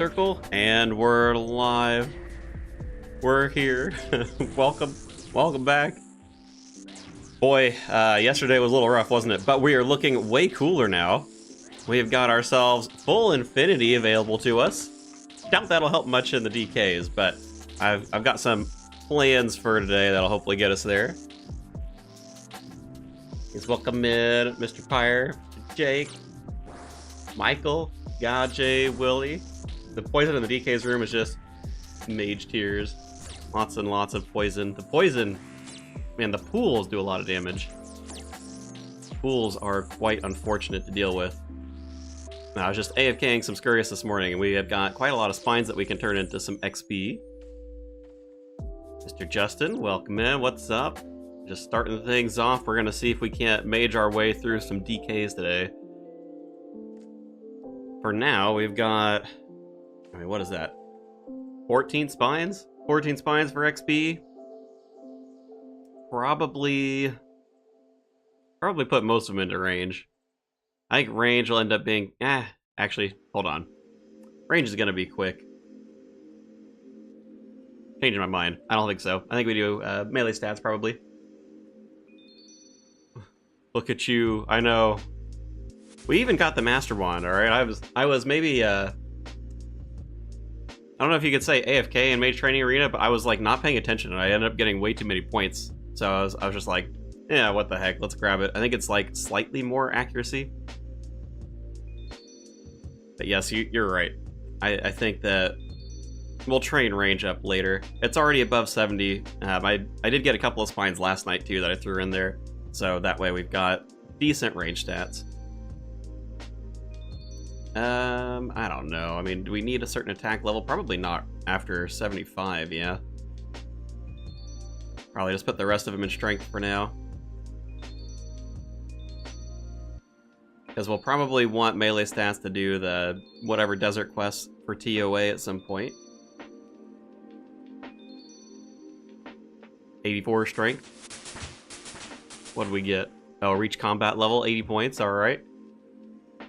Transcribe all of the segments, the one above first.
Circle, and we're live. We're here. welcome back. Boy, yesterday was a little rough, wasn't it? But we are looking way cooler now. We have got ourselves full infinity available to us. Doubt that'll help much in the DKs, but I've got some plans for today that'll hopefully get us there. Please welcome in Mr. Pyre, Jake, Michael, Gaje, Willie. The poison in the DK's room is just mage tears. Lots and lots of poison. The poison, man, the pools do a lot of damage. Pools are quite unfortunate to deal with. I was just AFKing some Scurrius this morning, and we have got quite a lot of spines that we can turn into some XP. Mr. Justin, welcome in. What's up? Just starting things off. We're going to see if we can't mage our way through some DKs today. For now, we've got... I mean, what is that? 14 spines? 14 spines for XP? Probably put most of them into range. I think range will end up being... actually, hold on. Range is going to be quick. Changing my mind. I don't think so. I think we do melee stats, probably. Look at you. I know. We even got the Master Wand, alright? I was maybe... I don't know if you could say AFK in Mage Training Arena, but I was like not paying attention and I ended up getting way too many points. So I was just like, yeah, what the heck, let's grab it. I think it's like slightly more accuracy. But yes, you're right. I think that we'll train range up later. It's already above 70. I did get a couple of spines last night too that I threw in there. So that way we've got decent range stats. I don't know. I mean, do we need a certain attack level? Probably not after 75, yeah. Probably just put the rest of them in strength for now. Because we'll probably want melee stats to do the whatever desert quests for TOA at some point. 84 strength. What do we get? Oh, reach combat level, 80 points, alright.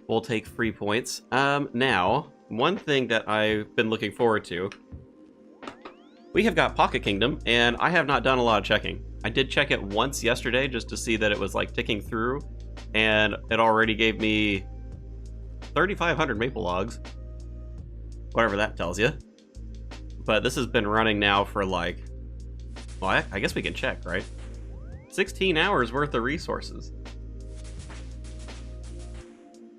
We'll take free points. Now, one thing that I've been looking forward to, we have got Pocket Kingdom, and I have not done a lot of checking. I did check it once yesterday just to see that it was like ticking through, and it already gave me 3,500 maple logs, whatever that tells you. But this has been running now for like, well, I guess we can check, right? 16 hours worth of resources.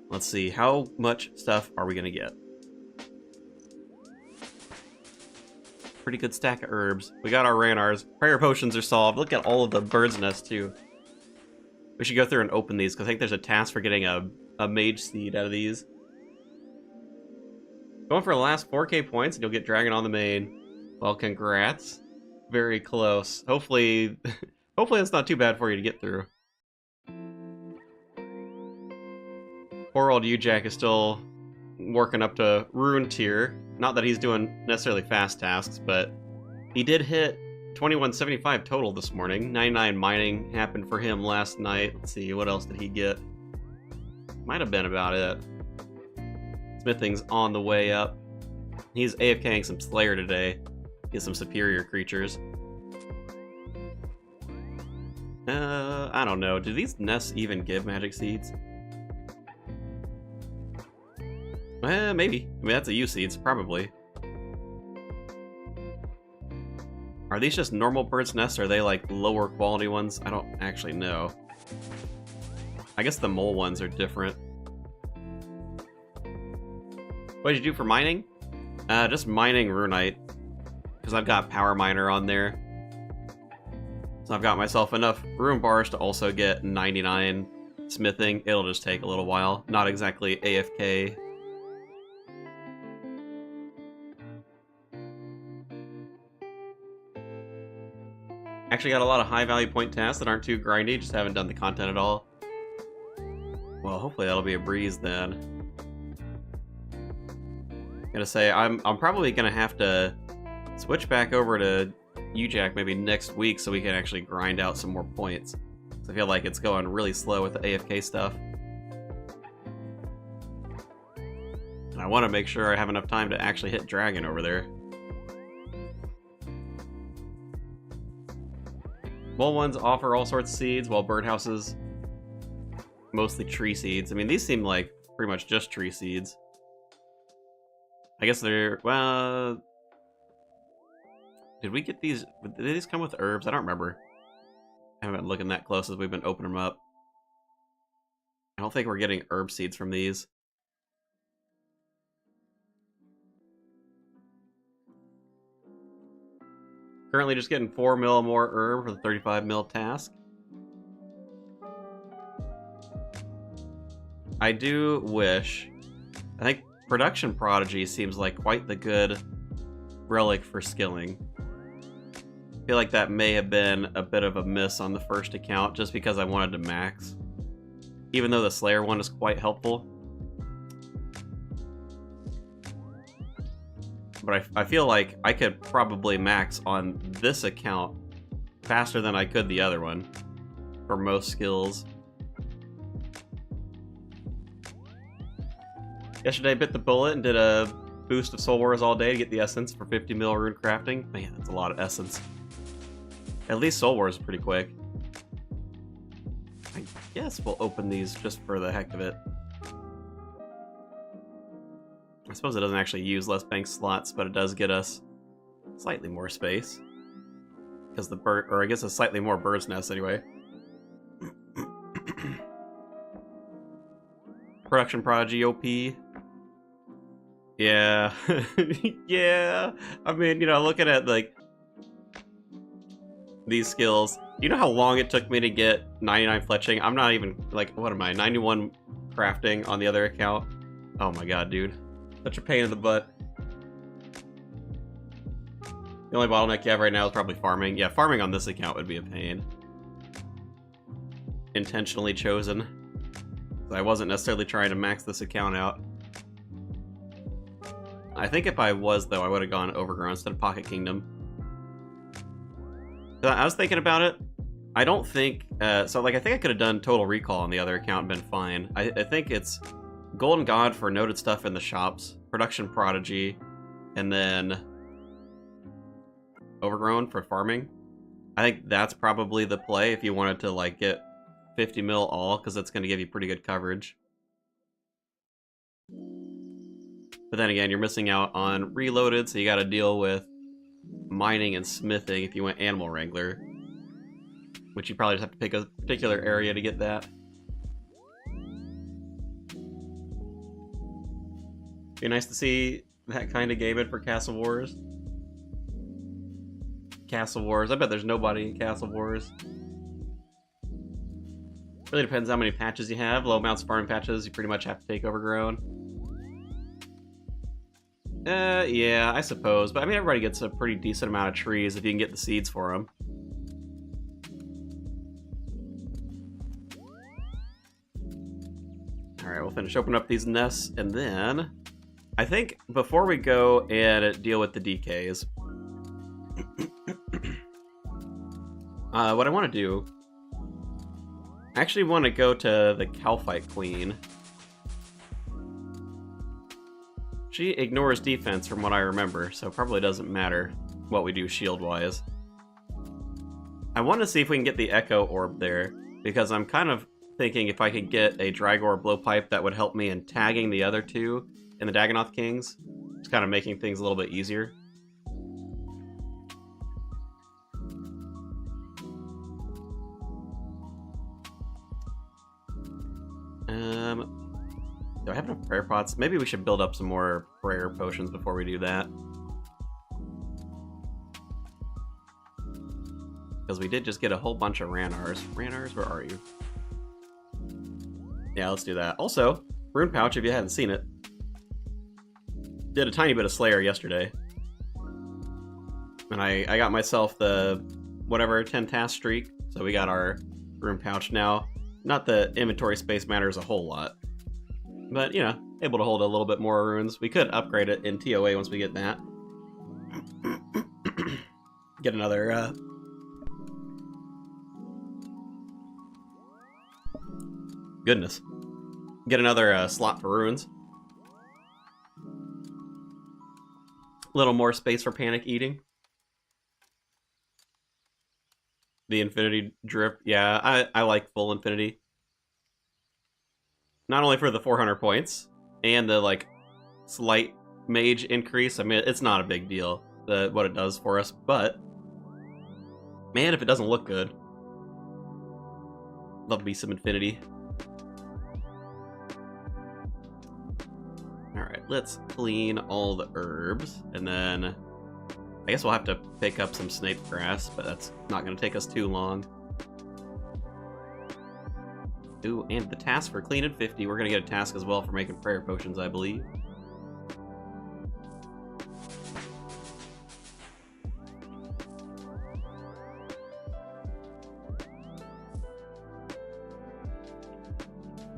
Let's see, how much stuff are we gonna get? Pretty good stack of herbs. We got our Ranars. Prayer potions are solved. Look at all of the bird's nests too. We should go through and open these because I think there's a task for getting a mage seed out of these. Going for the last 4k points and you'll get Dragon on the Main. Well, congrats. Very close. Hopefully, hopefully it's not too bad for you to get through. Poor old Ujak is still working up to Rune tier. Not that he's doing necessarily fast tasks, but he did hit 2175 total this morning. 99 mining happened for him last night. Let's see, what else did he get? Might have been about it. Smithing's on the way up. He's AFKing some Slayer today. Get some superior creatures. I don't know. Do these nests even give magic seeds? Maybe. I mean, that's a U seeds, probably. Are these just normal bird's nests, or are they like lower quality ones? I don't actually know. I guess the mole ones are different. What did you do for mining? Just mining Runite. Because I've got Power Miner on there. So I've got myself enough rune bars to also get 99 smithing. It'll just take a little while. Not exactly AFK. Actually got a lot of high value point tasks that aren't too grindy, just haven't done the content at all. Well, hopefully that'll be a breeze then. Gotta say, I'm probably gonna have to switch back over to Ujak maybe next week so we can actually grind out some more points. I feel like it's going really slow with the AFK stuff. I want to make sure I have enough time to actually hit dragon over there. Mole ones offer all sorts of seeds, while birdhouses mostly tree seeds. I mean, these seem like pretty much just tree seeds. I guess they're, well... Did we get these? Did these come with herbs? I don't remember. I haven't been looking that close as we've been opening them up. I don't think we're getting herb seeds from these. Currently just getting 4 mil more herb for the 35 mil task. I do wish... I think Production Prodigy seems like quite the good relic for skilling. I feel like that may have been a bit of a miss on the first account just because I wanted to max. Even though the Slayer one is quite helpful. But I feel like I could probably max on this account faster than I could the other one for most skills. Yesterday I bit the bullet and did a boost of Soul Wars all day to get the essence for 50 mil rune crafting. Man, that's a lot of essence. At least Soul Wars is pretty quick. I guess we'll open these just for the heck of it. I suppose it doesn't actually use less bank slots, but it does get us slightly more space. Because the bird, or I guess a slightly more bird's nest anyway. Production Prodigy OP. Yeah. Yeah. I mean, you know, looking at like these skills, you know how long it took me to get 99 fletching? I'm not even, like, what am I, 91 crafting on the other account? Oh my god, dude. Such a pain in the butt. The only bottleneck you have right now is probably farming. Yeah, farming on this account would be a pain. Intentionally chosen. I wasn't necessarily trying to max this account out. I think if I was, though, I would have gone Overgrown instead of Pocket Kingdom. I was thinking about it. I don't think... so, like, I think I could have done Total Recall on the other account and been fine. I think it's Golden God for noted stuff in the shops, Production Prodigy, and then Overgrown for farming. I think that's probably the play if you wanted to, like, get 50 mil all, because that's going to give you pretty good coverage. But then again, you're missing out on Reloaded, so you got to deal with mining and smithing if you went Animal Wrangler. Which you probably just have to pick a particular area to get that. Be nice to see that kind of game in for Castle Wars. Castle Wars, I bet there's nobody in Castle Wars. Really depends how many patches you have. Low amounts of farming patches, you pretty much have to take Overgrown. Yeah, I suppose. But I mean, everybody gets a pretty decent amount of trees if you can get the seeds for them. Alright, we'll finish opening up these nests, and then... I think before we go and deal with the DKs... what I want to do... I actually want to go to the Cowfight Queen. She ignores defense from what I remember, so it probably doesn't matter what we do shield-wise. I want to see if we can get the Echo Orb there, because I'm kind of thinking if I could get a Dragor Blowpipe that would help me in tagging the other two in the Dagonnoth Kings. Just kind of making things a little bit easier. Do I have enough prayer pots? Maybe we should build up some more prayer potions before we do that. Because we did just get a whole bunch of Ranars. Ranars, where are you? Yeah, let's do that. Also, Rune Pouch, if you hadn't seen it. Did a tiny bit of Slayer yesterday. And I got myself the, whatever, 10 task streak. So we got our Rune Pouch now. Not that inventory space matters a whole lot. But, you know, able to hold a little bit more runes. We could upgrade it in TOA once we get that. Get another, Goodness. Get another slot for runes. little more space for panic eating. The infinity drip, yeah, I like full infinity. Not only for the 400 points and the like slight mage increase. I mean, it's not a big deal what it does for us, but man, if it doesn't look good, love to be some infinity. All right, let's clean all the herbs, and then I guess we'll have to pick up some snake grass, but that's not going to take us too long. Ooh, and the task for cleaning 50, we're going to get a task as well for making prayer potions, I believe.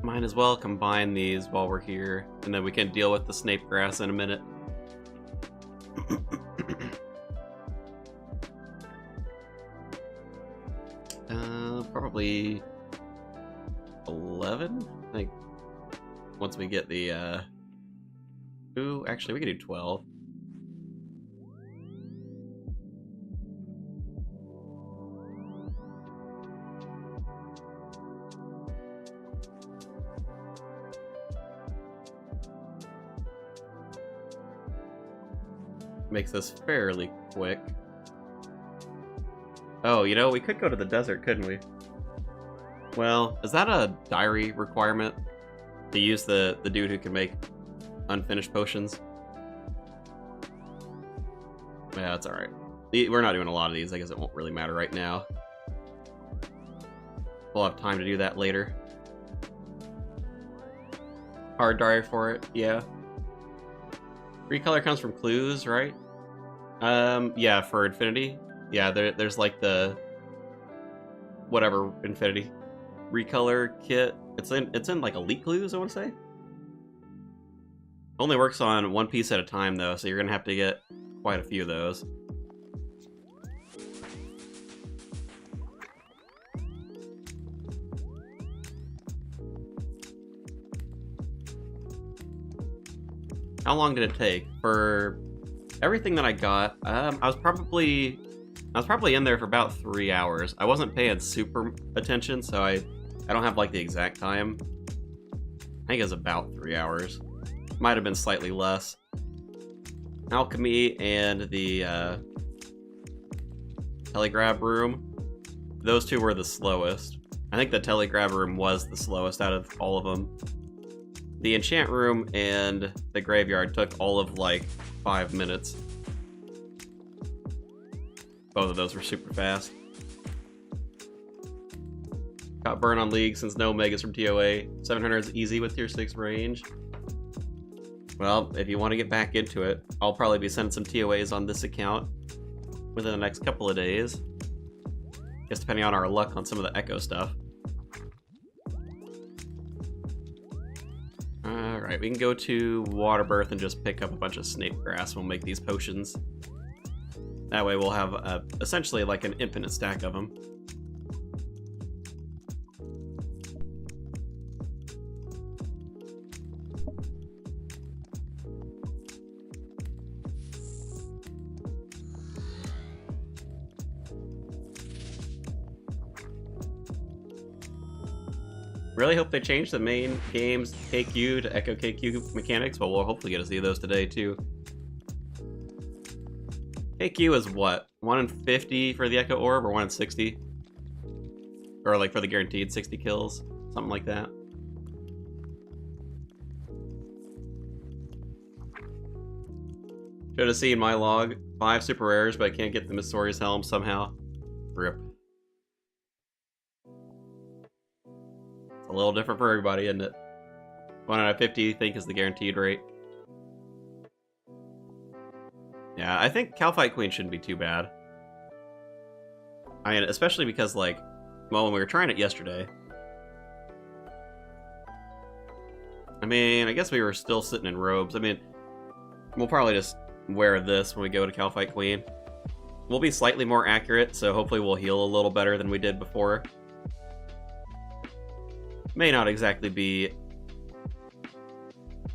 Might as well combine these while we're here, and then we can deal with the snape grass in a minute. Probably 11? I think once we get the, Ooh, actually, we can do 12. Makes this fairly quick. Oh, you know, we could go to the desert, couldn't we? Well, is that a diary requirement? To use the dude who can make unfinished potions? Yeah, that's alright. We're not doing a lot of these, I guess it won't really matter right now. We'll have time to do that later. Hard diary for it, yeah. Recolor comes from clues, right? Yeah, for infinity. Yeah, there's like the whatever infinity recolor kit. It's in like elite clues, I want to say. Only works on one piece at a time though, so you're gonna have to get quite a few of those. How long did it take? For everything that I got, I was probably in there for about 3 hours. I wasn't paying super attention, so I don't have like the exact time. I think it was about 3 hours. Might have been slightly less. Alchemy and the telegraph room, those two were the slowest. I think the telegraph room was the slowest out of all of them. The enchant room and the graveyard took all of like 5 minutes. Both of those were super fast. Got burn on League since no megas from TOA. 700 is easy with tier 6 range. Well, if you want to get back into it, I'll probably be sending some TOAs on this account within the next couple of days. Just depending on our luck on some of the Echo stuff. Alright, we can go to Waterbirth and just pick up a bunch of snape grass. We'll make these potions. That way we'll have essentially like an infinite stack of them. Really hope they change the main game's KQ to Echo KQ mechanics, but we'll hopefully get to see those today too. KQ is what? 1 in 50 for the Echo Orb, or 1 in 60? Or like for the guaranteed 60 kills? Something like that. Should have seen my log. 5 super rares, but I can't get the Missorius Helm somehow. RIP. It's a little different for everybody, isn't it? 1 out of 50 I think is the guaranteed rate. Yeah, I think Calphite Queen shouldn't be too bad. I mean, especially because, like, well, when we were trying it yesterday, I mean, I guess we were still sitting in robes. I mean, we'll probably just wear this when we go to Calphite Queen. We'll be slightly more accurate, so hopefully we'll heal a little better than we did before. May not exactly be...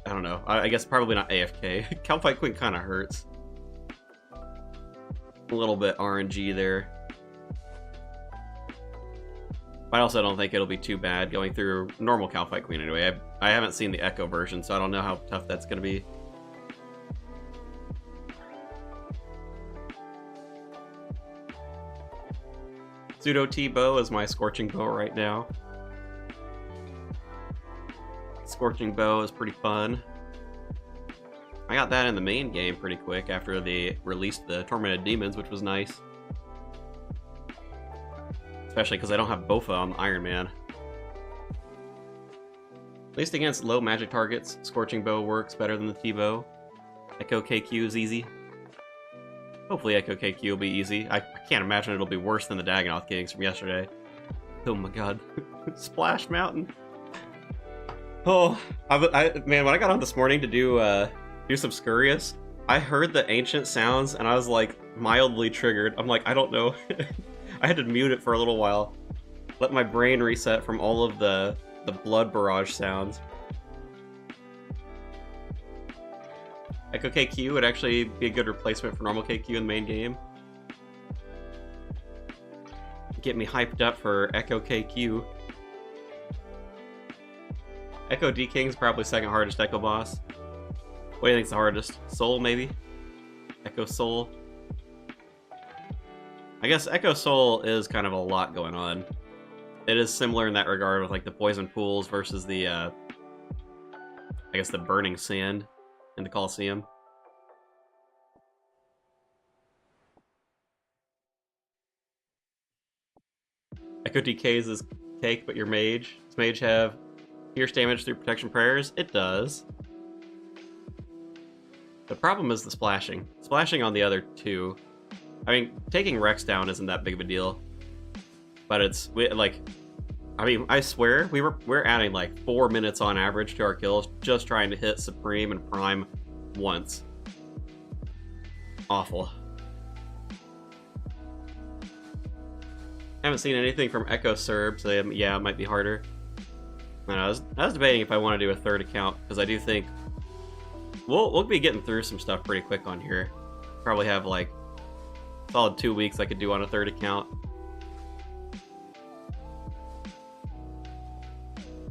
I don't know. I guess probably not AFK. Calphite Queen kind of hurts. a little bit RNG there. But I also don't think it'll be too bad going through normal Calfight Queen anyway. I haven't seen the Echo version, so I don't know how tough that's going to be. Pseudo T-Bow is my Scorching Bow right now. Scorching Bow is pretty fun. I got that in the main game pretty quick after they released the Tormented Demons, which was nice. Especially because I don't have Bofa on the Iron Man. At least against low magic targets, Scorching Bow works better than the T-Bow. Echo KQ is easy. Hopefully Echo KQ will be easy. I can't imagine it'll be worse than the Dagonnoth Kings from yesterday. Oh my god. Splash Mountain. Oh, man, when I got on this morning to do some Scurious, I heard the ancient sounds and I was like mildly triggered. I'm like, I don't know. I had to mute it for a little while. Let my brain reset from all of the blood barrage sounds. Echo KQ would actually be a good replacement for normal KQ in the main game. Get me hyped up for Echo KQ. Echo D King's probably second hardest Echo boss. What do you think's the hardest? Soul, maybe? Echo Soul? I guess Echo Soul is kind of a lot going on. It is similar in that regard with like the poison pools versus the, I guess the burning sand in the Colosseum. Echo DKs is cake, but your mage. Does mage have pierce damage through protection prayers? It does. The problem is the splashing. Splashing on the other two. I mean, taking Rex down isn't that big of a deal. But it's, I mean, I swear, we're adding like 4 minutes on average to our kills just trying to hit Supreme and Prime once. Awful. Haven't seen anything from Echo Serb, so yeah, it might be harder. And I was debating if I want to do a third account, because I do think we'll be getting through some stuff pretty quick on here. Probably have like solid 2 weeks I could do on a third account.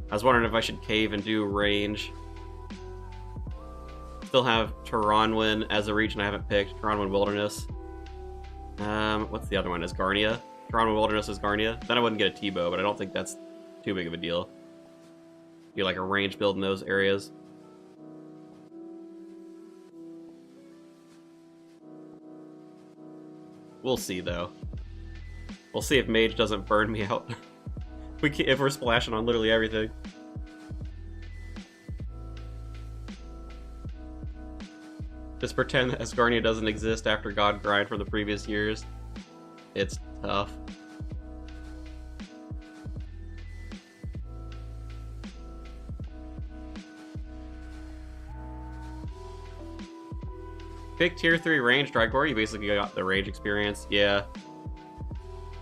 I was wondering if I should cave and do range. Still have Taranwin as a region I haven't picked. Taranwin Wilderness. What's the other one? Is Garnia? Taranwin Wilderness is Garnia. Then I wouldn't get a T-Bow, but I don't think that's too big of a deal. Do like a range build in those areas. We'll see, though. We'll see if Mage doesn't burn me out. If we're splashing on literally everything. Just pretend that Asgarnia doesn't exist after God Grind from the previous years. It's tough. Pick tier 3 range Drygore, you basically got the range experience. Yeah.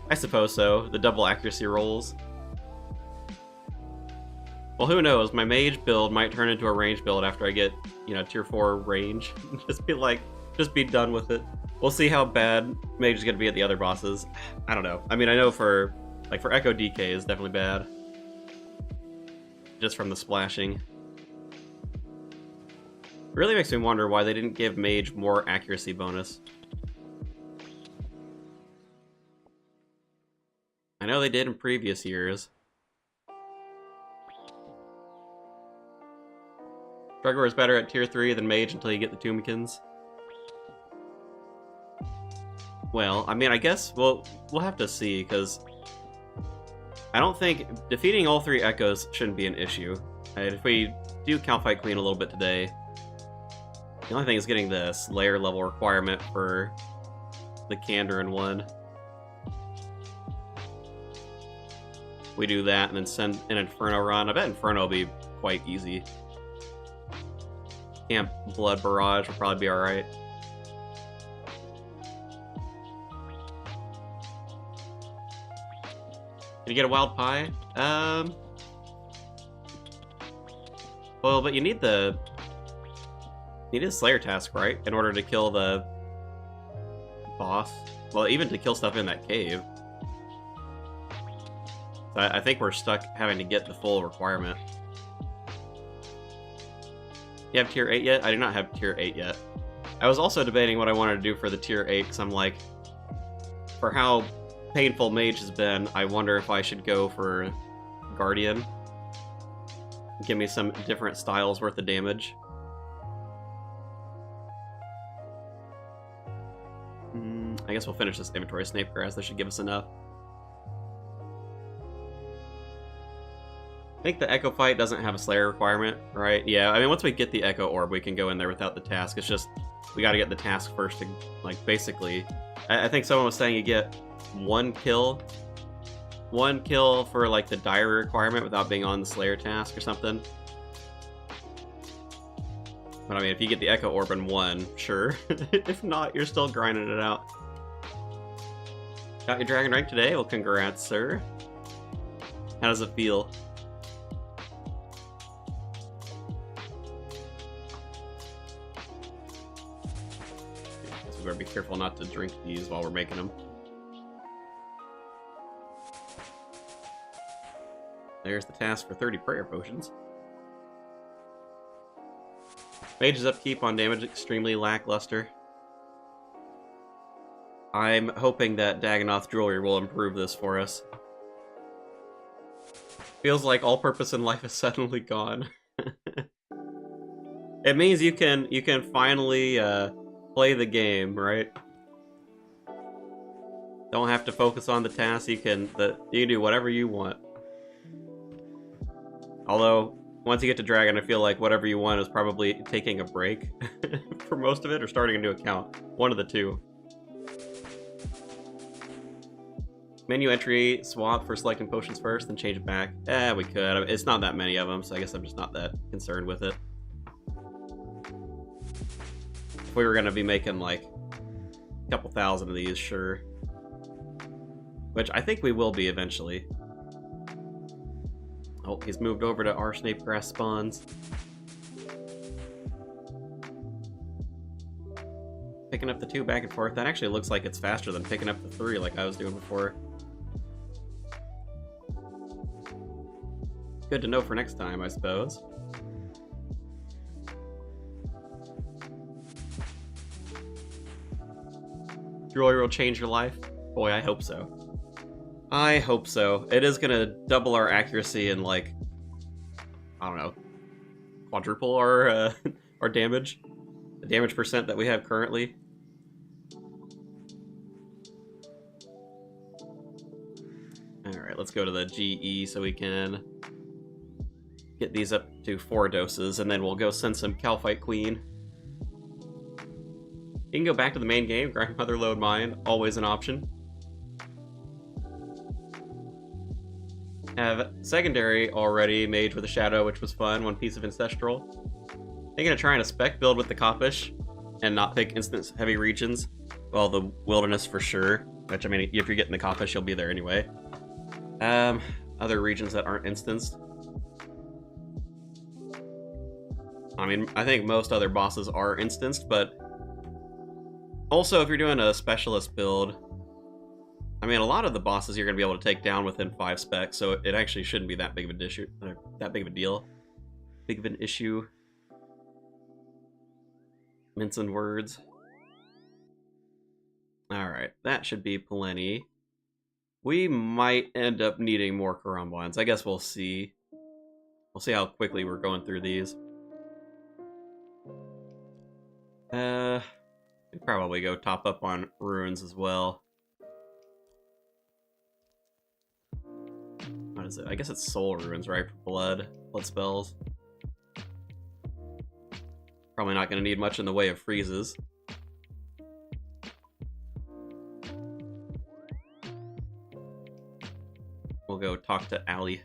I suppose so. The double accuracy rolls. Well, who knows? My mage build might turn into a range build after I get, you know, tier 4 range. Just be done with it. We'll see how bad mage is going to be at the other bosses. I don't know. I mean, I know for Echo DK is definitely bad. Just from the splashing. Really makes me wonder why they didn't give mage more accuracy bonus. I know they did in previous years. Drugor is better at tier 3 than mage until you get the Tombkins. Well, I mean, I guess we'll have to see, because I don't think defeating all 3 Echoes shouldn't be an issue. And if we do Calfight Queen a little bit today, the only thing is getting the Slayer level requirement for the Kandarin one. We do that and then send an Inferno run. I bet Inferno will be quite easy. Camp Blood Barrage will probably be alright. Can you get a Wild Pie? Well, but you need a Slayer task, right? In order to kill the boss. Well, even to kill stuff in that cave. So I think we're stuck having to get the full requirement. You have tier 8 yet? I do not have tier 8 yet. I was also debating what I wanted to do for the tier 8, because I'm like, for how painful Mage has been, I wonder if I should go for Guardian. Give me some different styles worth of damage. I guess we'll finish this inventory Snape Grass. That should give us enough. I think the Echo Fight doesn't have a Slayer requirement, right? Yeah, I mean, once we get the Echo Orb, we can go in there without the task. It's just, we gotta get the task first to, like, basically... I think someone was saying you get one kill for, like, the diary requirement without being on the Slayer task or something. But I mean, if you get the Echo Orb in one, sure. If not, you're still grinding it out. Got your dragon rank today? Well, congrats, sir. How does it feel? We better be careful not to drink these while we're making them. There's the task for 30 prayer potions. Mage's upkeep on damage extremely lackluster. I'm hoping that Dagonnoth Jewelry will improve this for us. Feels like all purpose in life is suddenly gone. It means you can finally play the game, right? Don't have to focus on the task. You can do whatever you want. Although once you get to Dragon, I feel like whatever you want is probably taking a break for most of it or starting a new account. One of the two. Menu entry, swap for selecting potions first, then change it back. We could. It's not that many of them, so I guess I'm just not that concerned with it. If we were going to be making, like, a couple thousand of these, sure. Which I think we will be eventually. Oh, he's moved over to our Snape Grass spawns. Picking up the 2 back and forth. That actually looks like it's faster than picking up the 3 like I was doing before. Good to know for next time, I suppose. Jewelry will change your life? Boy, I hope so. I hope so. It is gonna double our accuracy and, like, I don't know, quadruple our our damage. The damage percent that we have currently. Alright, let's go to the GE so we can get these up to 4 doses, and then we'll go send some Calphite Queen. You can go back to the main game, Grandmother Load Mine, always an option. Have secondary already, Mage with a Shadow, which was fun, 1 piece of Ancestral. I'm gonna try and a spec build with the Kopish, and not pick instance heavy regions. Well, the Wilderness for sure, which, I mean, if you're getting the Kopish, you'll be there anyway. Other regions that aren't instanced. I mean, I think most other bosses are instanced, but also if you're doing a specialist build, I mean, a lot of the bosses you're going to be able to take down within 5 specs, so it actually shouldn't be that big of a issue. That big of a deal. Big of an issue. Mincing words. Alright, that should be plenty. We might end up needing more Karambans. I guess we'll see. We'll see how quickly we're going through these. We'd probably go top up on runes as well. What is it? I guess it's soul runes, right? Blood spells. Probably not going to need much in the way of freezes. We'll go talk to Allie.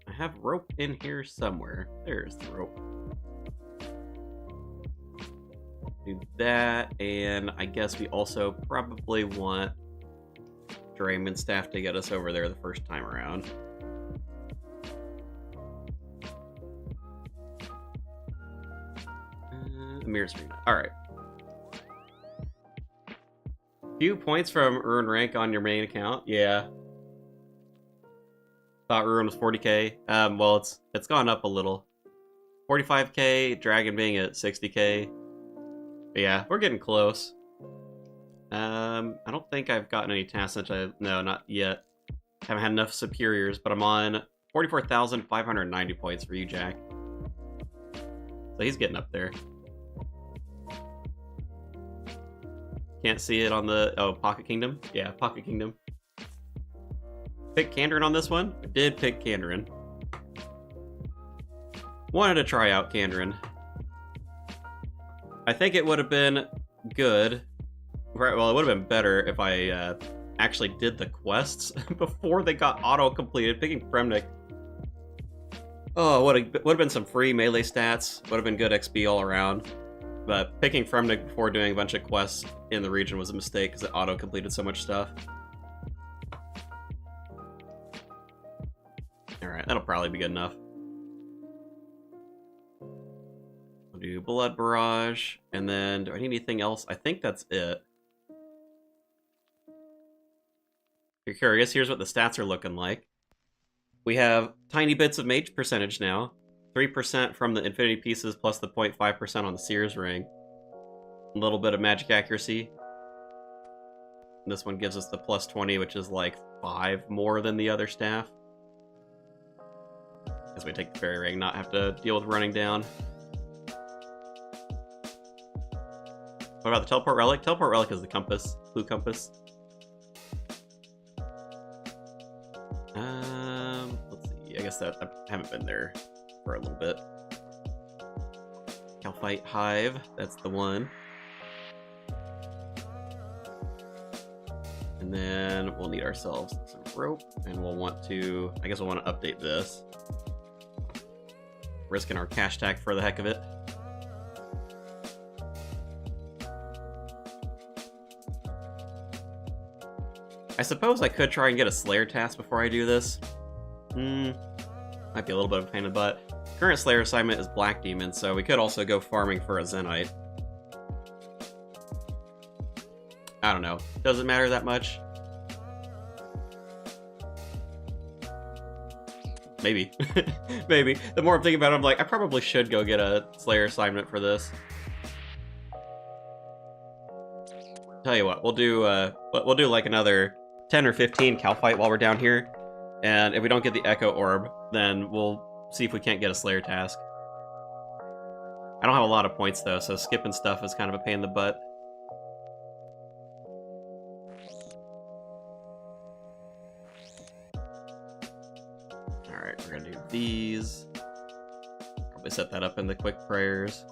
I have rope in here somewhere. There's the rope. Do that, and I guess we also probably want Drayman staff to get us over there the first time around. Mirror screen. Alright. Few points from Ruin rank on your main account. Yeah. Thought Ruin was 40k. Well, it's gone up a little. 45k, Dragon being at 60k. But yeah, we're getting close. I don't think I've gotten any tasks since no, not yet. Haven't had enough superiors, but I'm on 44,590 points for you, Jack. So he's getting up there. Can't see it on the... Oh, Pocket Kingdom? Yeah, Pocket Kingdom. Pick Kandarin on this one? I did pick Kandarin. Wanted to try out Kandarin. I think it would have been good. Right, well, it would have been better if I actually did the quests before they got auto-completed. Picking Fremnik. Oh, would have been some free melee stats. Would have been good XP all around. But picking Fremnik before doing a bunch of quests in the region was a mistake because it auto-completed so much stuff. Alright, that'll probably be good enough. We'll do Blood Barrage, and then do I need anything else? I think that's it. If you're curious, here's what the stats are looking like. We have tiny bits of mage percentage now. 3% from the infinity pieces plus the 0.5% on the Seer's ring. A little bit of magic accuracy. And this one gives us the plus 20, which is like 5 more than the other staff. As we take the fairy ring, not have to deal with running down. What about the teleport relic? Teleport relic is the compass, blue compass. Let's see. I guess that I haven't been there for a little bit. Calphite Hive, that's the one. And then we'll need ourselves some rope, and we'll want to, I guess we'll want to update this. Risking our cash tag for the heck of it. I suppose I could try and get a Slayer task before I do this. Might be a little bit of a pain in the butt. Current Slayer assignment is Black Demon, so we could also go farming for a Zenite. I don't know. Doesn't matter that much. Maybe. Maybe. The more I'm thinking about it, I'm like, I probably should go get a Slayer assignment for this. Tell you what, we'll do like another 10 or 15 Calphite while we're down here. And if we don't get the Echo Orb, then we'll see if we can't get a Slayer task. I don't have a lot of points though, so skipping stuff is kind of a pain in the butt. Alright, we're gonna do these. Probably set that up in the quick prayers.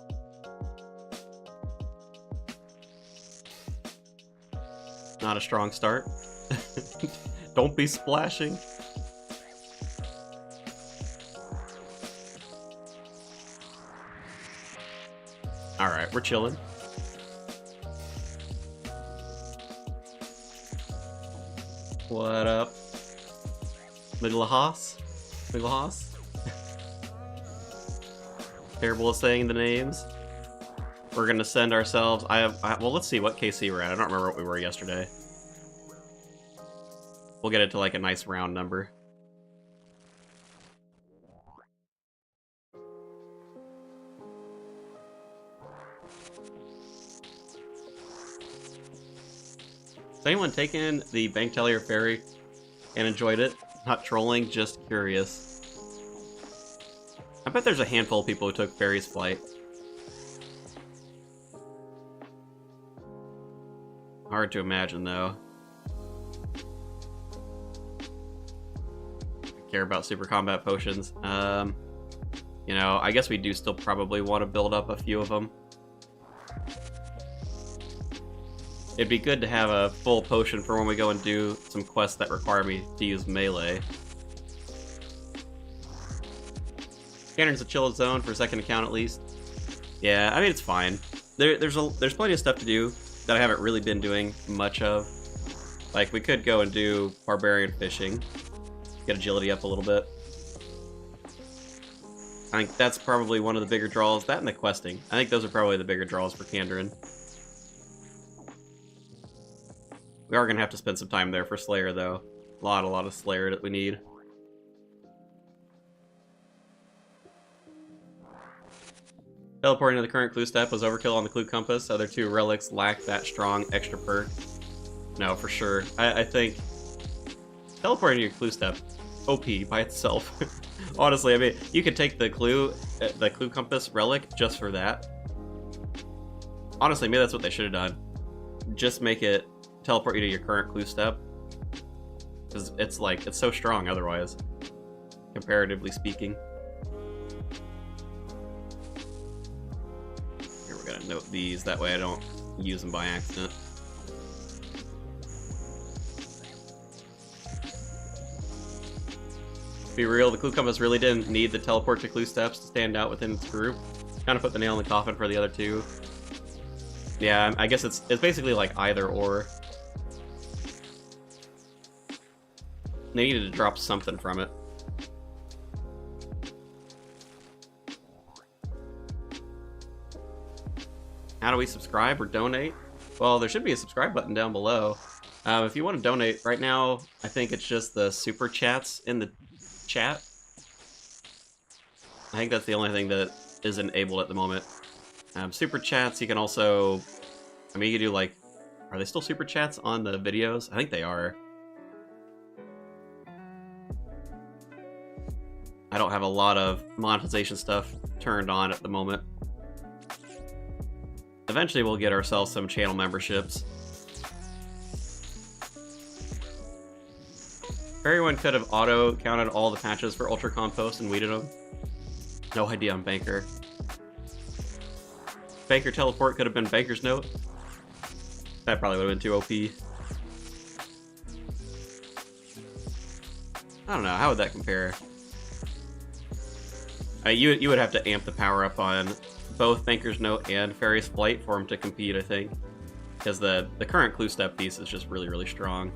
Not a strong start. Don't be splashing. Alright, we're chilling. What up? Little Haas? Little Haas? Terrible at saying the names. We're gonna send ourselves. Well, let's see what KC we're at. I don't remember what we were yesterday. We'll get it to like a nice round number. Has anyone taken the Bank Teller Ferry and enjoyed it? Not trolling, just curious. I bet there's a handful of people who took Ferry's flight. Hard to imagine, though. I care about super combat potions. You know, I guess we do still probably want to build up a few of them. It'd be good to have a full potion for when we go and do some quests that require me to use melee. Cannon's a chill zone for a second account at least. Yeah, I mean it's fine. There's plenty of stuff to do that I haven't really been doing much of. Like we could go and do barbarian fishing, get agility up a little bit. I think that's probably one of the bigger draws. That and the questing. I think those are probably the bigger draws for Kandarin. We are going to have to spend some time there for Slayer, though. A lot of Slayer that we need. Teleporting to the current clue step was overkill on the clue compass. Other two relics lack that strong extra perk. No, for sure. I think teleporting to your clue step, OP by itself. Honestly, I mean, you could take the clue compass relic just for that. Honestly, maybe that's what they should have done. Just make it teleport you to your current clue step. Because it's like, it's so strong otherwise, comparatively speaking. Here, we're gonna note these, that way I don't use them by accident. To be real, the clue compass really didn't need the teleport to clue steps to stand out within its group. Kind of put the nail in the coffin for the other two. Yeah, I guess it's basically like either or. They needed to drop something from it. How do we subscribe or donate? Well, there should be a subscribe button down below. If you want to donate, right now, I think it's just the super chats in the chat. I think that's the only thing that is enabled at the moment. Super chats, you can also... I mean, you can do like... Are they still super chats on the videos? I think they are. I don't have a lot of monetization stuff turned on at the moment. Eventually we'll get ourselves some channel memberships. Everyone could have auto-counted all the patches for Ultra Compost and weeded them. No idea on Banker. Banker Teleport could have been Banker's Note. That probably would have been too OP. I don't know, how would that compare? You would have to amp the power up on both Banker's Note and Fairy's Flight for him to compete, I think. Because the current clue step piece is just really, really strong.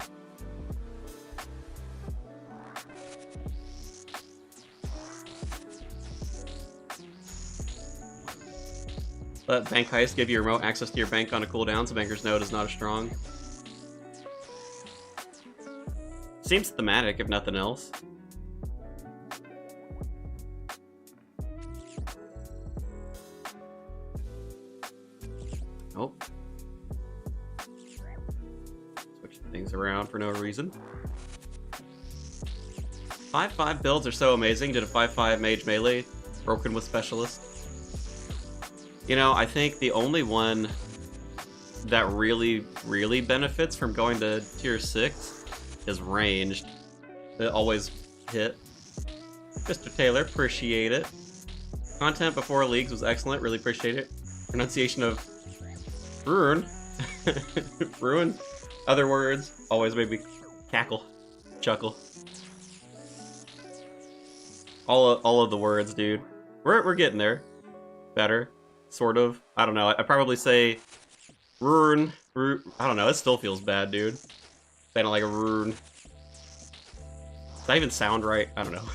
Let Bank Heist give you remote access to your bank on a cooldown, so Banker's Note is not as strong. Seems thematic, if nothing else. Oh. Switching things around for no reason. 5-5 builds are so amazing. Did a 5-5 Mage melee, broken with Specialist. You know, I think the only one that really, really benefits from going to tier 6 is ranged. It always hit. Mr. Taylor, appreciate it. Content before leagues was excellent, really appreciate it. Pronunciation of Rune. Rune. Other words always made me cackle, chuckle. All of the words, dude. We're getting there. Better. Sort of. I don't know. I probably say rune. I don't know. It still feels bad, dude. Saying it like a rune. Does that even sound right? I don't know.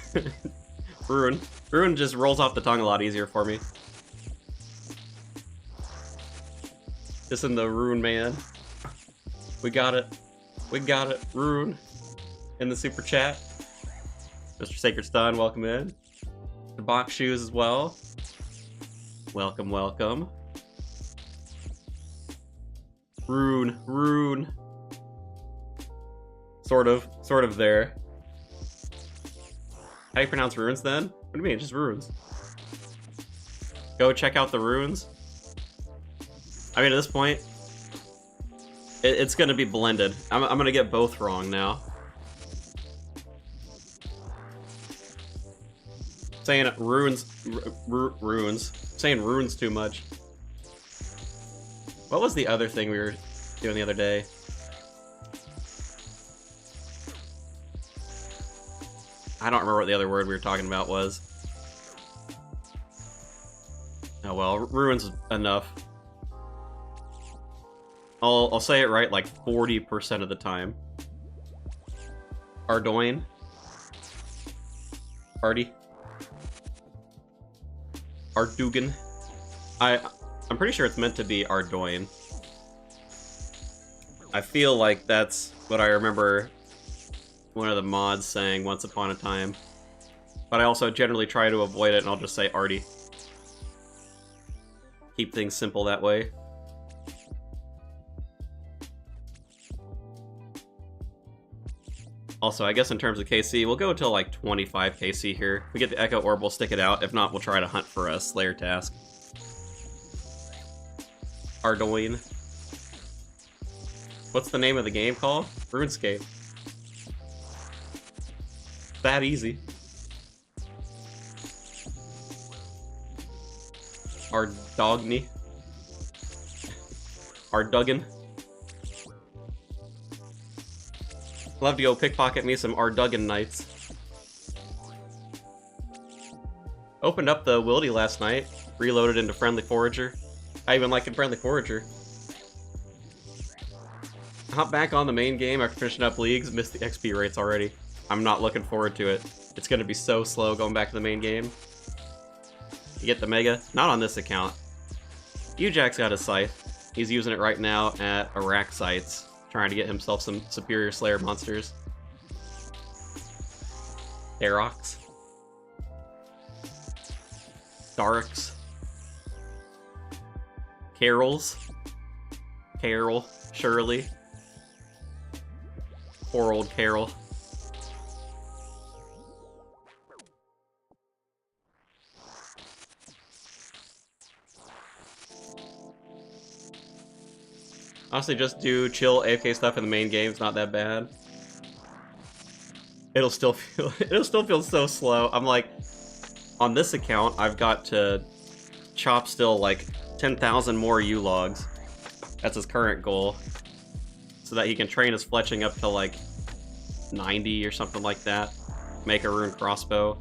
Rune. Rune just rolls off the tongue a lot easier for me. Just in the rune, man. We got it. We got it. Rune. In the super chat. Mr. Sacred Stun, welcome in. The box shoes as well. Welcome, welcome. Rune, rune. Sort of there. How do you pronounce runes then? What do you mean? Just runes. Go check out the runes. I mean, at this point, it's gonna be blended. I'm gonna get both wrong now. Saying runes, runes. Saying runes too much. What was the other thing we were doing the other day? I don't remember what the other word we were talking about was. Oh well, runes is enough. I'll say it right like 40% of the time. Ardoin. Artie. Ardugan. I'm pretty sure it's meant to be Ardoin. I feel like that's what I remember one of the mods saying once upon a time. But I also generally try to avoid it, and I'll just say Artie. Keep things simple that way. Also, I guess in terms of KC, we'll go till like 25 KC here. If we get the Echo Orb, we'll stick it out. If not, we'll try to hunt for a Slayer task. Ardoin. What's the name of the game called? Runescape. That easy. Ardogny. Ardugan. Love to go pickpocket me some Ardugan Knights. Opened up the Wildy last night. Reloaded into Friendly Forager. I even like Friendly Forager. Hop back on the main game after finishing up leagues. Missed the XP rates already. I'm not looking forward to it. It's gonna be so slow going back to the main game. You get the Mega? Not on this account. Ujack's got his scythe. He's using it right now at Iraq sites, trying to get himself some superior Slayer monsters. Aerox. Darks. Carols. Carol. Shirley. Poor old Carol. Honestly, just do chill AFK stuff in the main game. It's not that bad. It'll still feel so slow. I'm like, on this account, I've got to chop still like 10,000 more U logs. That's his current goal, so that he can train his fletching up to like 90 or something like that. Make a rune crossbow.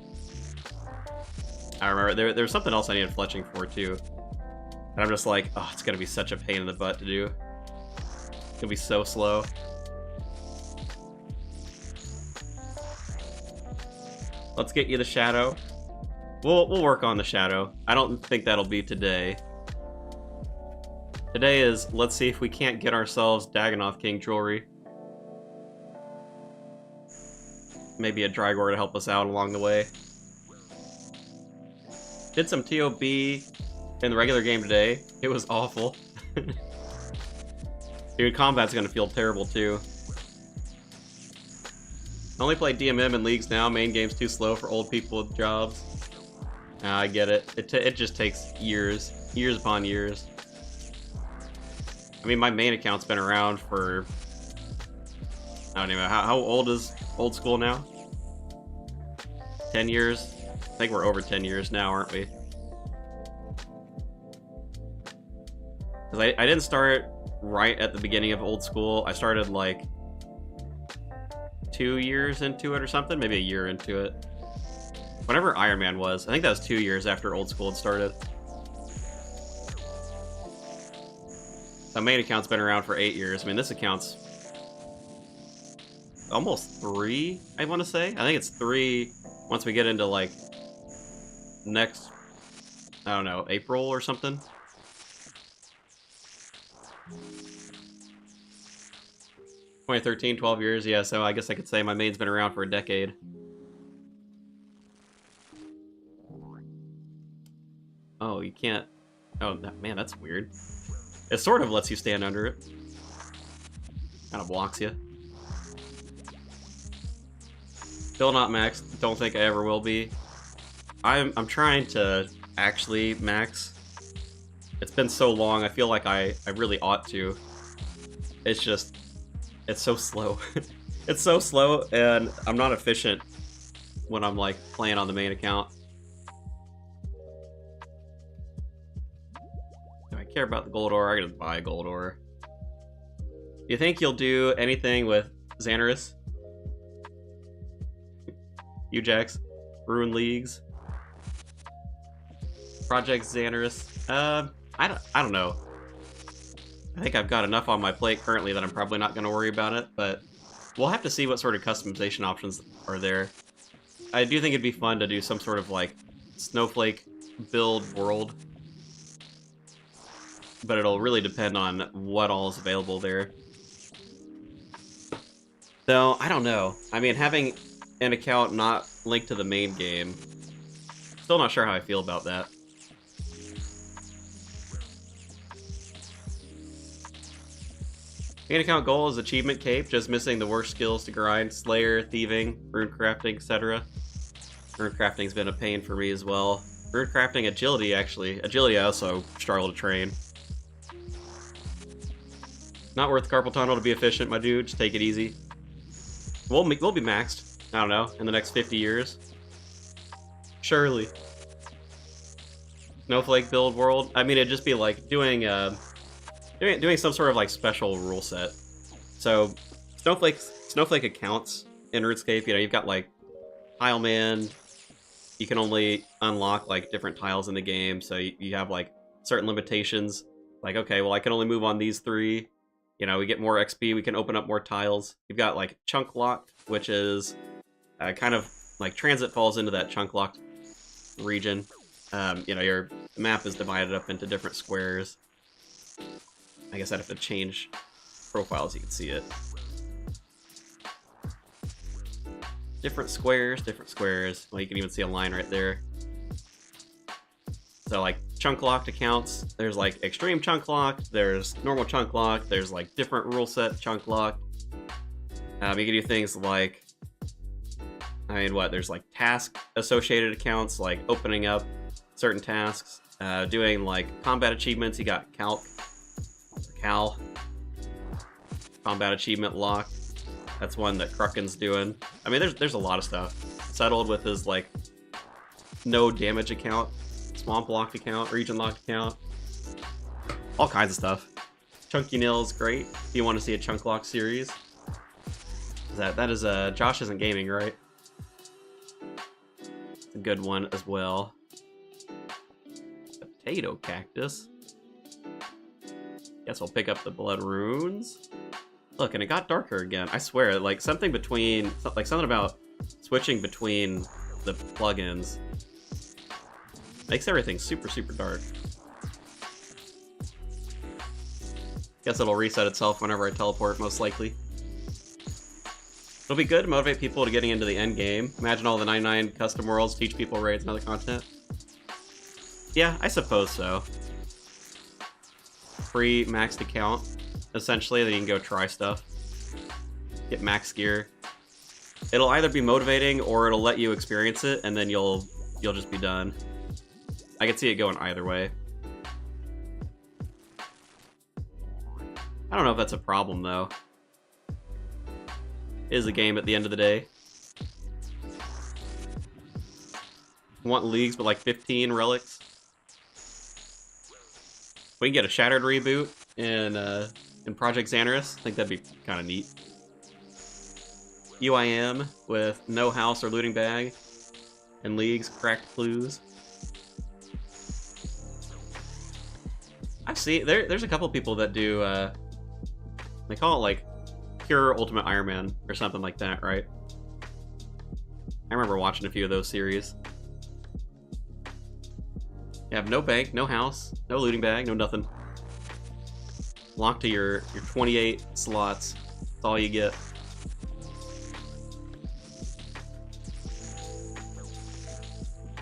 I remember there was something else I needed fletching for too, and I'm just like, oh, it's gonna be such a pain in the butt to do. It's gonna be so slow. Let's get you the shadow. We'll work on the shadow. I don't think that'll be today. Today is, let's see if we can't get ourselves Dagonnoth King jewelry. Maybe a Drygor to help us out along the way. Did some TOB in the regular game today. It was awful. Dude, combat's gonna feel terrible too. I only play DMM in leagues now. Main game's too slow for old people with jobs. I get it. It just takes years. Years upon years. I mean, my main account's been around for... I don't even know. How old is OldSchool now? 10 years? I think we're over 10 years now, aren't we? Because I didn't start right at the beginning of OldSchool. I started like 2 years into it or something, maybe a year into it. Whenever Iron Man was, I think that was 2 years after OldSchool had started. The main account's been around for 8 years. I mean, this account's almost 3, I want to say. I think it's 3 once we get into like next, I don't know, April or something. 2013, 12 years, yeah, so I guess I could say my main's been around for a decade. Oh, you can't... Oh, man, that's weird. It sort of lets you stand under it. Kind of blocks you. Still not maxed. Don't think I ever will be. I'm trying to actually max. It's been so long, I feel like I really ought to. It's just... It's so slow. It's so slow, and I'm not efficient when I'm, like, playing on the main account. Do I care about the gold ore? I gotta buy a gold ore. Do you think you'll do anything with Xanaris? Ujax? Rune Leagues? Project Xanaris? I don't know. I think I've got enough on my plate currently that I'm probably not going to worry about it, but we'll have to see what sort of customization options are there. I do think it'd be fun to do some sort of, like, snowflake build world, but it'll really depend on what all is available there. Though, I don't know. I mean, having an account not linked to the main game, still not sure how I feel about that. Main account goal is achievement cape, just missing the worst skills to grind: Slayer, thieving, rune crafting, etc. Rune crafting's been a pain for me as well. Rune crafting, agility, actually. Agility I also struggle to train. Not worth carpal tunnel to be efficient, my dude. Just take it easy. We'll be maxed, I don't know, in the next 50 years. Surely. Snowflake build world. I mean, it'd just be like doing some sort of like special rule set. So Snowflake accounts in Runescape. You know, you've got like Tile Man. You can only unlock like different tiles in the game, so you have like certain limitations. Like, okay, well, I can only move on these 3. You know, we get more XP, we can open up more tiles. You've got like chunk locked, which is kind of like transit falls into that chunk locked region. You know, your map is divided up into different squares. I guess I'd have to change profiles so you can see it. Different squares, different squares. Well, you can even see a line right there. So, like, chunk locked accounts, there's like extreme chunk locked, there's normal chunk locked, there's like different rule set chunk locked. You can do things like, I mean, what? There's like task associated accounts, like opening up certain tasks, doing like combat achievements. You got Cal, combat achievement locked. That's one that Kraken's doing. I mean, there's a lot of stuff. Settled with his like no damage account, swamp locked account, region locked account, all kinds of stuff. Chunky Nil's great if you want to see a chunk lock series. That is Josh Isn't Gaming, right? It's a good one as well. Potato cactus. Guess I'll pick up the blood runes. Look, and it got darker again. I swear, like something about switching between the plugins makes everything super, super dark. Guess it'll reset itself whenever I teleport, most likely. It'll be good to motivate people to getting into the end game. Imagine all the 99 custom worlds, teach people raids and other content. Yeah, I suppose so. Free maxed account, essentially, that you can go try stuff. Get max gear. It'll either be motivating or it'll let you experience it, and then you'll just be done. I can see it going either way. I don't know if that's a problem, though. It is a game at the end of the day. Want leagues with like 15 relics? We can get a Shattered reboot in Project Xanaris. I think that'd be kind of neat. UIM with no house or looting bag, and leagues, cracked clues. I see. There's a couple people that do. They call it like Pure Ultimate Iron Man or something like that, right? I remember watching a few of those series. You have no bank, no house, no looting bag, no nothing. Locked to your 28 slots. That's all you get.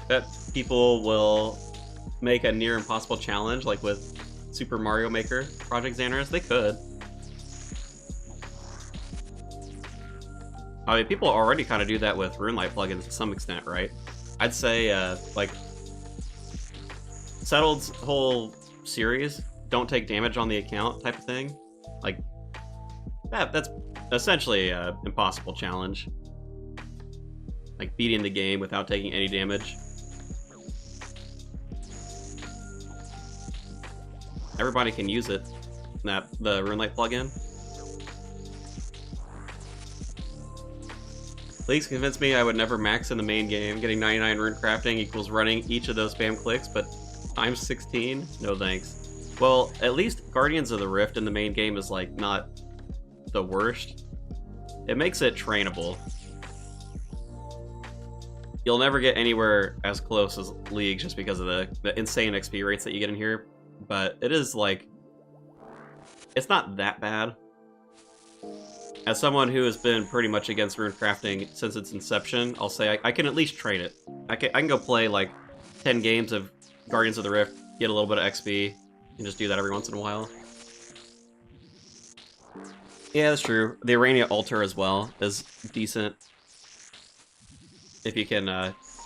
Bet people will make a near impossible challenge like with Super Mario Maker Project Xanaris. They could. I mean, people already kind of do that with RuneLite plugins to some extent, right? I'd say, like, Settled's whole series, don't take damage on the account type of thing. Like, that's essentially an impossible challenge. Like, beating the game without taking any damage. Everybody can use it, the RuneLite plugin. Leagues convinced me I would never max in the main game. Getting 99 rune crafting equals running each of those spam clicks, but times 16? No thanks. Well, at least Guardians of the Rift in the main game is like not the worst. It makes it trainable. You'll never get anywhere as close as Leagues just because of the insane XP rates that you get in here. But it is, like... It's not that bad. As someone who has been pretty much against runecrafting since its inception, I'll say I can at least trade it. I can go play, like, 10 games of Guardians of the Rift, get a little bit of XP, and just do that every once in a while. Yeah, that's true. The Arania Altar as well is decent. If you can,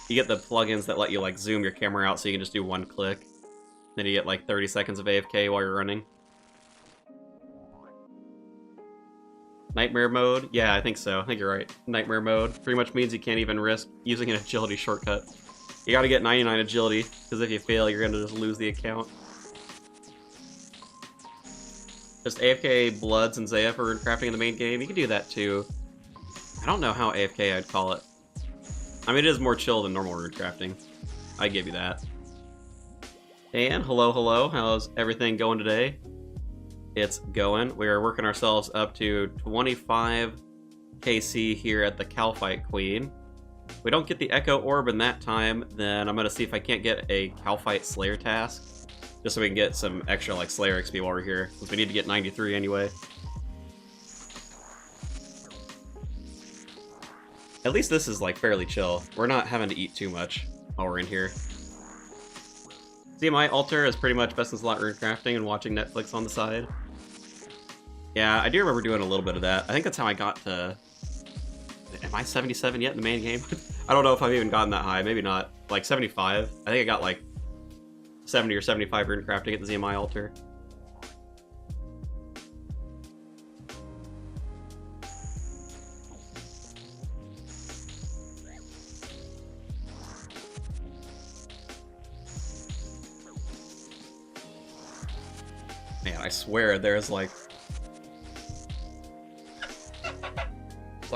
you get the plugins that let you, like, zoom your camera out so you can just do one click. Then you get, like, 30 seconds of AFK while you're running. Nightmare mode? Yeah, I think so. I think you're right. Nightmare mode pretty much means you can't even risk using an agility shortcut. You gotta get 99 agility, because if you fail, you're gonna just lose the account. Just AFK Bloods and Zaya for runecrafting in the main game. You can do that too. I don't know how AFK I'd call it. I mean, it is more chill than normal runecrafting. I give you that. And hello. How's everything going today? It's going. We are working ourselves up to 25 KC here at the Calphite Queen. If we don't get the Echo Orb in that time, then I'm going to see if I can't get a Calphite Slayer task. Just so we can get some extra, like, Slayer XP while we're here, since we need to get 93 anyway. At least this is, like, fairly chill. We're not having to eat too much while we're in here. CMI Altar is pretty much best in slot runecrafting and watching Netflix on the side. Yeah, I do remember doing a little bit of that. I think that's how I got to... Am I 77 yet in the main game? I don't know if I've even gotten that high. Maybe not. Like 75. I think I got like 70 or 75 runecrafting at the ZMI Altar. Man, I swear there's like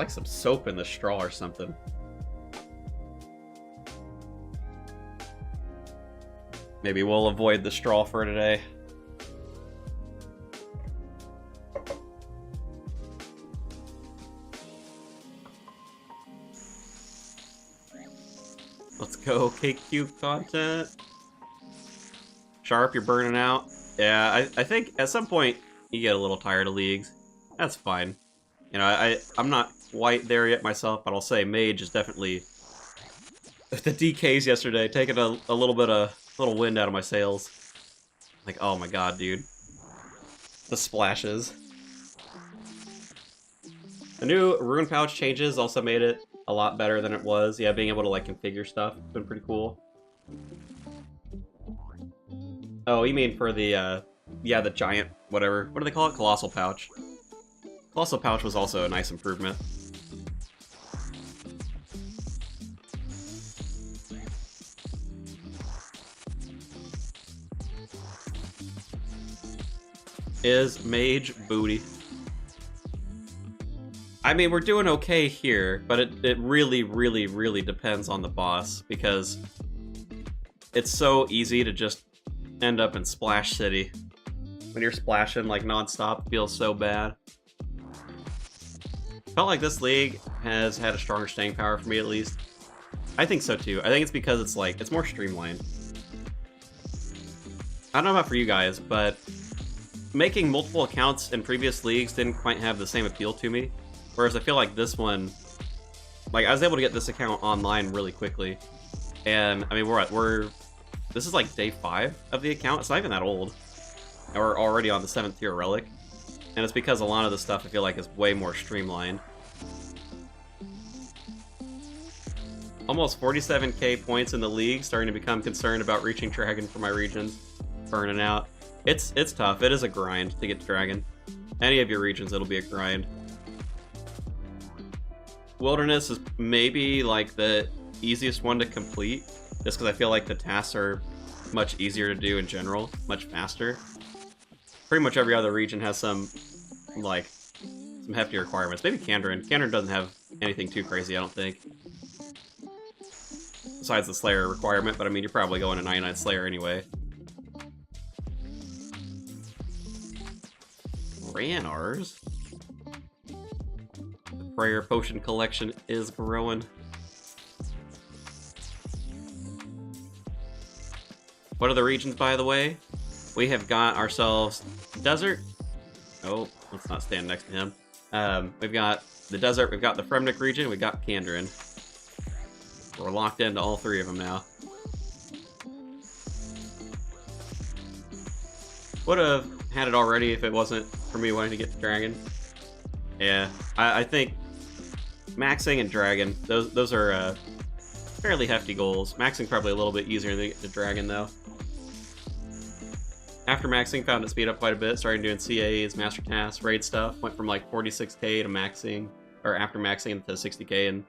some soap in the straw or something. Maybe we'll avoid the straw for today. Let's go, Cake Cube content. Sharp, you're burning out. Yeah, I think at some point you get a little tired of Leagues. That's fine. You know, I'm not quite there yet myself, but I'll say Mage is definitely... The DKs yesterday, taking a little wind out of my sails. Like, oh my god, dude. The splashes. The new rune pouch changes also made it a lot better than it was. Yeah, being able to, like, configure stuff has been pretty cool. Oh, you mean for the, yeah, the giant, whatever. What do they call it? Colossal pouch. Colossal pouch was also a nice improvement. Is Mage booty. I mean, we're doing okay here, but it really depends on the boss, because it's so easy to just end up in Splash City. When you're splashing like non-stop, it feels so bad. Felt like this league has had a stronger staying power for me, at least. I think so too. I think it's because it's like, it's more streamlined. I don't know about for you guys, but making multiple accounts in previous leagues didn't quite have the same appeal to me. Whereas I feel like this one, like, I was able to get this account online really quickly. And, I mean, this is like day 5 of the account. It's not even that old. And we're already on the 7th tier relic. And it's because a lot of the stuff I feel like is way more streamlined. Almost 47k points in the league, starting to become concerned about reaching Dragon for my regions. Burning out. It's tough. It is a grind to get to Dragon. Any of your regions, it'll be a grind. Wilderness is maybe like the easiest one to complete, just because I feel like the tasks are much easier to do in general, much faster. Pretty much every other region has some hefty requirements. Maybe Kandrin. Kandrin doesn't have anything too crazy, I don't think. Besides the Slayer requirement, but I mean, you're probably going to 99 Slayer anyway. Ranars? The Prayer Potion collection is growing. What are the regions, by the way? We have got ourselves desert. Oh, let's not stand next to him. We've got the desert, we've got the Fremnik region, we've got Kandrin. We're locked into all three of them now. Would have had it already if it wasn't for me wanting to get to Dragon. Yeah, I think maxing and Dragon, those are fairly hefty goals. Maxing probably a little bit easier than to get to Dragon, though. After maxing, found it speed up quite a bit, started doing CAs, master tasks, raid stuff. Went from like 46k to maxing, or after maxing to 60k in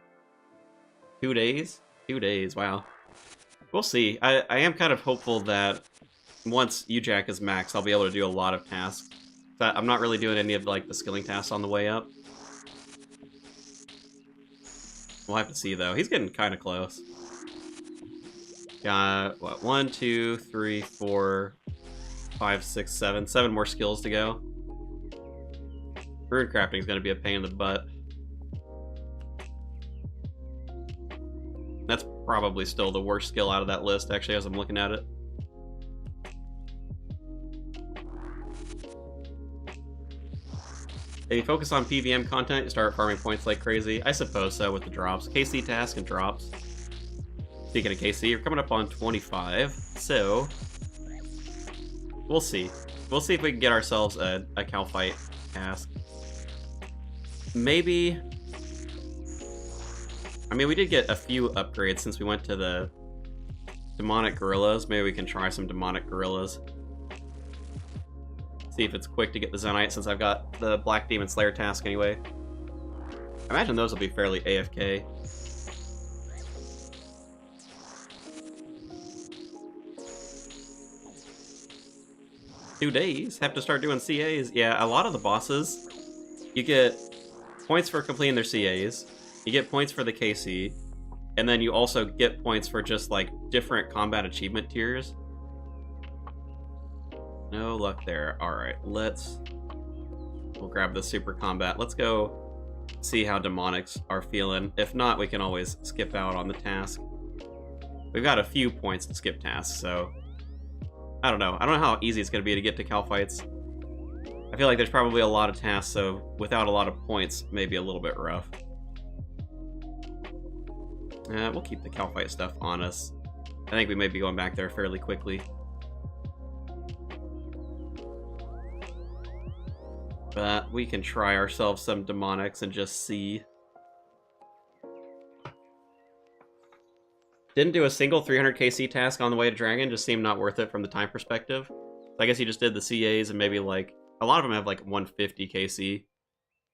2 days? 2 days, wow. We'll see. I am kind of hopeful that once UJack is maxed, I'll be able to do a lot of tasks. But I'm not really doing any of like the skilling tasks on the way up. We'll have to see though. He's getting kind of close. Got what? 1, 2, 3, 4, 5, 6, 7. 7 more skills to go. Rune crafting is going to be a pain in the butt. That's probably still the worst skill out of that list, actually, as I'm looking at it. If you focus on PVM content, you start farming points like crazy. I suppose so with the drops. KC task and drops. Speaking of KC, you're coming up on 25, so we'll see. We'll see if we can get ourselves a cow fight task. Maybe... I mean, we did get a few upgrades since we went to the demonic gorillas. Maybe we can try some demonic gorillas. See if it's quick to get the Zenite since I've got the Black Demon Slayer task anyway. I imagine those will be fairly AFK. Two days? Have to start doing CAs? Yeah, a lot of the bosses, you get points for completing their CAs, you get points for the KC, and then you also get points for just like different combat achievement tiers. No luck there. Alright, we'll grab the super combat. Let's go see how demonics are feeling. If not, we can always skip out on the task. We've got a few points to skip tasks, so I don't know. I don't know how easy it's going to be to get to Cal fights. I feel like there's probably a lot of tasks, so without a lot of points, maybe a little bit rough. We'll keep the Cal fight stuff on us. I think we may be going back there fairly quickly. But we can try ourselves some demonics and just see. Didn't do a single 300 KC task on the way to Dragon, just seemed not worth it from the time perspective. I guess you just did the CAs and maybe like, a lot of them have like 150 KC.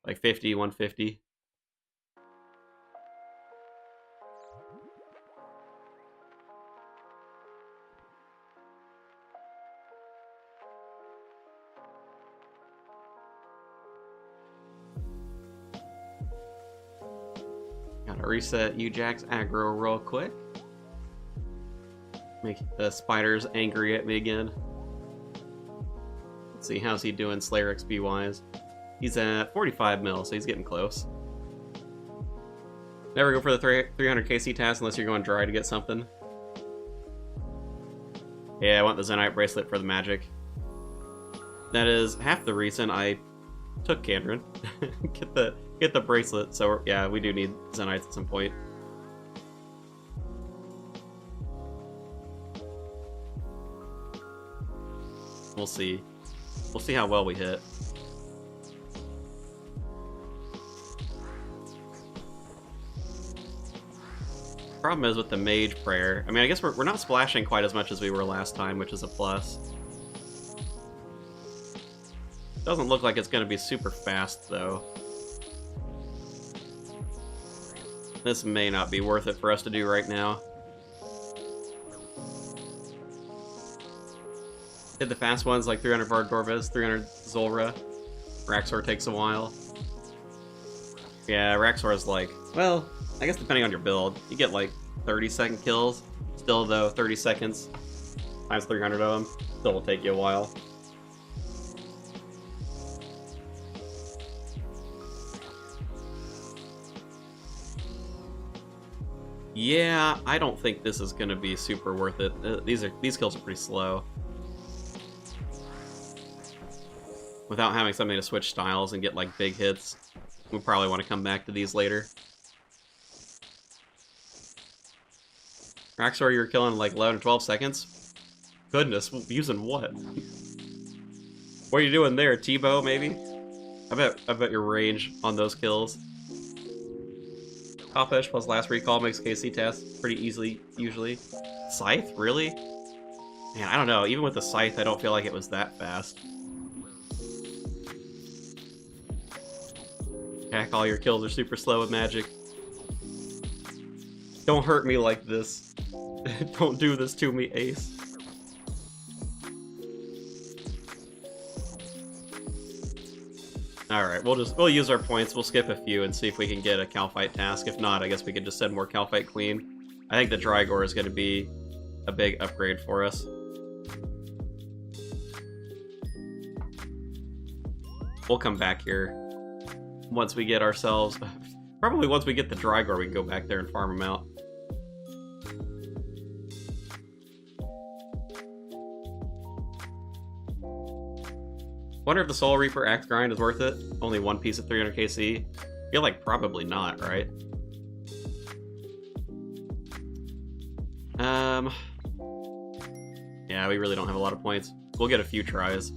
Like 50, 150. Gotta reset UJack's aggro real quick. Make the spiders angry at me again. Let's see, how's he doing Slayer XP wise? He's at 45 mil, so he's getting close. Never go for the 300 KC task unless you're going dry to get something. Yeah, I want the Zenite bracelet for the magic. That is half the reason I took Kandrin. get the bracelet, so yeah, we do need Zenites at some point. We'll see. We'll see how well we hit. Problem is with the Mage prayer. I mean, I guess we're not splashing quite as much as we were last time, which is a plus. Doesn't look like it's going to be super fast, though. This may not be worth it for us to do right now. Did the fast ones like 300 Vard Dorvis, 300 Zulra. Raxor takes a while. Yeah, Raxor is like, well, I guess depending on your build, you get like 30-second kills. Still though, 30 seconds times 300 of them still will take you a while. Yeah, I don't think this is gonna be super worth it. These kills are pretty slow. Without having something to switch styles and get like big hits, we probably want to come back to these later. Raxor, you were killing like 11 or 12 seconds? Goodness, using what? What are you doing there, T-bow maybe? I bet your range on those kills. Top edge plus last recall makes KC tasks pretty easily, usually. Scythe, really? Man, I don't know. Even with the Scythe, I don't feel like it was that fast. Heck, all your kills are super slow with magic. Don't hurt me like this. Don't do this to me, Ace. Alright, we'll use our points, we'll skip a few and see if we can get a Calphite task. If not, I guess we could just send more Calphite Queen. I think the Drygore is going to be a big upgrade for us. We'll come back here once we get ourselves... Probably once we get the Drygore, we can go back there and farm them out. Wonder if the Soul Reaper Axe Grind is worth it. Only one piece of 300 KC. I feel like probably not, right? Yeah, we really don't have a lot of points. We'll get a few tries.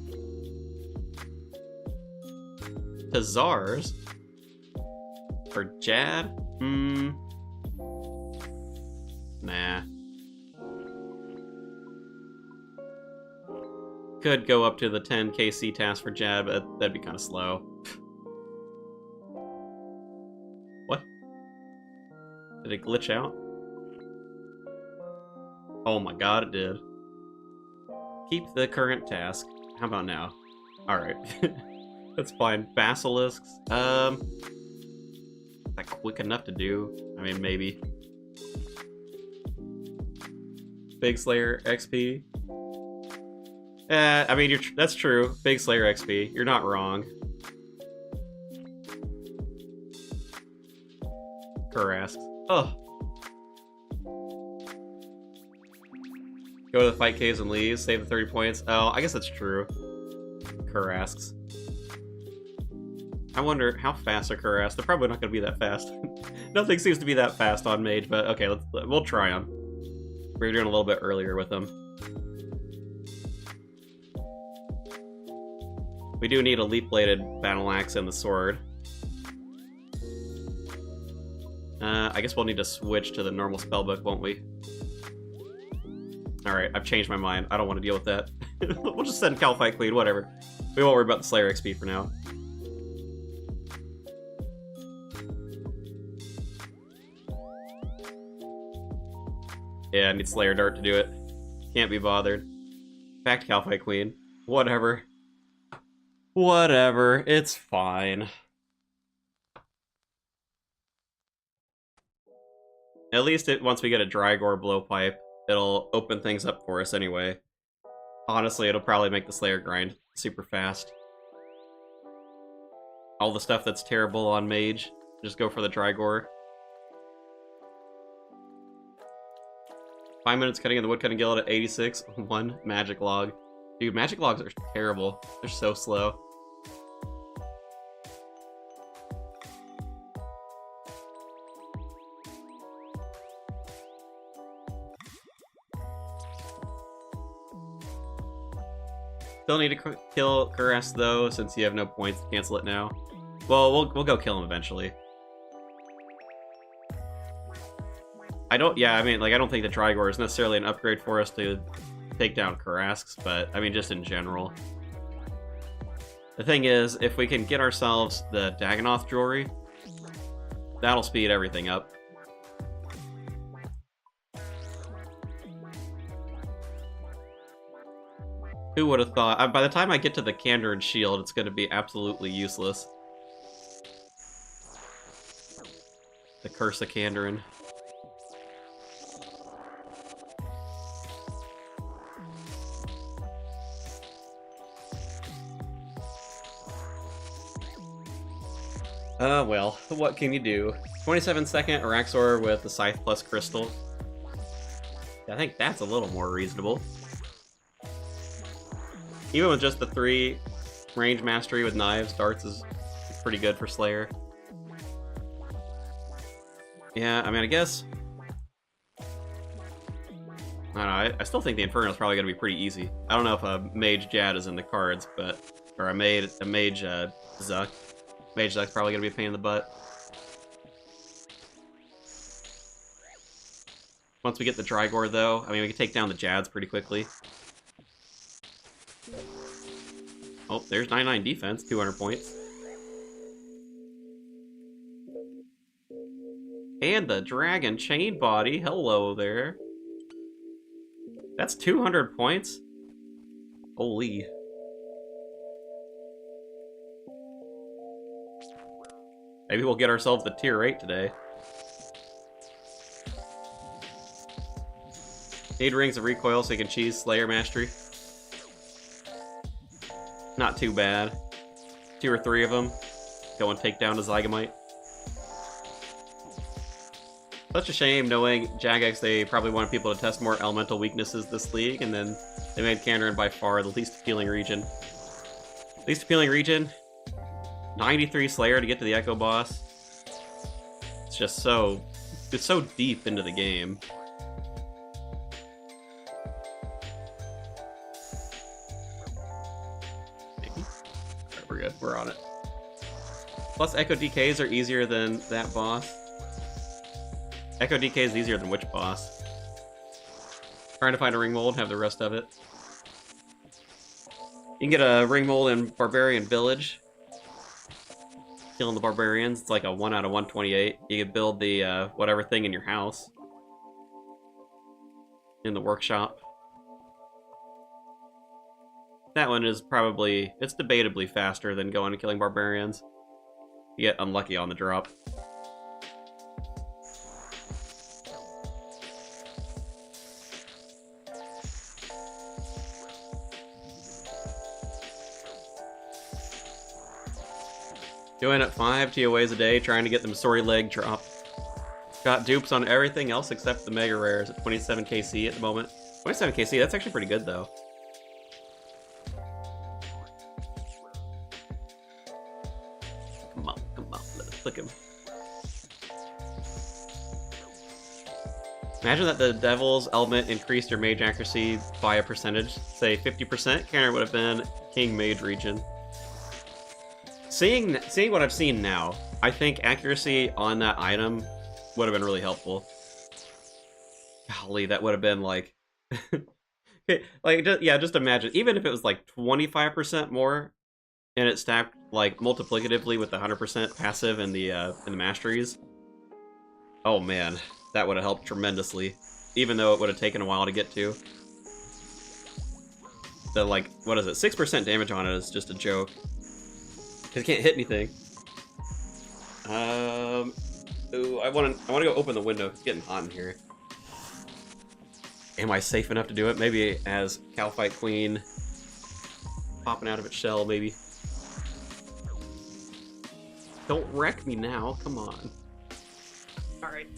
Tazars? For Jad? Nah. Could go up to the 10 KC task for Jad, but that'd be kind of slow. What? Did it glitch out? Oh my god, it did. Keep the current task. How about now? Alright. That's fine. Basilisks. Is that quick enough to do? I mean, maybe. Big Slayer XP. I mean, that's true. Big Slayer XP. You're not wrong. Karask. Ugh. Go to the fight caves and leave. Save the 30 points. Oh, I guess that's true. Karasks. I wonder how fast are Karasks. They're probably not going to be that fast. Nothing seems to be that fast on Mage, but okay, we'll try them. We were doing a little bit earlier with them. We do need a leaf-bladed battle axe and the sword. I guess we'll need to switch to the normal spellbook, won't we? Alright, I've changed my mind. I don't want to deal with that. We'll just send Calphite Queen, whatever. We won't worry about the Slayer XP for now. Yeah, I need Slayer Dart to do it. Can't be bothered. Back to Calphite Queen. Whatever. Whatever, it's fine. At least once we get a Drygore blowpipe, it'll open things up for us anyway. Honestly, it'll probably make the Slayer grind super fast. All the stuff that's terrible on Mage, just go for the Drygore. 5 minutes cutting in the Woodcutting Guild at 86. 1 magic log. Dude, magic logs are terrible. They're so slow. Still need to kill Karask though, since you have no points to cancel it now. Well, we'll go kill him eventually. I don't think the Drygore is necessarily an upgrade for us to take down Karasks, but I mean just in general. The thing is, if we can get ourselves the Dagonnoth jewelry, that'll speed everything up. Who would have thought? By the time I get to the Kandarin shield, it's going to be absolutely useless. The Curse of Kandarin. Well, what can you do? 27-second Araxor with the Scythe plus Crystal. I think that's a little more reasonable. Even with just the 3 range mastery with knives, darts is pretty good for Slayer. Yeah, I mean, I guess... I don't know, I still think the Inferno is probably going to be pretty easy. I don't know if a Mage Jad is in the cards, but... Or a Mage Zuck. Mage Zuck's probably going to be a pain in the butt. Once we get the Drygore, though, I mean, we can take down the Jads pretty quickly. Oh, there's 99 defense, 200 points. And the Dragon Chain Body, hello there. That's 200 points? Holy. Maybe we'll get ourselves the tier 8 today. Need Rings of Recoil so you can cheese Slayer Mastery. Not too bad. 2 or 3 of them. Go and take down a Zygamite. Such a shame knowing Jagex, they probably wanted people to test more elemental weaknesses this league, and then they made Kandarin by far the least appealing region. Least appealing region, 93 Slayer to get to the Echo boss. It's just so... it's so deep into the game. Alright, we're good. We're on it. Plus, Echo DKs are easier than that boss. Echo DK is easier than which boss? Trying to find a ring mold, have the rest of it. You can get a ring mold in Barbarian Village. Killing the barbarians, it's like a 1 out of 128. You can build the whatever thing in your house. In the workshop. That one is probably, it's debatably faster than going and killing barbarians. You get unlucky on the drop. Going at 5 TOAs a day, trying to get the Missouri leg drop. Got dupes on everything else except the Mega Rares at 27 KC at the moment. 27 KC, that's actually pretty good though. Come on, let's click him. Imagine that the Devil's element increased your mage accuracy by a percentage. Say 50%, Kandarin would have been King Mage region. Seeing what I've seen now, I think accuracy on that item would have been really helpful. Golly, that would have been like... just imagine, even if it was like 25% more, and it stacked like multiplicatively with the 100% passive and the masteries. Oh man, that would have helped tremendously, even though it would have taken a while to get to. The like, what is it, 6% damage on it is just a joke. It can't hit anything. Ooh, I want to go open the window. It's getting hot in here. Am I safe enough to do it? Maybe as Calphite Queen popping out of its shell, maybe. Don't wreck me now. Come on. All right.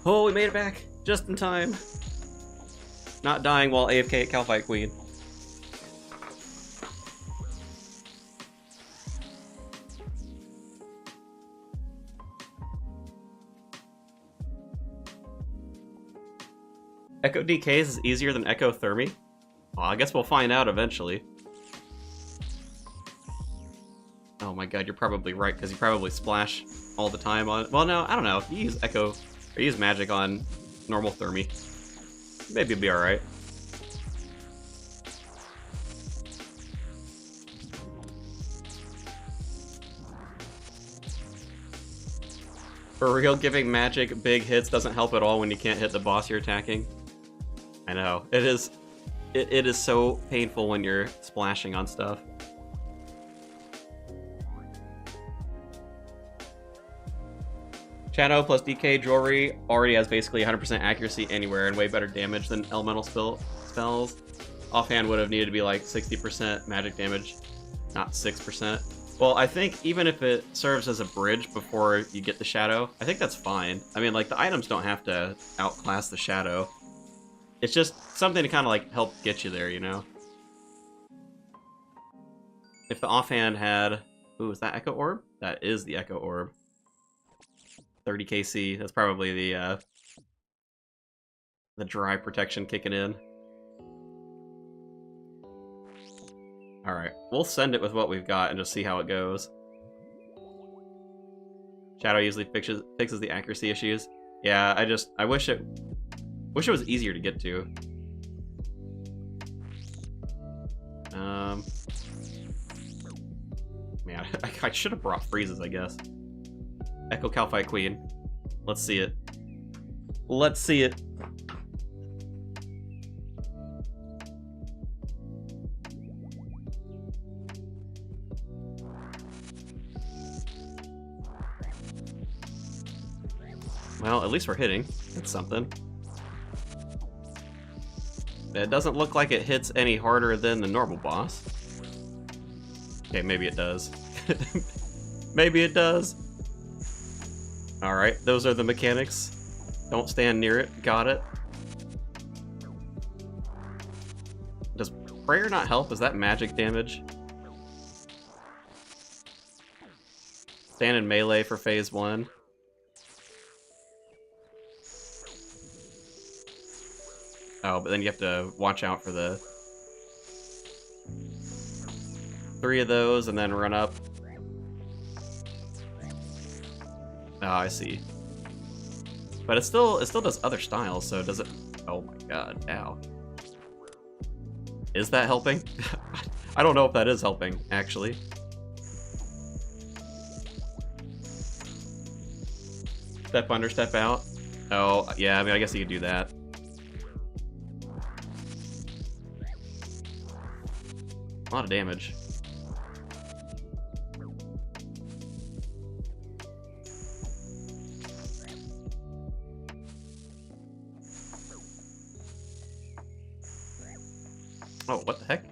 Oh, we made it back just in time. Not dying while AFK at Calphite Queen. Echo DKs is easier than Echo Thermi? Well, I guess we'll find out eventually. Oh my god, you're probably right, because you probably splash all the time on... Well, no, I don't know. You use Echo... Or use magic on normal Thermi. Maybe it'll be alright. For real, giving magic big hits doesn't help at all when you can't hit the boss you're attacking. I know. It is so painful when you're splashing on stuff. Shadow plus DK Jewelry already has basically 100% accuracy anywhere and way better damage than elemental spells. Offhand would have needed to be like 60% magic damage, not 6%. Well, I think even if it serves as a bridge before you get the Shadow, I think that's fine. I mean, like, the items don't have to outclass the Shadow. It's just something to kind of, like, help get you there, you know? If the offhand had... Ooh, is that Echo Orb? That is the Echo Orb. 30 KC. That's probably the dry protection kicking in. Alright, we'll send it with what we've got and just see how it goes. Shadow usually fixes the accuracy issues. Yeah, I wish it was easier to get to. Man, I should have brought freezes, I guess. Echo Calphite Queen. Let's see it. Let's see it. Well, at least we're hitting. That's something. It doesn't look like it hits any harder than the normal boss. Okay, maybe it does. Maybe it does. Alright, those are the mechanics. Don't stand near it. Got it. Does prayer not help? Is that magic damage? Stand in melee for phase 1. Oh, but then you have to watch out for the 3 of those and then run up. Oh, I see. But it still does other styles, so does it... Oh my god, ow. Is that helping? I don't know if that is helping, actually. Step under, step out. Oh, yeah, I mean, I guess you could do that. A lot of damage. Oh, what the heck?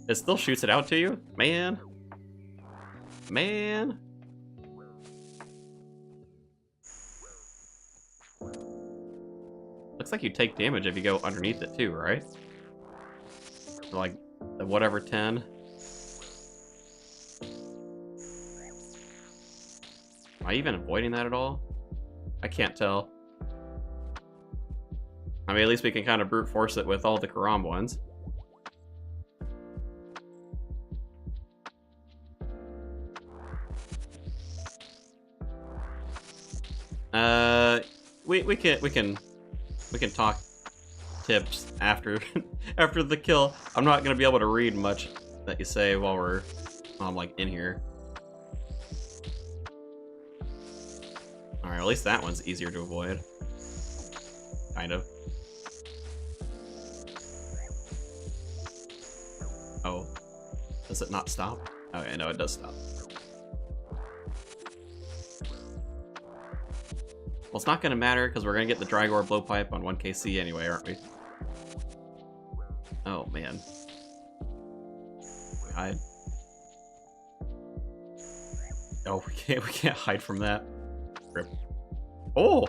It still shoots it out to you? Man. Man. Looks like you take damage if you go underneath it too, right? Like, the whatever 10. Am I even avoiding that at all? I can't tell. I mean, at least we can kind of brute force it with all the Karam ones. We can talk tips after after the kill. I'm not gonna be able to read much that you say while I'm like in here. All right, at least that one's easier to avoid. Kind of. Oh, does it not stop? Okay, no, it does stop. Well, it's not gonna matter because we're gonna get the Drygore Blowpipe on 1KC anyway, aren't we? Oh man. We hide. Oh, we can't hide from that. Rip. Oh!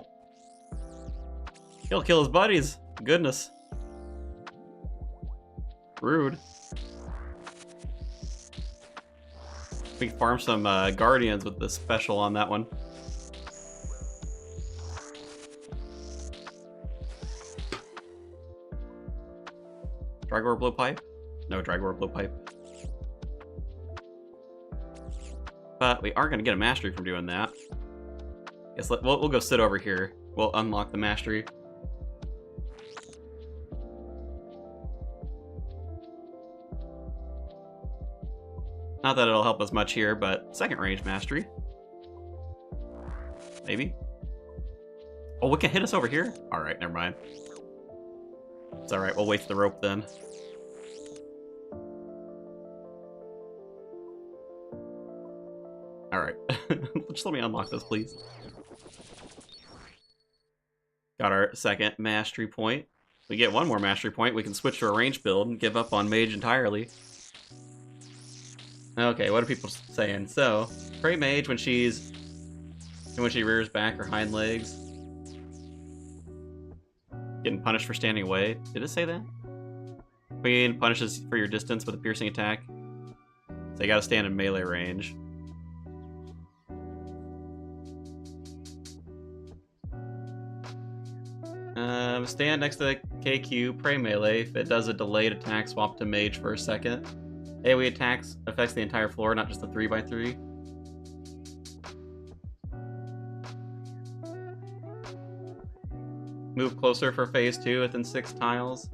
He'll kill his buddies. Goodness. Rude. We can farm some Guardians with the special on that one. Drygore Blowpipe? No Drygore Blowpipe. But we are going to get a mastery from doing that. Guess we'll go sit over here. We'll unlock the mastery. Not that it'll help us much here, but second range mastery. Maybe. Oh, it can hit us over here? Alright, never mind. It's alright, we'll wait for the rope then. Alright. Just let me unlock this, please. Got our second mastery point. We get one more mastery point, we can switch to a range build and give up on Mage entirely. Okay, what are people saying? So, pray Mage when she rears back her hind legs. Getting punished for standing away. Did it say that? Queen punishes for your distance with a piercing attack. So you gotta stand in melee range. Stand next to the KQ, pray melee. If it does a delayed attack, swap to Mage for a second. AoE attacks affects the entire floor, not just the 3x3. Move closer for phase 2 within 6 tiles.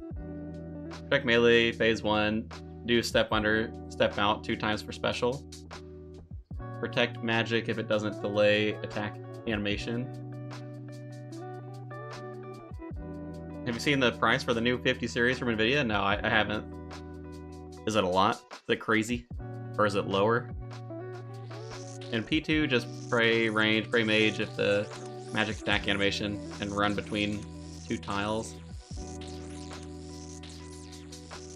Check melee, phase 1. Do step under, step out 2 times for special. Protect magic if it doesn't delay attack animation. Have you seen the price for the new 50 series from NVIDIA? No, I haven't. Is it a lot? Is it crazy? Or is it lower? And P2, just pray range, pray mage if the magic attack animation can run between 2 tiles.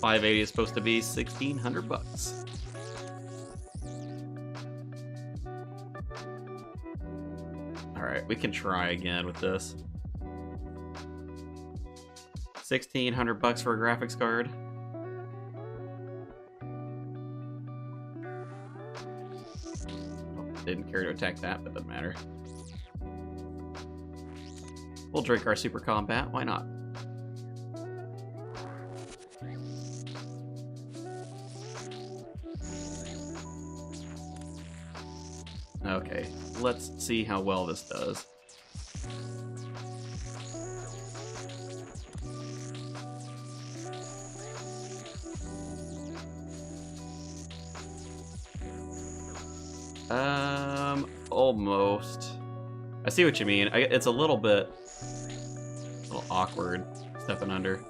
580 is supposed to be 1,600 bucks. Alright, we can try again with this. 1,600 bucks for a graphics card. Didn't care to attack that, but doesn't matter. We'll drink our super combat, why not? Okay, let's see how well this does. Almost. I see what you mean. It's a little awkward stepping under.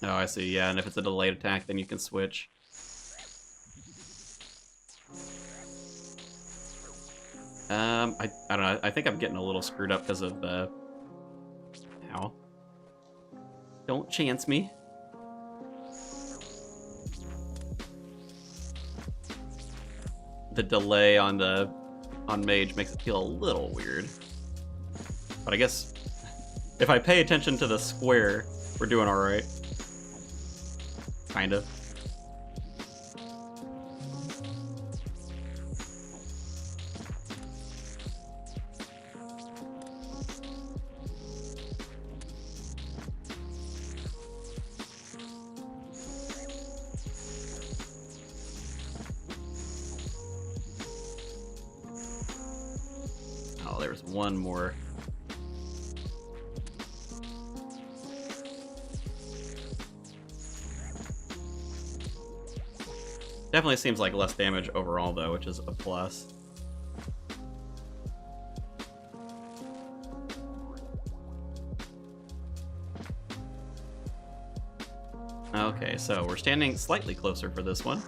Oh, I see. Yeah, and if it's a delayed attack, then you can switch. I don't know. I think I'm getting a little screwed up because of the... Ow. Don't chance me. The delay on Mage makes it feel a little weird. But I guess if I pay attention to the square, we're doing alright. Kind of. Oh, there's one more. Definitely seems like less damage overall, though, which is a plus. Okay, so we're standing slightly closer for this one.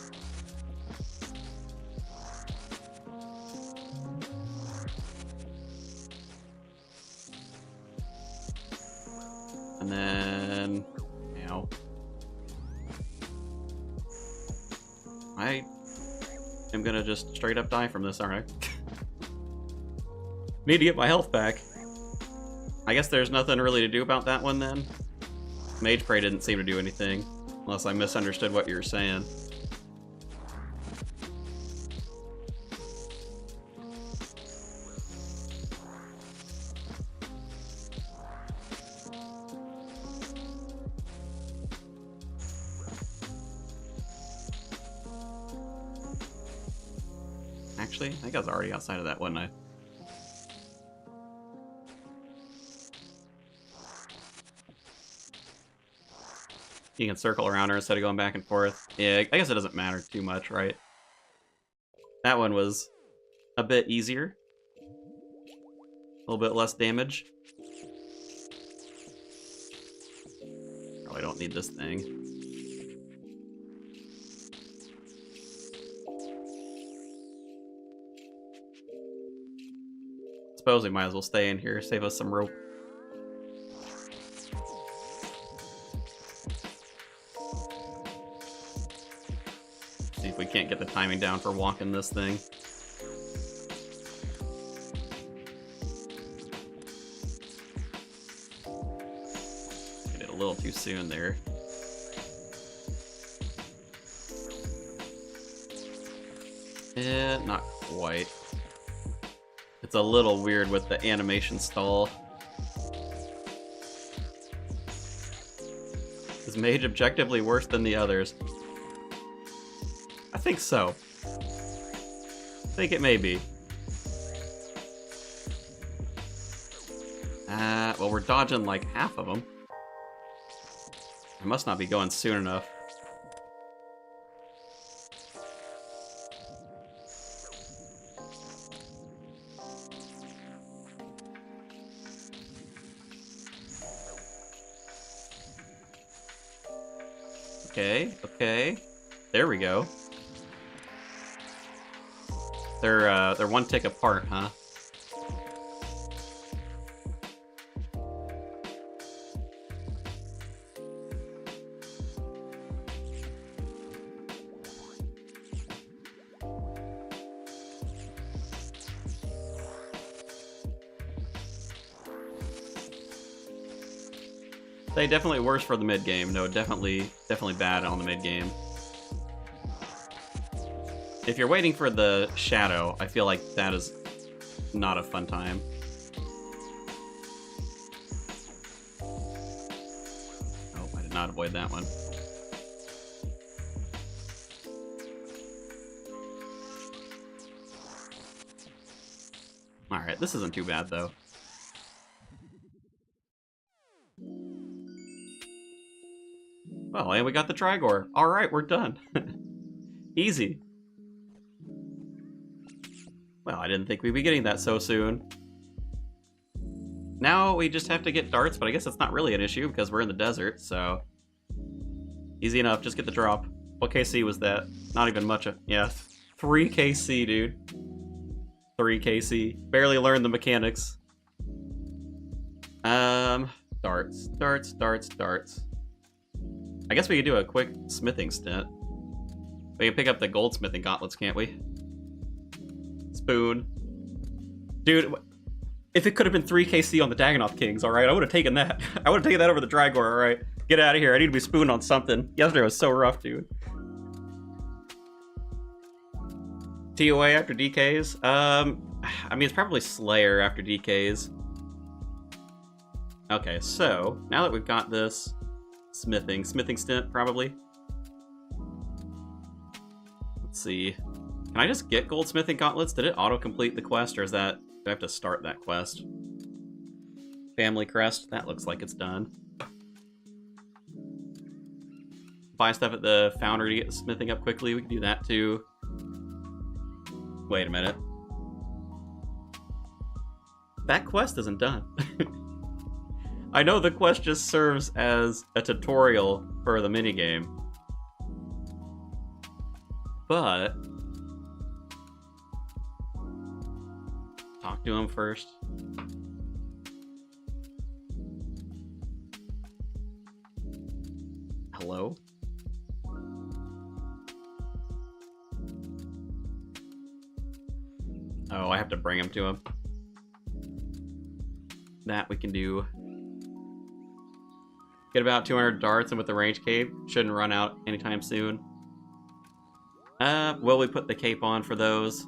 And then... Ow. I am gonna just straight up die from this, aren't I? Need to get my health back. I guess there's nothing really to do about that one then. Mage Prey didn't seem to do anything, unless I misunderstood what you were saying. Actually, I think I was already outside of that, wasn't I? You can circle around her instead of going back and forth. Yeah, I guess it doesn't matter too much, right? That one was a bit easier. A little bit less damage. Probably don't need this thing. Suppose we might as well stay in here, save us some rope. See if we can't get the timing down for walking this thing. Did it a little too soon there. Not quite. It's a little weird with the animation stall. Is Mage objectively worse than the others? I think so. I think it may be. Well, we're dodging like half of them. I must not be going soon enough. Okay, okay. There we go. They're one tick apart, huh? They definitely worse for the mid game. No, definitely bad on the mid game. If you're waiting for the shadow, I feel like that is not a fun time. Oh, I did not avoid that one. Alright, this isn't too bad though. Well, and we got the Trigor. Alright, we're done. Easy. Well, I didn't think we'd be getting that so soon. Now we just have to get darts, but I guess that's not really an issue because we're in the desert, so... Easy enough, just get the drop. What KC was that? Not even much of... Yeah, 3 KC, dude. 3 KC. Barely learned the mechanics. Darts. Darts, darts, darts. I guess we could do a quick smithing stint. We can pick up the goldsmithing gauntlets, can't we? Spoon. Dude, if it could have been 3 KC on the Dagonnoth Kings, alright, I would have taken that. I would have taken that over the Drygor, alright. Get out of here, I need to be spooned on something. Yesterday was so rough, dude. TOA after DKs? I mean, it's probably Slayer after DKs. Okay, so, now that we've got this smithing stint, probably. Let's see. Can I just get goldsmithing gauntlets? Did it auto-complete the quest, or is that... Do I have to start that quest? Family crest? That looks like it's done. Buy stuff at the foundry to get the smithing up quickly. We can do that, too. Wait a minute. That quest isn't done. I know the quest just serves as a tutorial for the minigame. But... talk to him first. Hello? Oh, I have to bring him to him. That we can do. Get about 200 darts, and with the range cape, shouldn't run out anytime soon. Will we put the cape on for those?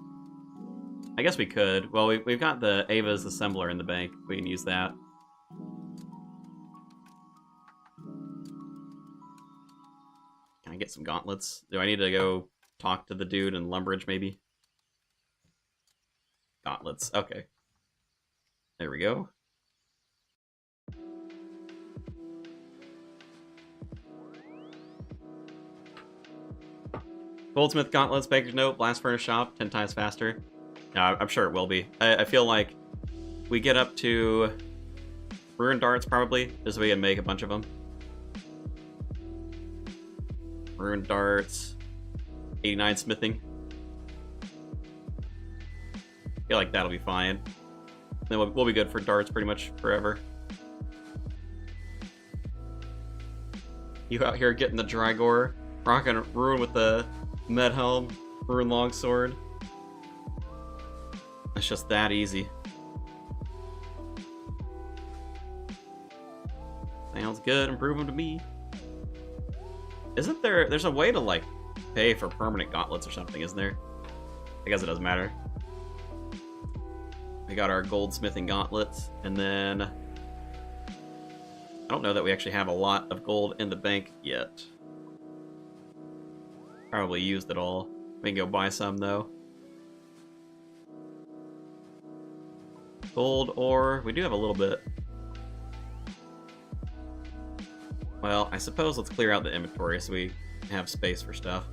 I guess we could. Well, we've got the Ava's Assembler in the bank. We can use that. Can I get some gauntlets? Do I need to go talk to the dude in Lumbridge, maybe? Gauntlets. Okay. There we go. Goldsmith gauntlets, Baker's Note, Blast Furnace Shop, 10 times faster. Yeah, I'm sure it will be. I feel like we get up to Ruined Darts, probably, just so we can make a bunch of them. Ruined Darts, 89 smithing. I feel like that'll be fine. then we'll be good for darts pretty much forever. You out here getting the Drygore, rocking Rune with the Med Helm, Rune Longsword. It's just that easy. Sounds good, improve them to me. Isn't there's a way to like pay for permanent gauntlets or something, isn't there? I guess it doesn't matter. We got our goldsmithing gauntlets, and then I don't know that we actually have a lot of gold in the bank yet. Probably used it all. We can go buy some though. Gold ore, we do have a little bit. Well, I suppose let's clear out the inventory so we have space for stuff.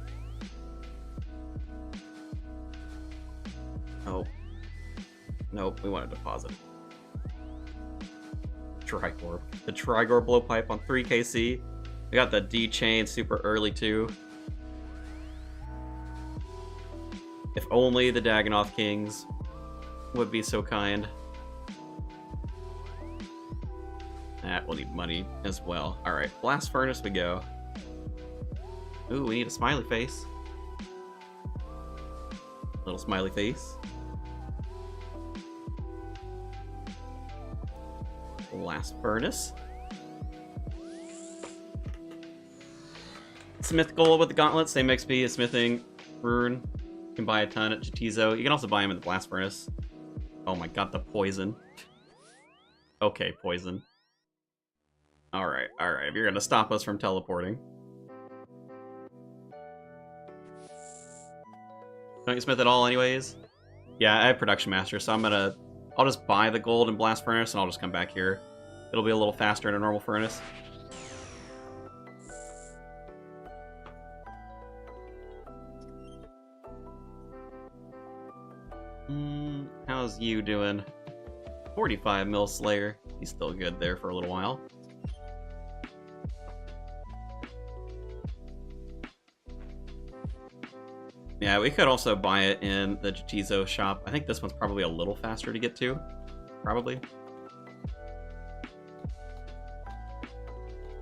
Oh. Nope, we want to deposit. Trigore. The Trigore blowpipe on 3kc. We got the D-chain super early too. If only the Dagonnoth Kings would be so kind. That will need money as well. Alright, blast furnace we go. Ooh, we need a smiley face. Little smiley face. Blast furnace. Smith gold with the gauntlet, same XP as smithing. Rune. You can buy a ton at Jatizo. You can also buy them in the blast furnace. Oh my god, the poison. Okay, poison. Alright, alright. If you're gonna stop us from teleporting. Don't you smith at all anyways? Yeah, I have Production Master, so I'll just buy the gold and blast furnace and I'll just come back here. It'll be a little faster in a normal furnace. How's you doing? 45 mil Slayer. He's still good there for a little while. Yeah, we could also buy it in the Jatizo shop. I think this one's probably a little faster to get to. Probably.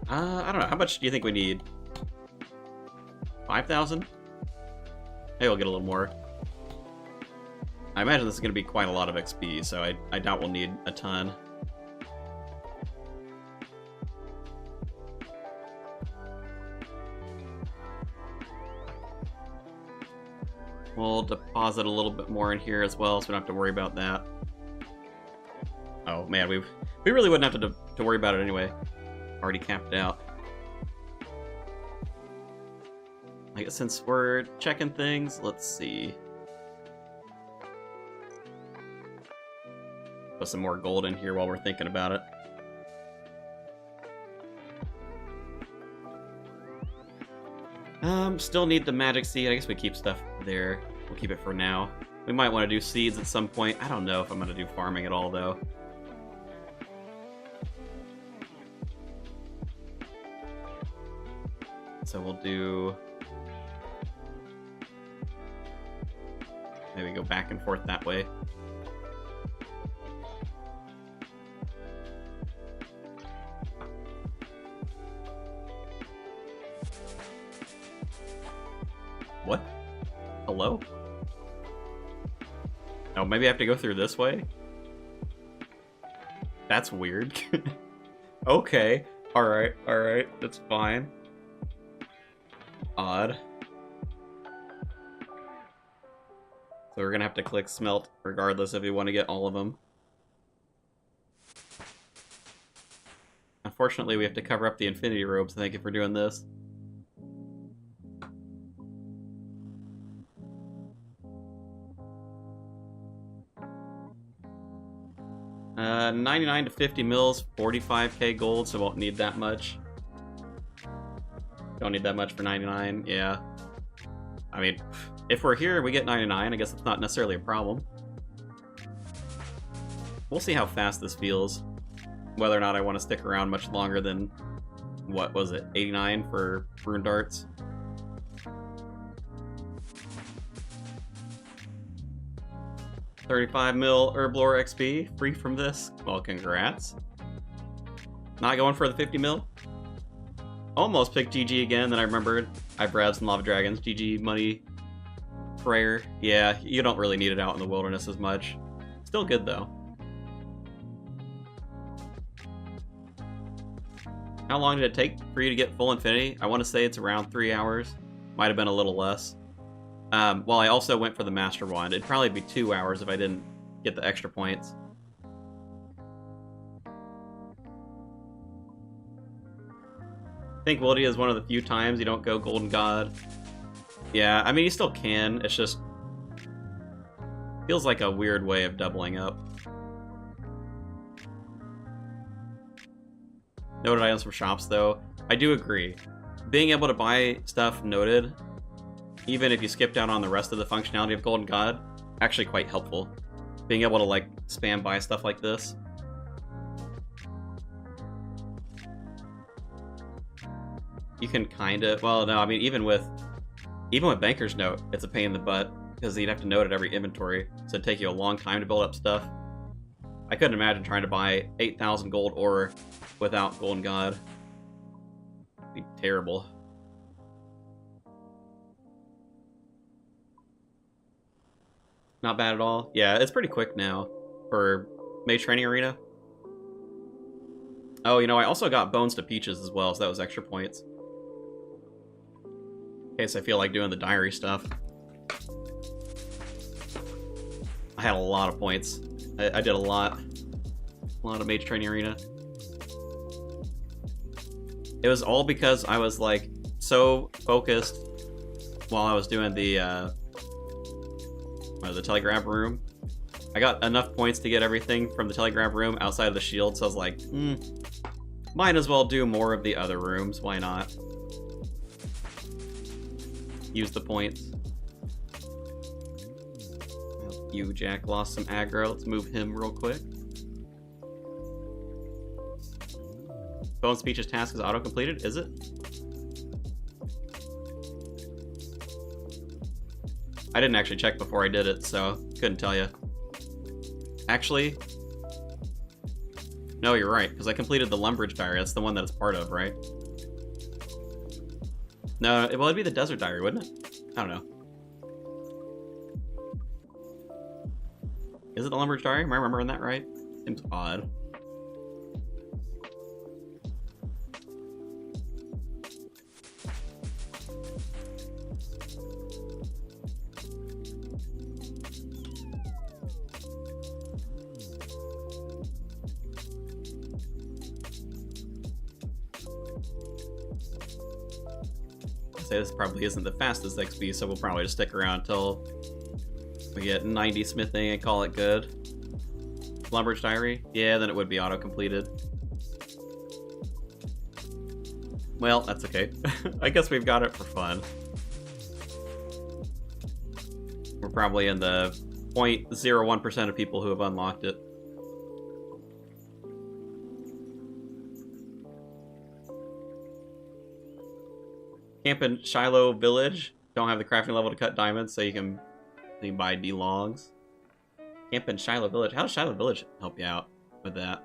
I don't know. How much do you think we need? 5,000? Maybe we'll get a little more. I imagine this is going to be quite a lot of XP, so I doubt we'll need a ton. We'll deposit a little bit more in here as well, so we don't have to worry about that. Oh man, we really wouldn't have to worry about it anyway. Already capped out. I guess since we're checking things, let's see. Put some more gold in here while we're thinking about it. Still need the magic seed. I guess we keep stuff there. We'll keep it for now. We might want to do seeds at some point. I don't know if I'm going to do farming at all, though. So we'll do... maybe go back and forth that way. What? Hello? Oh, maybe I have to go through this way? That's weird. Okay. Alright. That's fine. Odd. So we're gonna have to click smelt regardless if we want to get all of them. Unfortunately, we have to cover up the infinity robes. Thank you for doing this. 99 to 50 mils, 45k gold, so won't need that much. Don't need that much for 99, yeah. I mean, if we're here and we get 99, I guess it's not necessarily a problem. We'll see how fast this feels. Whether or not I want to stick around much longer than, what was it, 89 for rune darts? 35 mil Herblore XP, free from this. Well, congrats. Not going for the 50 mil. Almost picked GG again, then I remembered I grabbed some Lava Dragons. GG money prayer. Yeah, you don't really need it out in the wilderness as much. Still good though. How long did it take for you to get full infinity? I want to say it's around 3 hours. Might have been a little less. Well, I also went for the Master Wand. It'd probably be 2 hours if I didn't get the extra points. I think Wildia is one of the few times you don't go Golden God. Yeah, I mean, you still can. It's just... feels like a weird way of doubling up. Noted items from shops, though. I do agree. Being able to buy stuff noted, even if you skipped out on the rest of the functionality of Golden God, actually quite helpful. Being able to, like, spam buy stuff like this. You can kind of... well, no, I mean, even with Banker's Note, it's a pain in the butt, because you'd have to note at every inventory, so it'd take you a long time to build up stuff. I couldn't imagine trying to buy 8,000 gold ore without Golden God. It'd be terrible. Not bad at all. Yeah, it's pretty quick now for Mage Training Arena. Oh, you know, I also got Bones to Peaches as well, so that was extra points. In case I feel like doing the diary stuff. I had a lot of points. I did a lot of Mage Training Arena. It was all because I was like so focused while I was doing the telegraph room. I got enough points to get everything from the telegraph room outside of the shield, so I was like, might as well do more of the other rooms. Why not? Use the points. You, Jack, lost some aggro. Let's move him real quick. Bone Speech's task is auto-completed, is it? I didn't actually check before I did it, so couldn't tell you. Actually, no, you're right, because I completed the Lumbridge Diary. That's the one that it's part of, right? No, well, it'd be the Desert Diary, wouldn't it? I don't know. Is it the Lumbridge Diary? Am I remembering that right? Seems odd. Say this probably isn't the fastest XP, so we'll probably just stick around until we get 90 smithing and call it good. Lumbridge Diary? Yeah, then it would be auto-completed. Well, that's okay. I guess we've got it for fun. We're probably in the 0.01% of people who have unlocked it. Camp in Shiloh Village. Don't have the crafting level to cut diamonds, so you can buy D-longs. Camp in Shiloh Village. How does Shiloh Village help you out with that?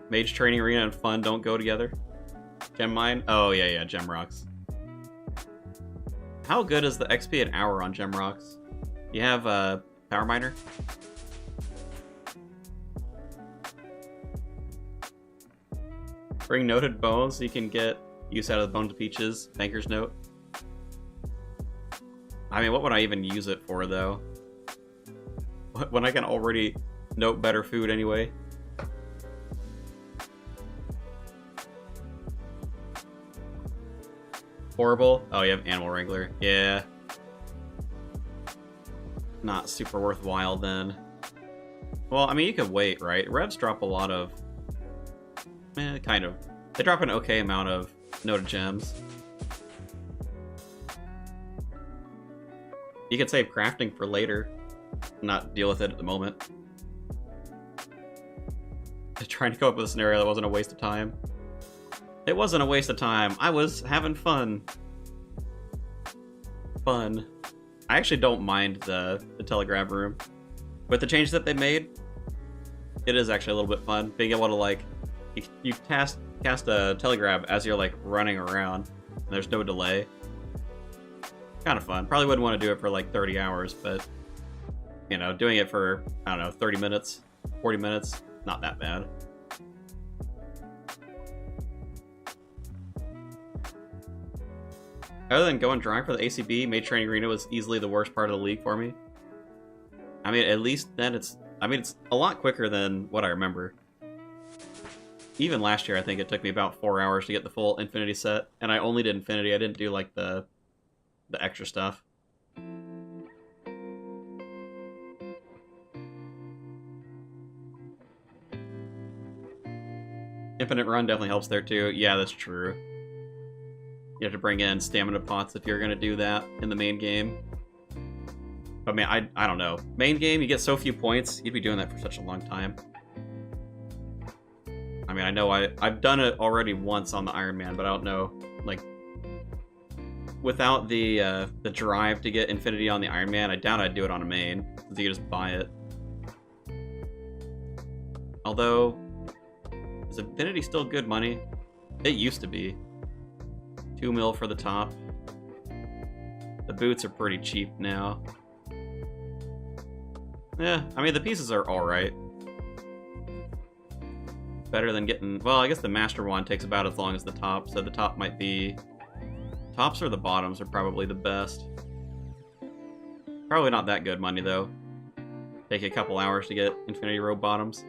Mage Training Arena and fun don't go together. Gem Mine? Oh, yeah, Gem Rocks. How good is the XP an hour on Gem Rocks? You have a Power Miner? Bring noted bones so you can get use out of the Bone to Peaches. Banker's Note. I mean, what would I even use it for, though? When I can already note better food anyway. Horrible. Oh, you have Animal Wrangler. Yeah. Not super worthwhile, then. Well, I mean, you could wait, right? Revs drop a lot of... kind of. They drop an okay amount of noted gems. You could save crafting for later. Not deal with it at the moment. Trying to come up with a scenario that wasn't a waste of time. It wasn't a waste of time. I was having fun. Fun. I actually don't mind the telegraph room. With the changes that they made, it is actually a little bit fun. Being able to, like, you cast a telegraph as you're, like, running around. And there's no delay. Kind of fun. Probably wouldn't want to do it for, like, 30 hours, but, you know, doing it for, I don't know, 30 minutes, 40 minutes, not that bad. Other than going dry for the ACB, Mage Training Arena was easily the worst part of the league for me. I mean, at least then it's a lot quicker than what I remember. Even last year, I think it took me about 4 hours to get the full Infinity set, and I only did Infinity. I didn't do, like, the extra stuff. Infinite Run definitely helps there, too. Yeah, that's true. You have to bring in stamina pots if you're going to do that in the main game. But man, I don't know. Main game, you get so few points, you'd be doing that for such a long time. I mean, I know I've done it already once on the Iron Man, but I don't know, like, without the drive to get Infinity on the Iron Man, I doubt I'd do it on a main, because you could just buy it. Although, is Infinity still good money? It used to be. 2 mil for the top. The boots are pretty cheap now. Yeah, I mean, the pieces are alright. Better than getting... Well, I guess the Master Wand takes about as long as the top, so the top might be... Tops or the bottoms are probably the best. Probably not that good money, though. Take a couple hours to get Infinity Robe bottoms.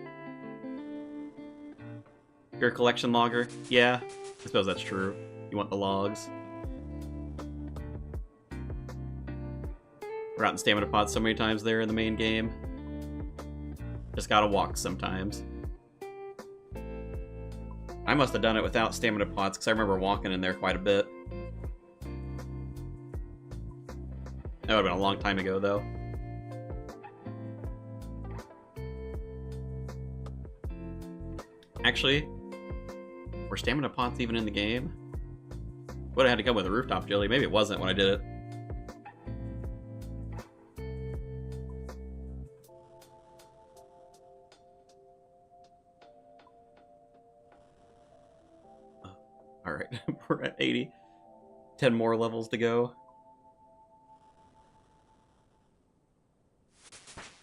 You're a collection logger? Yeah, I suppose that's true. You want the logs. We're out in stamina pots so many times there in the main game. Just gotta walk sometimes. I must have done it without stamina pots, because I remember walking in there quite a bit. That would have been a long time ago, though. Actually, were stamina pots even in the game? Would have had to come with a rooftop jelly. Maybe it wasn't when I did it. Alright, we're at 80. 10 more levels to go.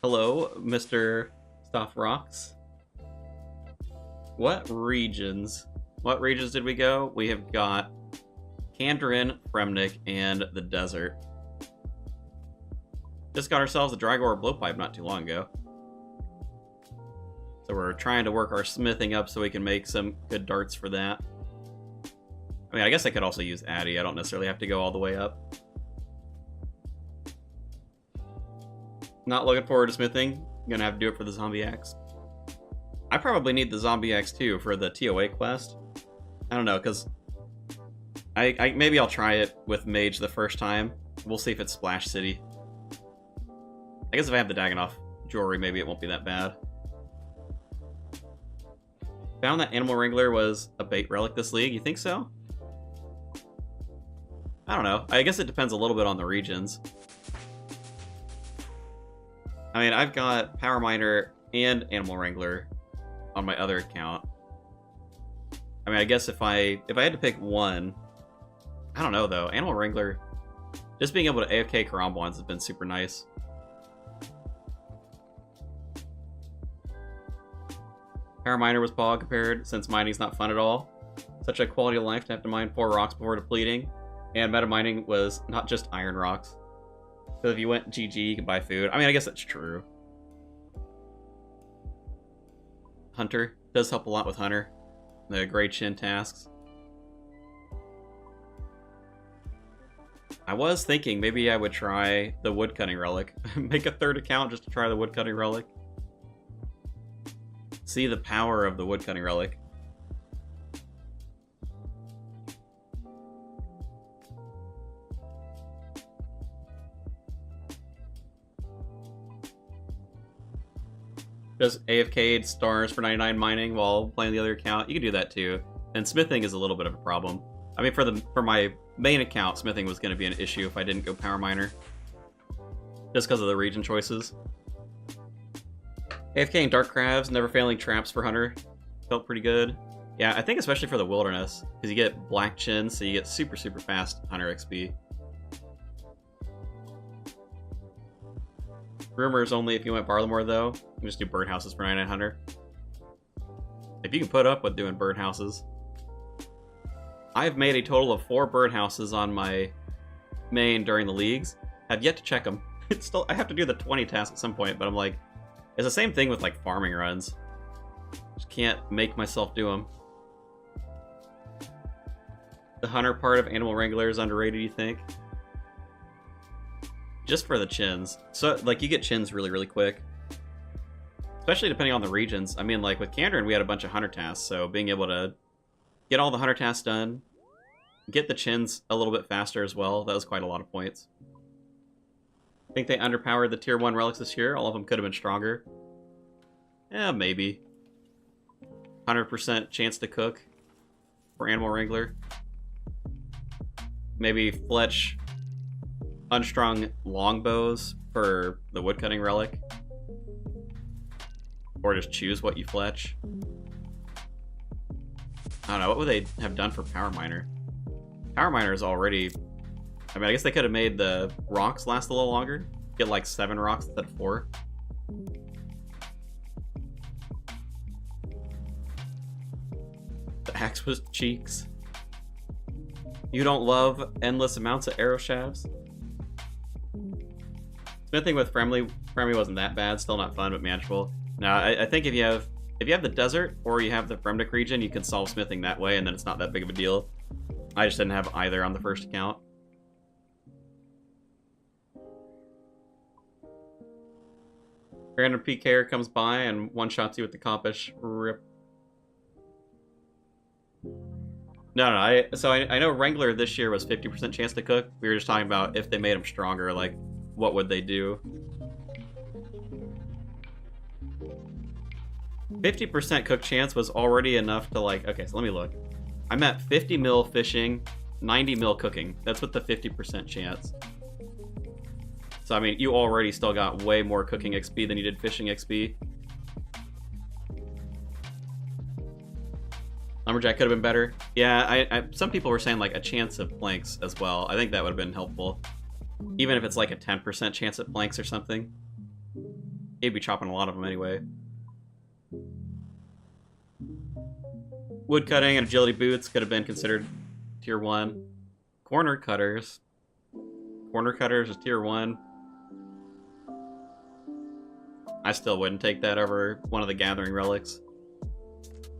Hello, Mr. Stuff Rocks. What regions did we go? We have got Kandrin, Fremnik, and the desert. Just got ourselves a Drygore blowpipe not too long ago. So we're trying to work our smithing up so we can make some good darts for that. I mean, I guess I could also use Addy. I don't necessarily have to go all the way up. Not looking forward to smithing. I'm gonna have to do it for the zombie axe. I probably need the zombie axe too for the TOA quest. I don't know, because maybe I'll try it with Mage the first time. We'll see if it's Splash City. I guess if I have the Dagonnoth jewelry, maybe it won't be that bad. Found that Animal Wrangler was a bait relic this league. You think so? I don't know. I guess it depends a little bit on the regions. I mean, I've got Power Miner and Animal Wrangler on my other account. I mean, I guess if I had to pick one, I don't know though. Animal Wrangler, just being able to AFK Karambwans has been super nice. Power Miner was bog compared since mining's not fun at all. Such a quality of life to have to mine 4 rocks before depleting. And meta mining was not just iron rocks. So if you went GG, you could buy food. I mean, I guess that's true. Hunter does help a lot with Hunter. The Grey Chin tasks. I was thinking maybe I would try the woodcutting relic. Make a 3rd account just to try the woodcutting relic. See the power of the woodcutting relic. Just AFK'd stars for 99 mining while playing the other account. You can do that too. And smithing is a little bit of a problem. I mean, for my main account, smithing was going to be an issue if I didn't go power miner. Just because of the region choices. AFK and Dark Crabs, never failing traps for Hunter. Felt pretty good. Yeah, I think especially for the Wilderness, because you get Black Chin, so you get super, super fast Hunter XP. Rumors only if you went Barlamore, though. You can just do birdhouses for 9900. If you can put up with doing birdhouses. I've made a total of 4 birdhouses on my main during the leagues. Have yet to check them. It's still, I have to do the 20 task at some point, but I'm like, it's the same thing with like farming runs. Just can't make myself do them. The hunter part of Animal Wrangler is underrated, you think? Just for the chins. So, like, you get chins really, really quick. Especially depending on the regions. I mean, like, with Kandrin, we had a bunch of hunter tasks, so being able to get all the hunter tasks done, get the chins a little bit faster as well, that was quite a lot of points. I think they underpowered the tier 1 relics this year. All of them could have been stronger. Yeah, maybe. 100% chance to cook for Animal Wrangler. Maybe Fletch unstrung longbows for the woodcutting relic. Or just choose what you fletch. I don't know, what would they have done for Power Miner? Power Miner is already... I mean, I guess they could have made the rocks last a little longer. Get like 7 rocks instead of 4. The axe was cheeks. You don't love endless amounts of arrow shafts? Smithing with Fremley wasn't that bad, still not fun, but manageable. Now, I think if you have the desert or you have the Fremdic region, you can solve smithing that way, and then it's not that big of a deal. I just didn't have either on the first account. Random PKer comes by and one-shots you with the Compish. Rip. No, I know Wrangler this year was 50% chance to cook. We were just talking about if they made him stronger, like, what would they do? 50% cook chance was already enough to, like, okay, so let me look. I'm at 50 mil fishing, 90 mil cooking. That's with the 50% chance. So, I mean, you already still got way more cooking XP than you did fishing XP. Lumberjack could have been better. Yeah, some people were saying, like, a chance of planks as well. I think that would have been helpful. Even if it's, like, a 10% chance at planks or something. He'd be chopping a lot of them anyway. Woodcutting and agility boots could have been considered tier 1. Corner cutters. Corner cutters is tier 1. I still wouldn't take that over one of the gathering relics.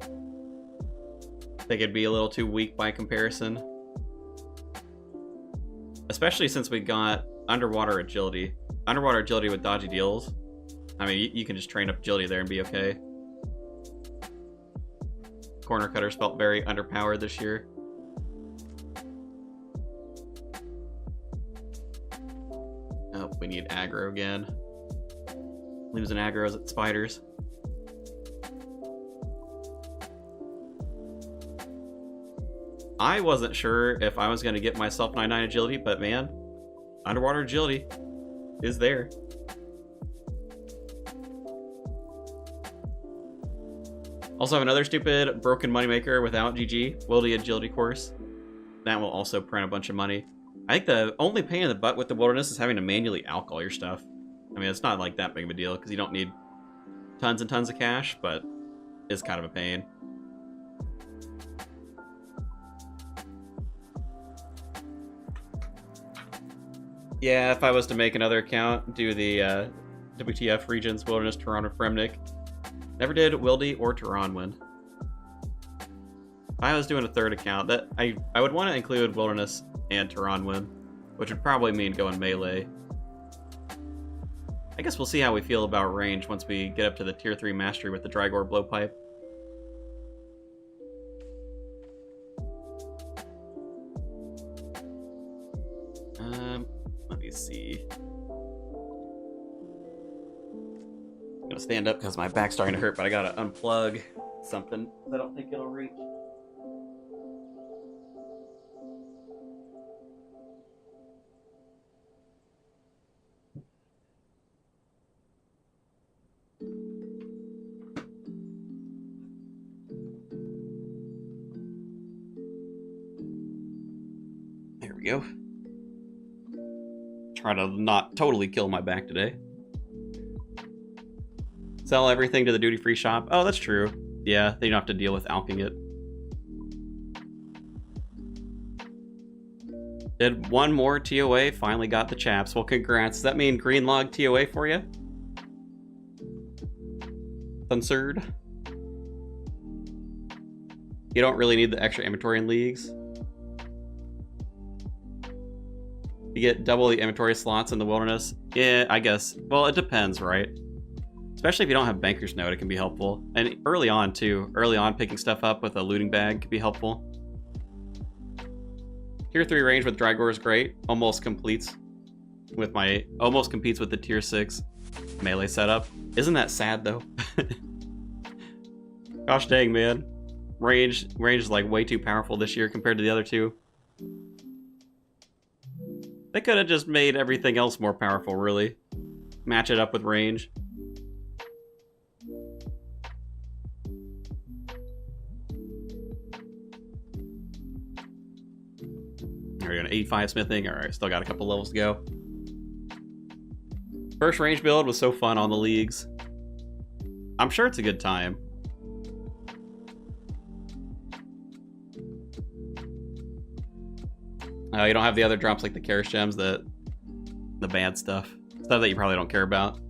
I think it'd be a little too weak by comparison. Especially since we got underwater agility. Underwater agility with dodgy deals. I mean, you can just train up agility there and be okay. Corner cutters felt very underpowered this year. Oh, we need aggro again. Losing aggros at spiders. I wasn't sure if I was going to get myself 99 agility, but man, underwater agility is there. Also have another stupid broken moneymaker without GG, Wildy Agility course. That will also print a bunch of money. I think the only pain in the butt with the Wilderness is having to manually alch all your stuff. I mean, it's not like that big of a deal because you don't need tons and tons of cash, but it's kind of a pain. Yeah, if I was to make another account, do the WTF regions, Wilderness, Toronto, Fremnic. Never did Wildy or Taranwin. If I was doing a third account, that I would want to include Wilderness and Taranwin, which would probably mean going melee. I guess we'll see how we feel about range once we get up to the tier 3 mastery with the Drygore blowpipe. Let me see. I'm gonna stand up because my back's starting to hurt, but I gotta unplug something. I don't think it'll reach. There we go. Try to not totally kill my back today. Sell everything to the duty-free shop. Oh, that's true. Yeah, they don't have to deal with alking it. Did one more TOA, finally got the chaps. Well, congrats. Does that mean green log TOA for you? Thunsurd? You don't really need the extra inventory in leagues. You get double the inventory slots in the wilderness. Yeah, I guess. Well, it depends, right? Especially if you don't have Banker's Note, it can be helpful. And early on, too. Early on, picking stuff up with a looting bag could be helpful. Tier 3 range with Drygore is great. Almost competes with the Tier 6 melee setup. Isn't that sad, though? Gosh dang, man. Range is like way too powerful this year compared to the other two. They could have just made everything else more powerful, really. Match it up with range. There we go, 85 smithing. Alright, still got a couple levels to go. First range build was so fun on the leagues. I'm sure it's a good time. You don't have the other drops like the Karish gems, the bad stuff. Stuff that you probably don't care about.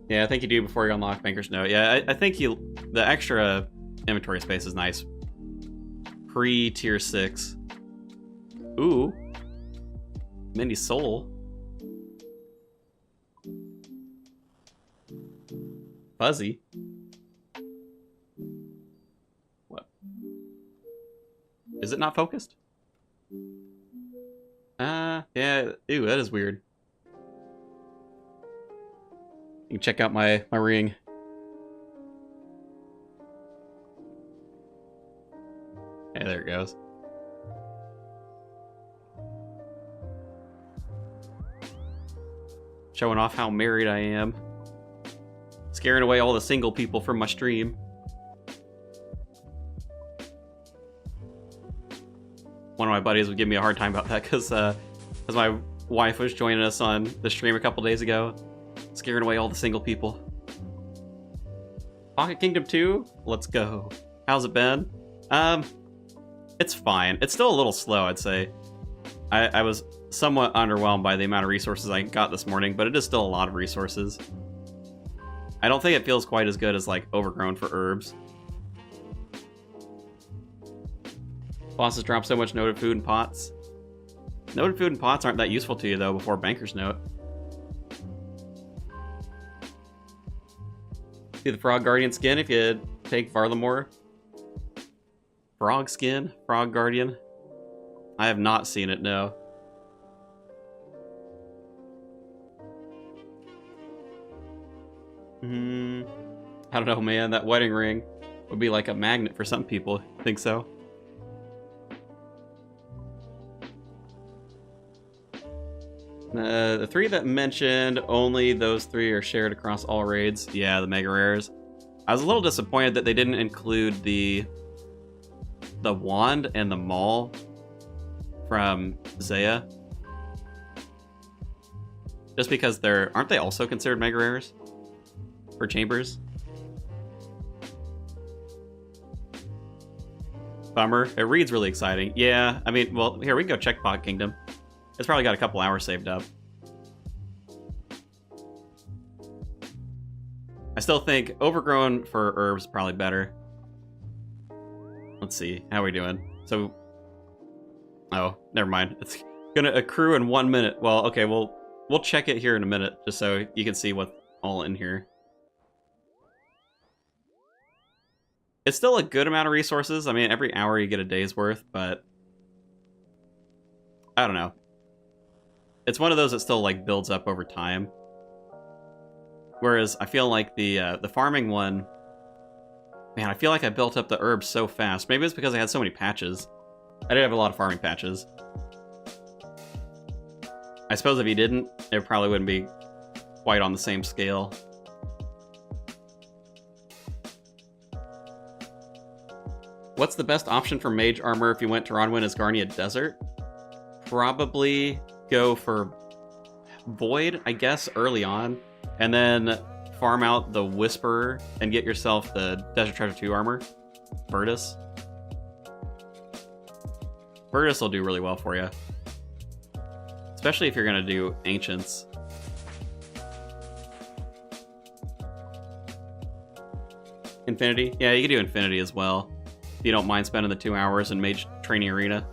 Yeah, I think you do before you unlock Banker's Note. Yeah, I think the extra inventory space is nice. Pre-tier 6. Ooh. Mindy Soul. Fuzzy. What? Is it not focused? Yeah. Ew, that is weird. You can check out my ring. Yeah, there it goes. Showing off how married I am. Scaring away all the single people from my stream. One of my buddies would give me a hard time about that because my wife was joining us on the stream a couple days ago. Scaring away all the single people. Pocket Kingdom 2? Let's go. How's it been? It's fine. It's still a little slow, I'd say. I was somewhat underwhelmed by the amount of resources I got this morning, but it is still a lot of resources. I don't think it feels quite as good as, like, Overgrown for herbs. Bosses drop so much noted food and pots. Noted food and pots aren't that useful to you, though, before Banker's Note. See the Frog Guardian skin if you take Varlamore. Frog skin? Frog Guardian? I have not seen it, no. I don't know, man. That wedding ring would be like a magnet for some people. Think so? The three that mentioned, only those three are shared across all raids. Yeah, the mega rares. I was a little disappointed that they didn't include the wand and the maul from Zaya. Just because aren't they also considered mega rares? For chambers? Bummer. It reads really exciting. Yeah, I mean, well, here, we can go check Pocket Kingdom. It's probably got a couple hours saved up. I still think Overgrown for herbs is probably better. Let's see. How are we doing? So... Oh, never mind. It's gonna accrue in 1 minute. Well, okay, we'll check it here in a minute, just so you can see what's all in here. It's still a good amount of resources. I mean, every hour you get a day's worth, but... I don't know. It's one of those that still, like, builds up over time. Whereas I feel like the farming one Man, I feel like I built up the herbs so fast. Maybe it's because I had so many patches. I did have a lot of farming patches. I suppose if you didn't, it probably wouldn't be quite on the same scale. What's the best option for mage armor if you went to Ronwin Asgarnia Desert? Probably go for Void, I guess, early on. And then farm out the Whisperer and get yourself the Desert Treasure 2 armor. Virtus. Virtus will do really well for you. Especially if you're going to do Ancients. Infinity? Yeah, you can do Infinity as well. If you don't mind spending the 2 hours in Mage Training Arena.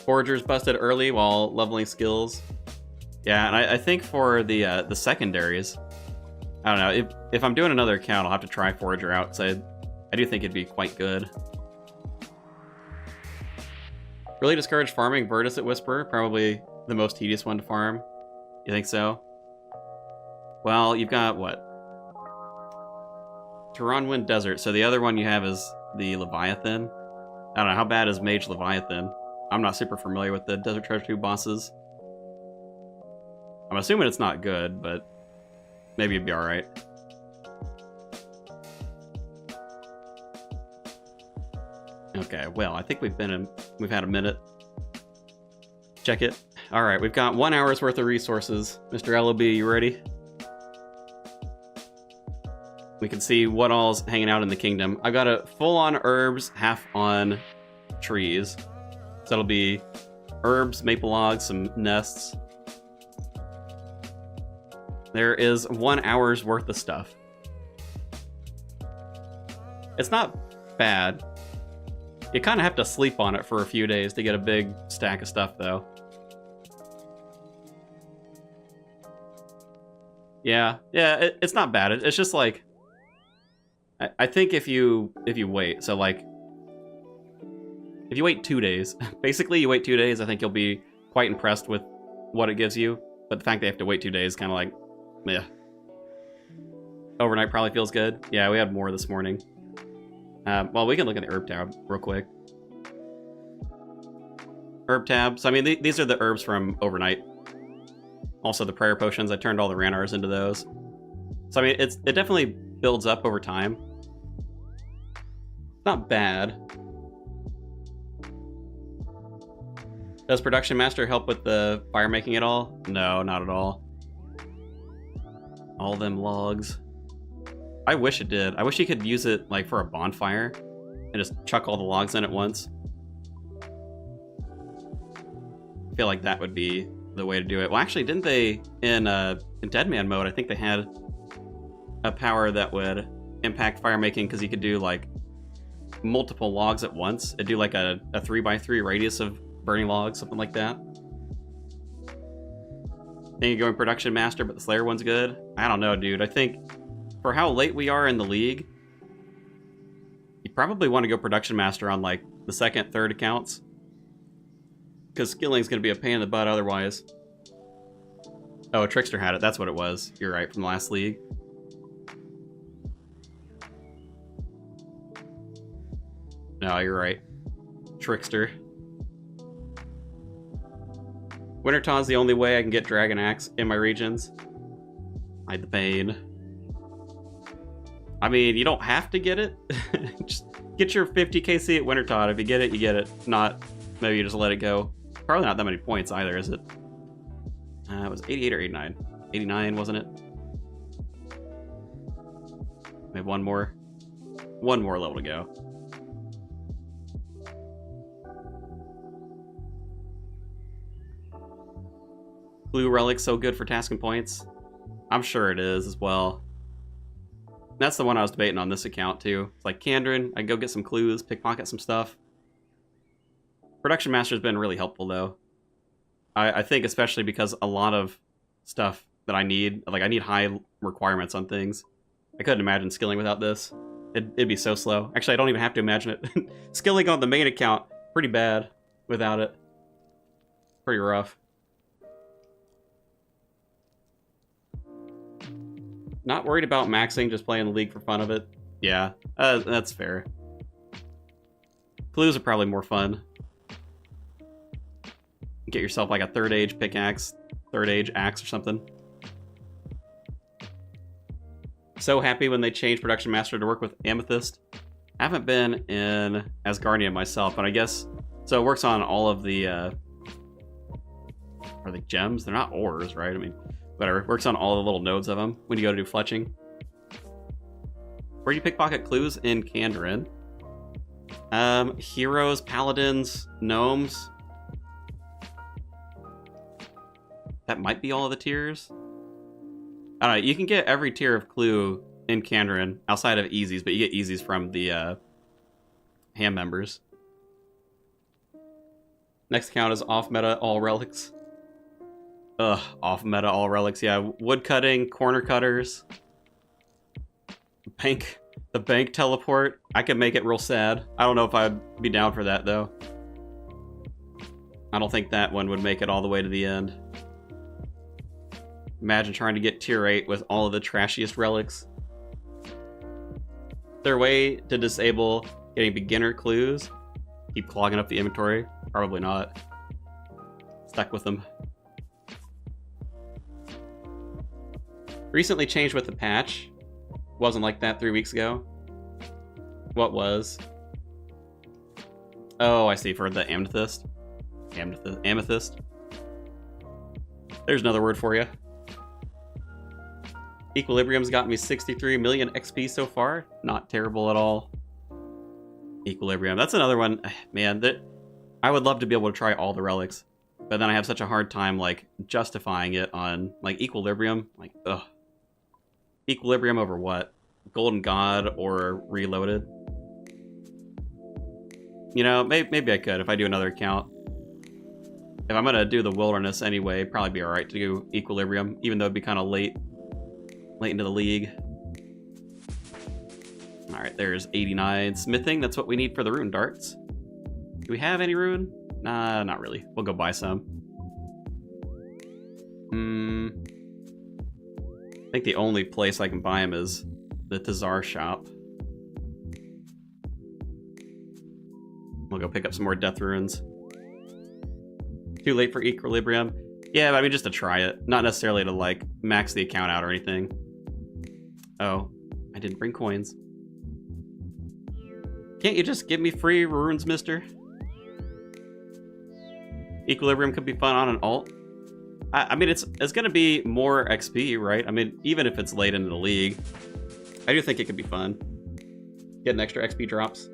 Foragers busted early while leveling skills. Yeah, and I think for the secondaries, I don't know, if I'm doing another account, I'll have to try Forager out, because I do think it'd be quite good. Really discouraged farming Virtus at Whisper, probably the most tedious one to farm. You think so? Well, you've got what? Turanwind Desert, so the other one you have is the Leviathan. I don't know, how bad is Mage Leviathan? I'm not super familiar with the Desert Treasure 2 bosses. I'm assuming it's not good, but maybe it'd be alright. Okay, well, I think we've had a minute. Check it. Alright, we've got 1 hour's worth of resources. Mr. LOB, you ready? We can see what all's hanging out in the kingdom. I've got a full on herbs, half on trees. So that'll be herbs, maple logs, some nests. There is 1 hour's worth of stuff. It's not bad. You kind of have to sleep on it for a few days to get a big stack of stuff, though. Yeah, it's not bad. It's just like, I think if you wait, so like, if you wait 2 days, basically you wait 2 days, I think you'll be quite impressed with what it gives you. But the fact they have to wait 2 days is kind of like, meh. Overnight probably feels good. Yeah, we had more this morning. Well, we can look at the herb tab real quick. Herb tab. So, I mean, these are the herbs from overnight. Also, the prayer potions. I turned all the Ranars into those. So, I mean, it definitely builds up over time. Not bad. Does Production Master help with the fire making at all? No, not at all. All them logs. I wish it did. I wish you could use it like for a bonfire and just chuck all the logs in at once. I feel like that would be the way to do it. Well, actually, didn't they in Deadman mode? I think they had a power that would impact fire making because you could do like multiple logs at once. It'd do like a 3x3 radius of burning logs, something like that. Then you go in Production Master, but the Slayer one's good. I don't know, dude. I think for how late we are in the league, you probably want to go Production Master on like the second, third accounts. Because skilling's going to be a pain in the butt otherwise. Oh, a Trickster had it. That's what it was. You're right, from the last league. No, you're right. Trickster. Wintertawn's the only way I can get Dragon Axe in my regions. Hide the pain. I mean, you don't have to get it. Just get your 50 KC at Winterton. If you get it, you get it. If not, maybe you just let it go. Probably not that many points either, is it? It was 88 or 89. 89, wasn't it? We have one more level to go. Blue Relic's so good for tasking points. I'm sure it is as well. That's the one I was debating on this account too. It's like Kandrin, I can go get some clues, pickpocket some stuff. Production Master's been really helpful though. I think especially because a lot of stuff that I need, like I need high requirements on things. I couldn't imagine skilling without this. It'd be so slow. Actually, I don't even have to imagine it. Skilling on the main account, pretty bad without it. Pretty rough. Not worried about maxing, just playing the league for fun of it. Yeah, that's fair. Clues are probably more fun. Get yourself like a third age pickaxe, third age axe or something. So happy when they changed Production Master to work with Amethyst. Haven't been in Asgardia myself, but I guess... So it works on all of the... Are they gems? They're not ores, right? I mean, whatever. It works on all the little nodes of them when you go to do fletching. Where do you pickpocket clues in Kandarin? Heroes, paladins, gnomes. That might be all of the tiers. I don't know. You can get every tier of clue in Kandarin outside of easies, but you get easies from the ham members. Next account is off meta all relics. Ugh, off meta all relics. Yeah, wood cutting, corner cutters, the bank teleport. I could make it real sad. I don't know if I'd be down for that though. I don't think that one would make it all the way to the end. Imagine trying to get tier 8 with all of the trashiest relics. Is there a way to disable getting beginner clues? Keep clogging up the inventory? Probably not. Stuck with them. Recently changed with the patch. Wasn't like that 3 weeks ago. What was? Oh, I see, for the amethyst. Amethyst. There's another word for you. Equilibrium's got me 63 million XP so far. Not terrible at all. Equilibrium. That's another one. Man, that I would love to be able to try all the relics. But then I have such a hard time, like, justifying it on, like, Equilibrium. Like, ugh. Equilibrium over what? Golden God or Reloaded? You know, maybe I could if I do another account. If I'm gonna do the Wilderness anyway, probably be alright to do Equilibrium, even though it'd be kind of late into the league. Alright, there's 89. Smithing, that's what we need for the rune darts. Do we have any rune? Nah, not really. We'll go buy some. I think the only place I can buy them is the Tazar shop. We'll go pick up some more death runes. Too late for Equilibrium? Yeah, but I mean just to try it. Not necessarily to, like, max the account out or anything. Oh, I didn't bring coins. Can't you just give me free runes, mister? Equilibrium could be fun on an alt. I mean, it's going to be more XP, right? I mean, even if it's late into the league, I do think it could be fun. Getting extra XP drops.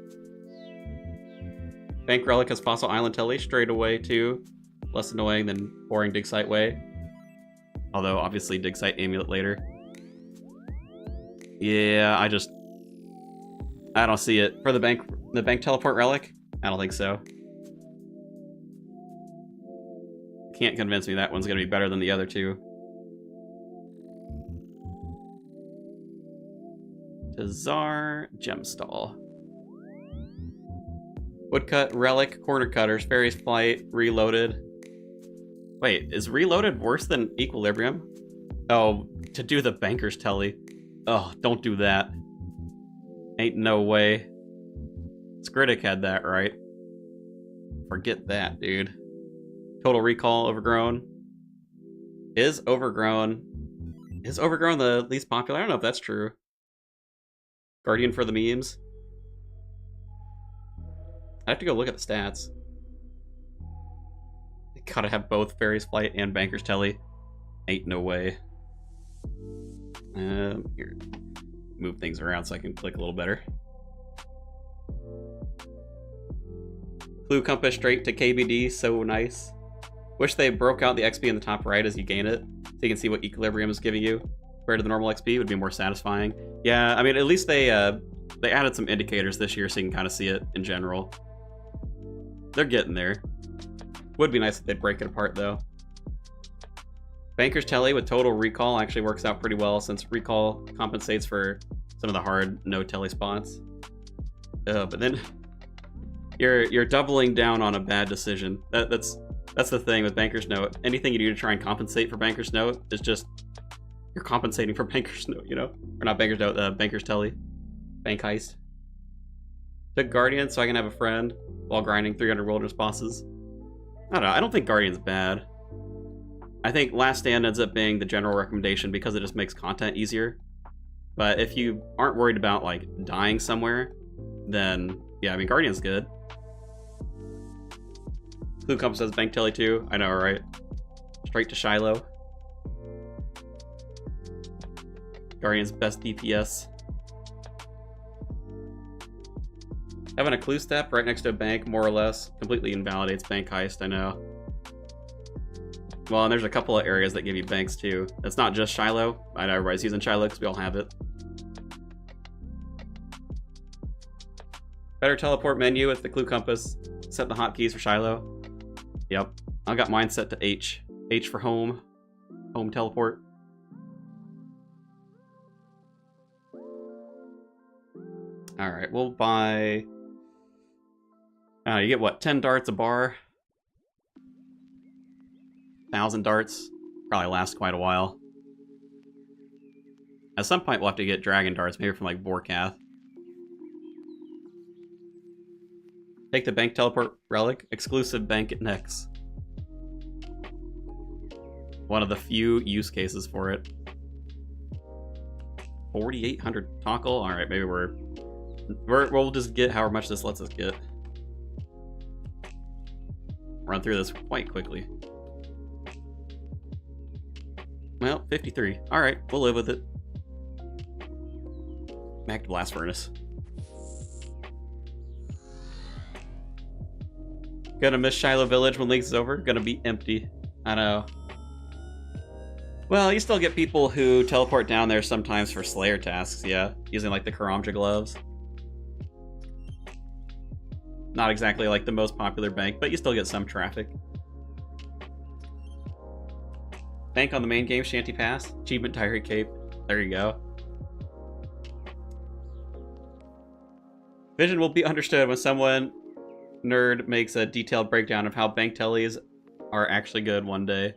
Bank Relic has Fossil Island Telly straight away, too. Less annoying than boring Dig Site way. Although, obviously, Dig Site Amulet later. Yeah, I don't see it. For the bank teleport relic? I don't think so. Can't convince me that one's gonna be better than the other two. Tazar Gemstall. Woodcut, Relic, Corner Cutters, Fairy's Flight, Reloaded. Wait, is Reloaded worse than Equilibrium? Oh, to do the Banker's Telly. Oh, don't do that. Ain't no way. Skritic had that, right? Forget that, dude. Total Recall, Overgrown. Is Overgrown the least popular? I don't know if that's true. Guardian for the memes. I have to go look at the stats. Gotta have both Fairy's Flight and Banker's Telly. Ain't no way. Here. Move things around so I can click a little better. Clue Compass straight to KBD, so nice. Wish they broke out the XP in the top right as you gain it, so you can see what Equilibrium is giving you. Compared to the normal XP, would be more satisfying. Yeah, I mean, at least they added some indicators this year so you can kind of see it in general. They're getting there. Would be nice if they'd break it apart, though. Banker's Telly with Total Recall actually works out pretty well, since Recall compensates for some of the hard no Telly spots. But then you're doubling down on a bad decision. That's the thing with Banker's Note. Anything you do to try and compensate for Banker's Note is just You're compensating for Banker's Note, you know? Or not Banker's Note, Banker's Telly. Bank Heist. Took Guardian so I can have a friend while grinding 300 wilderness bosses. I don't know, I don't think Guardian's bad. I think Last Stand ends up being the general recommendation because it just makes content easier. But if you aren't worried about, like, dying somewhere, then, yeah, I mean, Guardian's good. Clue Compass has Bank Telly too. I know, right? Straight to Shiloh. Guardian's best DPS. Having a clue step right next to a bank, more or less, completely invalidates Bank Heist, I know. Well, and there's a couple of areas that give you banks too. It's not just Shiloh. I know everybody's using Shiloh because we all have it. Better teleport menu with the Clue Compass. Set the hotkeys for Shiloh. Yep. I got mine set to H. H for home. Home teleport. Alright, we'll buy... you get what, 10 darts a bar? 1,000 darts? Probably lasts quite a while. At some point we'll have to get dragon darts, maybe from like Vorkath. Take the bank teleport relic. Exclusive bank at Nex. One of the few use cases for it. 4,800 Tockle? Alright, maybe we'll just get however much this lets us get. Run through this quite quickly. Well, 53. Alright, we'll live with it. Back to Blast Furnace. Gonna miss Shiloh Village when Links is over. Gonna be empty. I know. Well, you still get people who teleport down there sometimes for Slayer tasks, yeah. Using like the Karamja gloves. Not exactly like the most popular bank, but you still get some traffic. Bank on the main game, Shanty Pass. Achievement Diary Cape. There you go. Vision will be understood when someone nerd makes a detailed breakdown of how bank tellies are actually good one day.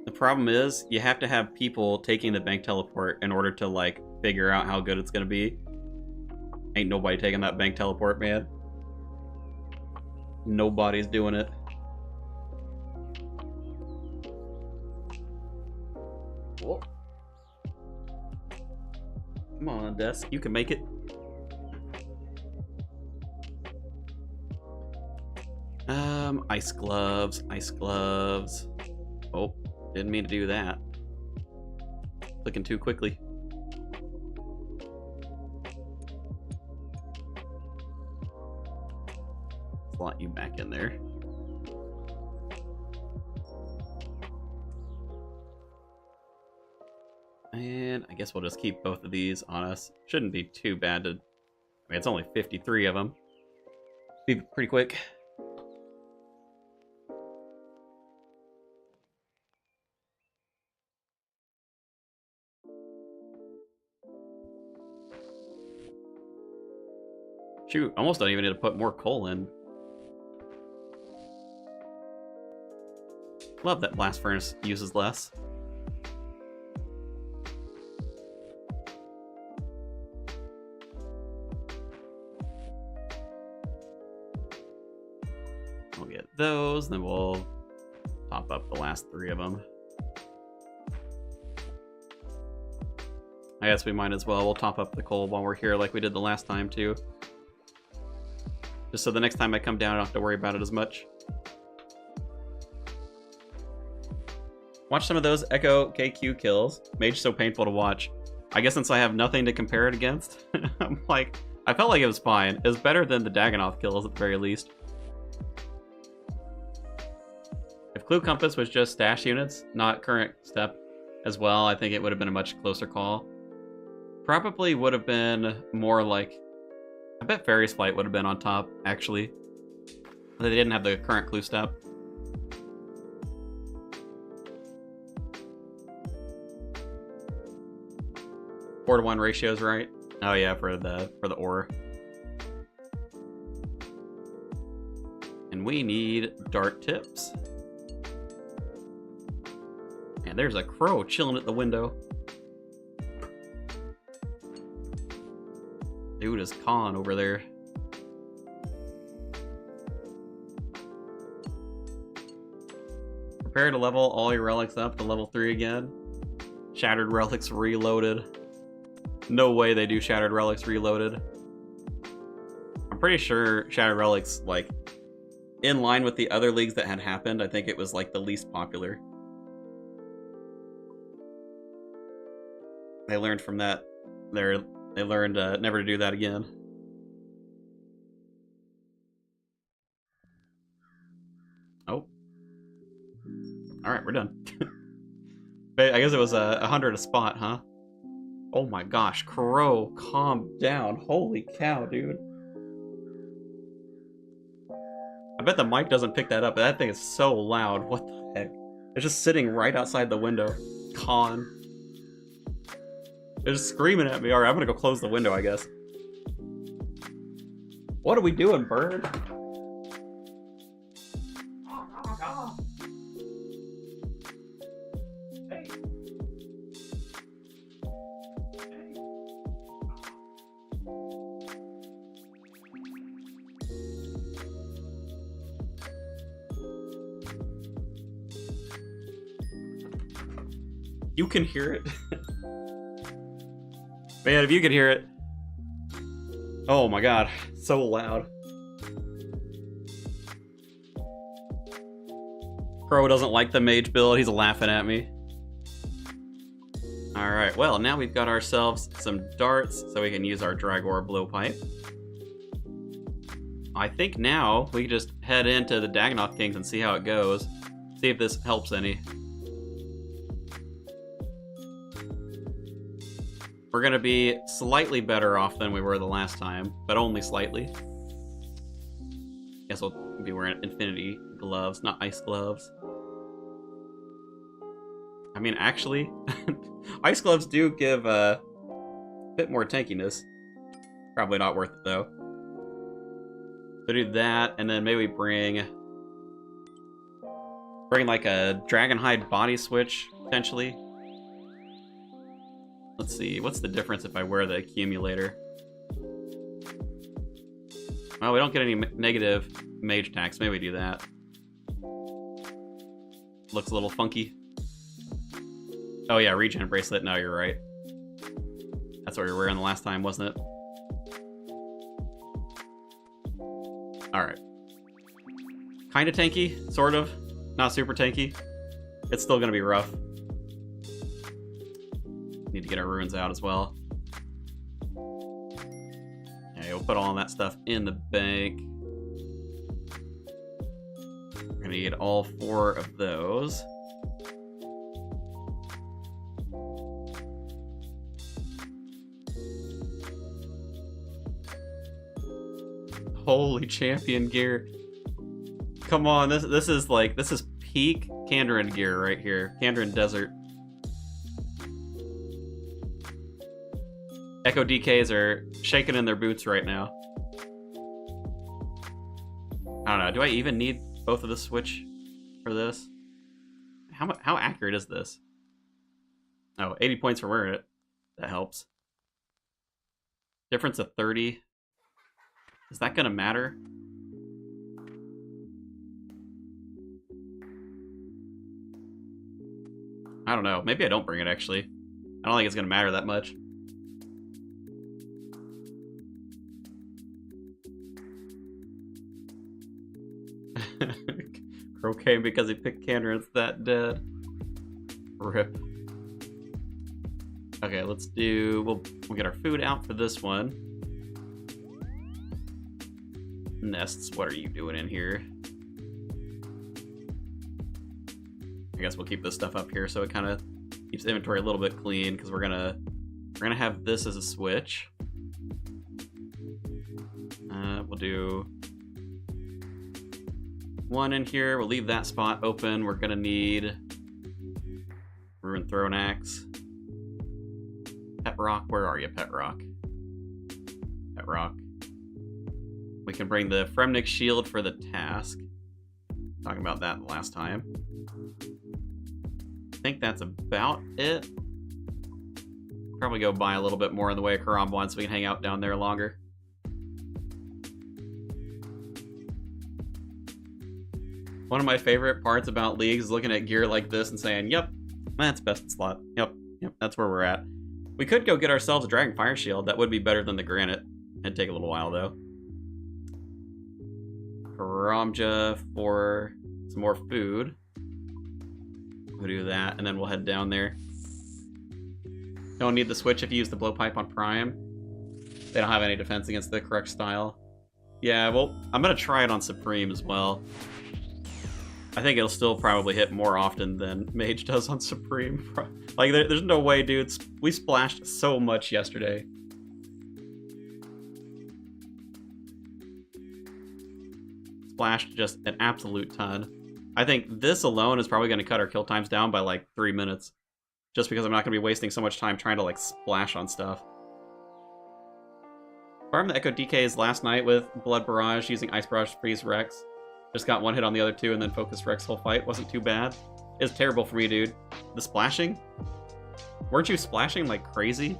The problem is, you have to have people taking the bank teleport in order to, like, figure out how good it's gonna be. Ain't nobody taking that bank teleport, man. Nobody's doing it. Whoa. Come on, Desk. You can make it. Ice gloves, ice gloves. Oh, didn't mean to do that. Clicking too quickly. Slot you back in there. And I guess we'll just keep both of these on us. Shouldn't be too bad to... I mean, it's only 53 of them. Be pretty quick. Shoot, almost don't even need to put more coal in. Love that Blast Furnace uses less. We'll get those, then we'll top up the last 3 of them. I guess we might as well. We'll top up the coal while we're here like we did the last time too. Just so the next time I come down, I don't have to worry about it as much. Watch some of those Echo KQ kills. Mage so painful to watch. I guess since I have nothing to compare it against, I'm like, I felt like it was fine. It was better than the Dagonnoth kills at the very least. If Clue Compass was just stash units, not current step as well, I think it would have been a much closer call. Probably would have been more like... I bet Fairy's Flight would have been on top, actually. They didn't have the current clue step. Four to 1 ratios, right? Oh yeah, for the ore. And we need dart tips. And there's a crow chilling at the window. Dude is Khan over there. Prepare to level all your relics up to level 3 again. Shattered Relics Reloaded. No way they do Shattered Relics Reloaded. I'm pretty sure Shattered Relics, like, in line with the other leagues that had happened, I think it was, like, the least popular. They learned from that. They learned never to do that again. Oh. Alright, we're done. I guess it was 100 a spot, huh? Oh my gosh, Crow, calm down. Holy cow, dude. I bet the mic doesn't pick that up, but that thing is so loud. What the heck? It's just sitting right outside the window. Con. They're just screaming at me. Alright, I'm gonna go close the window, I guess. What are we doing, bird? You can hear it. Man, if you could hear it. Oh my god, so loud. Crow doesn't like the mage build, he's laughing at me. Alright, well, now we've got ourselves some darts, so we can use our Dragor blowpipe. I think now we can just head into the Dagonnoth Kings and see how it goes. See if this helps any. We're gonna be slightly better off than we were the last time, but only slightly. Guess we'll be wearing infinity gloves, not ice gloves. I mean, actually, ice gloves do give a bit more tankiness. Probably not worth it, though. So do that, and then maybe bring like a Dragonhide body switch, potentially. Let's see, what's the difference if I wear the accumulator? Well, we don't get any negative mage attacks. Maybe we do that. Looks a little funky. Oh yeah, regen bracelet. No, you're right. That's what you were wearing the last time, wasn't it? Alright. Kinda tanky, sort of. Not super tanky. It's still gonna be rough. Need to get our runes out as well. Okay, we'll put all that stuff in the bank. We're gonna need all 4 of those. Holy champion gear. Come on, this is peak Kandrin gear right here. Kandrin Desert. Echo DKs are shaking in their boots right now. I don't know, do I even need both of the switch for this? How accurate is this? Oh, 80 points for wearing it. That helps. Difference of 30. Is that gonna matter? I don't know. Maybe I don't bring it, actually. I don't think it's gonna matter that much. Crow came because he picked Kandrin. It's that dead. Rip. Okay, let's do... We'll get our food out for this one. Nests, what are you doing in here? I guess we'll keep this stuff up here so it kind of keeps the inventory a little bit clean, because we're gonna have this as a switch. We'll do 1 in here. We'll leave that spot open. We're gonna need Ruined Throne Axe. Pet Rock, where are you, Pet Rock? Pet Rock. We can bring the Fremnik Shield for the task. Talking about that last time. I think that's about it. Probably go buy a little bit more in the way of Karambwan so we can hang out down there longer. One of my favorite parts about leagues is looking at gear like this and saying, yep, that's best slot. Yep, that's where we're at. We could go get ourselves a Dragon Fire Shield. That would be better than the Granite. It'd take a little while, though. Karamja for some more food. We'll do that, and then we'll head down there. Don't need the switch if you use the blowpipe on Prime. They don't have any defense against the correct style. Yeah, well, I'm going to try it on Supreme as well. I think it'll still probably hit more often than Mage does on Supreme. Like, there's no way, dude. We splashed so much yesterday. Splashed just an absolute ton. I think this alone is probably going to cut our kill times down by like 3 minutes. Just because I'm not going to be wasting so much time trying to like splash on stuff. Farmed the Echo DKs last night with Blood Barrage using Ice Barrage to freeze Rex. Just got one hit on the other two and then focused Rex whole fight. Wasn't too bad. It was terrible for me, dude. The splashing? Weren't you splashing like crazy?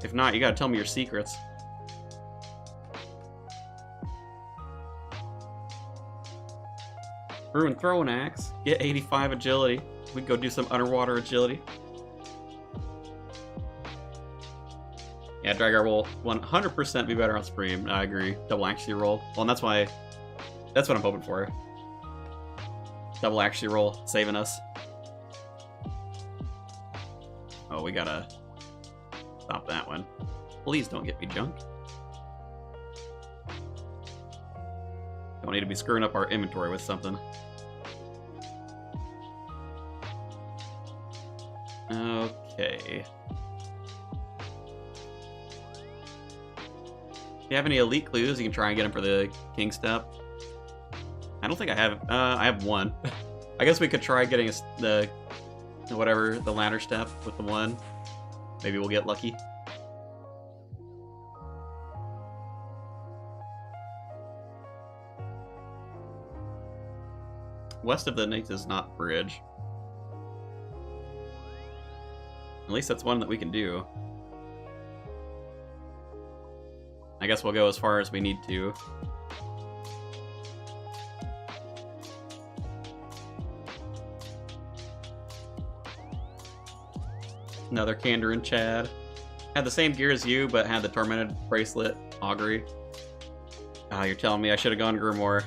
If not, you gotta tell me your secrets. Ruin Throwing Axe. Get 85 agility. We can go do some underwater agility. Yeah, Dragar will 100% be better on Supreme. I agree. Double Accuracy roll. Well, and that's what I'm hoping for. Double Accuracy roll, saving us. Oh, we gotta stop that one. Please don't get me junk. Don't need to be screwing up our inventory with something. Okay. If you have any elite clues, you can try and get them for the King Step. I don't think I have. I have one. I guess we could try getting the ladder step with the one. Maybe we'll get lucky. West of the Nyx is not bridge. At least that's one that we can do. I guess we'll go as far as we need to. Another Candor and Chad. Had the same gear as you, but had the Tormented Bracelet, Augury. Ah, you're telling me I should have gone Grimoire.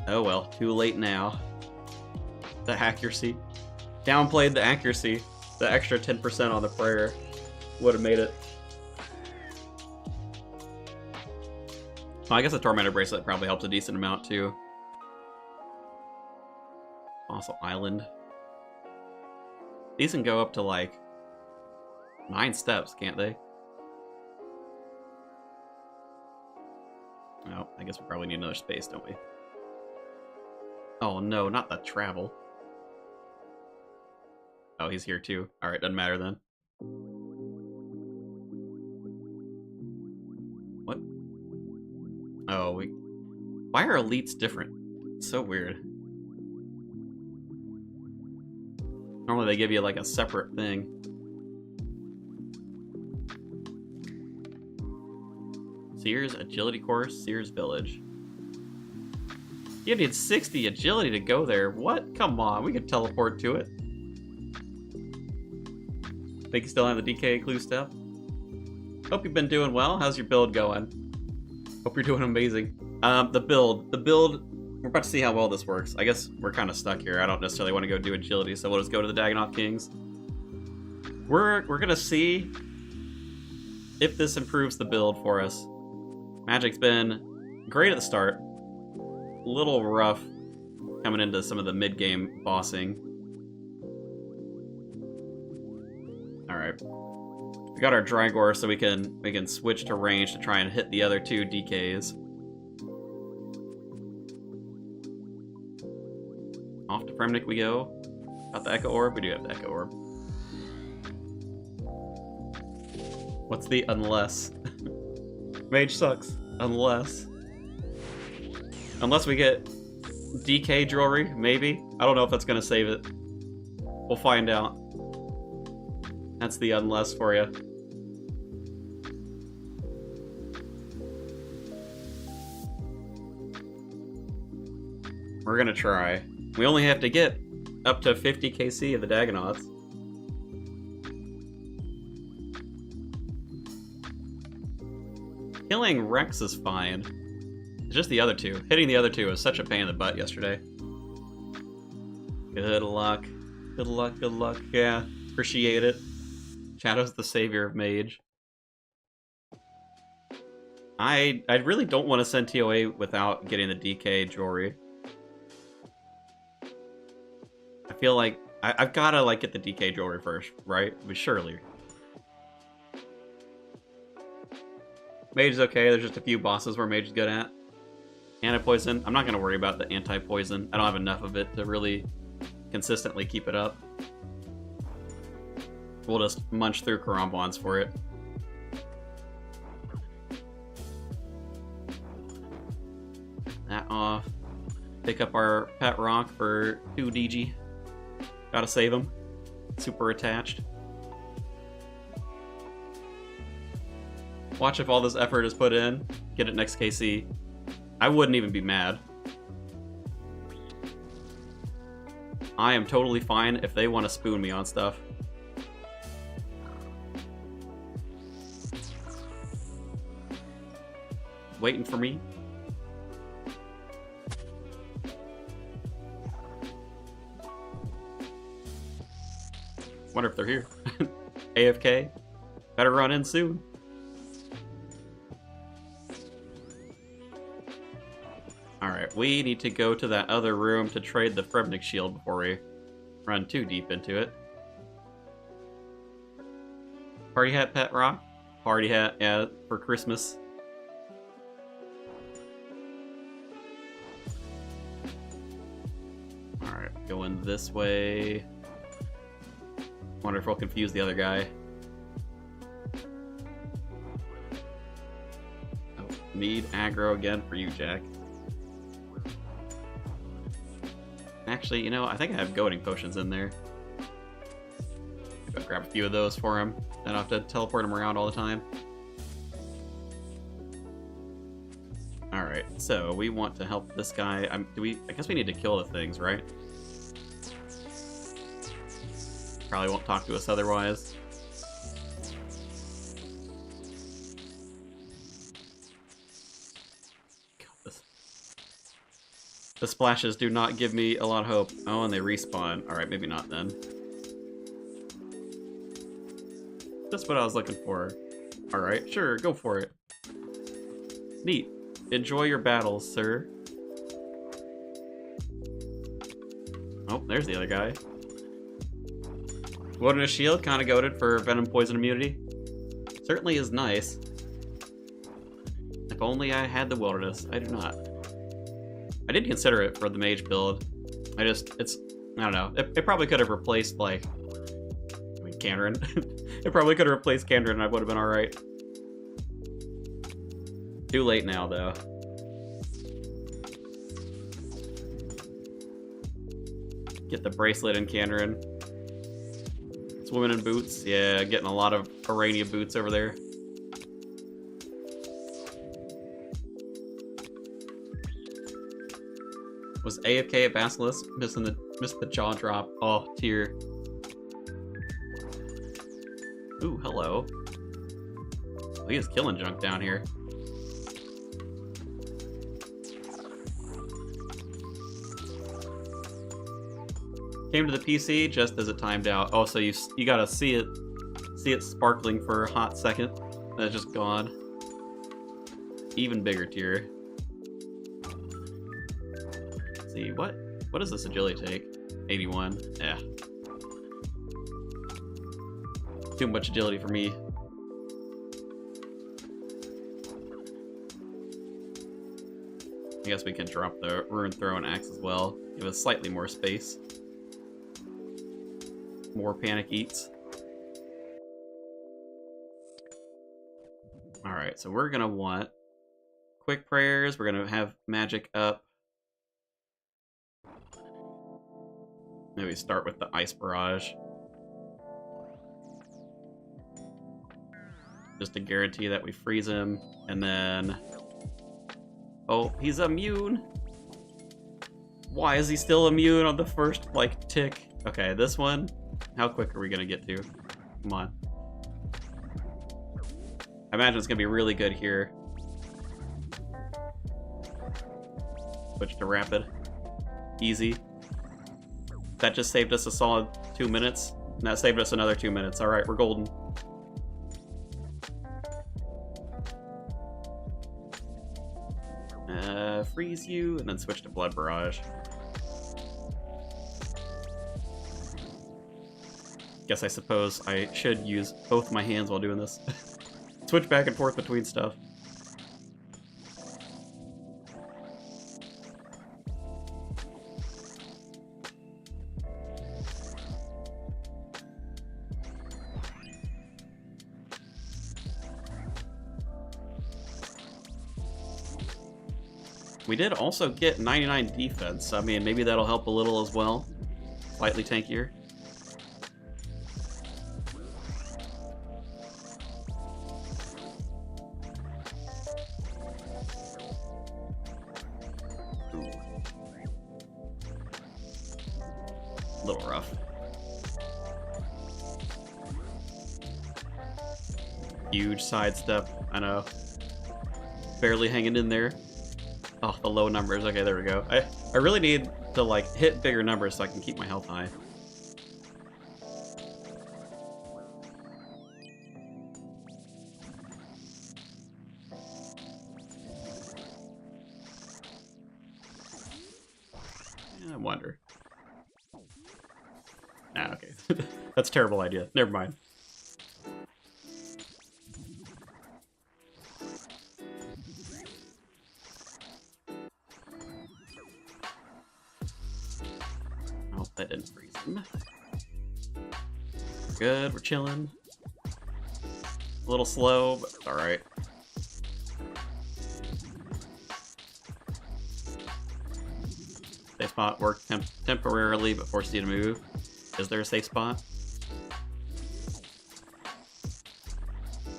Oh well, too late now. The accuracy. Downplayed the accuracy. The extra 10% on the prayer would have made it. Well, I guess the Tormented Bracelet probably helps a decent amount too. Fossil Island. These can go up to like 9 steps, can't they? Oh, I guess we probably need another space, don't we? Oh no, not the travel. Oh, he's here too. Alright, doesn't matter then. What? Oh, why are elites different? It's so weird. Normally they give you like a separate thing. Sears Agility Course, Sears Village. You need 60 agility to go there. What? Come on, we could teleport to it. Think you still have the DK clue step? Hope you've been doing well. How's your build going? Hope you're doing amazing. The build, we're about to see how well this works. I guess we're kind of stuck here. I don't necessarily want to go do agility, so we'll just go to the Dagonnoth Kings. We're gonna see if this improves the build for us. Magic's been great at the start. A little rough coming into some of the mid-game bossing. Alright. We got our Drygor so we can switch to range to try and hit the other 2 DKs. Off to Fremnik we go. Got the Echo Orb? We do have the Echo Orb. What's the unless? Mage sucks. Unless we get DK jewelry, maybe. I don't know if that's gonna save it. We'll find out. That's the unless for you. We're gonna try. We only have to get up to 50 KC of the Dagonnoths. Killing Rex is fine. It's just the other two. Hitting the other two was such a pain in the butt yesterday. Good luck. Good luck, good luck. Yeah, appreciate it. Shadow's the savior of Mage. I really don't want to send TOA without getting the DK jewelry. I feel like I've gotta like get the DK jewelry first, right? But surely. Mage is okay. There's just a few bosses where Mage is good at. Anti-poison. I'm not gonna worry about the anti-poison. I don't have enough of it to really consistently keep it up. We'll just munch through Karambwans for it. That off. Pick up our pet rock for 2 DG. Gotta save him. Super attached. Watch if all this effort is put in. Get it next KC. I wouldn't even be mad. I am totally fine if they want to spoon me on stuff. Waiting for me. Wonder if they're here. AFK. Better run in soon. Alright, we need to go to that other room to trade the Frebnik shield before we run too deep into it. Party hat, pet rock? Party hat, yeah, for Christmas. Alright, going this way. Wonder if we'll confuse the other guy. Oh, need aggro again for you, Jack. Actually, you know, I think I have goading potions in there. Go grab a few of those for him. Then I'll have to teleport him around all the time. Alright, so we want to help this guy. I guess we need to kill the things, right? Probably won't talk to us otherwise. God, the splashes do not give me a lot of hope. Oh, and they respawn. Alright, maybe not then. That's what I was looking for. Alright, sure, go for it. Neat. Enjoy your battles, sir. Oh, there's the other guy. Wilderness Shield, kind of goated for Venom Poison immunity. Certainly is nice. If only I had the Wilderness. I do not. I did consider it for the Mage build. I don't know. It probably could have replaced, like... I mean, Kandarin. It probably could have replaced Kandarin and I would have been alright. Too late now, though. Get the bracelet in Kandarin. Swimming in boots. Yeah, getting a lot of Arania boots over there. Was AFK at Basilisk? Missed the jaw drop. Oh, tear. Ooh, hello. He is killing junk down here. Came to the PC just as it timed out. Oh, so you gotta see it sparkling for a hot second. That's just gone. Even bigger tier. Let's see, what does this agility take? 81. Yeah. Too much agility for me. I guess we can drop the Rune Throw and Axe as well. Give us slightly more space. More panic eats. Alright, so we're gonna want quick prayers. We're gonna have magic up. Maybe start with the Ice Barrage. Just to guarantee that we freeze him, and then... Oh, he's immune! Why is he still immune on the first, like, tick? Okay, this one, how quick are we gonna get to? Come on. I imagine it's gonna be really good here. Switch to Rapid. Easy. That just saved us a solid 2 minutes. And that saved us another 2 minutes. Alright, we're golden. Freeze you, and then switch to Blood Barrage. Guess I suppose I should use both my hands while doing this. Switch back and forth between stuff. We did also get 99 defense. I mean, maybe that'll help a little as well. Slightly tankier. Ooh. A little rough. Huge sidestep, I know. Barely hanging in there. Oh, the low numbers. Okay, there we go. I really need to, like, hit bigger numbers so I can keep my health high. I wonder. Ah, okay. That's a terrible idea. Never mind. That didn't freeze him. Good, we're chilling. A little slow, but it's alright. Safe spot worked temporarily, but forced you to move. Is there a safe spot?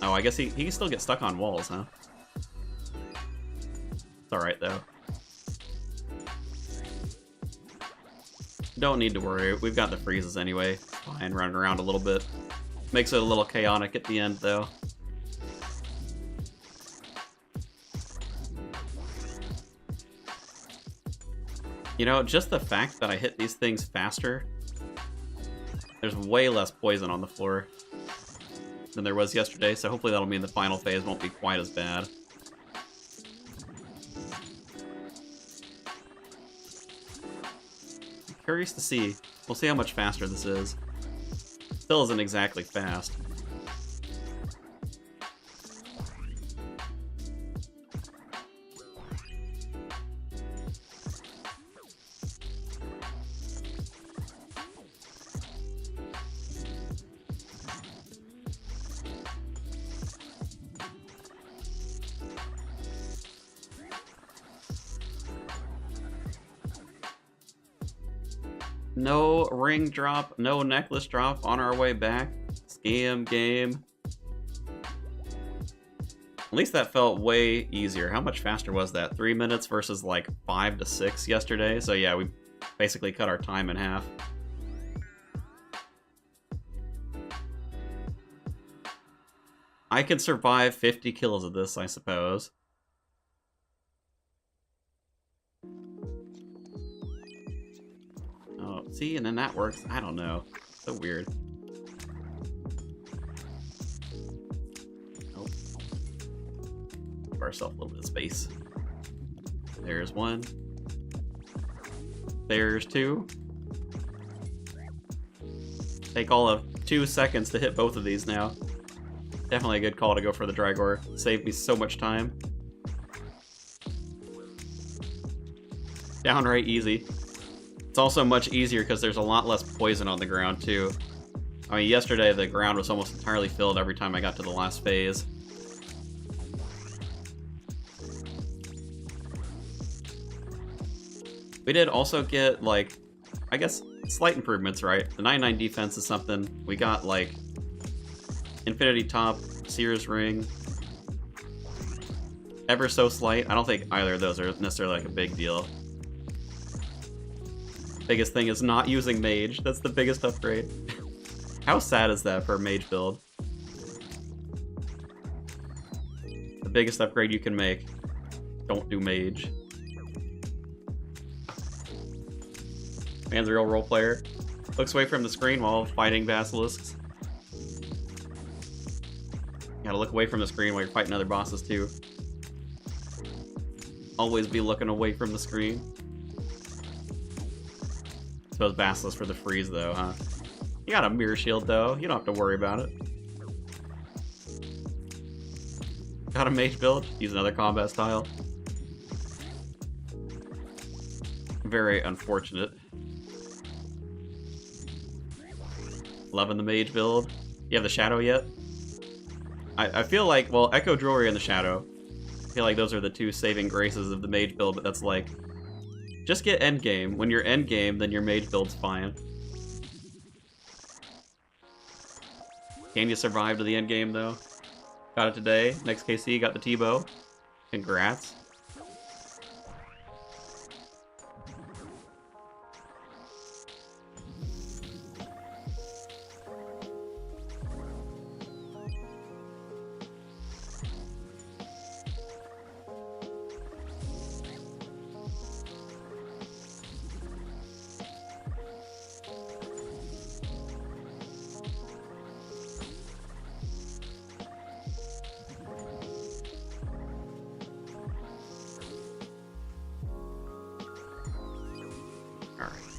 Oh, I guess he can still get stuck on walls, huh? It's alright, though. Don't need to worry, we've got the freezes anyway. Fine, running around a little bit. Makes it a little chaotic at the end, though. You know, just the fact that I hit these things faster, there's way less poison on the floor than there was yesterday, so hopefully that'll mean the final phase won't be quite as bad. Curious to see. We'll see how much faster this is. Still isn't exactly fast. No ring drop, no necklace drop on our way back. Scam game. At least that felt way easier. How much faster was that? 3 minutes versus like 5 to 6 yesterday. So yeah, we basically cut our time in half. I could survive 50 kills of this, I suppose. Oh, see, and then that works. I don't know. So weird. Nope. Give ourselves a little bit of space. There's one. There's two. Take all of 2 seconds to hit both of these now. Definitely a good call to go for the Drygor. Saved me so much time. Downright easy. It's also much easier because there's a lot less poison on the ground too. I mean, yesterday the ground was almost entirely filled every time I got to the last phase. We did also get, like, I guess slight improvements, right? The 99 defense is something. We got, like, Infinity Top, Seer's Ring. Ever so slight. I don't think either of those are necessarily, like, a big deal. Biggest thing is not using Mage. That's the biggest upgrade. How sad is that for a Mage build? The biggest upgrade you can make. Don't do Mage. Man's a real role player. Looks away from the screen while fighting basilisks. Gotta look away from the screen while you're fighting other bosses too. Always be looking away from the screen. Suppose basilisk for the freeze though, huh? You got a mirror shield though. You don't have to worry about it. Got a mage build. Use another combat style. Very unfortunate. Loving the mage build. You have the shadow yet? I feel like, well, Echo Jewelry and the shadow. I feel like those are the two saving graces of the mage build, but that's like, just get endgame. When you're endgame, then your mage build's fine. Can you survive to the endgame though? Got it today. Next KC got the T-bow. Congrats.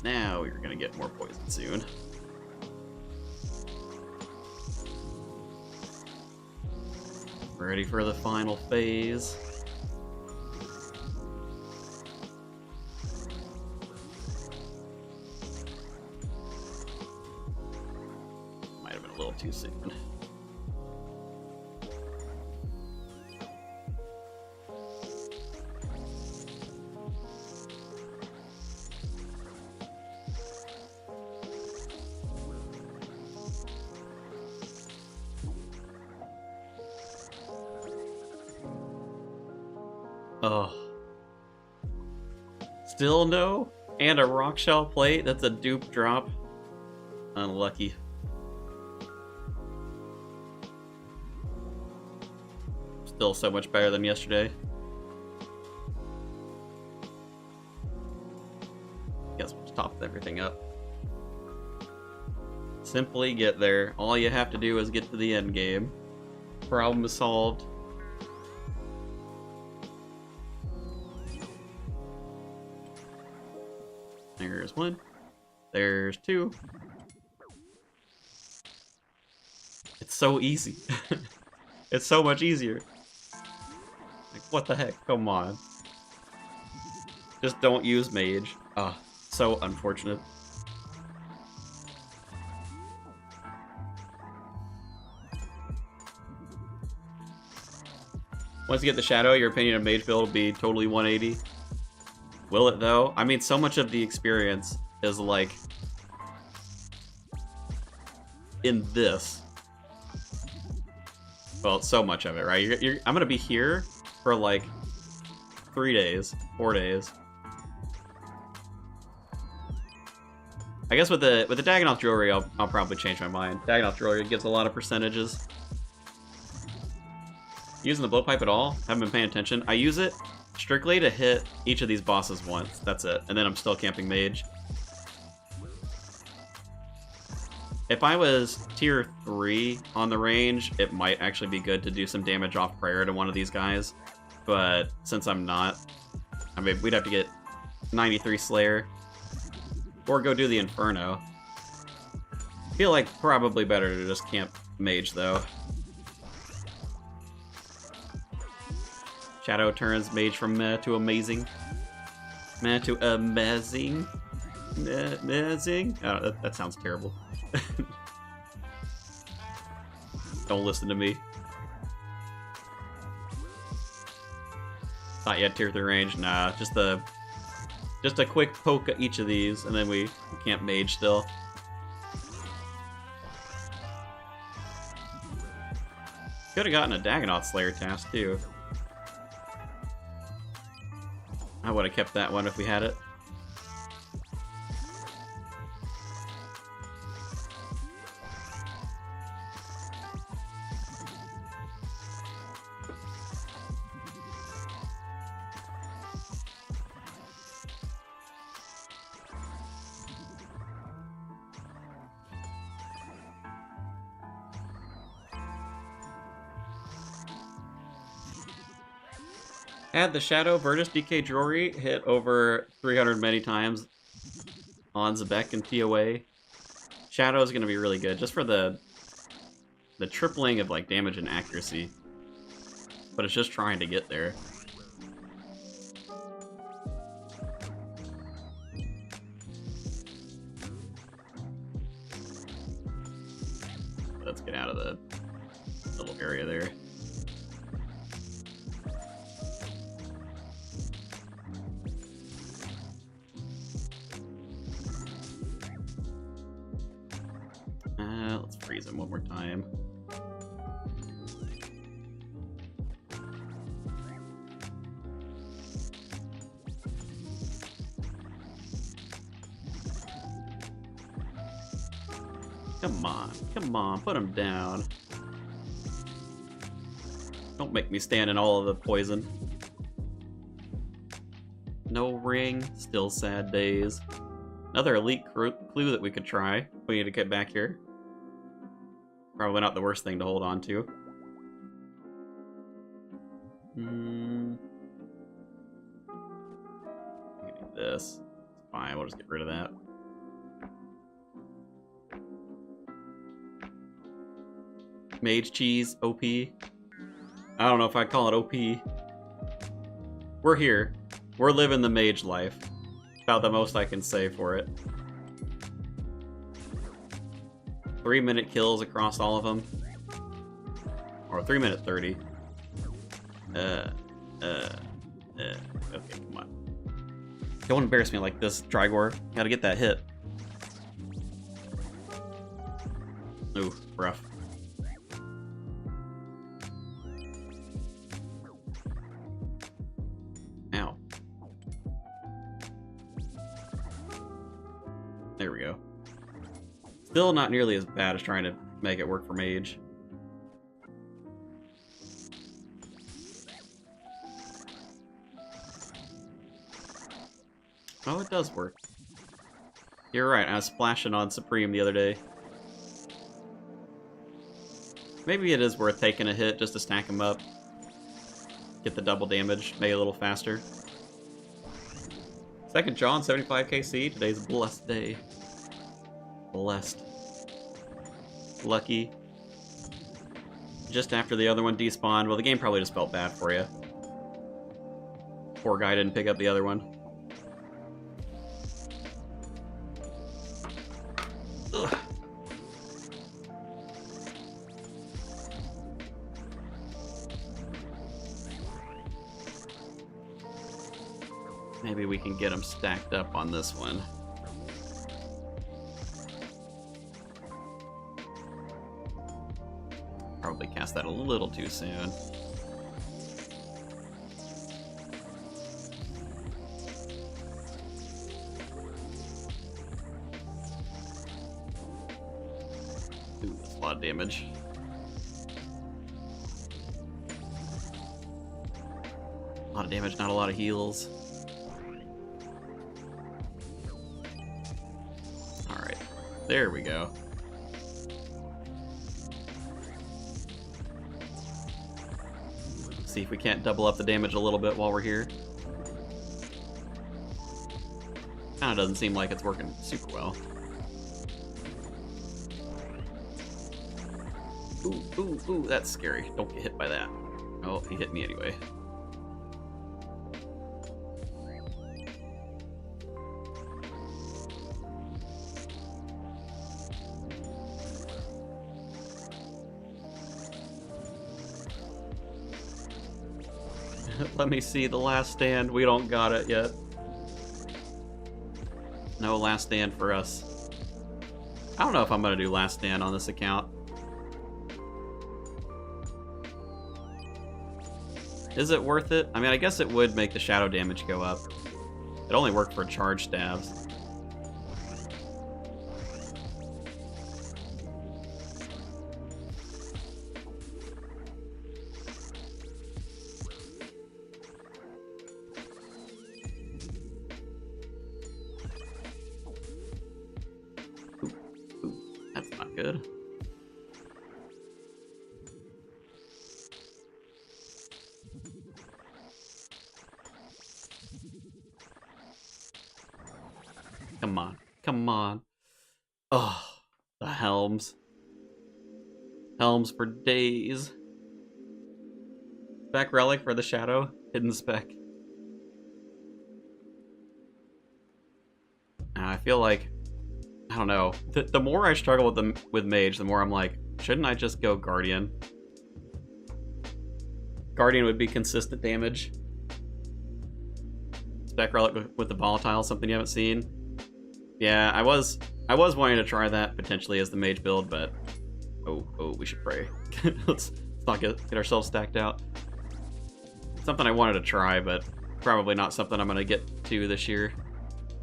Now you're gonna get more poison soon. Ready for the final phase. Might have been a little too soon. Oh. Still no? And a rock shell plate? That's a dupe drop. Unlucky. Still so much better than yesterday. Guess we'll just top everything up. Simply get there. All you have to do is get to the end game. Problem is solved. There's one. There's two. It's so easy. It's so much easier. Like, what the heck? Come on. Just don't use Mage. Ah, so unfortunate. Once you get the Shadow, your opinion of Mage build will be totally 180. Will it though? I mean, so much of the experience is like in this. Well, so much of it, right? I'm gonna be here for like 3 days, 4 days. I guess with the Dagonnoth Jewelry, I'll probably change my mind. Dagonnoth Jewelry gives a lot of percentages. Using the blowpipe at all? Haven't been paying attention. I use it strictly to hit each of these bosses once. That's it. And then I'm still camping Mage. If I was tier 3 on the range, it might actually be good to do some damage off prayer to one of these guys. But since I'm not, I mean, we'd have to get 93 Slayer. Or go do the Inferno. I feel like probably better to just camp Mage, though. Shadow turns Mage from meh to amazing. Meh to amazing. Amazing. Oh, that sounds terrible. Don't listen to me. Thought you had tier 3 range. Nah, just the Just a quick poke at each of these, and then we can't mage still. Could have gotten a Dagonnoth Slayer task, too. I would have kept that one if we had it. Had the Shadow Virtus DK Jewelry hit over 300 many times on Zebek and TOA. Shadow is going to be really good, just for the tripling of like damage and accuracy. But it's just trying to get there. Let's get out of the little area there. Let's freeze him one more time. Come on, put him down. Don't make me stand in all of the poison. No ring, still sad days. Another elite clue that we could try. We need to get back here. Probably not the worst thing to hold on to. We can do this. Fine, we'll just get rid of that. Mage cheese, OP. I don't know if I'd call it OP. We're here. We're living the mage life. About the most I can say for it. 3-minute kills across all of them. Or 3-minute 30. Okay, come on. Don't embarrass me like this, Drygor. Gotta get that hit. Ooh, rough. Ow. There we go. Still not nearly as bad as trying to make it work for Mage. Oh, it does work. You're right, I was splashing on Supreme the other day. Maybe it is worth taking a hit just to stack him up. Get the double damage, make it a little faster. Second John, 75 KC. Today's a blessed day. Blessed. Lucky. Just after the other one despawned. Well, the game probably just felt bad for you. Poor guy didn't pick up the other one. Ugh. Maybe we can get them stacked up on this one. Probably cast that a little too soon. Ooh, that's a lot of damage. A lot of damage, not a lot of heals. Alright, there we go. See if we can't double up the damage a little bit while we're here. Kinda doesn't seem like it's working super well. Ooh, ooh, ooh, that's scary. Don't get hit by that. Oh, he hit me anyway. Let me see the last stand. We don't got it yet. No last stand for us. I don't know if I'm gonna do last stand on this account. Is it worth it? I mean, I guess it would make the shadow damage go up. It only worked for charge stabs. That's not good. Come on. Come on. Oh, the helms. Helms for days. Spec relic for the shadow. Hidden spec. I feel like, I don't know. The more I struggle with Mage, the more I'm like, shouldn't I just go Guardian? Guardian would be consistent damage. Spec relic with the volatile, something you haven't seen. Yeah, I was wanting to try that potentially as the Mage build, but oh, we should pray. Let's not get ourselves stacked out. Something I wanted to try, but probably not something I'm gonna get to this year.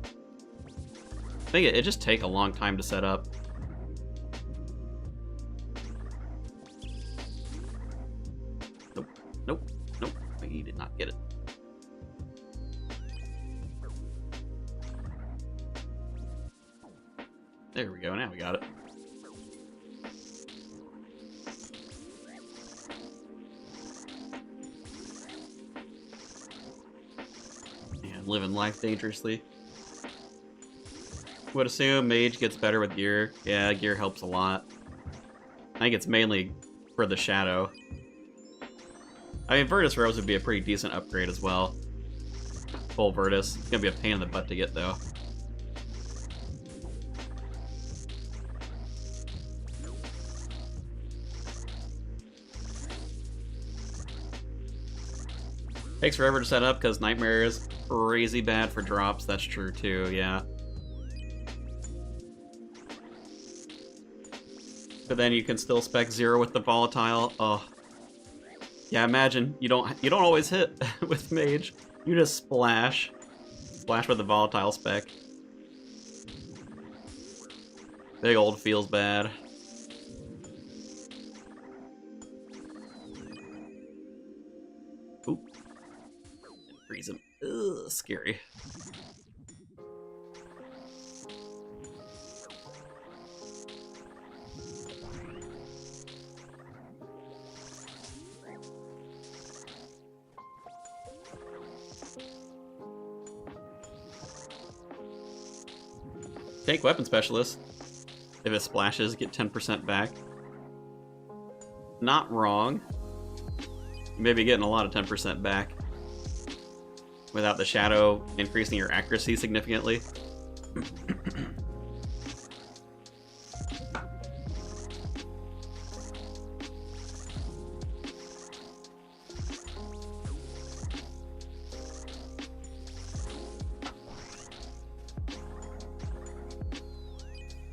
I think it just take a long time to set up. Nope. He did not get it. There we go, now we got it. And living life dangerously. Would assume Mage gets better with gear. Yeah, gear helps a lot. I think it's mainly for the shadow. I mean, Virtus Rose would be a pretty decent upgrade as well. Full Virtus. It's gonna be a pain in the butt to get, though. Takes forever to set up because Nightmare is crazy bad for drops. That's true too, yeah. But then you can still spec 0 with the volatile. Oh. Yeah, imagine you don't always hit with Mage. You just splash. Splash with the volatile spec. Big old feels bad. Oop. Freeze him. Ugh, scary. Take Weapon Specialist. If it splashes, get 10% back. Not wrong. You may be getting a lot of 10% back without the shadow increasing your accuracy significantly.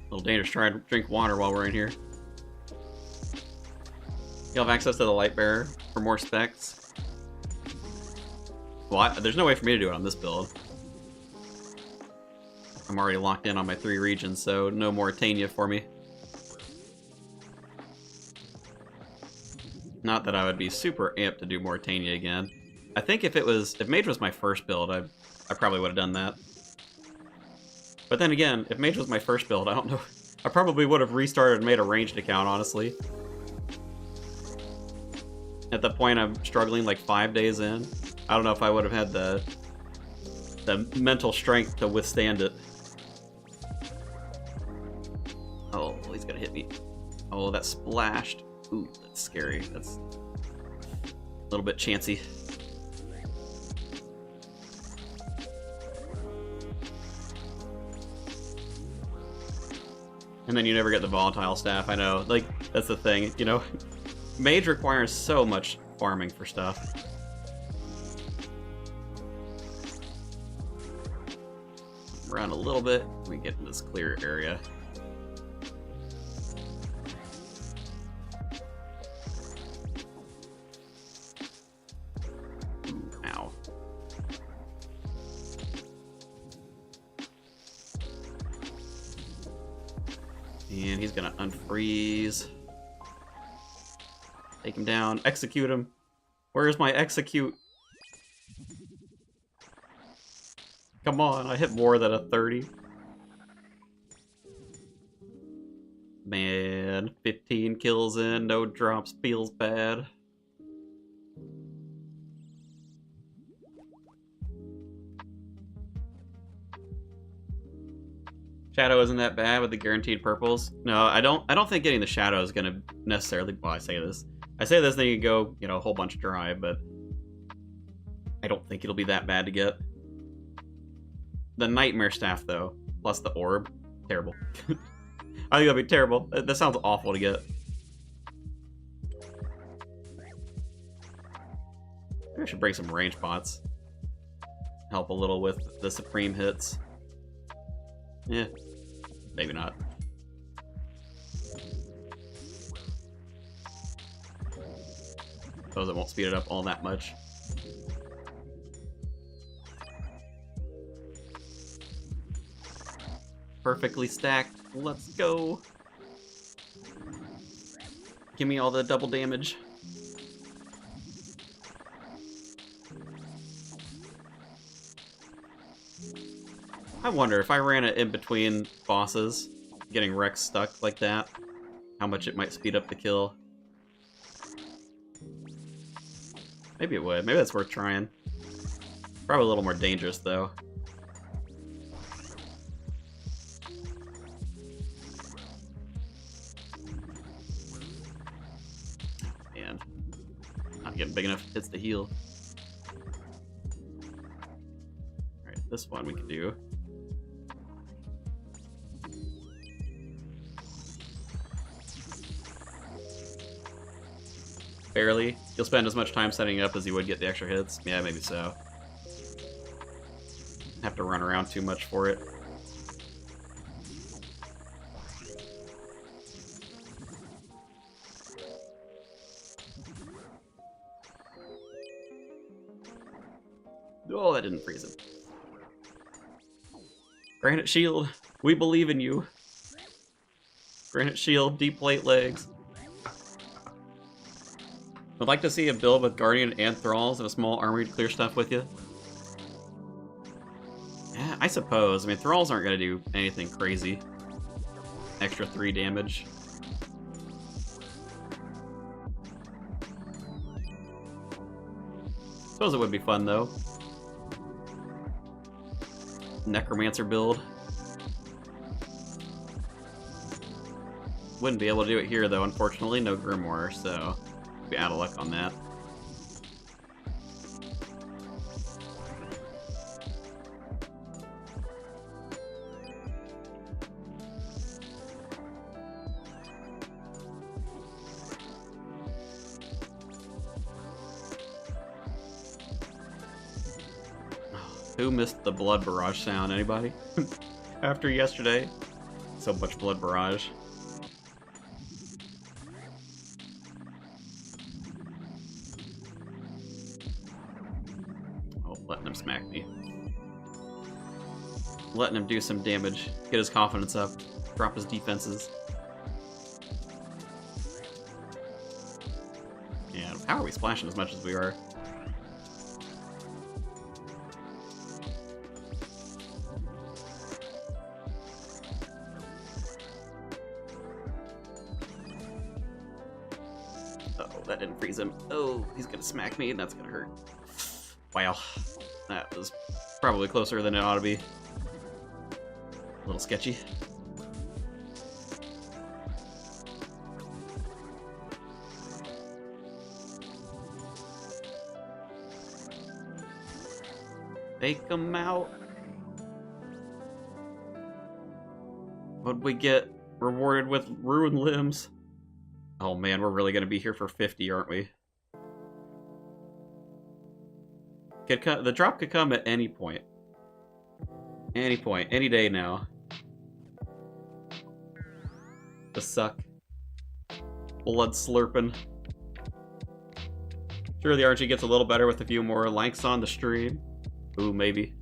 A little dangerous trying to drink water while we're in here. You'll have access to the Light Bearer for more specs. Well, there's no way for me to do it on this build. I'm already locked in on my 3 regions, so no more Tanya for me. Not that I would be super amped to do more Tanya again. I think if Mage was my first build, I probably would have done that. But then again, if Mage was my first build, I don't know. I probably would have restarted and made a ranged account, honestly. At the point I'm struggling like 5 days in, I don't know if I would have had the mental strength to withstand it. Oh, he's gonna hit me. Oh, that splashed. Ooh, that's scary. That's a little bit chancy. And then you never get the volatile staff, I know. Like, that's the thing, you know? Mage requires so much farming for stuff. Around a little bit. We get in this clear area. Ooh, ow. And he's gonna unfreeze. Take him down. Execute him. Where's my execute? Come on, I hit more than a 30. Man, 15 kills in, no drops, feels bad. Shadow isn't that bad with the guaranteed purples. No, I don't think getting the shadow is gonna necessarily, well, I say this, then you go, you know, a whole bunch dry, but I don't think it'll be that bad to get. The nightmare staff though, plus the orb, terrible. I think that'd be terrible. That sounds awful to get. Maybe I should bring some range bots. Help a little with the supreme hits. Yeah, maybe not. Suppose it won't speed it up all that much. Perfectly stacked. Let's go. Give me all the double damage. I wonder if I ran it in between bosses, getting Rex stuck like that, how much it might speed up the kill. Maybe it would. Maybe that's worth trying. Probably a little more dangerous, though. Man. Not getting big enough hits to heal. Alright, this one we can do. Barely. You'll spend as much time setting up as you would get the extra hits. Yeah, maybe so. Have to run around too much for it. Oh, that didn't freeze him. Granite Shield, we believe in you. Granite Shield, deep plate legs. I'd like to see a build with Guardian and Thralls and a small army to clear stuff with you. Yeah, I suppose. I mean, Thralls aren't going to do anything crazy. Extra 3 damage. Suppose it would be fun, though. Necromancer build. Wouldn't be able to do it here, though, unfortunately. No Grimoire, so be out of luck on that. Who missed the blood barrage sound? Anybody? After yesterday? So much blood barrage. Oh, letting him smack me. Letting him do some damage. Get his confidence up. Drop his defenses. Yeah, how are we splashing as much as we are? That didn't freeze him. Oh, he's gonna smack me and that's gonna hurt. Wow. That was probably closer than it ought to be. A little sketchy. Take him out. What'd we get rewarded with? Ruined limbs. Oh man, we're really gonna be here for 50, aren't we? The drop could come at any point. Any point, any day now. The suck. Blood slurping. Sure, the RNG gets a little better with a few more likes on the stream. Ooh, maybe.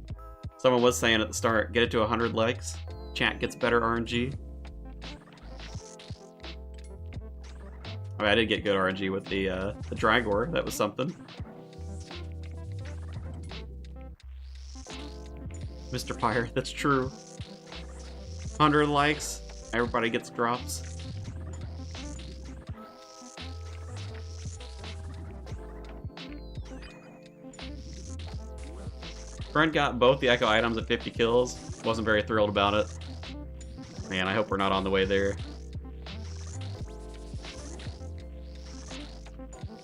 Someone was saying at the start, get it to 100 likes. Chat gets better RNG. Oh, I did get good RNG with the Dragor. That was something. Mr. Pyre, that's true. 100 likes, everybody gets drops. Friend got both the Echo items at 50 kills. Wasn't very thrilled about it. Man, I hope we're not on the way there.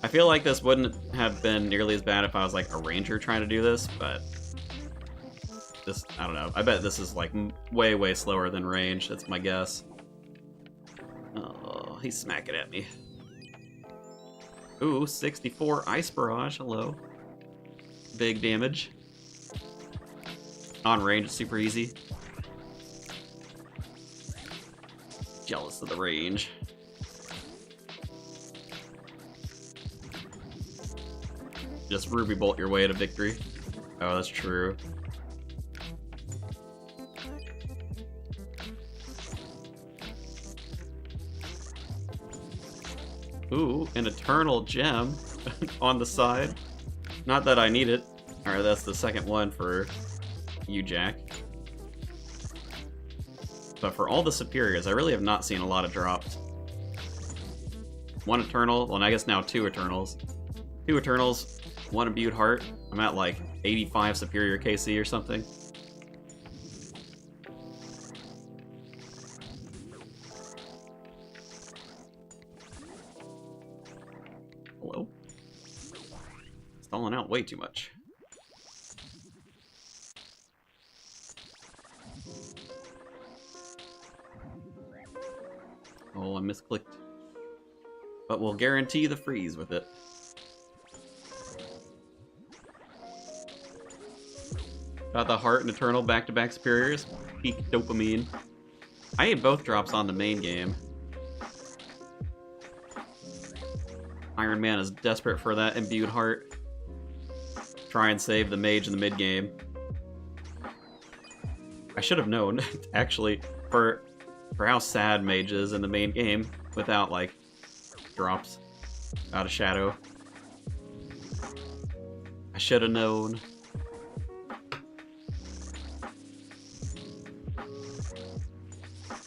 I feel like this wouldn't have been nearly as bad if I was like a ranger trying to do this, but this, I don't know. I bet this is like way, way slower than range. That's my guess. Oh, he's smacking at me. Ooh, 64 Ice Barrage. Hello. Big damage. On range, it's super easy. Jealous of the range. Just Ruby Bolt your way to victory. Oh, that's true. Ooh, an Eternal Gem on the side. Not that I need it. Alright, that's the second one for you, Jack. But for all the superiors, I really have not seen a lot of drops. One Eternal, well, I guess now two Eternals. Two Eternals, one Imbued Heart. I'm at like 85 superior KC or something. Hello? Stalling out way too much. Oh, I misclicked. But we'll guarantee the freeze with it. Got the Heart and Eternal back-to-back superiors. Peak dopamine. I need both drops on the main game. Iron Man is desperate for that Imbued Heart. Try and save the Mage in the mid-game. I should have known, actually, for how sad Mage is in the main game without, like, drops out of Shadow. I should have known.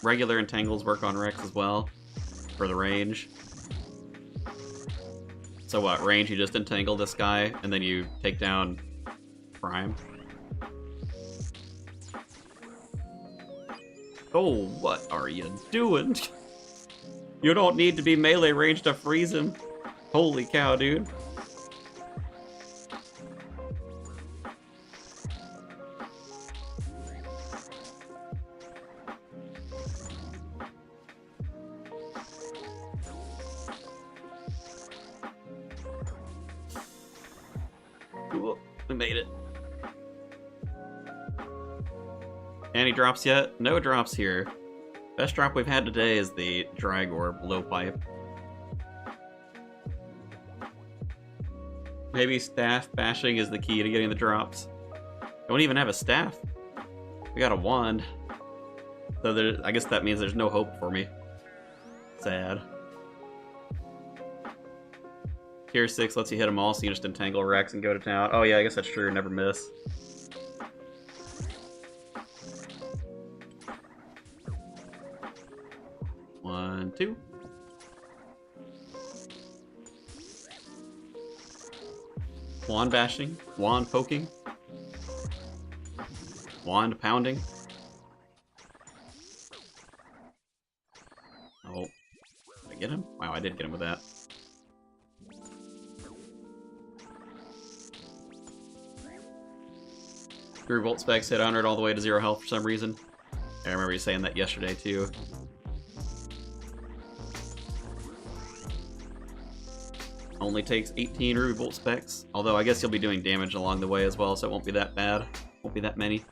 Regular Entangles work on Rex as well, for the range. So what, range, you just entangle this guy, and then you take down Prime? Oh, what are you doing? You don't need to be melee range to freeze him. Holy cow, dude. Cool, we made it. Any drops yet? No drops here. Best drop we've had today is the Dragor Blowpipe. Maybe staff bashing is the key to getting the drops. Don't even have a staff. We got a wand. So I guess that means there's no hope for me. Sad. Tier 6 lets you hit them all, so you just entangle Rex and go to town. Oh yeah, I guess that's true, never miss. One, two. Wand bashing, wand poking, wand pounding. Oh, did I get him? Wow, I did get him with that. Revolt specs hit 100 all the way to 0 health for some reason. I remember you saying that yesterday too. Only takes 18 Ruby Bolt specs, although I guess you'll be doing damage along the way as well, so it won't be that bad. Won't be that many.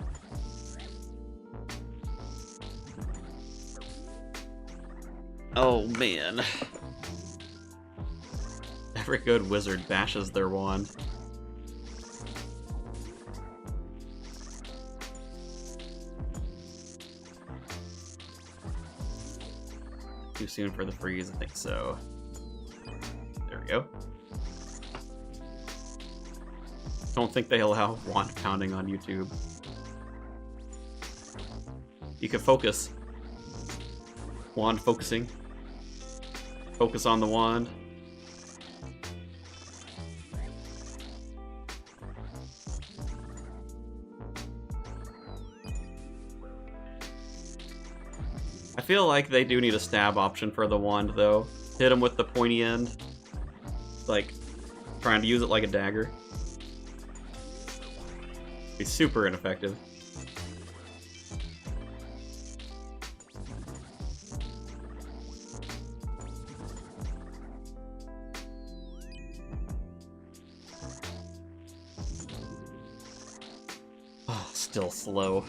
Oh, man. Every good wizard bashes their wand. Too soon for the freeze, I think so. There we go. Don't think they allow wand pounding on YouTube. You can focus. Wand focusing. Focus on the wand. I feel like they do need a stab option for the wand, though. Hit him with the pointy end. Like, trying to use it like a dagger. Be super ineffective. Oh, still slow.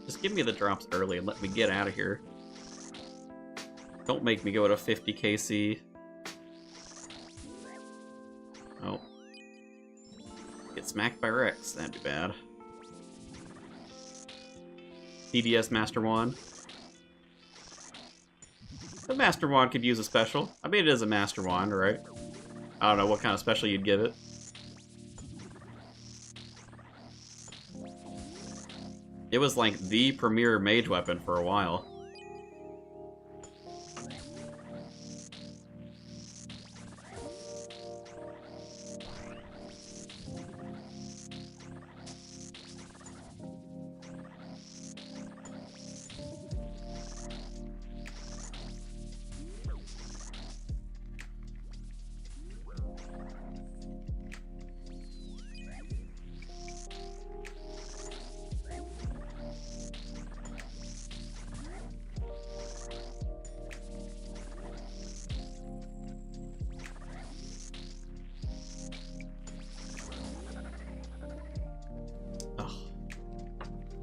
Just give me the drops early and let me get out of here. Don't make me go to 50 KC. Oh. Get smacked by Rex, that'd be bad. CDS Master Wand. The Master Wand could use a special. I mean, it is a Master Wand, right? I don't know what kind of special you'd give it. It was like the premier mage weapon for a while.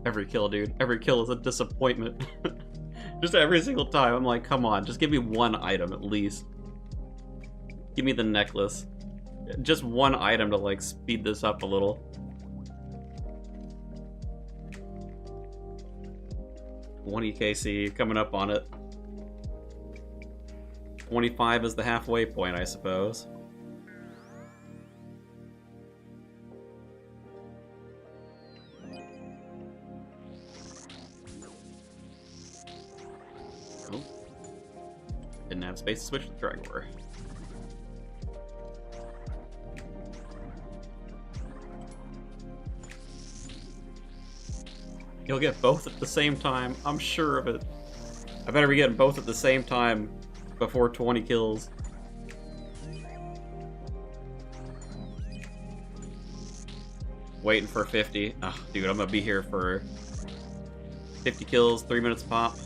Every kill, dude. Every kill is a disappointment. Just every single time. I'm like, come on, just give me one item at least. Give me the necklace. Just one item to, like, speed this up a little. One EKC coming up on it. 25 is the halfway point, I suppose. Didn't have space to switch to Dragor. You'll get both at the same time, I'm sure of it. I better be getting both at the same time before 20 kills. Waiting for 50. Oh, dude, I'm gonna be here for 50 kills, 3 minutes pop.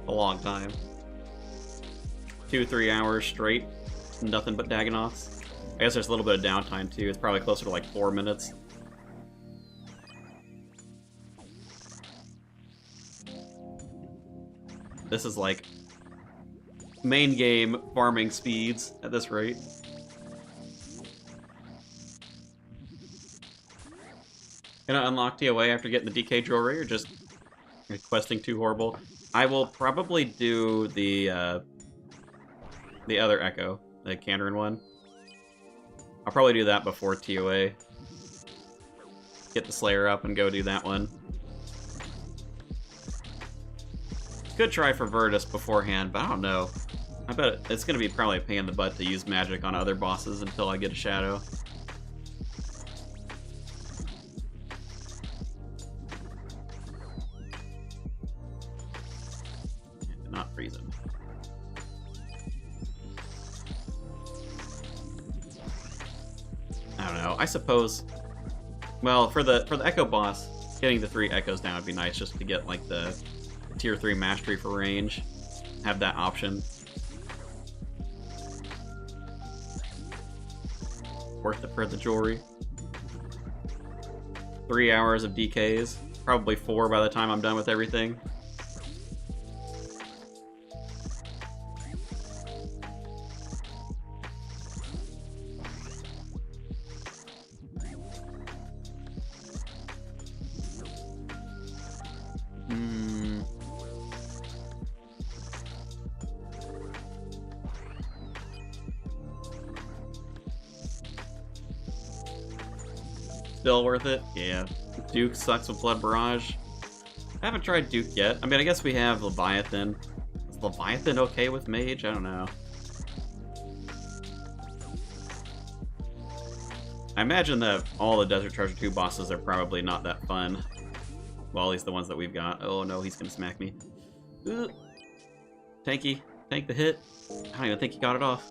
A long time. 2-3 hours straight. Nothing but Dagonnoths. I guess there's a little bit of downtime too. It's probably closer to like 4 minutes. This is like main game farming speeds at this rate. Gonna unlock TOA after getting the DK jewelry, or just questing too horrible? I will probably do the other Echo, the Kandarin one. I'll probably do that before TOA. Get the Slayer up and go do that one. Could try for Virtus beforehand, but I don't know. I bet it's going to be probably a pain in the butt to use magic on other bosses until I get a Shadow. Not freezing. I don't know. I suppose. Well, for the Echo boss, getting the 3 Echoes down would be nice, just to get like the Tier 3 mastery for range. Have that option. Worth it for the jewelry. 3 hours of DKs. Probably 4 by the time I'm done with everything. Still worth it? Yeah. Duke sucks with Blood Barrage. I haven't tried Duke yet. I mean, I guess we have Leviathan. Is Leviathan okay with Mage? I don't know. I imagine that all the Desert Treasure 2 bosses are probably not that fun. Well, at least the ones that we've got. Oh no, he's gonna smack me. Ooh. Tanky. Tank the hit. I don't even think he got it off.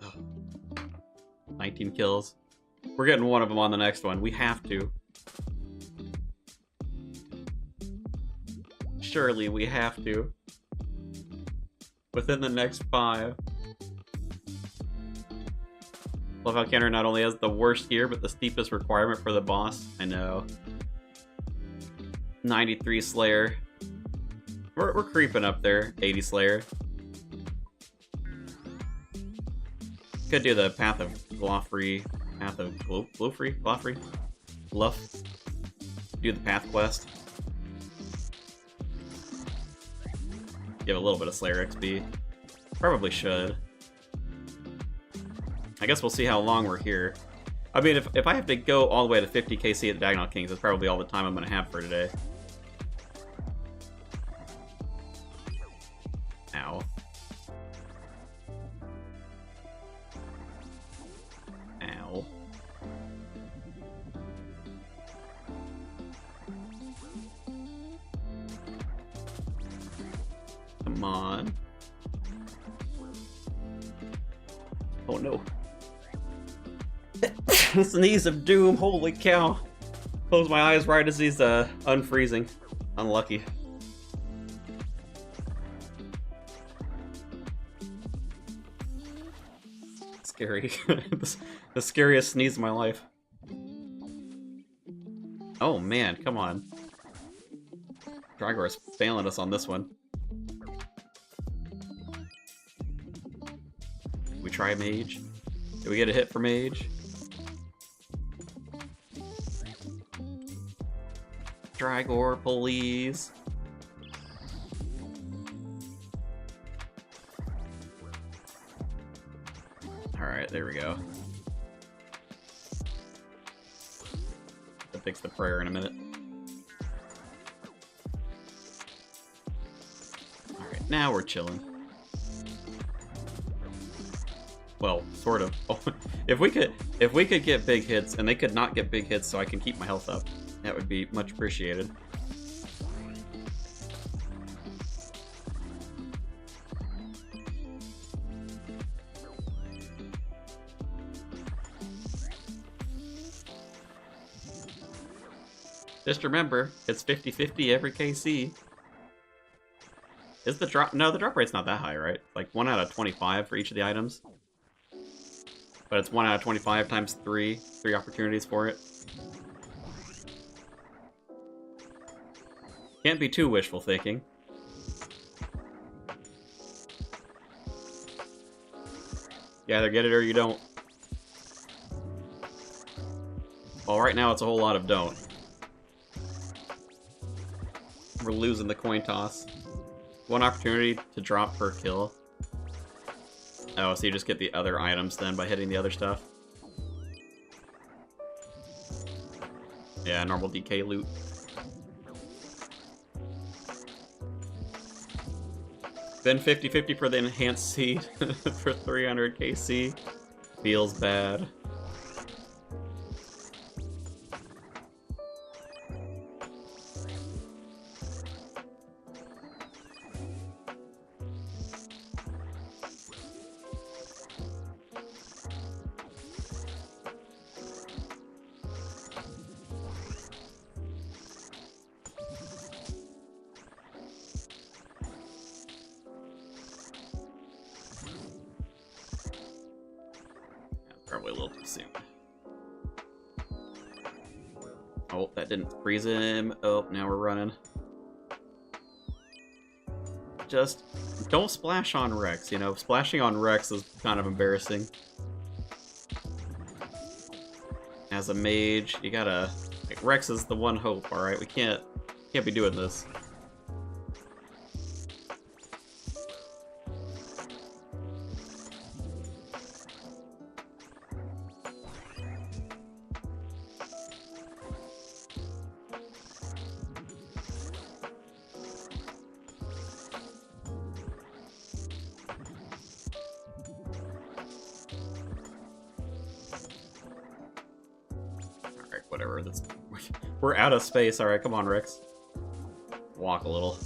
Oh. 19 kills. We're getting one of them on the next one. We have to. Surely we have to. Within the next 5. Love how Kenner not only has the worst gear, but the steepest requirement for the boss. I know. 93 Slayer. We're creeping up there. 80 Slayer. Could do the Path of Glowfree. Path of Glowfree? Glowfree? Luff. Do the Path quest. Give a little bit of Slayer XP. Probably should. I guess we'll see how long we're here. I mean, if I have to go all the way to 50 KC at the Dagonnoth Kings, that's probably all the time I'm going to have for today. Ow. Ow. Come on. Oh no. Sneeze of doom, holy cow. Close my eyes right as he's unfreezing. Unlucky. Scary. The scariest sneeze of my life. Oh man, come on. Dragor's failing us on this one. We try Mage? Do we get a hit for Mage? Dragor, please. Alright, there we go. I'll fix the prayer in a minute. Alright, now we're chilling. Well, sort of. Oh, if we could get big hits, and they could not get big hits so I can keep my health up, that would be much appreciated. Just remember, it's 50-50 every KC. Is the drop... No, the drop rate's not that high, right? Like 1 out of 25 for each of the items. But it's 1 out of 25 times 3. 3 opportunities for it. Can't be too wishful thinking. You either get it or you don't. Well, right now it's a whole lot of don't. We're losing the coin toss. 1 opportunity to drop per kill. Oh, so you just get the other items then by hitting the other stuff? Yeah, normal DK loot. Then 50-50 for the enhanced seed for 300 KC. Feels bad. Probably a little too soon. Oh, that didn't freeze him. Oh, now we're running. Just don't splash on Rex, you know? Splashing on Rex is kind of embarrassing. As a mage, you gotta... Like, Rex is the one hope, alright? We can't be doing this. Whatever, that's... We're out of space. Alright, come on, Rex. Walk a little.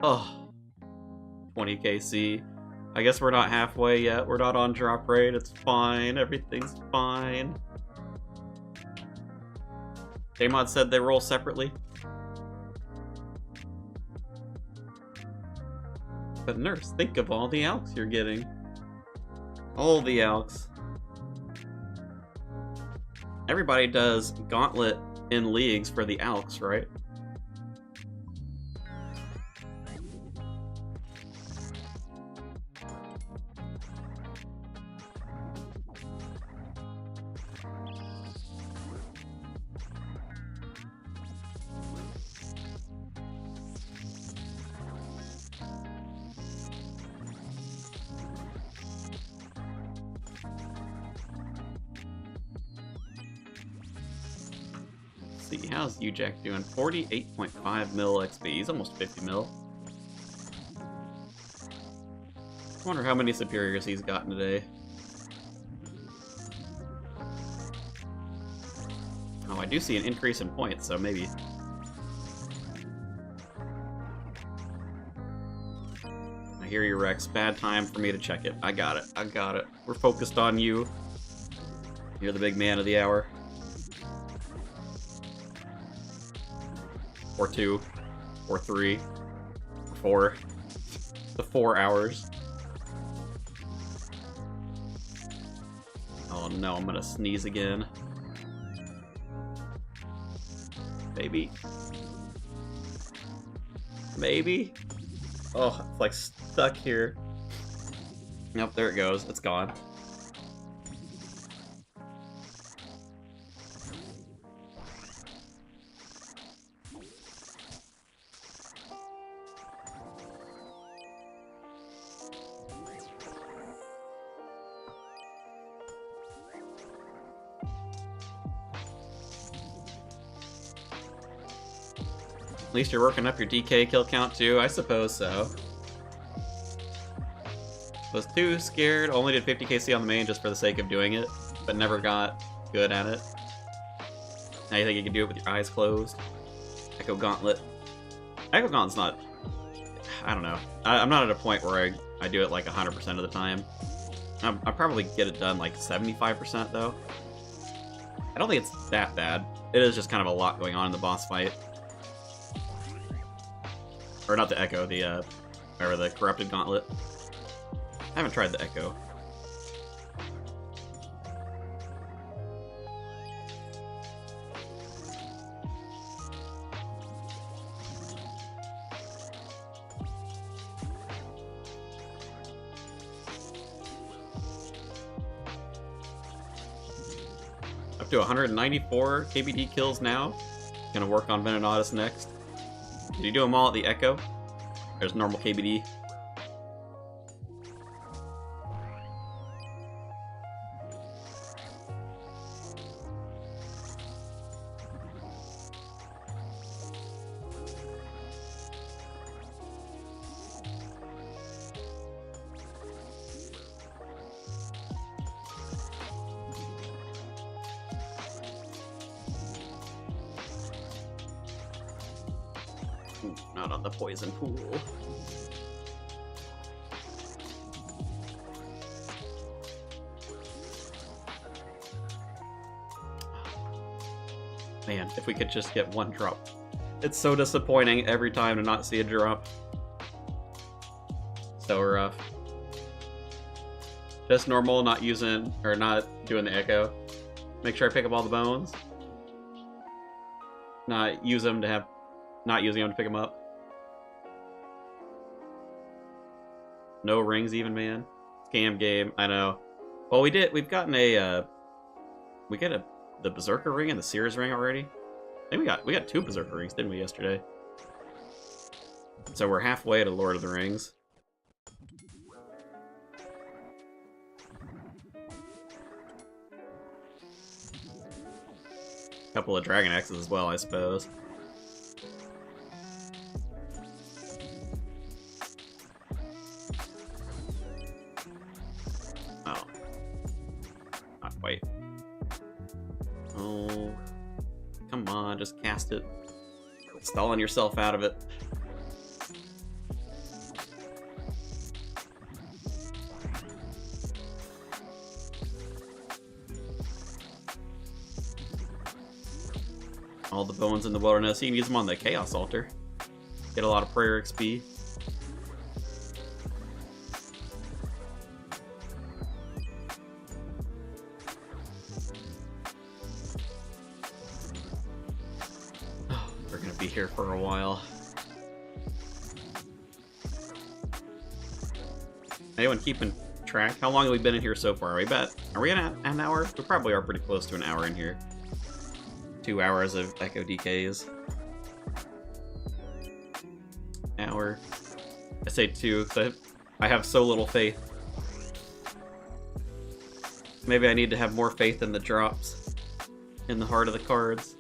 Oh. 20 KC. I guess we're not halfway yet. We're not on drop rate. It's fine. Everything's fine. Dagonnoth said they roll separately. But Nurse, think of all the alks you're getting. All the alks. Everybody does Gauntlet in leagues for the alks, right? See, how's UJack doing? 48.5 mil XP. He's almost 50 mil. I wonder how many superiors he's gotten today. Oh, I do see an increase in points, so maybe. I hear you, Rex. Bad time for me to check it. I got it. I got it. We're focused on you. You're the big man of the hour. Or 2, or 3, or 4. The 4 hours. Oh no, I'm gonna sneeze again. Maybe. Maybe? Oh, it's like stuck here. Nope, there it goes. It's gone. At least you're working up your DK kill count too, I suppose so. Was too scared, only did 50 KC on the main just for the sake of doing it, but never got good at it. Now you think you can do it with your eyes closed? Echo Gauntlet. Echo Gauntlet's not... I don't know. I'm not at a point where I do it like 100% of the time. I'll probably get it done like 75% though. I don't think it's that bad. It is just kind of a lot going on in the boss fight. Or not the Echo, the, whatever, the Corrupted Gauntlet. I haven't tried the Echo. Up to 194 KBD kills now. Gonna work on Dagonnoth next. Did you do them all at the Echo? There's normal KBD. Ooh, not on the poison pool. Man, if we could just get one drop. It's so disappointing every time to not see a drop. So rough. Just normal, not using, or not doing the Echo. Make sure I pick up all the bones. Not use them to have, not using them to pick them up. No rings even, man. Scam game, I know. Well, we've gotten a, we get the Berserker ring and the Seer's ring already. I think we got 2 Berserker rings, didn't we, yesterday? So we're halfway to Lord of the Rings. Couple of Dragon Axes as well, I suppose. Oh. Not quite. Oh. Come on, just cast it. Stalling yourself out of it. All the bones in the wilderness. You can use them on the Chaos Altar. Get a lot of prayer XP. Oh, we're gonna be here for a while. Anyone keeping track? How long have we been in here so far? Are we at an hour? We probably are pretty close to an hour in here. 2 hours of Echo DKs. Hour. I say 2 because I have so little faith. Maybe I need to have more faith in the drops. In the heart of the cards.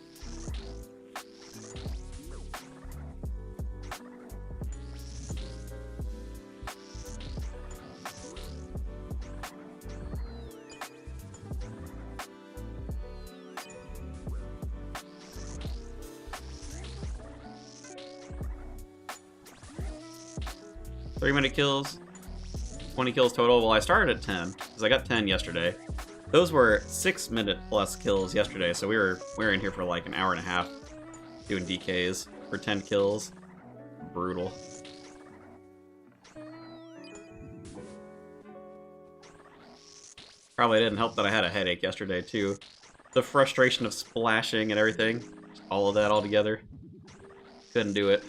Minute kills, 20 kills total. Well, I started at 10 because I got 10 yesterday. Those were 6-minute plus kills yesterday, so we were in here for like an hour and a half doing DKs for 10 kills. Brutal. Probably didn't help that I had a headache yesterday too. The frustration of splashing and everything, all of that all together. Couldn't do it.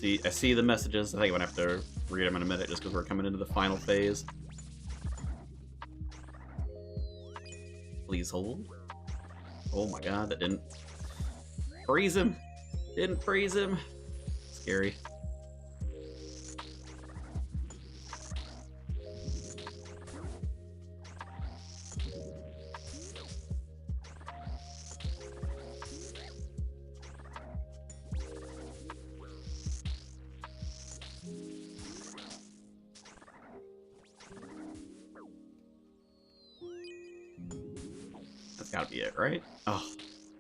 I see the messages. I think I'm gonna have to read them in a minute just because we're coming into the final phase. Please hold. Oh my god, that didn't freeze him. Didn't freeze him. Scary. Gotta be it, right? Oh,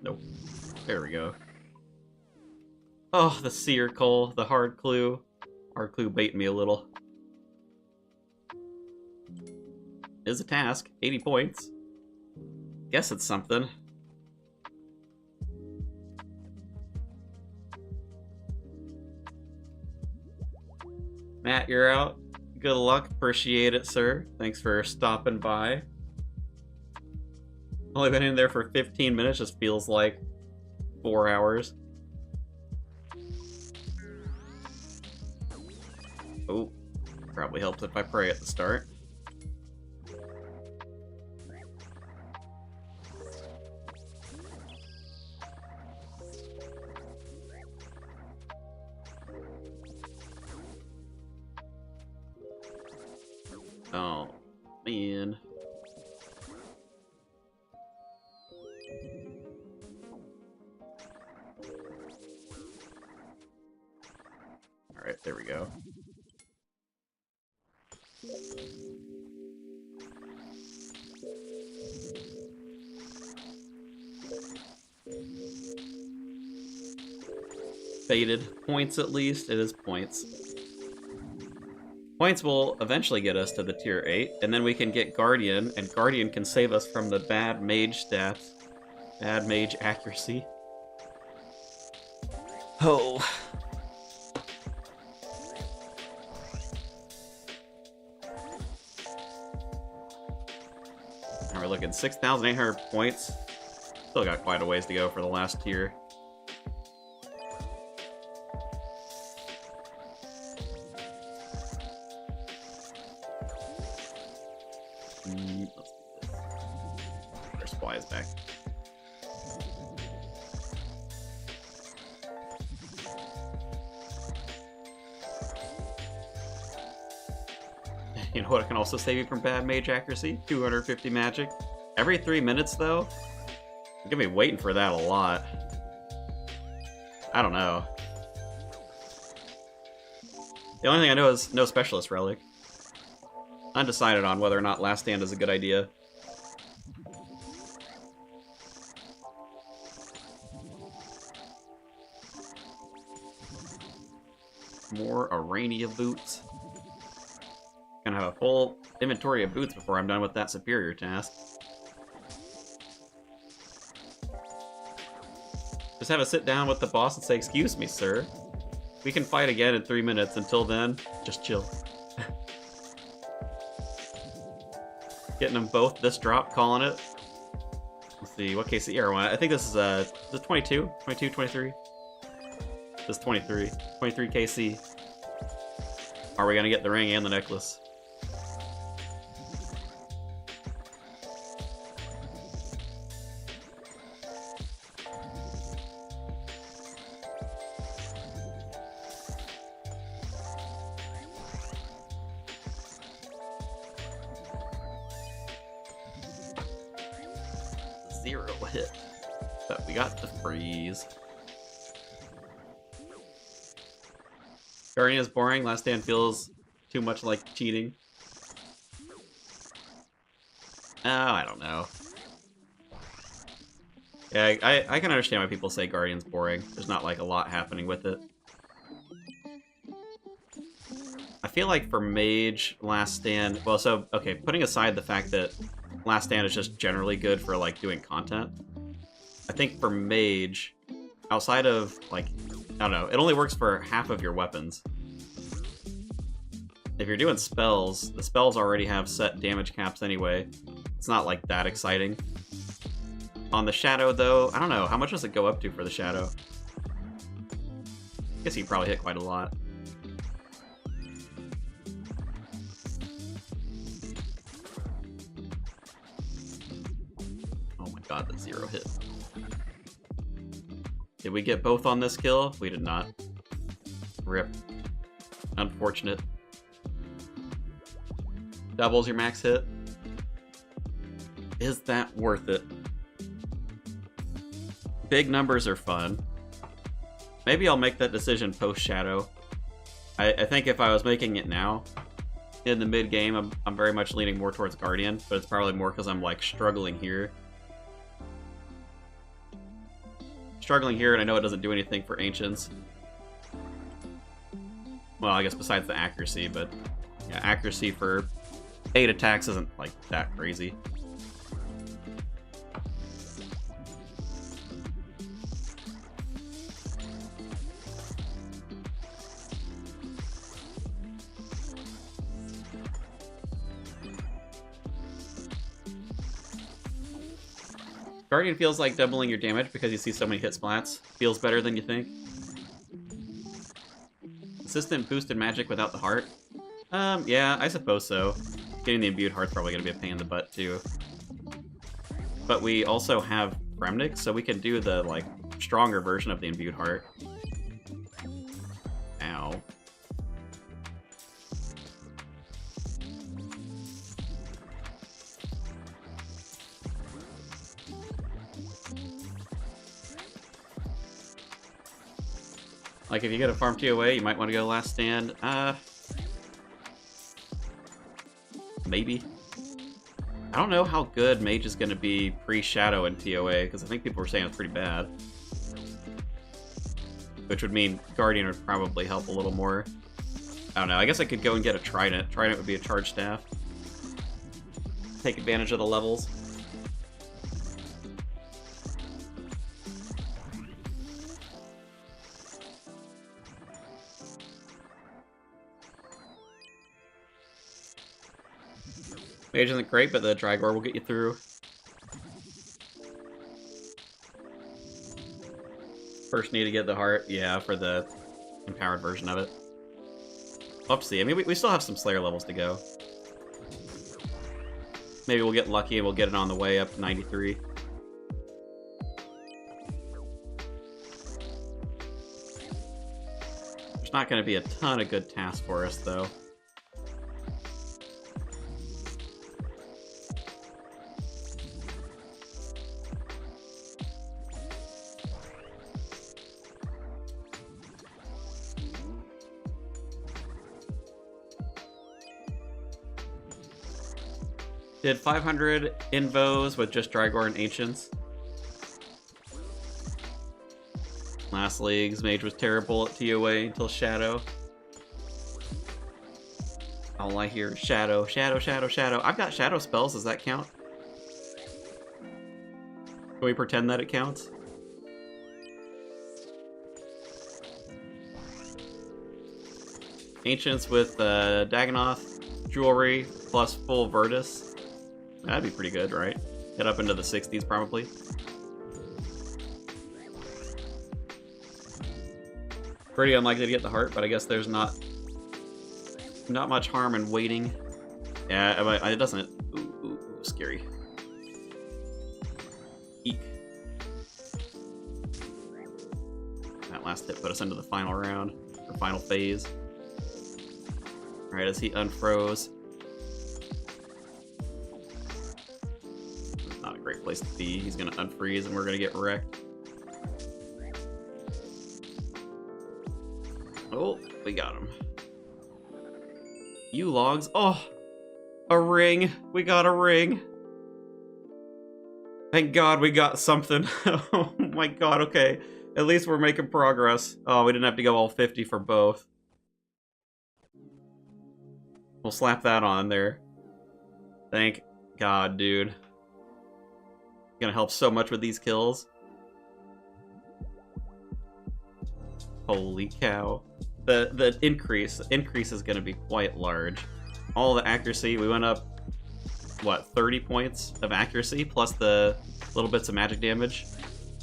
nope. There we go. Oh, the Seer Coal, the hard clue. Hard clue baited me a little. Is a task. 80 points. Guess it's something. Matt, you're out. Good luck. Appreciate it, sir. Thanks for stopping by. Only been in there for 15 minutes. Just feels like 4 hours. Oh, probably helps if I pray at the start. Oh, man. Alright, there we go. Faded. Points at least. It is points. Points will eventually get us to the tier 8, and then we can get Guardian, and Guardian can save us from the bad mage stats. Bad mage accuracy. Oh. Now we're looking 6,800 points. Still got quite a ways to go for the last tier. Let's do this. Our supply is back. You know what can also save you from bad mage accuracy? 250 magic. Every 3 minutes, though? You're gonna be waiting for that a lot. I don't know. The only thing I know is no Specialist Relic. Undecided on whether or not Last Stand is a good idea. More Arania boots. Gonna have a full inventory of boots before I'm done with that superior task. Just have a sit down with the boss and say, "Excuse me, sir. We can fight again in 3 minutes. Until then, just chill." Getting them both this drop, calling it. Let's see, what KC are I think this is 22? 22, 23? This is 23. 23 KC. Are we gonna get the ring and the necklace? Zero hit. But we got the freeze. Guardian is boring. Last Stand feels too much like cheating. Oh, I don't know. Yeah, I can understand why people say Guardian's boring. There's not like a lot happening with it. I feel like for Mage, Last Stand... Well, so, okay, putting aside the fact that Last Stand is just generally good for, like, doing content, I think for Mage, outside of, like, I don't know, it only works for half of your weapons. If you're doing spells, the spells already have set damage caps anyway. It's not, like, that exciting. On the Shadow, though, I don't know, how much does it go up to for the Shadow? I guess you probably hit quite a lot. God, the zero hit. Did we get both on this kill? We did not. Rip. Unfortunate. Doubles your max hit. Is that worth it? Big numbers are fun. Maybe I'll make that decision post-Shadow. I think if I was making it now, in the mid-game, I'm very much leaning more towards Guardian, but it's probably more because I'm, like, struggling here. Struggling here, and I know it doesn't do anything for Ancients. Well, I guess besides the accuracy, but yeah, accuracy for 8 attacks isn't, like, that crazy. Guardian feels like doubling your damage because you see so many hit splats. Feels better than you think. Consistent boosted magic without the heart? Yeah, I suppose so. Getting the imbued heart's probably gonna be a pain in the butt, too. But we also have Remnix, so we can do the, like, stronger version of the imbued heart. Ow. Like, if you get a farm TOA, you might want to go last stand. Maybe. I don't know how good Mage is going to be pre-Shadow and TOA, because I think people were saying it's pretty bad. Which would mean Guardian would probably help a little more. I don't know, I guess I could go and get a Trident. Trident would be a charge staff. Take advantage of the levels. Mage isn't great, but the Drygore will get you through. First need to get the heart, yeah, for the empowered version of it. We'll have to see. I mean, we still have some Slayer levels to go. Maybe we'll get lucky and we'll get it on the way up to 93. There's not going to be a ton of good tasks for us, though. Did 500 invos with just Drygore and Ancients. Last leagues, Mage was terrible at TOA until Shadow. All I hear is Shadow, Shadow, Shadow, Shadow. I've got Shadow spells, does that count? Can we pretend that it counts? Ancients with Dagonnoth Jewelry plus full Virtus. That'd be pretty good, right? Get up into the 60s, probably. Pretty unlikely to get the heart, but I guess there's not much harm in waiting. Yeah, it doesn't... Ooh, scary. Eek. That last hit put us into the final round, or final phase. Alright, as he unfroze. Great place to be. He's gonna unfreeze and we're gonna get wrecked. Oh, we got him. You logs. Oh, a ring. We got a ring. Thank God we got something. Oh my God, okay. At least we're making progress. Oh, we didn't have to go all 50 for both. We'll slap that on there. Thank God, dude. Gonna help so much with these kills. Holy cow. The increase is gonna be quite large. All the accuracy, we went up, what, 30 points of accuracy, plus the little bits of magic damage.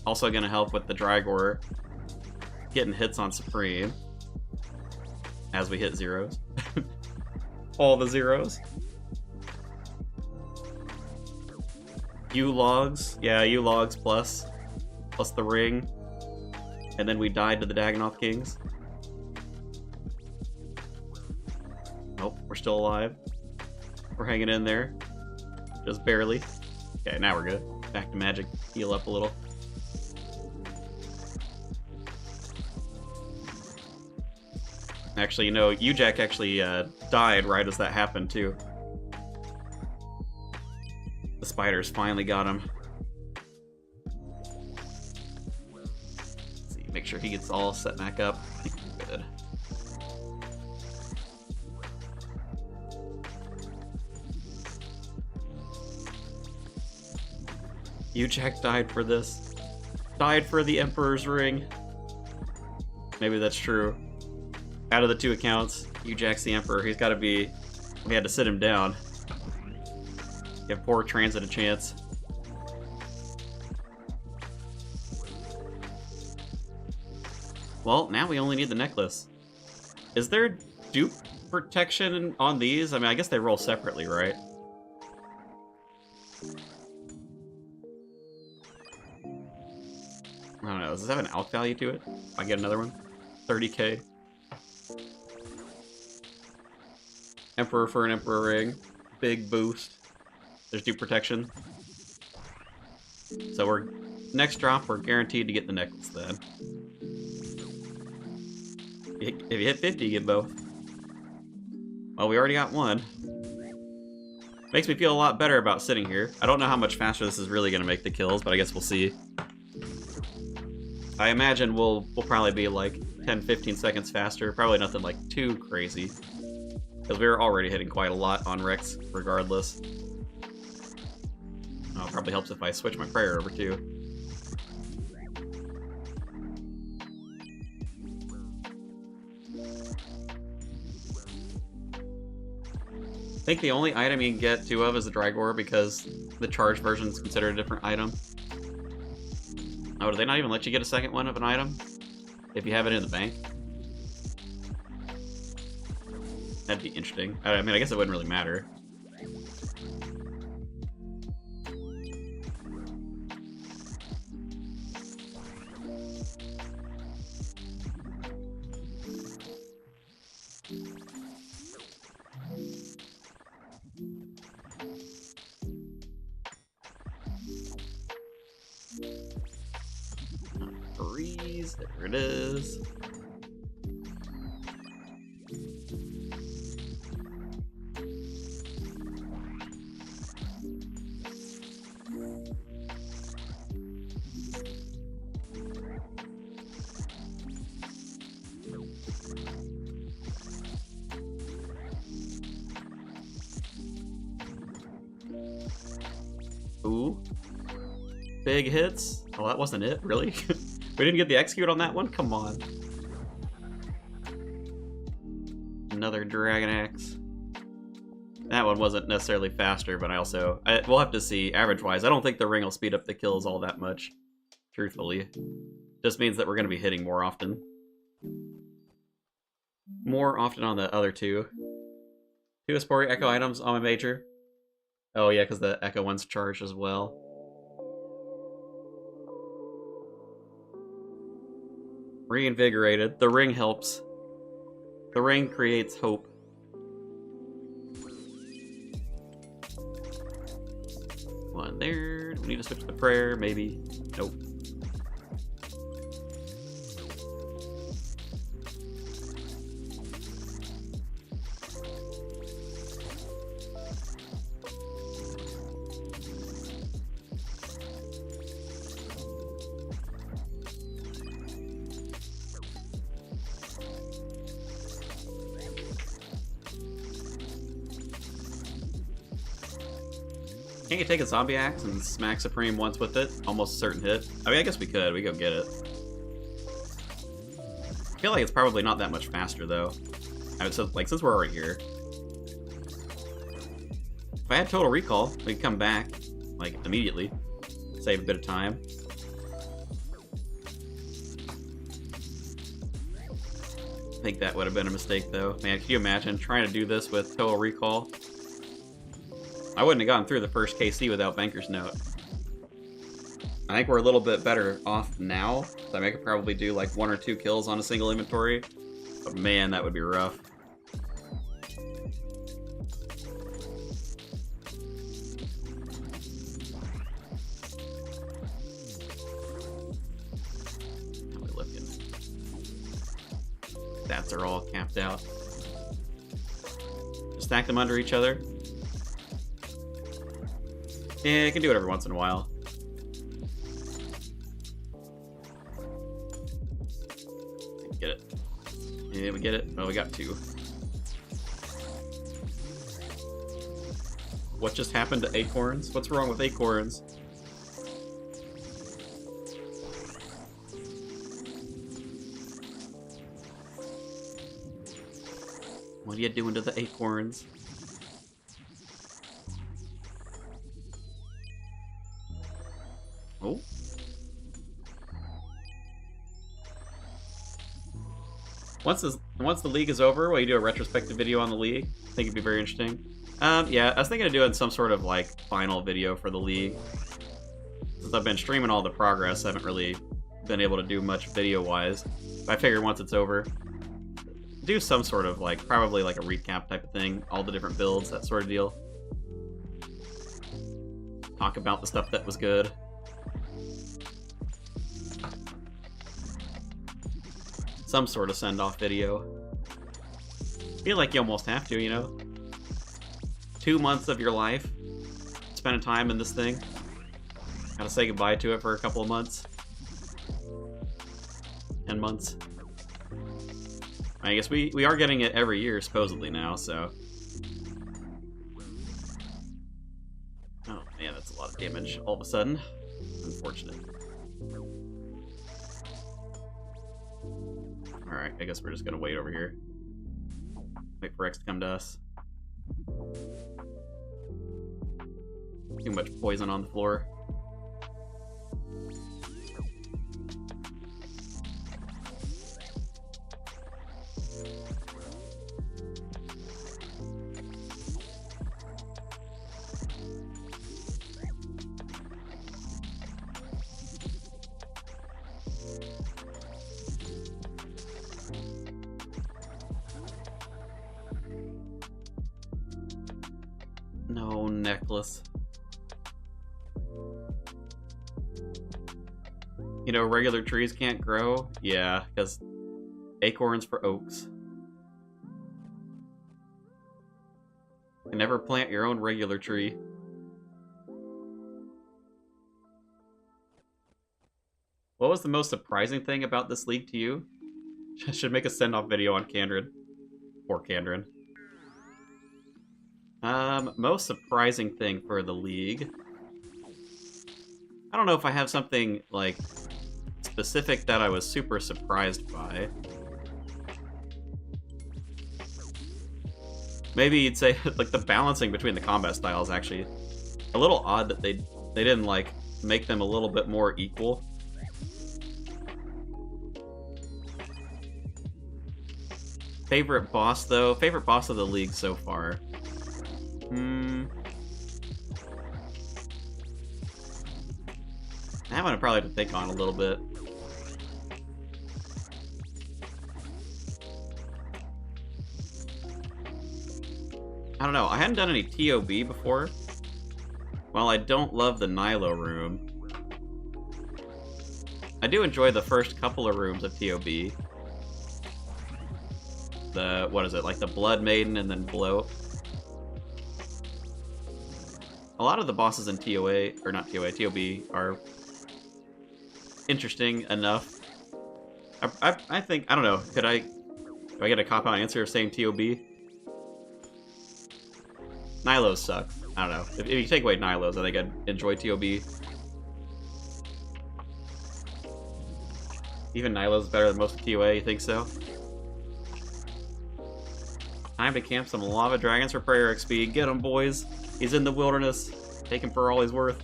Also gonna help with the Drygore getting hits on Supreme. As we hit zeros. All the zeros. U-Logs, yeah, U-Logs plus the ring, and then we died to the Dagonnoth Kings. Nope, we're still alive. We're hanging in there, just barely. Okay, now we're good. Back to magic, heal up a little. Actually, you know, Ujak actually died right as that happened too. The spiders finally got him. Let's see, make sure he gets all set back up. I think we're good. Ujak died for this. Died for the Emperor's Ring. Maybe that's true. Out of the two accounts, Ujak's the Emperor. He's got to be... We had to sit him down. Give poor Transit a chance. Well, now we only need the necklace. Is there dupe protection on these? I mean, I guess they roll separately, right? I don't know. Does this have an alch value to it? If I get another one? 30k. Emperor for an Emperor ring. Big boost. There's dupe protection. So we're... Next drop, we're guaranteed to get the necklace then. If you hit 50, you get both. Well, we already got one. Makes me feel a lot better about sitting here. I don't know how much faster this is really going to make the kills, but I guess we'll see. I imagine we'll probably be like 10-15 seconds faster. Probably nothing like too crazy. Because we were already hitting quite a lot on Rex, regardless. Oh, it probably helps if I switch my prayer over too. I think the only item you can get two of is the Drygore because the charged version is considered a different item. Oh, do they not even let you get a second one of an item? If you have it in the bank? That'd be interesting. I mean, I guess it wouldn't really matter. Freeze, there it is. Ooh. Big hits. Oh, that wasn't it, really? We didn't get the execute on that one? Come on. Another Dragon Axe. That one wasn't necessarily faster, but we'll have to see. Average-wise, I don't think the ring will speed up the kills all that much, truthfully. Just means that we're going to be hitting more often. More often on the other two. Two Aspori Echo items on my Major. Oh yeah, because the Echo one's charged as well. Reinvigorated. The ring helps. The ring creates hope. One there. Do we need to switch to prayer? Maybe. Nope. Can't you take a zombie axe and smack Supreme once with it? Almost a certain hit. I mean, I guess we could. We go get it. I feel like it's probably not that much faster, though. I would say, like, since we're already here. If I had Total Recall, we could come back, like, immediately. Save a bit of time. I think that would have been a mistake, though. Man, can you imagine trying to do this with Total Recall? I wouldn't have gotten through the first KC without Banker's Note. I think we're a little bit better off now. So I could probably do like 1 or 2 kills on a single inventory. But man, that would be rough. How we looking? Stats are all capped out. Just stack them under each other. Yeah, I can do it every once in a while. Get it. Yeah, we get it. Oh, we got 2. What just happened to acorns? What's wrong with acorns? What are you doing to the acorns? Oh. Once the league is over, will you do a retrospective video on the league? I think it'd be very interesting. Yeah, I was thinking of doing some sort of like final video for the league. Since I've been streaming all the progress, I haven't really been able to do much video-wise. I figured once it's over, do some sort of like, probably like a recap type of thing, all the different builds, that sort of deal. Talk about the stuff that was good. Some sort of send-off video. Feel like you almost have to, you know? 2 months of your life, spending time in this thing. Gotta say goodbye to it for a couple of months. 10 months. I guess we are getting it every year, supposedly, now, so... Oh, man, that's a lot of damage all of a sudden. Unfortunate. Alright, I guess we're just gonna wait over here. Wait for X to come to us. Too much poison on the floor. No necklace. You know, regular trees can't grow? Yeah, because acorns for oaks. You can never plant your own regular tree. What was the most surprising thing about this league to you? I should make a send-off video on Kandrin. Poor Kandrin. Most surprising thing for the league. I don't know if I have something, like, specific that I was super surprised by. Maybe you'd say, like, the balancing between the combat styles actually a little odd that they didn't, like, make them a little bit more equal. Favorite boss, though? Favorite boss of the league so far? That one I probably have to think on a little bit. I don't know, I hadn't done any TOB before. While I don't love the Nilo room, I do enjoy the first couple of rooms of TOB. The, what is it, like the Blood Maiden and then Bloat. A lot of the bosses in TOA, or not TOA, TOB are interesting enough. I think, I don't know, do I get a cop-out answer of saying TOB? Nilos suck. I don't know. If you take away Nilos, I think I'd enjoy TOB. Even Nilos is better than most of TOA, you think so? Time to camp some lava dragons for prayer XP. Get him, boys. He's in the wilderness. Take him for all he's worth.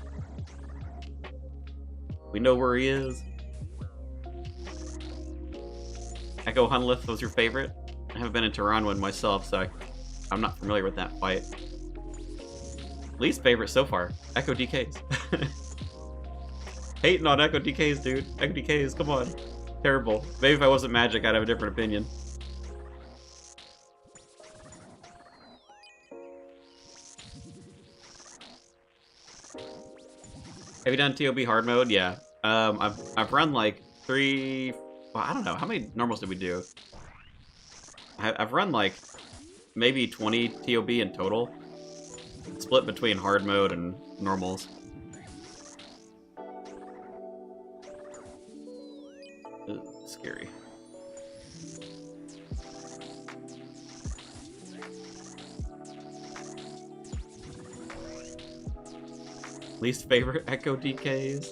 We know where he is. Echo Hunlith was your favorite? I haven't been in Tehran myself, so I'm not familiar with that fight. Least favorite so far, Echo DKs. Hating on Echo DKs, dude. Echo DKs, come on. Terrible. Maybe if I wasn't Magic, I'd have a different opinion. Have you done TOB hard mode? Yeah. I've run like 3... Well, I don't know. How many normals did we do? I've run like maybe 20 TOB in total. Split between hard mode and normals. Ugh, scary. Least favorite Echo DKs?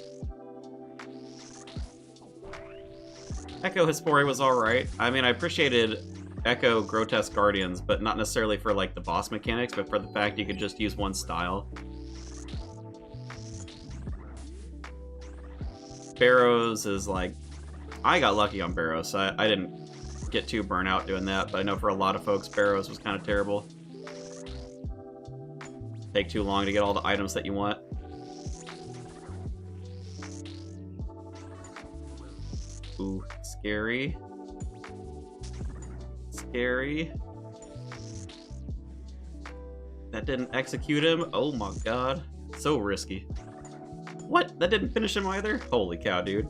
Echo Hispori was alright. I mean, I appreciated Echo Grotesque Guardians, but not necessarily for like the boss mechanics, but for the fact you could just use one style. Barrows is like... I got lucky on Barrows, so I didn't get too burnt out doing that, but I know for a lot of folks, Barrows was kind of terrible. Take too long to get all the items that you want. Ooh, scary. Scary. That didn't execute him? Oh my god. So risky. What? That didn't finish him either? Holy cow, dude.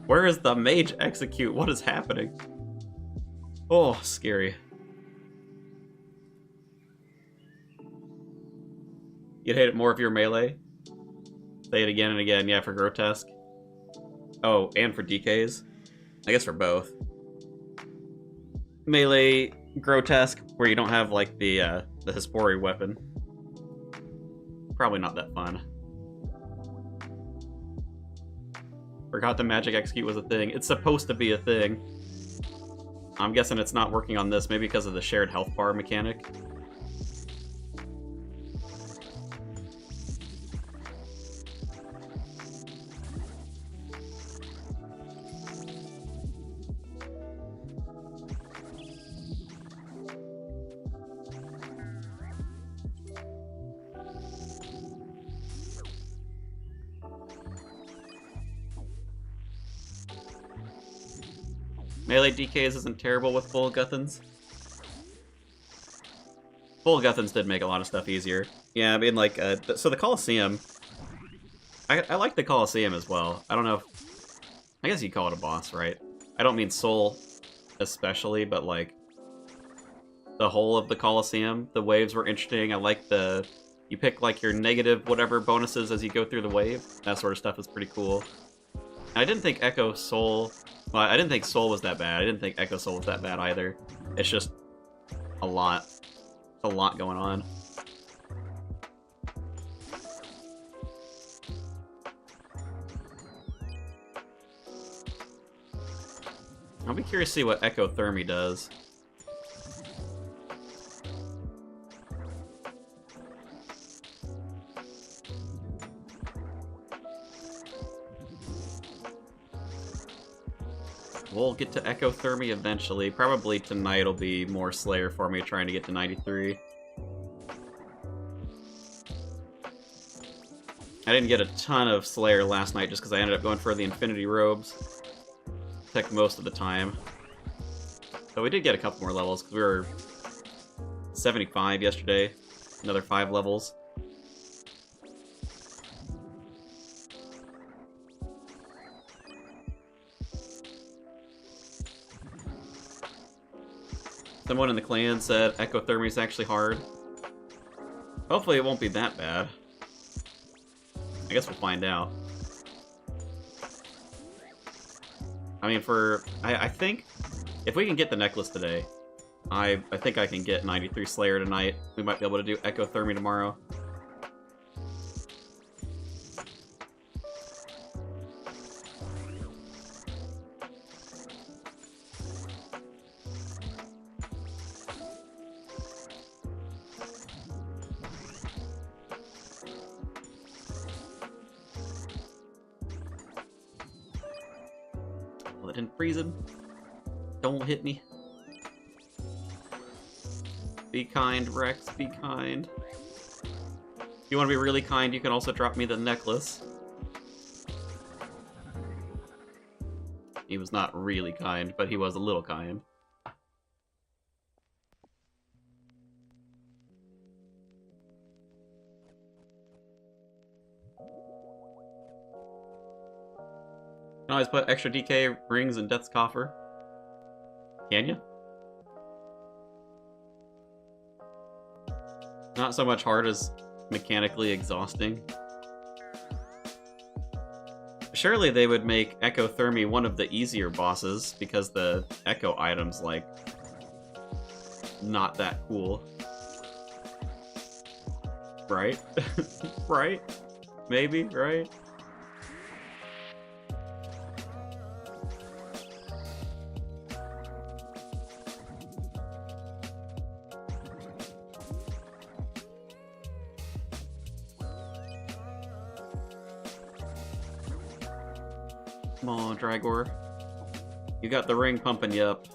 Where is the mage execute? What is happening? Oh, scary. You'd hate it more if you're melee? Say it again and again, yeah, for grotesque. Oh, and for DKs? I guess for both. Melee grotesque, where you don't have, like, the Hespori weapon. Probably not that fun. Forgot the magic execute was a thing. It's supposed to be a thing. I'm guessing it's not working on this, maybe because of the shared health bar mechanic. Melee DKs isn't terrible with full Guthans. Full Guthans did make a lot of stuff easier. Yeah, I mean, like, so the Colosseum... I like the Colosseum as well. I don't know if... I guess you call it a boss, right? I don't mean Soul especially, but, like, the whole of the Colosseum. The waves were interesting. I like the... You pick, like, your negative whatever bonuses as you go through the wave. That sort of stuff is pretty cool. And I didn't think Echo Soul... Well, I didn't think Soul was that bad. I didn't think Echo Soul was that bad either. It's just a lot going on. I'll be curious to see what Ectothermy does. We'll get to Ectothermy eventually. Probably tonight will be more Slayer for me, trying to get to 93. I didn't get a ton of Slayer last night just because I ended up going for the Infinity Robes. Took most of the time. But we did get a couple more levels because we were 75 yesterday. Another 5 levels. Someone in the clan said Ectothermy is actually hard. Hopefully it won't be that bad. I guess we'll find out. I mean, I think if we can get the necklace today, I think I can get 93 Slayer tonight. We might be able to do Ectothermy tomorrow. Well, it didn't freeze him. Don't hit me. Be kind, Rex, be kind. If you want to be really kind, you can also drop me the necklace. He was not really kind, but he was a little kind. You can always put extra DK rings in Death's Coffer. Can you? Not so much hard as mechanically exhausting. Surely they would make Ectothermy one of the easier bosses, because the Echo item's, like, not that cool. Right? Right? Maybe, right? Come on, Dragor. You got the ring pumping you up.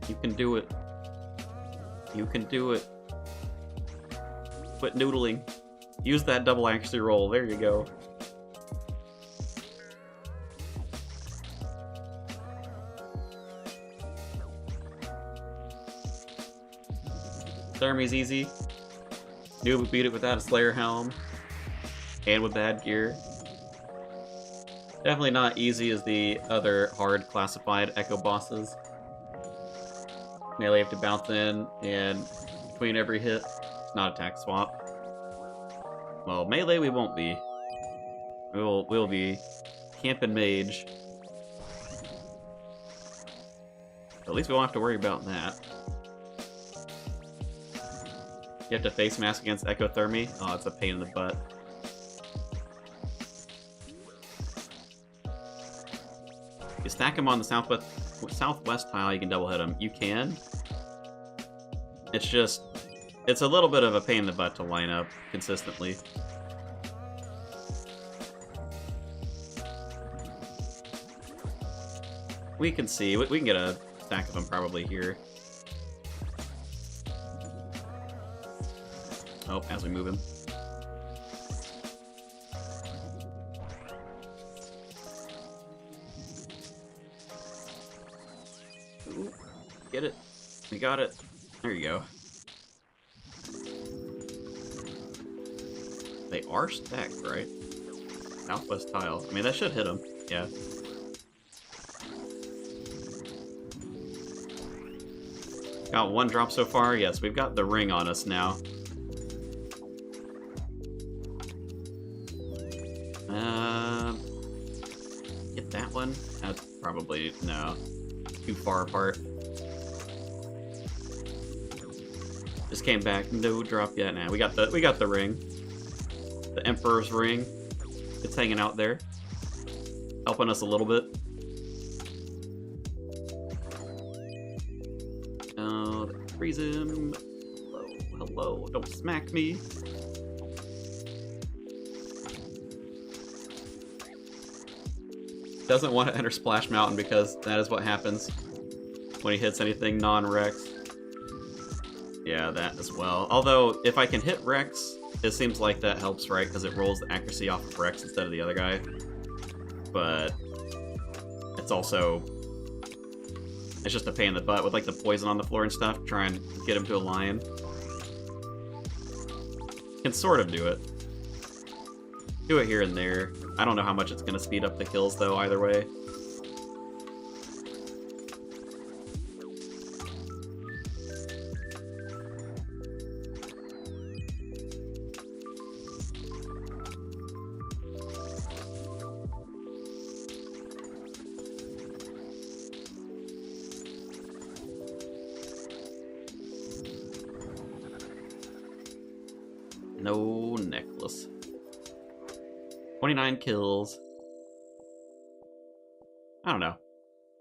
You can do it. You can do it. Quit noodling. Use that double accuracy roll. There you go. Thermy's easy. Noob would beat it without a Slayer helm. And with bad gear. Definitely not easy as the other hard classified Echo bosses. Melee have to bounce in and between every hit. Not attack swap. Well, melee we won't be. We'll be camping Mage. At least we won't have to worry about that. You have to face mask against Ectothermy? Oh, it's a pain in the butt. You stack him on the southwest tile, you can double hit him. You can. It's just... it's a little bit of a pain in the butt to line up consistently. We can see. We can get a stack of them probably here. Oh, as we move him. Ooh, get it. We got it. There you go. They are stacked, right? Southwest tile. I mean, that should hit them. Yeah. Got one drop so far. Yes, we've got the ring on us now. Get that one. That's probably no. Too far apart. Just came back. No drop yet. Now we got the ring. The Emperor's ring. It's hanging out there, helping us a little bit. Freeze him. Hello, hello. Don't smack me. Doesn't want to enter Splash Mountain because that is what happens when he hits anything non-Rex. Yeah, that as well. Although, if I can hit Rex, it seems like that helps, right? Because it rolls the accuracy off of Rex instead of the other guy. But it's also... it's just a pain in the butt with like the poison on the floor and stuff. Try and get him to a lion. Can sort of do it. Do it here and there. I don't know how much it's going to speed up the kills though, either way. No necklace. 29 kills. I don't know.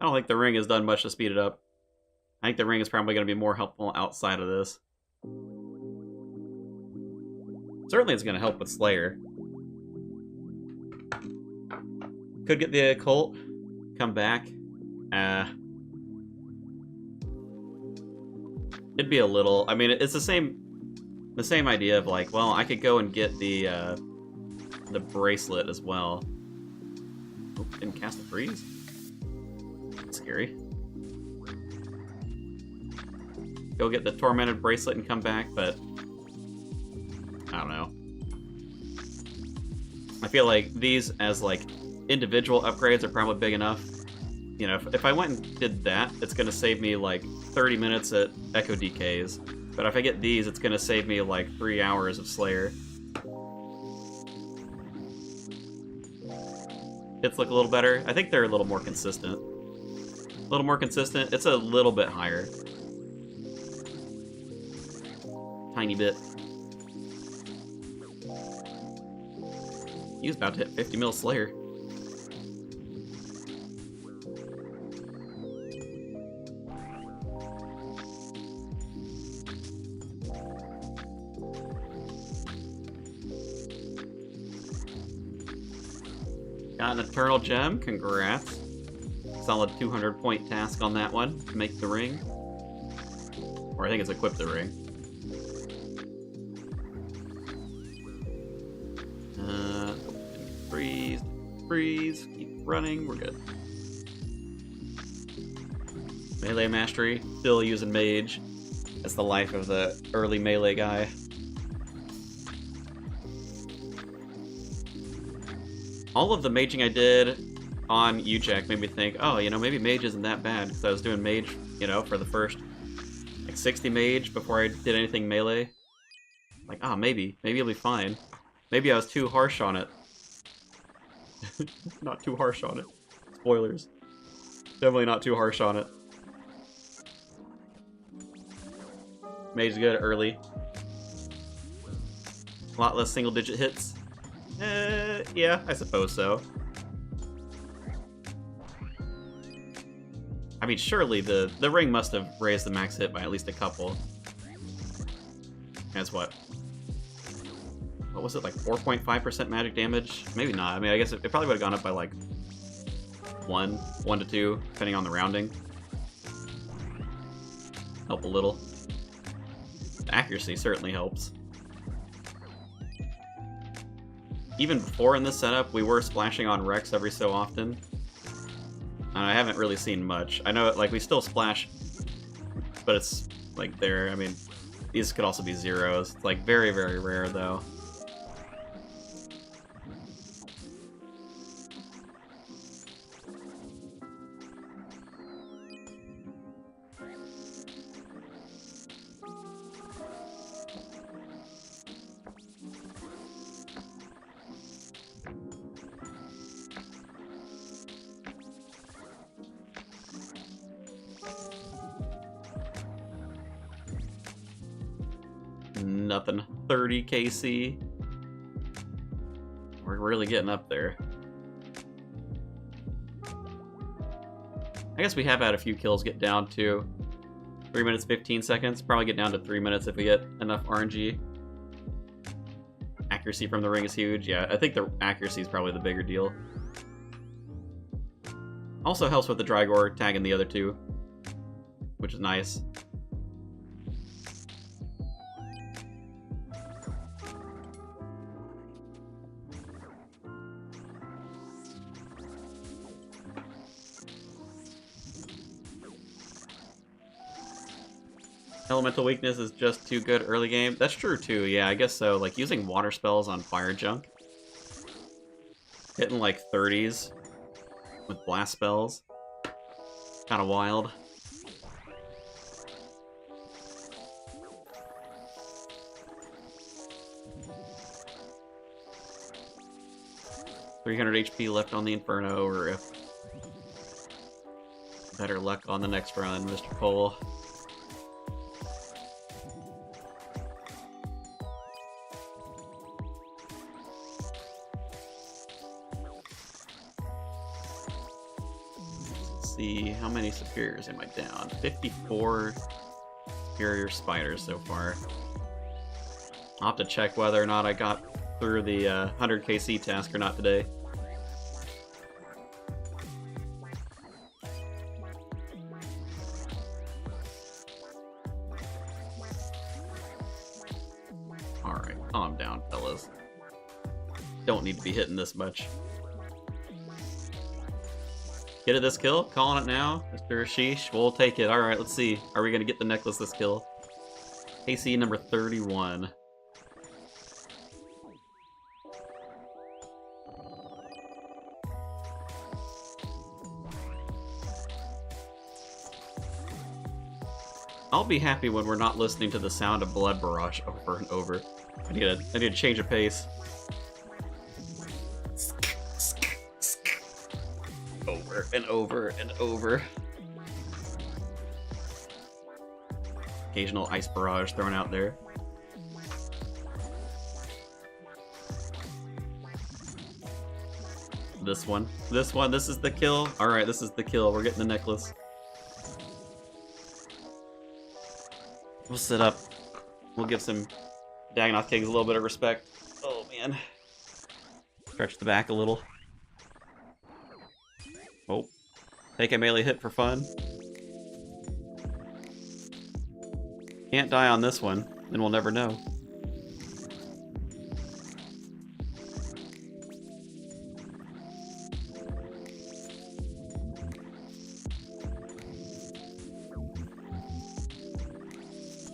I don't think the ring has done much to speed it up. I think the ring is probably going to be more helpful outside of this. Certainly it's going to help with Slayer. Could get the occult. Come back. It'd be a little... I mean, it's the same idea of like, well, I could go and get the bracelet as well. Oh, didn't cast a freeze? That's scary. Go get the tormented bracelet and come back, but I don't know. I feel like these as like individual upgrades are probably big enough. You know, if I went and did that, it's gonna save me like 30 minutes at Echo DKs. But if I get these, it's gonna save me like 3 hours of Slayer. Hits look a little better. I think they're a little more consistent. A little more consistent. It's a little bit higher. Tiny bit. He was about to hit 50 mil Slayer. Got an Eternal Gem, congrats. solid 200-point task on that one to make the ring. Or I think it's equip the ring. Freeze. Freeze. Keep running. We're good. Melee mastery. Still using Mage. That's the life of the early melee guy. All of the maging I did on UJack made me think, oh, you know, maybe Mage isn't that bad, because I was doing Mage, you know, for the first, like, 60 Mage before I did anything melee. Like, ah, maybe it'll be fine. Maybe I was too harsh on it. Not too harsh on it. Spoilers. Definitely not too harsh on it. Mage is good early. A lot less single-digit hits. Yeah, I suppose so. I mean, surely the ring must have raised the max hit by at least a couple. That's what was it, like 4.5% magic damage? Maybe not. I mean, I guess it probably would have gone up by like 1 to 2, depending on the rounding. Help a little. The accuracy certainly helps. Even before in this setup, we were splashing on Rex every so often. And I haven't really seen much. I know, like, we still splash, but it's, like, there. I mean, these could also be zeros. It's, like, very, very rare, though. Nothing. 30 KC. We're really getting up there. I guess we have had a few kills get down to 3 minutes 15 seconds. Probably get down to 3 minutes if we get enough RNG. Accuracy from the ring is huge. Yeah, I think the accuracy is probably the bigger deal. Also helps with the Drygore tagging the other two, which is nice. Elemental weakness is just too good early game. That's true too, yeah, I guess so. Like, using water spells on fire junk. Hitting like 30s with blast spells. Kinda wild. $300 HP left on the Inferno, or if better luck on the next run, Mr. Cole. See, how many superiors am I down? 54 superior spiders so far. I'll have to check whether or not I got through the 100 KC task or not today. Alright, calm down, fellas. Don't need to be hitting this much. Get it this kill? Calling it now? Mr. Sheesh? We'll take it. Alright, let's see. Are we going to get the necklace this kill? KC number 31. I'll be happy when we're not listening to the sound of Blood Barrage over and over. I need a change of pace. Over and over and over. Occasional ice barrage thrown out there. This one, this is the kill. Alright, this is the kill. We're getting the necklace. We'll sit up. We'll give some Dagonnoth Kings a little bit of respect. Oh man. Stretch the back a little. Oh. Take a melee hit for fun. Can't die on this one, then we'll never know.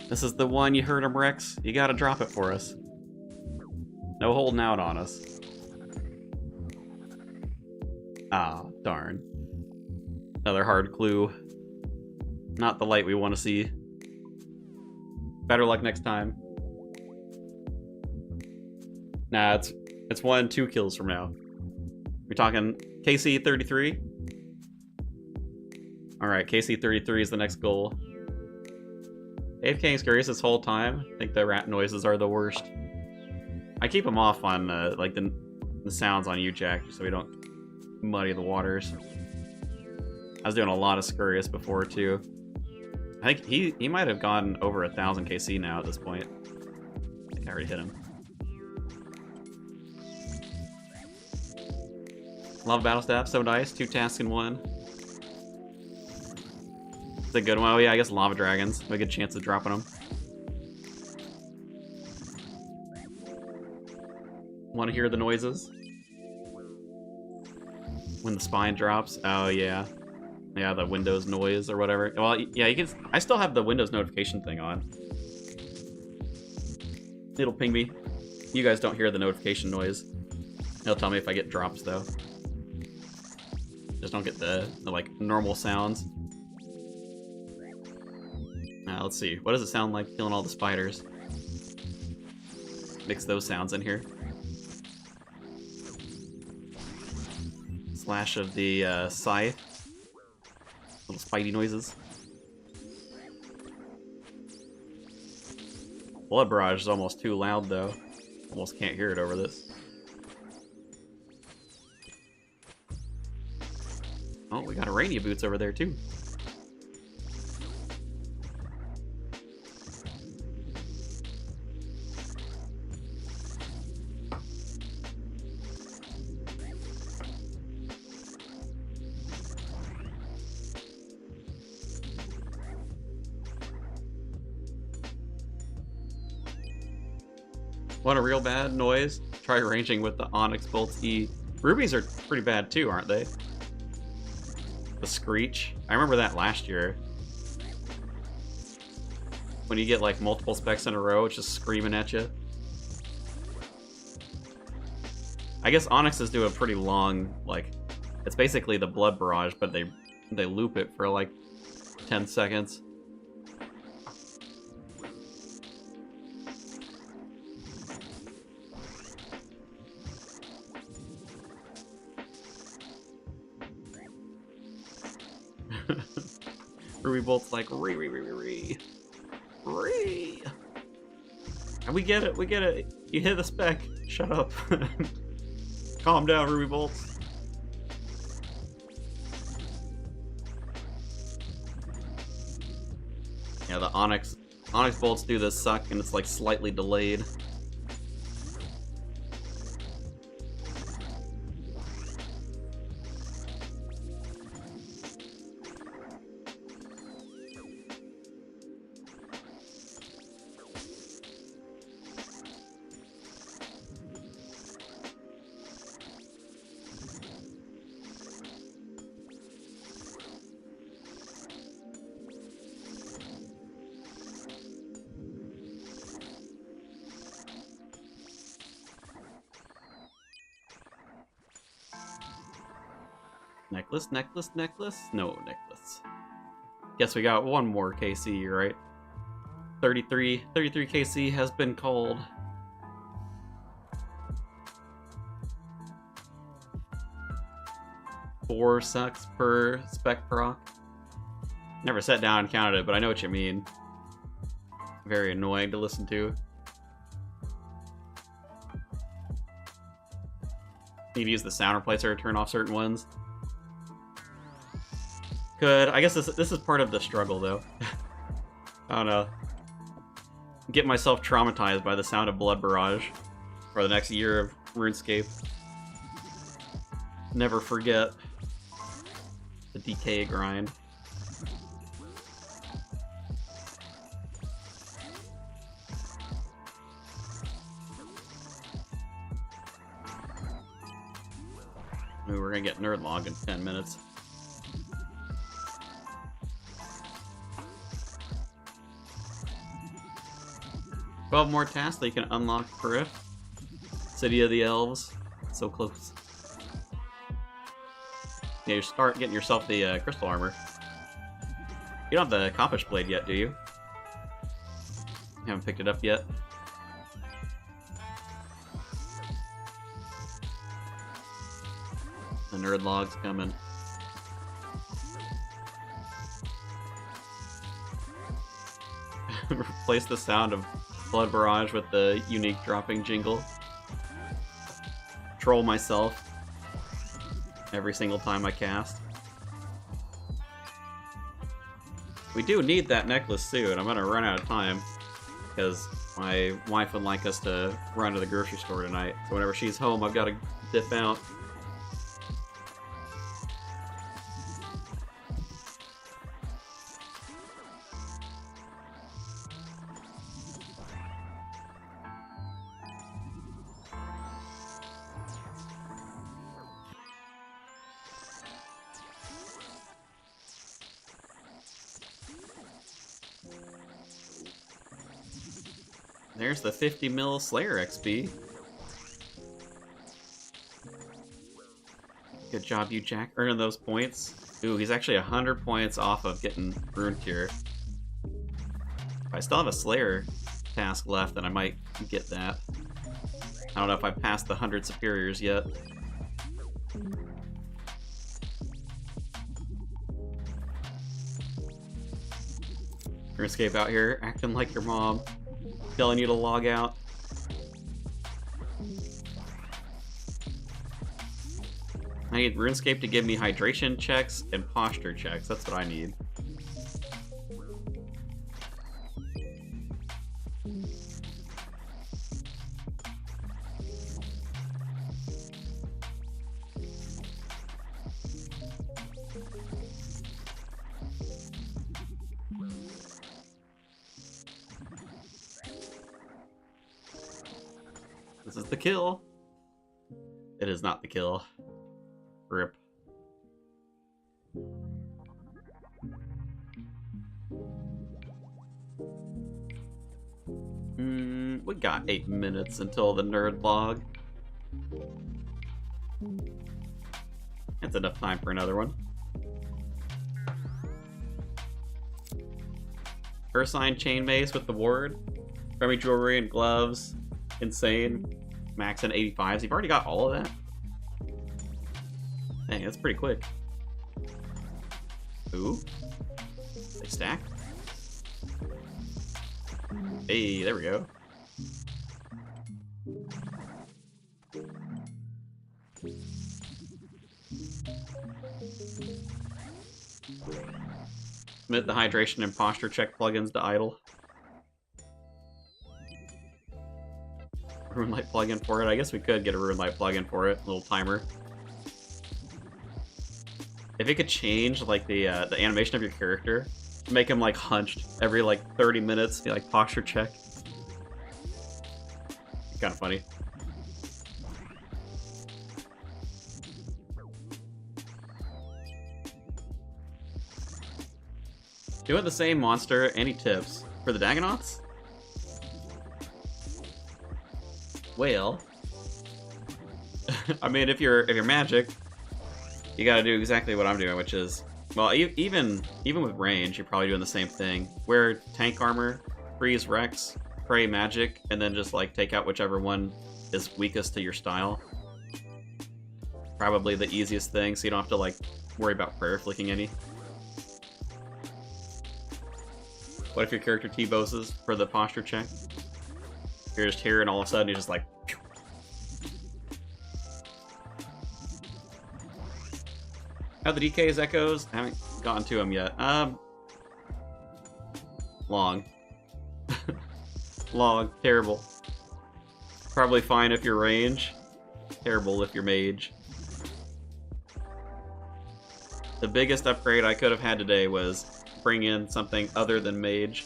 This is the one, you heard him, Rex. You gotta drop it for us. No holding out on us. Ah, darn. Another hard clue. Not the light we want to see. Better luck next time. Nah, it's 1, 2 kills from now. We're talking KC33? Alright, KC33 is the next goal. AFK and Scariest this whole time. I think the rat noises are the worst. I keep them off on like the sounds on UJack so we don't muddy the waters. I was doing a lot of Scariest before too. I think he might have gone over 1,000 KC now at this point. I think I already hit him. Lava Battle Staff, 7 dice, 2 tasks in 1. It's a good one. Oh yeah, I guess Lava Dragons. We have a good chance of dropping them. Want to hear the noises? When the spine drops? Oh yeah. Yeah, the Windows noise or whatever. Well, yeah, you can. I still have the Windows notification thing on. It'll ping me. You guys don't hear the notification noise. It'll tell me if I get drops though. Just don't get the like normal sounds. Let's see. What does it sound like killing all the spiders? Mix those sounds in here. Slash of the scythe. Little spidey noises. Blood Barrage is almost too loud though. Almost can't hear it over this. Oh, we got Arania Boots over there too. What a real bad noise. Try ranging with the Onyx Bolts E. Rubies are pretty bad too, aren't they? The screech. I remember that last year. When you get like multiple specs in a row, it's just screaming at you. I guess Onyxes do a pretty long, like, it's basically the Blood Barrage, but they loop it for like 10 seconds. Ruby Bolt's like, re. And we get it. You hit the spec. Shut up. Calm down, Ruby Bolts. Yeah, the Onyx Bolts do this suck, and it's like slightly delayed. Necklace? No necklace. Guess we got one more KC, right? 33 KC has been called. Four sucks per spec proc. Never sat down and counted it, but I know what you mean. Very annoying to listen to. Need to use the sound replacer to turn off certain ones. Could. I guess this is part of the struggle, though. I don't know. Get myself traumatized by the sound of Blood Barrage for the next year of RuneScape. Never forget. The DK grind. Ooh, we're gonna get nerd log in 10 minutes. Twelve more tasks that you can unlock for City of the Elves. So close. Yeah, you start getting yourself the crystal armor. You don't have the Accomplish Blade yet, do you? You haven't picked it up yet? The nerd log's coming. Replace the sound of Blood Barrage with the unique dropping jingle. Troll myself every single time I cast. We do need that necklace soon. I'm gonna run out of time because my wife would like us to run to the grocery store tonight. So whenever she's home, I've got to dip out. There's the 50 mil Slayer XP. Good job, you Jack, earning those points. Ooh, he's actually 100 points off of getting Rune Tier. If I still have a Slayer task left, then I might get that. I don't know if I've passed the 100 superiors yet. Runescape out here acting like your mom. Telling you to log out. I need RuneScape to give me hydration checks and posture checks. That's what I need. This is the kill. It is not the kill. Rip. We got 8 minutes until the nerd log. That's enough time for another one. Ursine chain mace with the ward. Remy jewelry and gloves. Insane. Max and 85s. You've already got all of that? Dang, that's pretty quick. Ooh. They stack. Hey, there we go. Submit the hydration and posture check plugins to idle. RuneLight plugin for it. I guess we could get a RuneLight plugin for it. A little timer. If it could change like the animation of your character, make him like hunched every like 30 minutes, be like posture check. Kind of funny. Doing the same monster. Any tips for the Dagonnoths? Well, I mean, if you're magic, you gotta do exactly what I'm doing, which is, well, even with range, you're probably doing the same thing. Wear tank armor, freeze Rex, pray magic, and then just like take out whichever one is weakest to your style. Probably the easiest thing, so you don't have to like worry about prayer flicking any. What if your character T-boses for the posture check? You're just here and all of a sudden you're just like... Phew. How the DK's echoes? I haven't gotten to them yet. Long. Long. Terrible. Probably fine if you're range. Terrible if you're mage. The biggest upgrade I could have had today was bring in something other than Mage.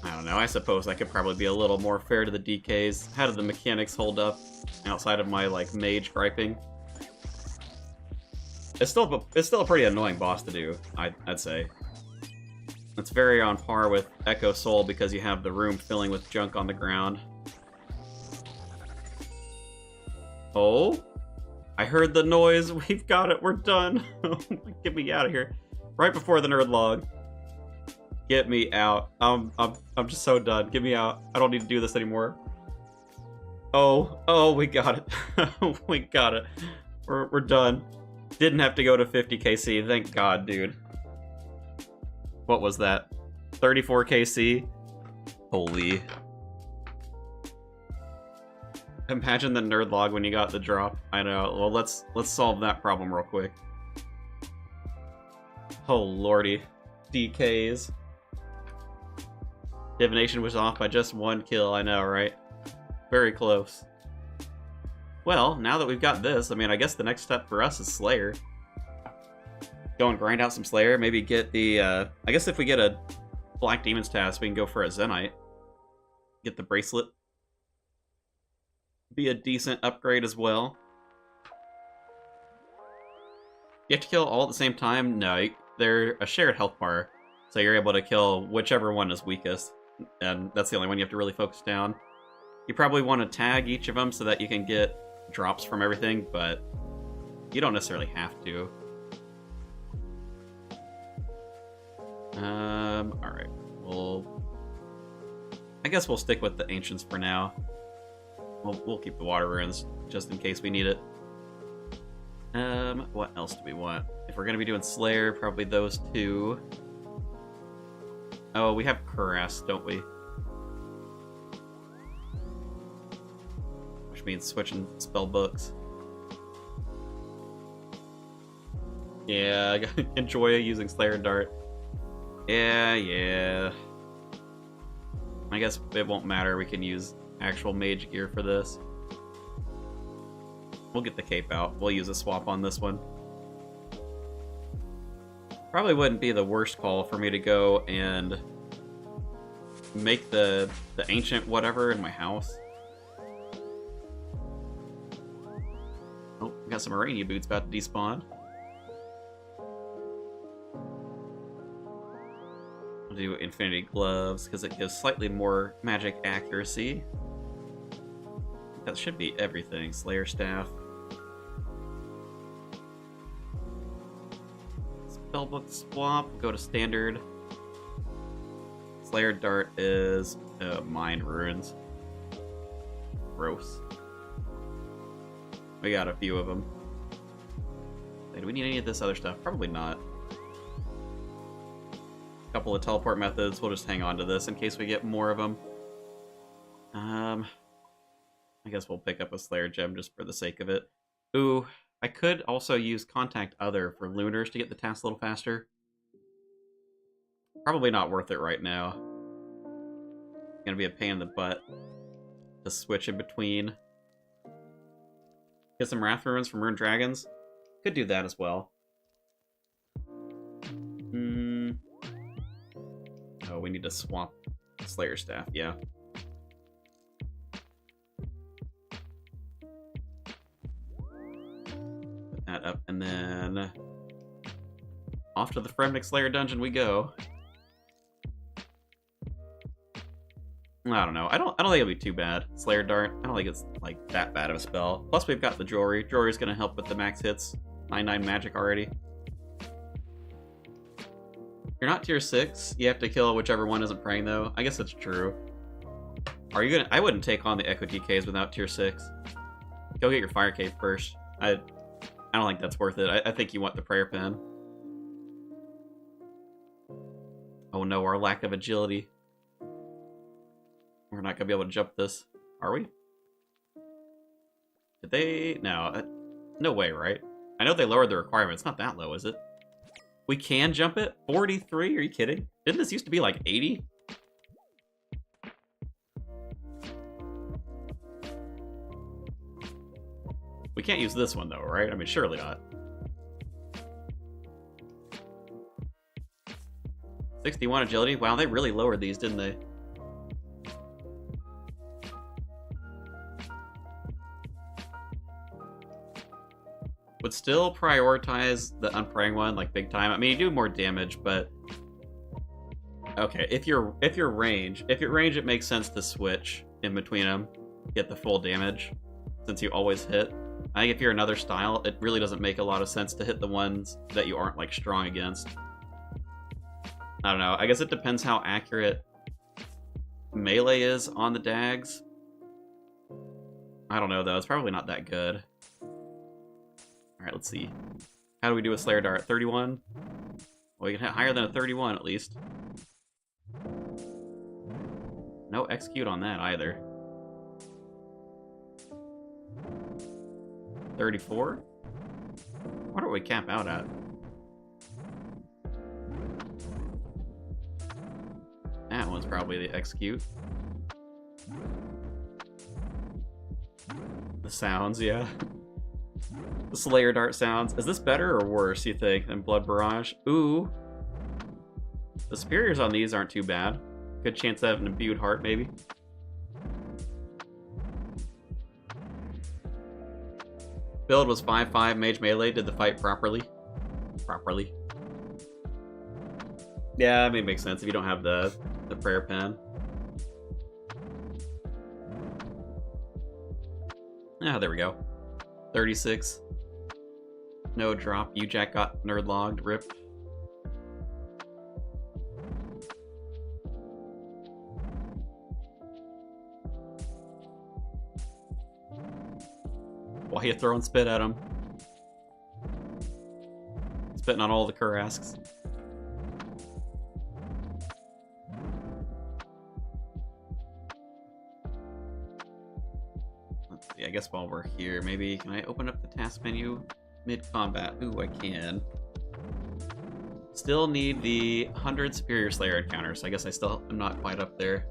I don't know, I suppose I could probably be a little more fair to the DKs. How did the mechanics hold up outside of my, like, Mage griping? It's still a pretty annoying boss to do, I'd say. It's very on par with Echo Soul because you have the room filling with junk on the ground. Oh? I heard the noise. We've got it. We're done. Get me out of here. Right before the nerd log. Get me out. I'm just so done. Get me out. I don't need to do this anymore. Oh, we got it. We got it. We're done. Didn't have to go to 50 KC. Thank God, dude. What was that? 34 KC? Holy. Imagine the nerd log when you got the drop. I know. Well, let's solve that problem real quick. Oh lordy. DKs. Divination was off by just 1 kill, I know, right? Very close. Well, now that we've got this, I mean, I guess the next step for us is Slayer. Go and grind out some Slayer, maybe get the, I guess if we get a Black Demon's task, we can go for a Zenite. Get the bracelet. Be a decent upgrade as well. You have to kill all at the same time? No, they're a shared health bar, so you're able to kill whichever one is weakest, and that's the only one you have to really focus down. You probably want to tag each of them so that you can get drops from everything, but you don't necessarily have to. Alright. I guess we'll stick with the Ancients for now. We'll keep the Water Runes just in case we need it. What else do we want? If we're gonna be doing Slayer, probably those two. Oh, we have Cuirass, don't we? Which means switching spell books. Yeah, I gotta enjoy using Slayer Dart. Yeah. I guess it won't matter, we can use actual mage gear for this. We'll get the cape out. We'll use a swap on this one. Probably wouldn't be the worst call for me to go and make the ancient whatever in my house. Oh, we got some Arania boots about to despawn. I'll do Infinity Gloves because it gives slightly more magic accuracy. That should be everything. Slayer Staff. Spellbook swap. Go to standard. Slayer Dart is Mind Runes. Gross. We got a few of them. Hey, do we need any of this other stuff? Probably not. A couple of teleport methods. We'll just hang on to this in case we get more of them. I guess we'll pick up a Slayer Gem just for the sake of it. Ooh, I could also use Contact Other for Lunars to get the task a little faster. Probably not worth it right now. Gonna be a pain in the butt to switch in between. Get some Wrath Runes from Rune Dragons. Could do that as well. Oh, we need to swap Slayer Staff, yeah. That up, and then off to the Fremnik Slayer dungeon we go. I don't know. I don't think it'll be too bad. Slayer Dart. I don't think it's like that bad of a spell. Plus we've got the Jewelry. Jewelry's gonna help with the max hits. 9/9 magic already. You're not tier 6. You have to kill whichever one isn't praying though. I guess that's true. Are you gonna? I wouldn't take on the Echo DKs without tier 6. Go get your Fire Cape first. I don't think that's worth it. I think you want the Prayer Pen. Oh no, our lack of agility. We're not gonna be able to jump this. Are we? Did they? No. No way, right? I know they lowered the requirement. It's not that low, is it? We can jump it? 43? Are you kidding? Didn't this used to be like 80? We can't use this one though, right? I mean, surely not. 61 agility? Wow, they really lowered these, didn't they? Would still prioritize the unpraying one, like, big time. I mean, you do more damage, but... Okay, if you're range, it makes sense to switch in between them, get the full damage, since you always hit. I think if you're another style, it really doesn't make a lot of sense to hit the ones that you aren't, like, strong against. I don't know, I guess it depends how accurate melee is on the dags. I don't know, though, it's probably not that good. Alright, let's see. How do we do a Slayer Dart? 31? Well, you can hit higher than a 31, at least. No execute on that, either. 34? What do we cap out at? That one's probably the execute. The sounds, yeah. The Slayer Dart sounds. Is this better or worse, you think, than Blood Barrage? Ooh. The superiors on these aren't too bad. Good chance to have an imbued heart, maybe. Build was 5-5, Mage Melee, did the fight properly. Yeah, I mean, it makes sense if you don't have the prayer pen. Ah, there we go. 36. No drop. U-Jack got nerd logged. Rip. Why are you throwing spit at him? Spitting on all the Kurasks. Let's see, I guess while we're here, maybe can I open up the task menu mid-combat? Ooh, I can. Still need the 100 Superior Slayer encounters, so I guess I still am not quite up there.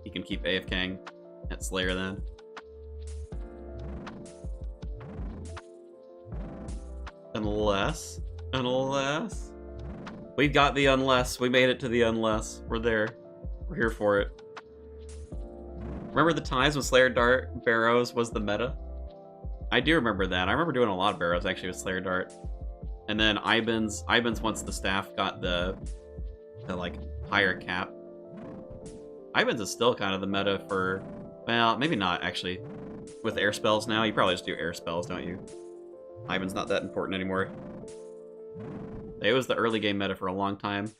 You can keep AFKing at Slayer then. Unless... We've got the unless. We made it to the unless. We're there. We're here for it. Remember the times when Slayer Dart Barrows was the meta? I do remember that. I remember doing a lot of Barrows, actually, with Slayer Dart. And then Iban's once the staff got the like, higher cap. Iban's is still kind of the meta for... Well, maybe not, actually. With air spells now, you probably just do air spells, don't you? Iban's not that important anymore. It was the early game meta for a long time.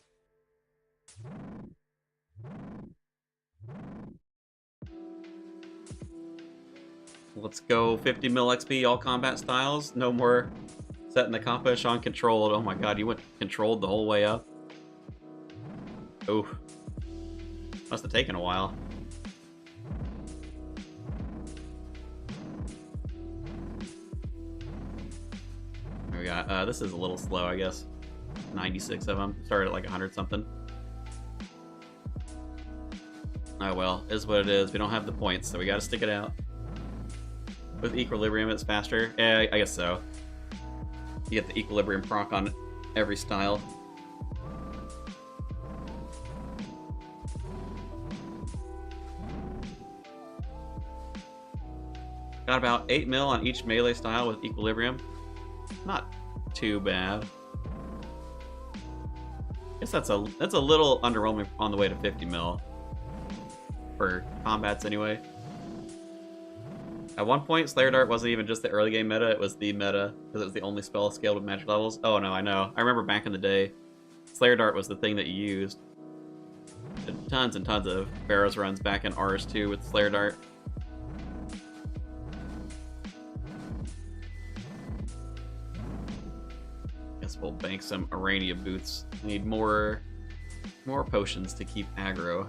Let's go 50 mil XP, all combat styles. No more setting the compish on controlled. Oh my god, you went controlled the whole way up. Ooh. Must have taken a while. There we got, this is a little slow, I guess. 96 of them. Started at like 100 something. Oh well, is what it is. We don't have the points, so we gotta stick it out. With Equilibrium, it's faster. Yeah, I guess so. You get the Equilibrium proc on every style. Got about 8 mil on each melee style with Equilibrium. Not too bad. Guess that's a little underwhelming on the way to 50 mil. For combats anyway. At one point, Slayer Dart wasn't even just the early game meta, it was the meta, because it was the only spell scaled with magic levels. Oh no, I know. I remember back in the day, Slayer Dart was the thing that you used. Did tons and tons of Barrows runs back in RS2 with Slayer Dart. Guess we'll bank some Arania boots. Need more potions to keep aggro.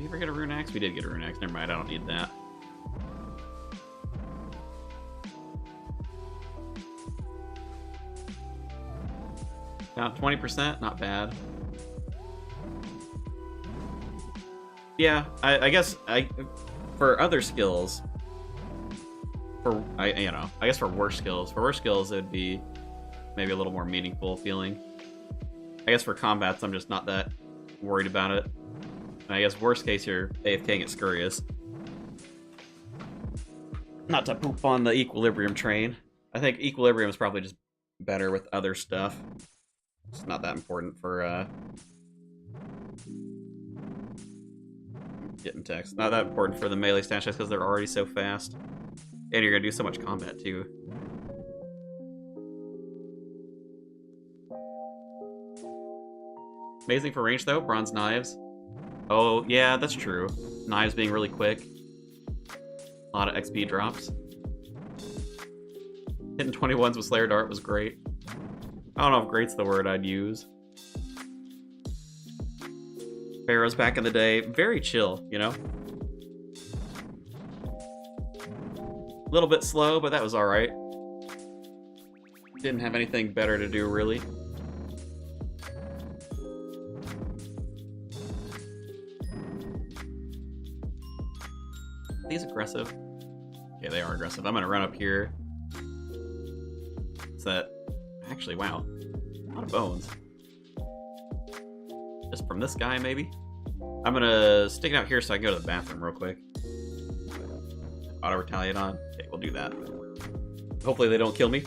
we ever get a rune axe? We did get a rune axe. Never mind, I don't need that. About 20%, not bad. Yeah, I guess for other skills, I guess for worse skills, it would be maybe a little more meaningful feeling. I guess for combats, I'm just not that worried about it. And I guess worst case, you're AFKing at Scurrius. Not to poop on the equilibrium train. I think equilibrium is probably just better with other stuff. It's not that important for getting text. Not that important for the melee stats just because they're already so fast. And you're gonna do so much combat too. Amazing for range though, bronze knives. Oh yeah, that's true. Knives being really quick. A lot of XP drops. Hitting 21s with Slayer Dart was great. I don't know if great's the word I'd use. Pharaohs back in the day, very chill, you know? A little bit slow, but that was alright. Didn't have anything better to do, really. Are these aggressive? Yeah, they are aggressive. I'm gonna run up here. What's that? Actually, wow. A lot of bones. Just from this guy, maybe? I'm gonna stick it out here so I can go to the bathroom real quick. Auto-retaliate on? Okay, we'll do that. Hopefully they don't kill me.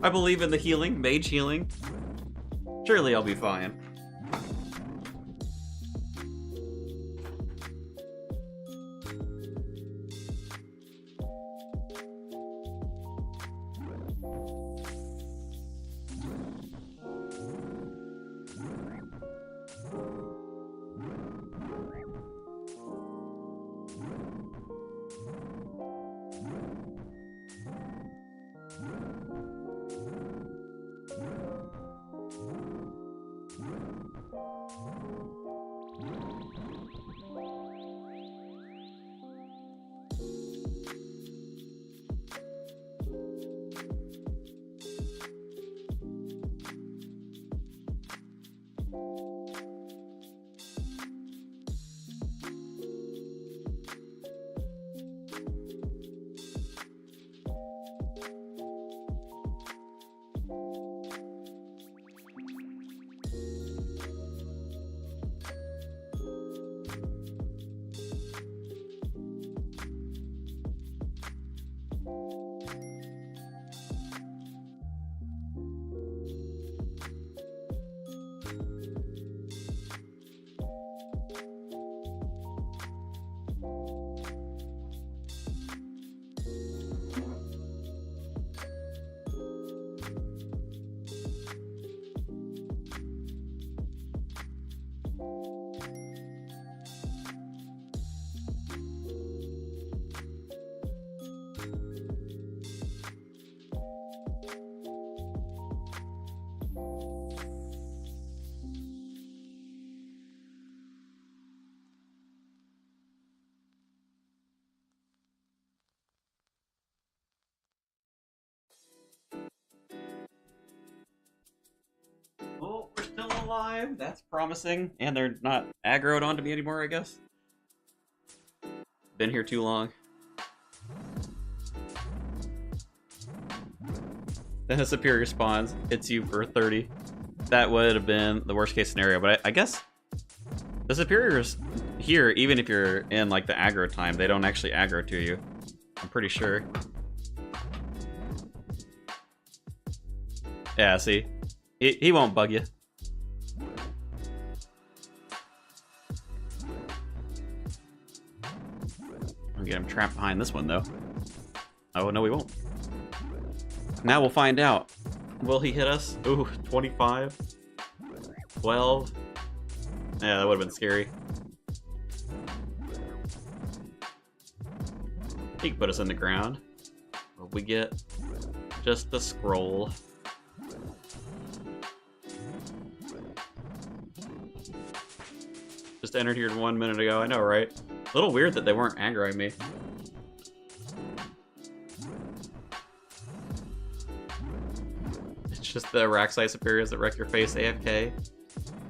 I believe in the healing, mage healing. Surely I'll be fine. Oh, we're still alive. That's promising. And they're not aggroed onto me anymore, I guess. Been here too long. Then the superior spawns, hits you for 30. That would have been the worst case scenario, but I guess the superiors here, even if you're in like the aggro time, they don't actually aggro to you. I'm pretty sure. Yeah, see? He won't bug you. I'll get him trapped behind this one, though. Oh, no, we won't. Now we'll find out. Will he hit us? Ooh, 25. 12. Yeah, that would have been scary. He can put us in the ground. But we get just the scroll. just entered here 1 minute ago. I know, right? A little weird that they weren't aggroing me. It's just the Araxite Superiors that wreck your face AFK.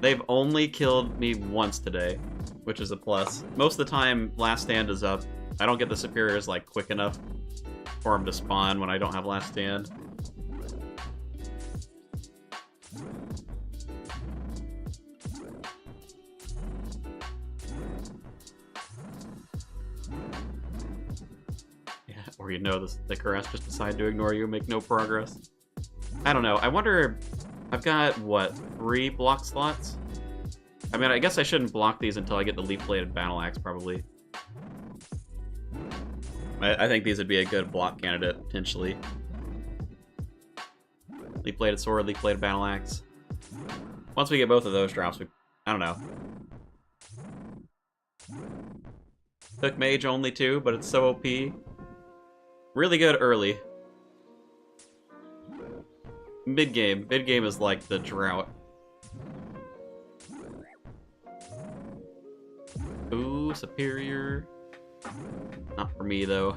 They've only killed me once today, which is a plus. Most of the time, Last Stand is up. I don't get the Superiors, like, quick enough for them to spawn when I don't have Last Stand. Yeah, or you know the Caress just decide to ignore you and make no progress. I don't know. I wonder... I've got, what, 3 block slots? I mean, I guess I shouldn't block these until I get the Leaf-Bladed Battle Axe, probably. I think these would be a good block candidate, potentially. Leaf-Bladed Sword, Leaf-Bladed Battle Axe. Once we get both of those drops, I don't know. Took Mage only too, but it's so OP. Really good early. Mid-game. Mid-game is like the drought. Ooh, Superior. Not for me, though.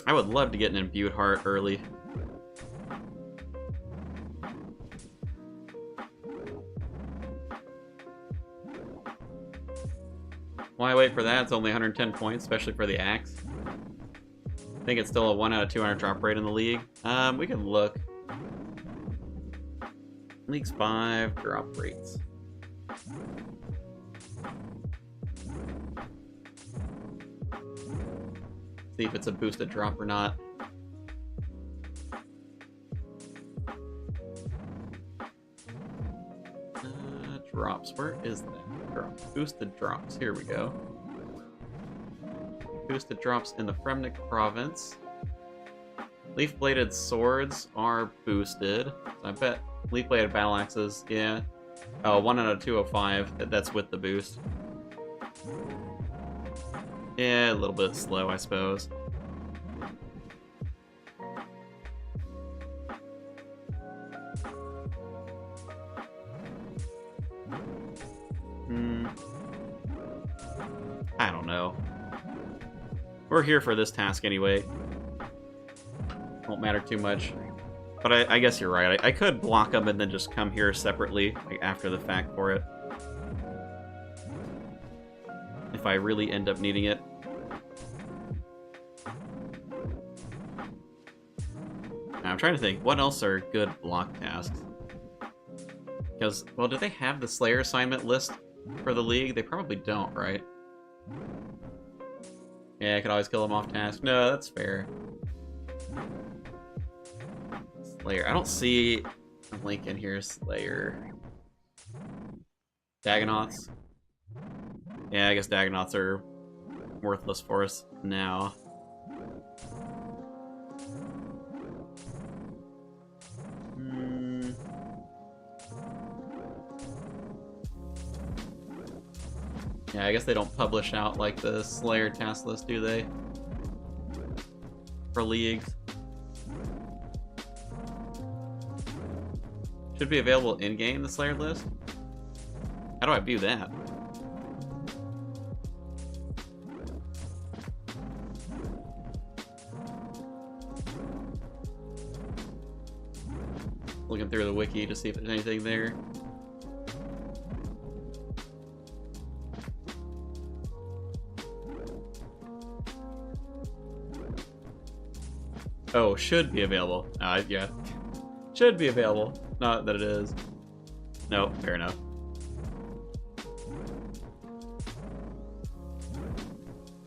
I would love to get an Imbued Heart early. Why wait for that? It's only 110 points, especially for the axe. I think it's still a 1 out of 200 drop rate in the league. We can look. Leagues 5 drop rates. See if it's a boosted drop or not. Drops. Where is that? Drop. Boosted drops. Here we go. Boosted drops in the Fremnik province. Leaf-bladed swords are boosted. I bet leaf-bladed battle axes, yeah. Oh, 1 out of 205. That's with the boost. Yeah, a little bit slow, I suppose. I don't know. We're here for this task anyway. Won't matter too much. But I guess you're right. I could block them and then just come here separately, like after the fact for it. If I really end up needing it. Now, I'm trying to think, what else are good block tasks? Because, well, do they have the Slayer assignment list for the league? They probably don't, right? Yeah, I could always kill them off task. No, that's fair. Slayer. I don't see a link in here. Slayer. Dagonnoths. Yeah, I guess Dagonnoths are worthless for us now. Yeah, I guess they don't publish out like the Slayer task list, do they? For leagues. Should be available in-game, the Slayer list? How do I view that? Looking through the wiki to see if there's anything there. Oh, should be available. Yeah. Should be available. Not that it is. No, fair enough.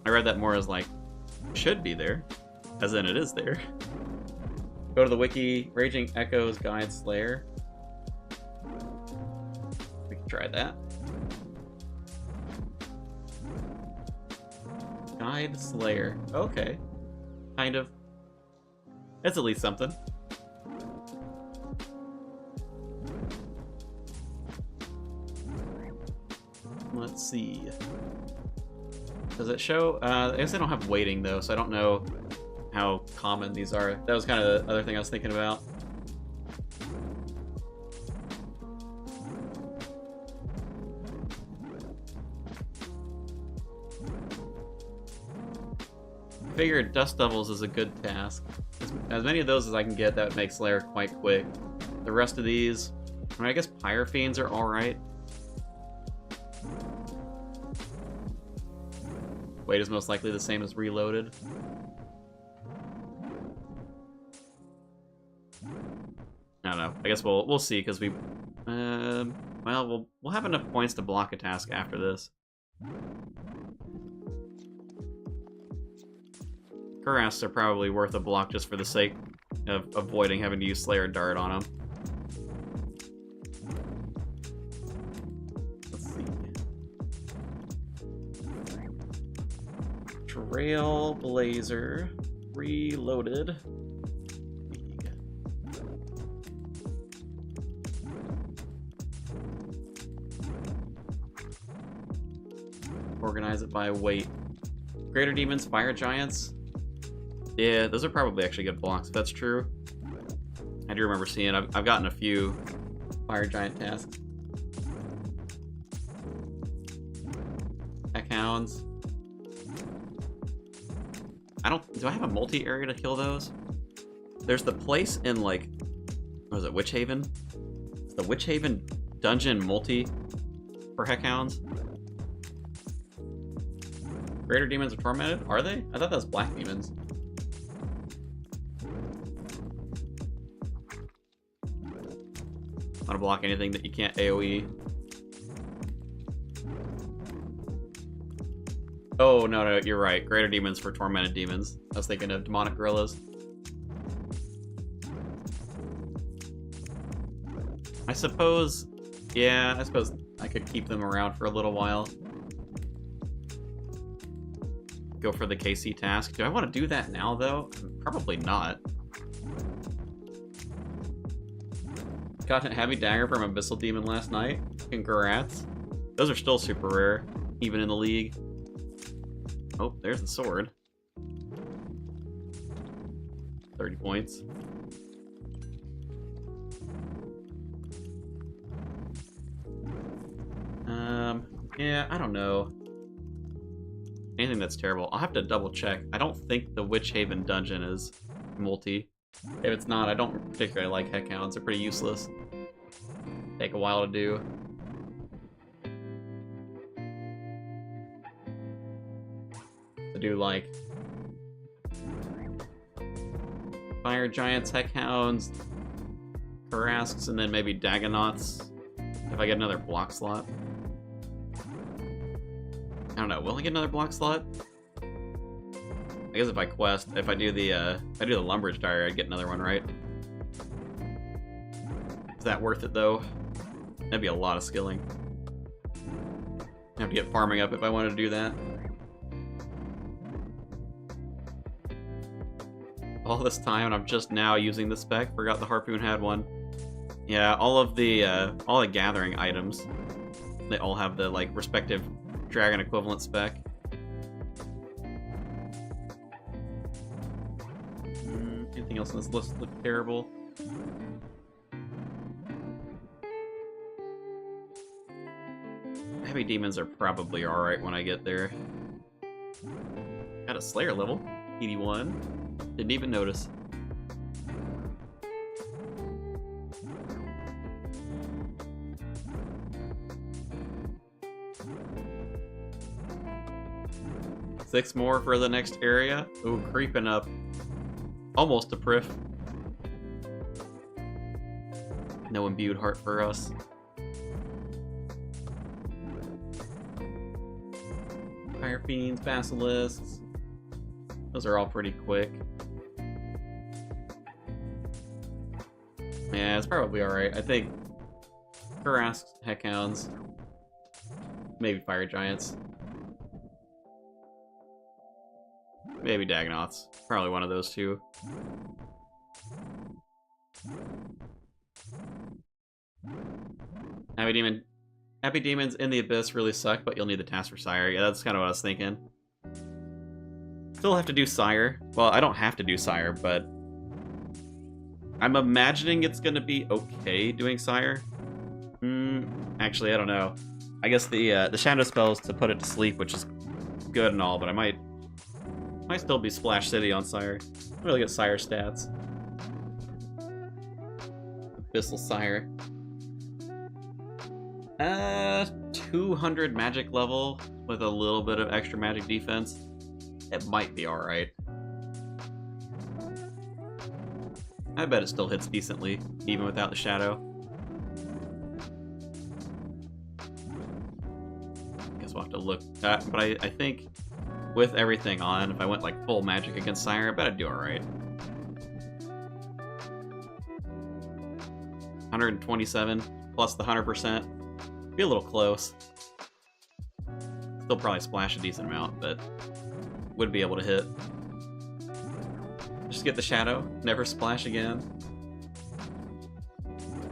I read that more as like, should be there. As in it is there. Go to the wiki, Raging Echoes Guide Slayer. We can try that. Guide Slayer. Okay. Kind of. It's at least something. Let's see. Does it show? I guess I don't have waiting though, so I don't know how common these are. That was kind of the other thing I was thinking about. I figured Dust Devils is a good task. As many of those as I can get, that would make Slayer quite quick. The rest of these, I mean, I guess Pyre Fiends are alright. Weight is most likely the same as Reloaded. I don't know. I guess we'll see, because we... well, we'll have enough points to block a task after this. Cuirass are probably worth a block just for the sake of avoiding having to use Slayer Dart on them. Let's see. Trailblazer Reloaded. Organize it by weight. Greater Demons, Fire Giants. Yeah, those are probably actually good blocks, if that's true. I do remember seeing, I've gotten a few Fire Giant tasks. Heckhounds. Do I have a multi-area to kill those? There's the place in, like, what was it, Witch Haven? Is the Witch Haven dungeon multi for Heckhounds? Greater Demons are tormented? Are they? I thought that was Black Demons. Want to block anything that you can't AoE. Oh, no, you're right. Greater Demons for Tormented Demons. I was thinking of Demonic Gorillas. I suppose... yeah, I suppose I could keep them around for a little while. Go for the KC task. Do I want to do that now, though? Probably not. Got a heavy dagger from Abyssal Demon last night. Congrats. Those are still super rare, even in the league. Oh, there's the sword. 30 points. Yeah, I don't know. Anything that's terrible. I'll have to double check. I don't think the Witch Haven dungeon is multi. If it's not, I don't particularly like Heckhounds. They're pretty useless. Take a while to do. To do, like, Fire Giants, Heckhounds, Carrasks, and then maybe Dagonnoths. If I get another block slot. I don't know, will I get another block slot? I guess if I quest, if I do the Lumbridge Diary, I'd get another one, right? Is that worth it, though? That'd be a lot of skilling. I have to get farming up if I wanted to do that. All this time, and I'm just now using the spec. Forgot the Harpoon had one. Yeah, all the gathering items, they all have the, like, respective dragon equivalent spec. Anything else on this list look terrible? Heavy Demons are probably alright when I get there. Got a Slayer level, 81. Didn't even notice. Six more for the next area. Ooh, creeping up. Almost a Prif. No imbued heart for us. Fire Fiends, Basilisks. Those are all pretty quick. Yeah, it's probably alright. I think Carrasks, Heckhounds, maybe Fire Giants. Maybe Dagonnoths. Probably one of those two. Happy Demons in the Abyss really suck, but you'll need the Task for Sire. Yeah, that's kind of what I was thinking. Still have to do Sire. Well, I don't have to do Sire, but I'm imagining it's gonna be okay doing Sire. Actually, I don't know. I guess the Shadow spells to put it to sleep, which is good and all, but I might still be Splash City on Sire. Let me look at Sire stats. Abyssal Sire. 200 magic level with a little bit of extra magic defense. It might be alright. I bet it still hits decently, even without the Shadow. Guess we'll have to look. But I think with everything on, if I went like full magic against Sire, I bet I'd do alright. 127 plus the 100%. Be a little close. Still probably splash a decent amount, but would be able to hit. Just get the Shadow, never splash again.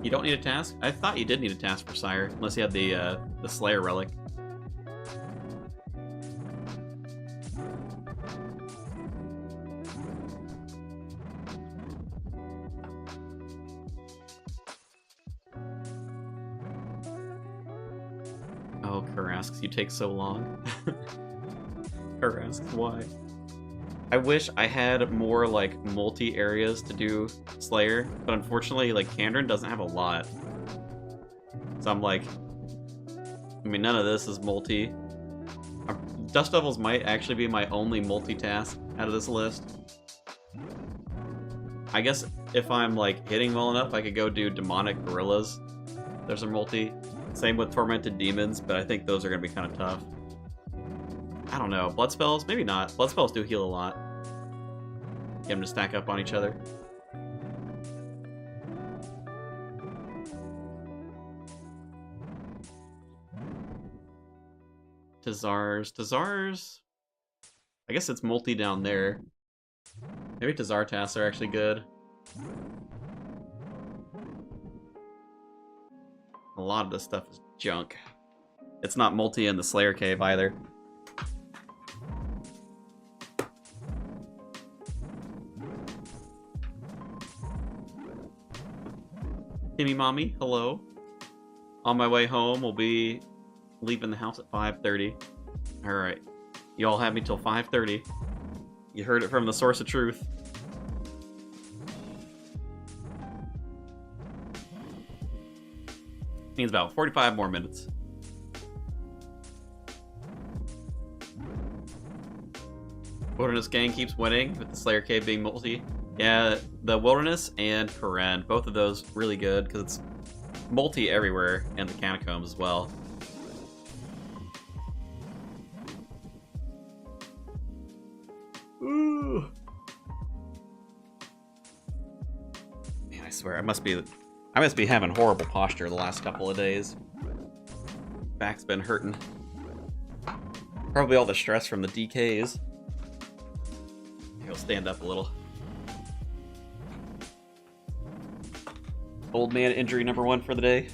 You don't need a task? I thought you did need a task for Sire, unless you had the Slayer Relic. Oh, Karasks, you take so long. Karasks, why? I wish I had more, like, multi-areas to do Slayer, but unfortunately, like, Kandrin doesn't have a lot. So I'm like... I mean, none of this is multi. Dust Devils might actually be my only multitask out of this list. I guess if I'm, like, hitting well enough, I could go do Demonic Gorillas. There's a multi. Same with Tormented Demons, but I think those are going to be kind of tough. I don't know. Blood spells? Maybe not. Blood spells do heal a lot. Get them to stack up on each other. Tazars? I guess it's multi down there. Maybe Tazar tasks are actually good. A lot of this stuff is junk. It's not multi in the Slayer Cave either. Timmy Mommy, hello. On my way home, we'll be leaving the house at 5:30. Alright. You all have me till 5:30. You heard it from the source of truth. Means about 45 more minutes. Wilderness Gang keeps winning, with the Slayer Cave being multi. Yeah, the Wilderness and Karen, both of those really good, because it's multi everywhere, and the Catacombs as well. Ooh. Man, I swear, I must be having horrible posture the last couple of days. Back's been hurting. Probably all the stress from the DKs. I'll stand up a little. Old man injury number 1 for the day.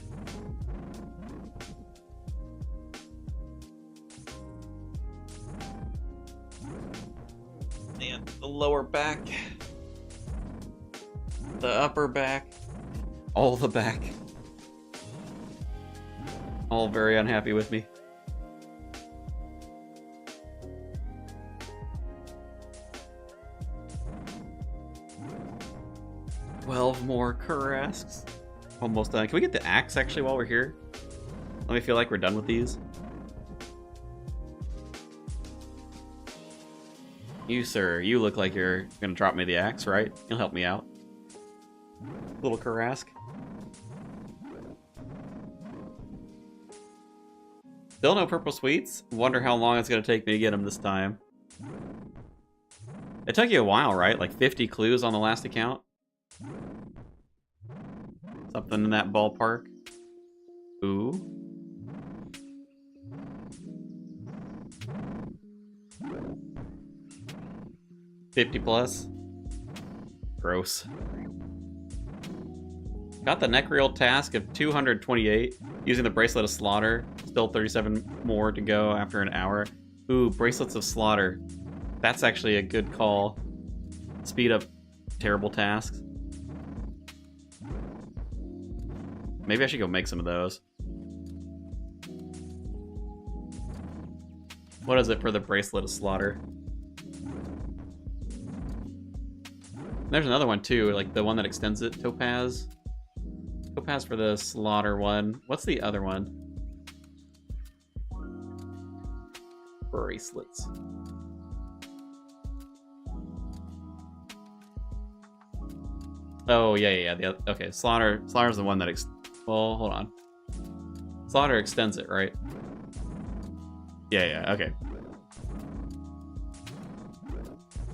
And the lower back. The upper back. All the back. All very unhappy with me. More Karasks. Almost done. Can we get the axe actually while we're here? Let me feel like we're done with these. You, sir, you look like you're gonna drop me the axe, right? You'll help me out. Little Karask. Still no purple sweets? Wonder how long it's gonna take me to get them this time. It took you a while, right? Like 50 clues on the last account? Something in that ballpark. Ooh. $50 plus. Gross. Got the Necreal task of 228. Using the Bracelet of Slaughter. Still 37 more to go after an hour. Ooh, Bracelets of Slaughter. That's actually a good call. Speed up terrible tasks. Maybe I should go make some of those. What is it for the Bracelet of Slaughter? There's another one too, like the one that extends it, Topaz. Topaz for the Slaughter one. What's the other one? Bracelets. Oh, yeah. Okay, Slaughter's the one that well, hold on. Slaughter extends it, right? Yeah, okay.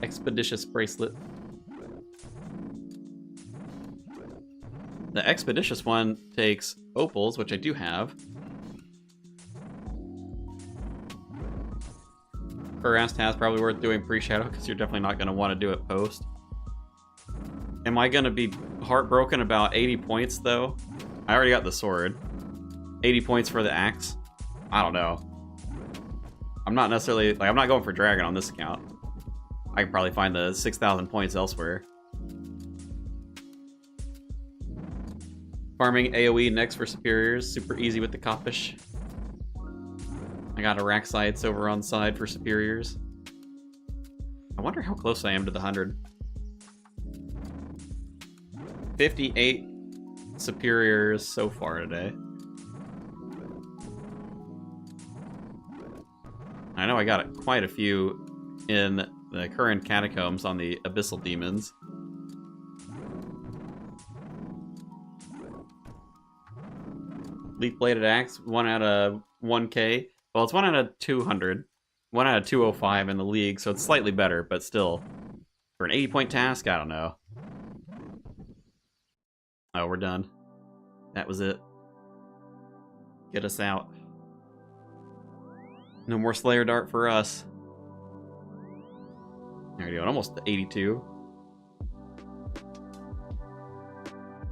Expeditious Bracelet. The Expeditious one takes opals, which I do have. Harass task probably worth doing pre-shadow because you're definitely not going to want to do it post. Am I going to be heartbroken about 80 points though? I already got the sword. 80 points for the axe? I don't know. I'm not necessarily, like, I'm not going for dragon on this account. I can probably find the 6,000 points elsewhere. Farming AoE next for superiors, super easy with the Coppish. I got Araxites over on side for superiors. I wonder how close I am to the 100. 58 superiors so far today. I know I got quite a few in the current catacombs on the Abyssal Demons. Leaf-bladed axe, 1 out of 1k. Well, it's 1 out of 200. 1 out of 205 in the league, so it's slightly better, but still. For an 80-point task, I don't know. Oh, we're done. That was it. Get us out. No more Slayer Dart for us. There we go, almost 82.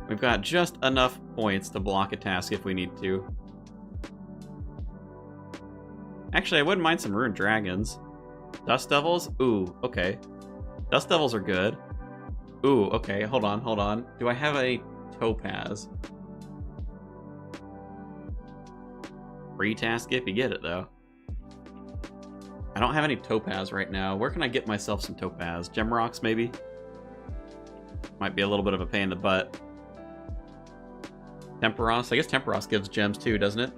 We've got just enough points to block a task if we need to. Actually, I wouldn't mind some Ruined Dragons. Dust Devils? Ooh, okay. Dust Devils are good. Ooh, okay, hold on. Do I have a Topaz? Free task if you get it, though. I don't have any Topaz right now. Where can I get myself some Topaz? Gem Rocks, maybe? Might be a little bit of a pain in the butt. Temperos? I guess Temperos gives gems too, doesn't it?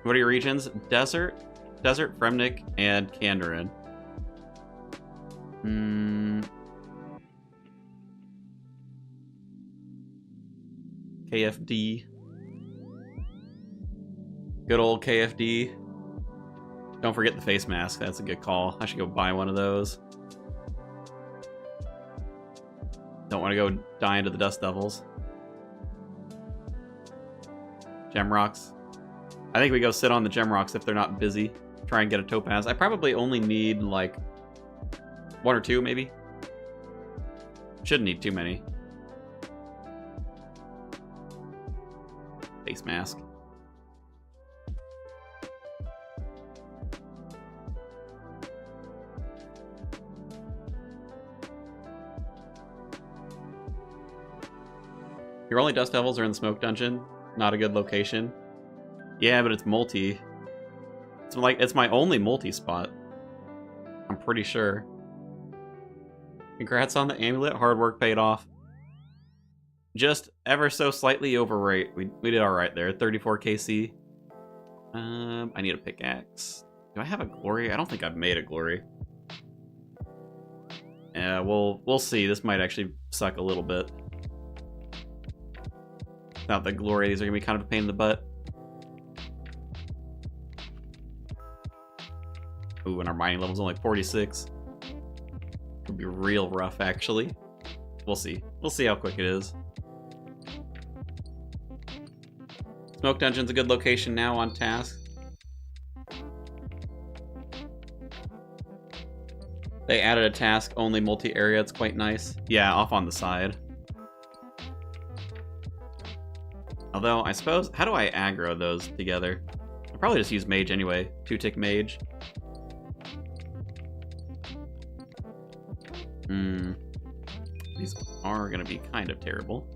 What are your regions? Desert, Fremnik, and Kandarin. KFD. Good old KFD. Don't forget the face mask. That's a good call. I should go buy one of those. Don't want to go die into the Dust Devils. Gem Rocks. I think we go sit on the Gem Rocks if they're not busy. Try and get a Topaz. I probably only need, like, 1 or 2, maybe. Shouldn't need too many. Face mask. Your only Dust Devils are in the Smoke Dungeon. Not a good location. Yeah, but it's multi. It's my only multi spot. I'm pretty sure. Congrats on the amulet. Hard work paid off. Just ever so slightly overrate. We did alright there. 34 KC. I need a pickaxe. Do I have a glory? I don't think I've made a glory. Yeah, we'll see. This might actually suck a little bit. Without the glory, these are gonna be kind of a pain in the butt. Ooh, and our mining level's only 46. It'll be real rough, actually. We'll see. We'll see how quick it is. Smoke Dungeon's a good location now on task. They added a task-only multi-area. It's quite nice. Yeah, off on the side. Although, I suppose, how do I aggro those together? I'll probably just use Mage anyway. 2-tick Mage. These are going to be kind of terrible.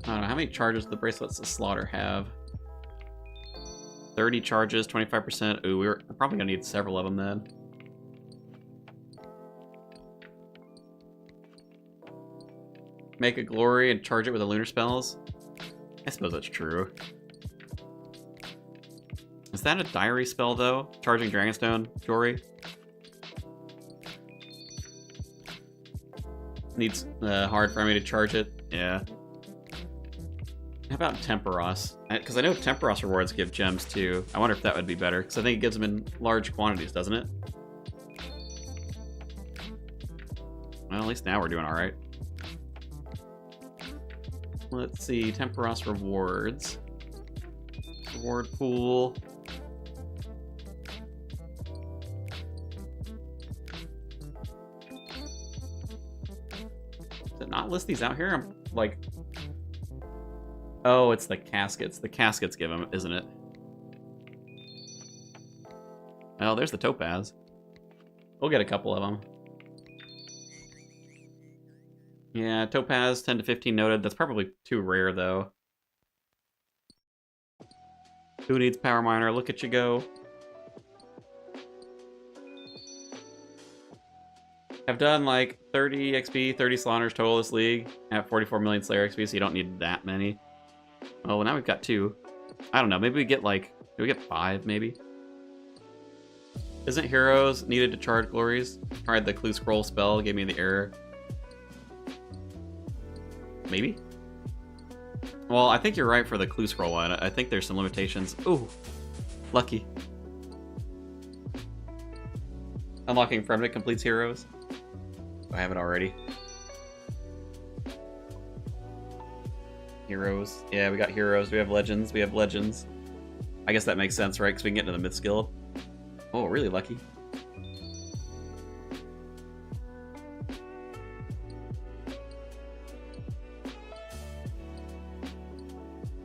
I don't know, how many charges do the bracelets of slaughter have? 30 charges, 25%. Ooh, we're probably going to need several of them then. Make a glory and charge it with the lunar spells? I suppose that's true. Is that a diary spell, though? Charging Dragonstone jewelry? Needs hard for me to charge it. Yeah. How about Temperos? Because I know Temperos rewards give gems, too. I wonder if that would be better, because I think it gives them in large quantities, doesn't it? Well, at least now we're doing alright. Let's see, Temperos rewards. Reward pool. Does it not list these out here? I'm like... Oh, it's the caskets. The caskets give them, isn't it? Oh, there's the topaz. We'll get a couple of them. Yeah, topaz, 10 to 15 noted. That's probably too rare, though. Who needs power miner? Look at you go. I've done like 30 XP, 30 slaughters total this league at 44 million Slayer XP, so you don't need that many. Oh, well, now we've got 2. I don't know, maybe we get like... Do we get 5, maybe? Isn't heroes needed to charge glories? Tried the clue scroll spell, gave me the error. Maybe? Well, I think you're right for the clue scroll one. I think there's some limitations. Ooh, lucky. Unlocking permanent completes heroes. I have it already. Heroes. Yeah, we got heroes. We have legends. We have legends. I guess that makes sense, right? Because we can get into the myth skill. Oh, really lucky.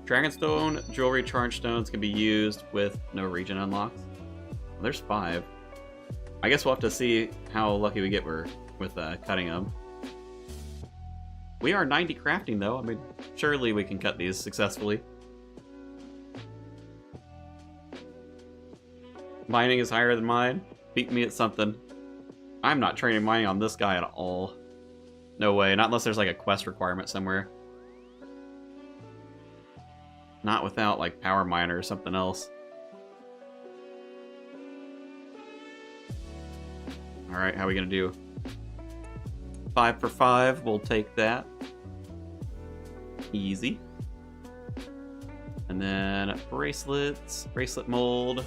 Dragonstone jewelry charge stones can be used with no region unlocks. Well, there's 5. I guess we'll have to see how lucky we get with cutting them. We are 90 crafting, though. I mean, surely we can cut these successfully. Mining is higher than mine. Beat me at something. I'm not training mining on this guy at all. No way. Not unless there's like a quest requirement somewhere. Not without like power miner or something else. Alright, how are we gonna do? 5 for 5, we'll take that. Easy. And then bracelets, bracelet mold.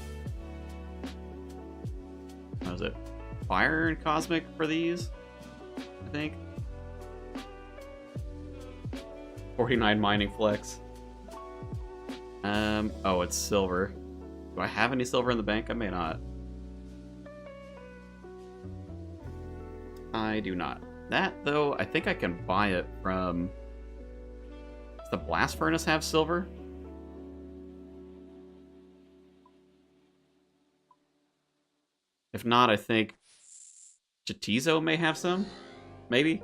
What is it? Fire and cosmic for these, I think. 49 mining flex. Oh, it's silver. Do I have any silver in the bank? I may not. I do not. That, though, I think I can buy it from... Does the blast furnace have silver? If not, I think Chitizo may have some? Maybe?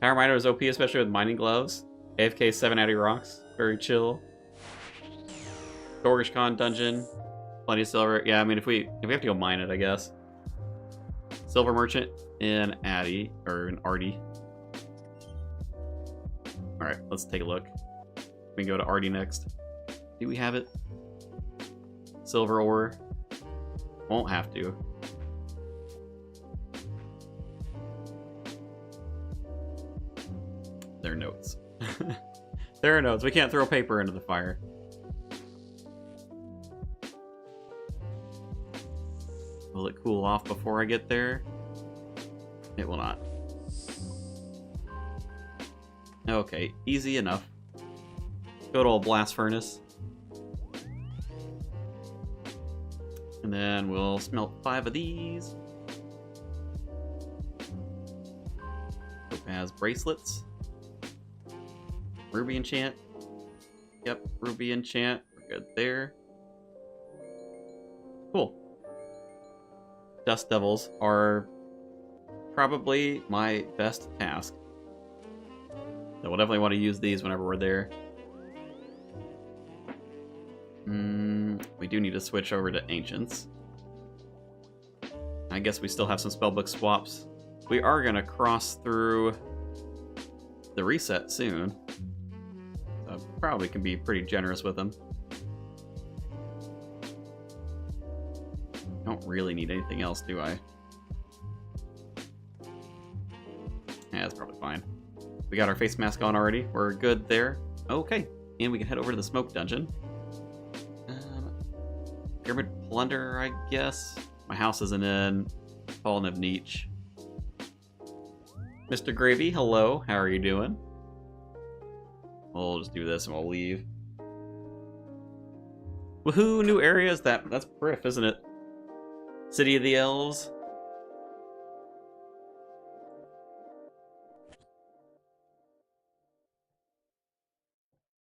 Power miner is OP, especially with mining gloves. AFK 7 out of your rocks. Very chill. Dorgishkon dungeon. Plenty of silver. Yeah, I mean, if we have to go mine it, I guess. Silver merchant in Addy, or in Arty. Alright, let's take a look. We can go to Arty next. Do we have it? Silver ore. Won't have to. There are notes. There are notes. We can't throw paper into the fire. Will it cool off before I get there? It will not. Okay, easy enough. Good old blast furnace. And then we'll smelt 5 of these. Topaz bracelets. Ruby enchant. Yep, ruby enchant. We're good there. Cool. Dust Devils are probably my best task. So we'll definitely want to use these whenever we're there. We do need to switch over to Ancients. I guess we still have some spellbook swaps. We are going to cross through the reset soon. So probably can be pretty generous with them. Don't really need anything else, do I? Yeah, that's probably fine. We got our face mask on already. We're good there. Okay, and we can head over to the smoke dungeon. Pyramid Plunder, I guess. My house isn't in. Fallen of Nietzsche. Mr. Gravy, hello. How are you doing? We'll just do this and we'll leave. Woohoo! New areas. That's Prif, isn't it? City of the Elves.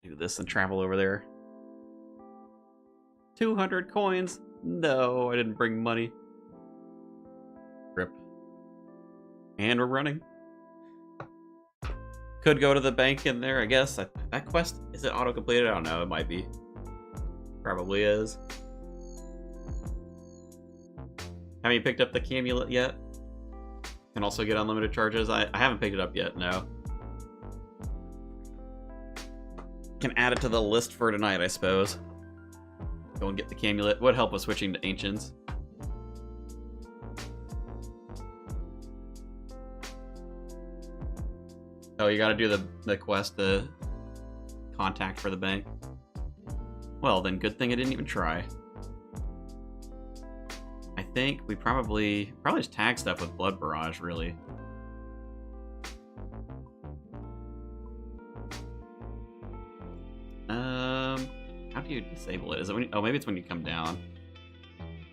Do this and travel over there. 200 coins. No, I didn't bring money. Rip. And we're running. Could go to the bank in there, I guess. That quest, is it auto-completed? I don't know, it might be. Probably is. Have you picked up the Camulet yet? Can also get unlimited charges. I haven't picked it up yet, no. Can add it to the list for tonight, I suppose. Go and get the Camulet. Would help with switching to Ancients. Oh, you gotta do the quest, the contact for the bank. Well, then good thing I didn't even try. I think we probably just tag stuff with Blood Barrage, really. How do you disable it? Is it when oh, maybe it's when you come down.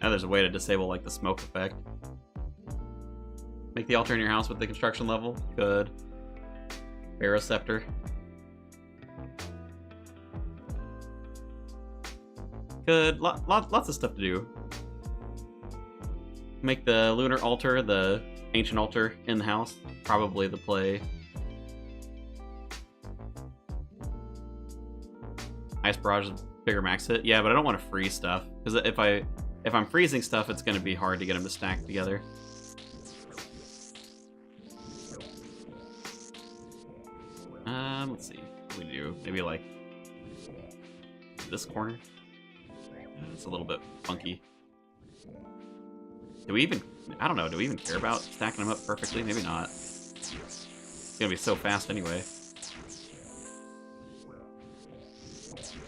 Oh, there's a way to disable, like, the smoke effect. Make the altar in your house with the construction level. Good. Pharaoh Scepter. Good. Lots of stuff to do. Make the lunar altar, the ancient altar, in the house. Probably the play. Ice Barrage is bigger max hit. Yeah, but I don't want to freeze stuff. Because if I'm freezing stuff, it's going to be hard to get them to stack together. Let's see. What do we do? Maybe, like, this corner? It's a little bit funky. Do we even... I don't know. Do we even care about stacking them up perfectly? Maybe not. It's going to be so fast anyway.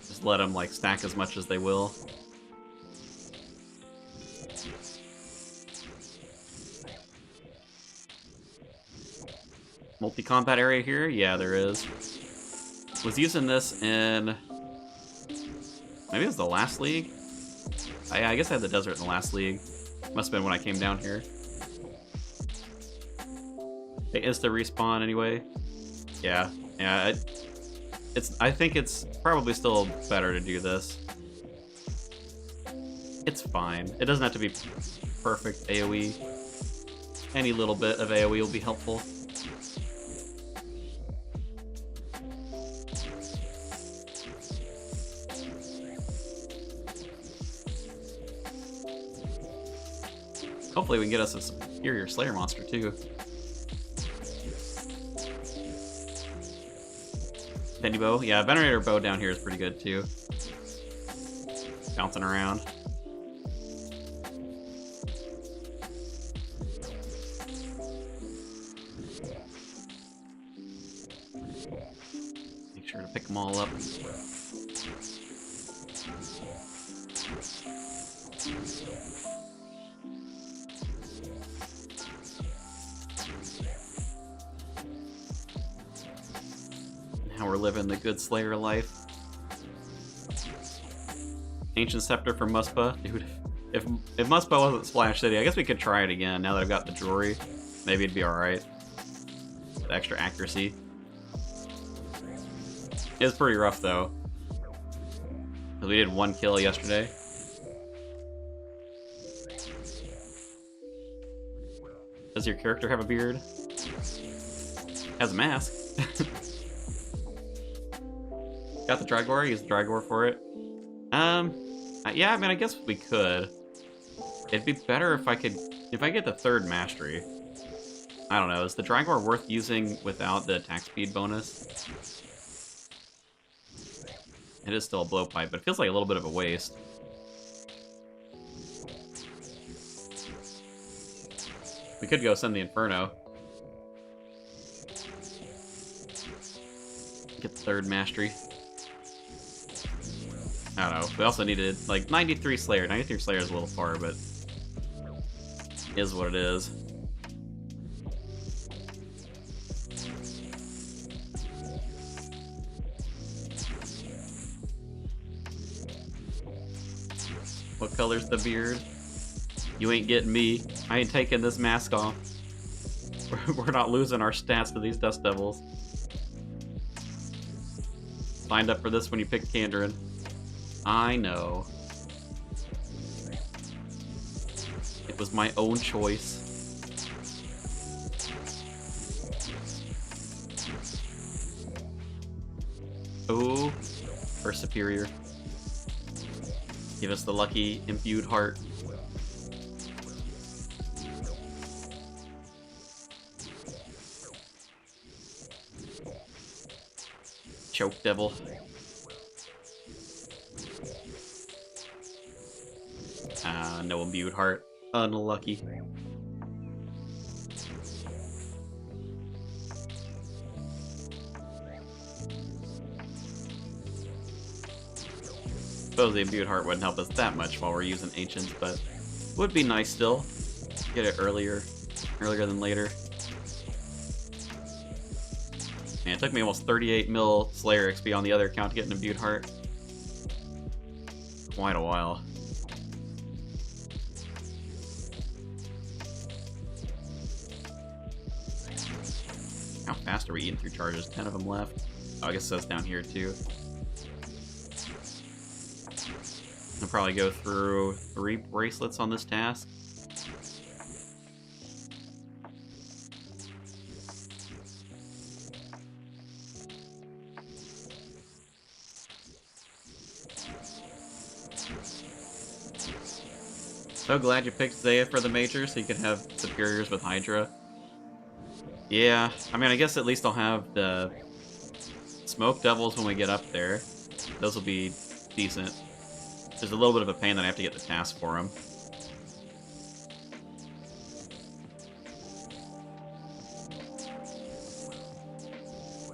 Just let them, like, stack as much as they will. Multi-combat area here? Yeah, there is. Was using this in... Maybe it was the last league? I guess I had the desert in the last league. Must have been when I came down here. They insta respawn anyway. Yeah, I think it's probably still better to do this. It's fine. It doesn't have to be perfect AoE. Any little bit of AoE will be helpful. Hopefully we can get us a superior Slayer monster, too. Bendy bow? Yeah, Venerator bow down here is pretty good, too. Bouncing around. Make sure to pick them all up. Now we're living the good Slayer life. Ancient Scepter from Muspa. Dude, if Muspa wasn't Splash City, I guess we could try it again now that I've got the jewelry. Maybe it'd be alright. With extra accuracy. It was pretty rough, though. Because we did 1 kill yesterday. Does your character have a beard? Has a mask. Got the Drygor, use the Drygor for it. Yeah, I mean, I guess we could. It'd be better if I get the 3rd mastery. I don't know, is the Drygor worth using without the attack speed bonus? It is still a blowpipe, but it feels like a little bit of a waste. We could go send the Inferno. Get the 3rd mastery. I don't know. We also needed, like, 93 Slayer. 93 Slayer is a little far, but is what it is. What color's the beard? You ain't getting me. I ain't taking this mask off. We're not losing our stats to these Dust Devils. Signed up for this when you picked Kandarin. I know. It was my own choice. Oh, for superior. Give us the lucky imbued heart. Choke devil. No imbued heart. Unlucky. Suppose the imbued heart wouldn't help us that much while we're using ancients, but would be nice still. Get it earlier than later. Man, it took me almost 38 mil Slayer XP on the other account to get an imbued heart. Quite a while. How fast are we eating through charges? 10 of them left. Oh, I guess that's down here too. I'll probably go through 3 bracelets on this task. So glad you picked Zaya for the Major so you could have superiors with Hydra. Yeah, I mean, I guess at least I'll have the Smoke Devils when we get up there. Those will be decent. There's a little bit of a pain that I have to get the task for them.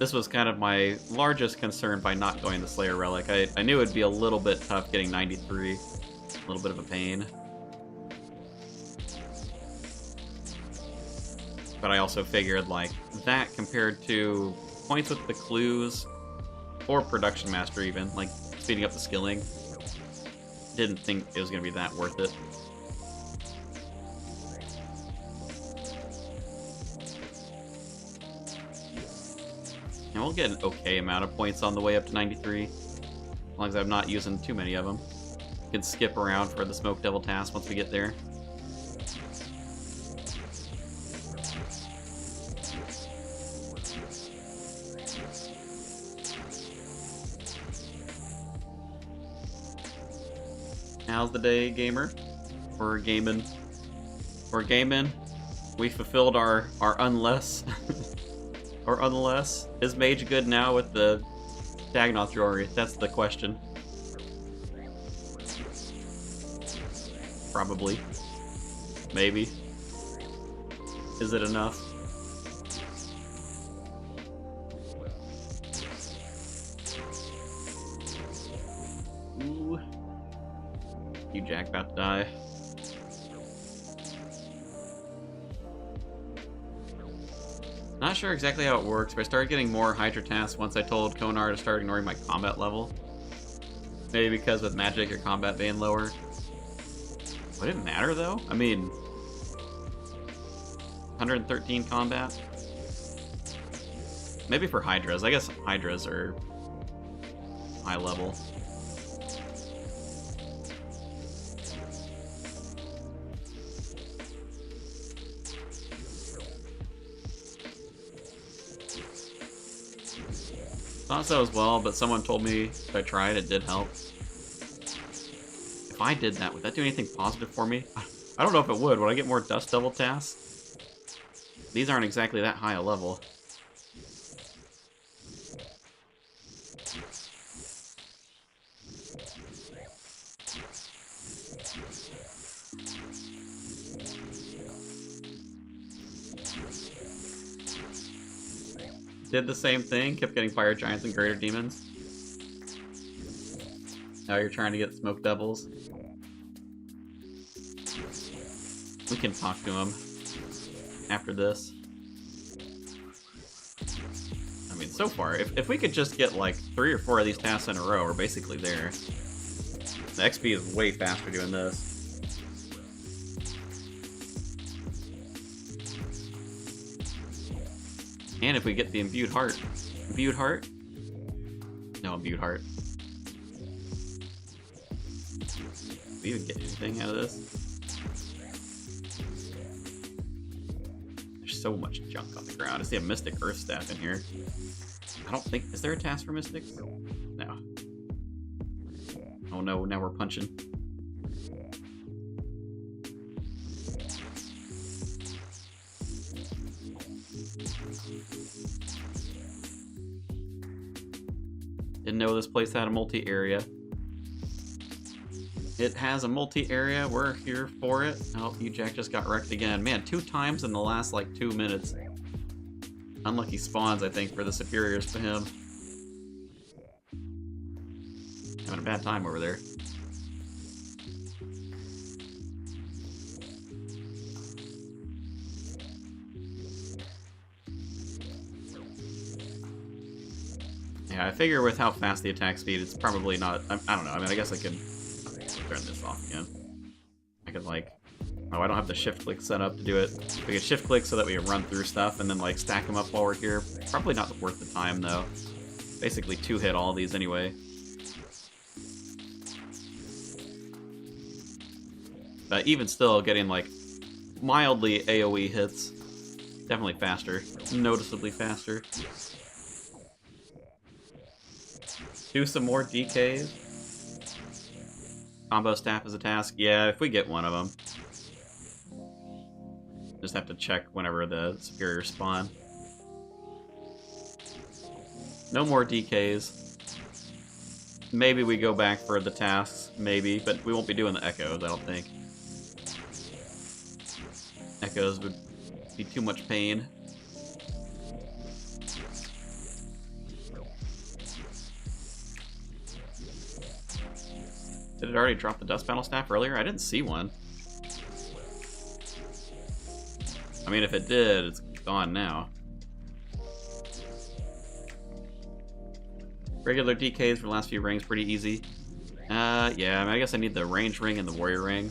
This was kind of my largest concern by not going the Slayer Relic. I knew it'd be a little bit tough getting 93. A little bit of a pain. But I also figured, like, that compared to points with the clues, or Production Master even, like, speeding up the skilling, didn't think it was going to be that worth it. And we'll get an okay amount of points on the way up to 93, as long as I'm not using too many of them. You can skip around for the Smoke Devil task once we get there. How's the day, gamer? We're gaming. We're gaming. We fulfilled our unless. Or unless. Is Mage good now with the Dagonnoth jewelry? That's the question. Probably. Maybe. Is it enough? Ooh. You Jack about to die. Not sure exactly how it works, but I started getting more Hydra tasks once I told Konar to start ignoring my combat level. Maybe because with magic your combat being lower. Would it matter though? I mean, 113 combat? Maybe for Hydras. I guess Hydras are high level. Thought so as well, but someone told me if I tried, it did help. If I did that, would that do anything positive for me? I don't know if it would. Would I get more Dust Devil tasks? These aren't exactly that high a level. Did the same thing, kept getting Fire Giants and Greater Demons. Now you're trying to get Smoke Devils. We can talk to him after this. I mean, so far, if we could just get like 3 or 4 of these tasks in a row, we're basically there. The XP is way faster doing this. And if we get the Imbued Heart. Imbued Heart? No, Imbued Heart. Do we even get anything out of this? There's so much junk on the ground. I see a Mystic Earth Staff in here. I don't think... Is there a task for Mystic? No. Oh no, now we're punching. Didn't know this place had a multi-area. It has a multi-area. We're here for it. Oh, Jack just got wrecked again. Man, 2 times in the last, like, 2 minutes. Unlucky spawns, I think, for the superiors for him. Having a bad time over there. Yeah, I figure with how fast the attack speed, it's probably not... I don't know. I mean, I guess I can turn this off again. I could, like... Oh, I don't have the shift click set up to do it. We could shift click so that we can run through stuff and then, like, stack them up while we're here. Probably not worth the time, though. Basically 2-hit all these anyway. But even still, getting, like, mildly AoE hits. Definitely faster. Noticeably faster. Do some more DKs. Combo staff is a task. Yeah, if we get one of them. Just have to check whenever the superior spawn. No more DKs. Maybe we go back for the tasks, maybe, but we won't be doing the echoes, I don't think. Echoes would be too much pain. Did it already drop the Dust Battle Staff earlier? I didn't see one. I mean, if it did, it's gone now. Regular DKs for the last few rings, pretty easy. Yeah, I mean, I guess I need the Range Ring and the Warrior Ring.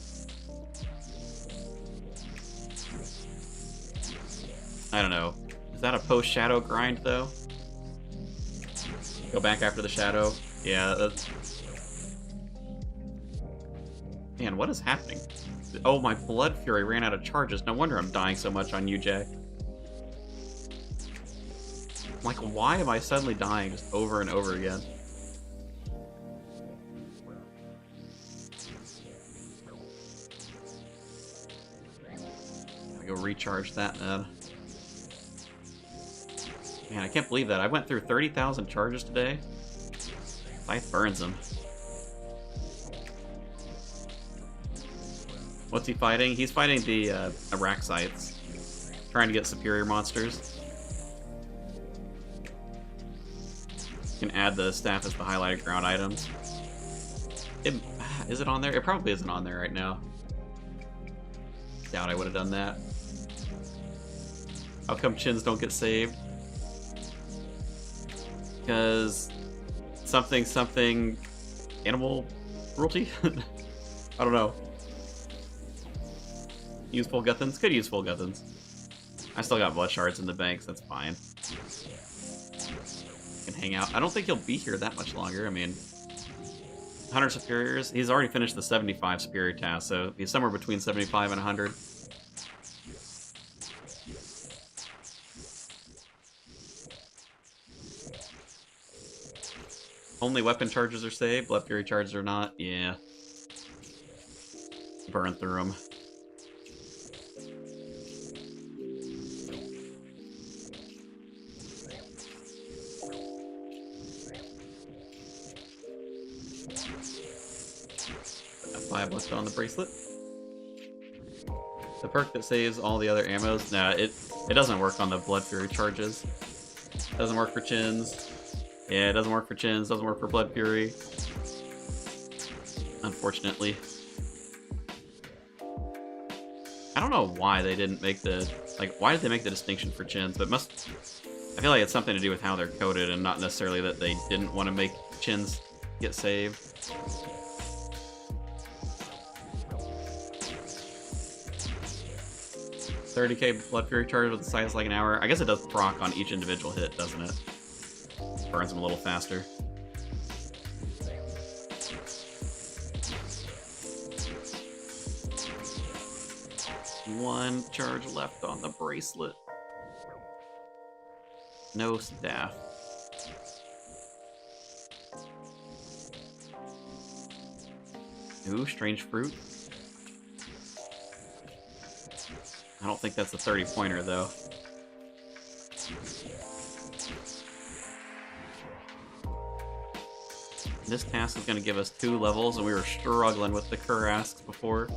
I don't know. Is that a post-Shadow grind, though? Go back after the Shadow? Yeah, that's... Man, what is happening? Oh, my Blood Fury ran out of charges. No wonder I'm dying so much on UJ. Like, why am I suddenly dying just over and over again? Gotta go recharge that, then. Man, I can't believe that. I went through 30,000 charges today. Scythe burns them. What's he fighting? He's fighting the Araxites. Trying to get superior monsters. You can add the staff as the highlighted ground items. Is it on there? It probably isn't on there right now. Doubt I would have done that. How come chins don't get saved? Because something animal cruelty? I don't know. Use full Guthans? Could use full Guthans. I still got blood shards in the bank, so that's fine. I can hang out. I don't think he'll be here that much longer. I mean, 100 superiors. He's already finished the 75 superior task, so he's somewhere between 75 and 100. Only weapon charges are saved, Blood Fury charges are not. Yeah. Burn through them. Five left on the bracelet. The perk that saves all the other ammos, nah, it doesn't work on the Blood Fury charges. Doesn't work for chins. Yeah, it doesn't work for chins, doesn't work for Blood Fury. Unfortunately. I don't know why they didn't make the... Like, why did they make the distinction for chins? But must... I feel like it's something to do with how they're coded and not necessarily that they didn't want to make chins get saved. 30k Blood Fury charge with the size like an hour. I guess it does proc on each individual hit, doesn't it? Burns them a little faster. One charge left on the bracelet. No staff. Ooh, strange fruit. I don't think that's a 30-pointer, though. This task is going to give us 2 levels, and we were struggling with the Kurasks before.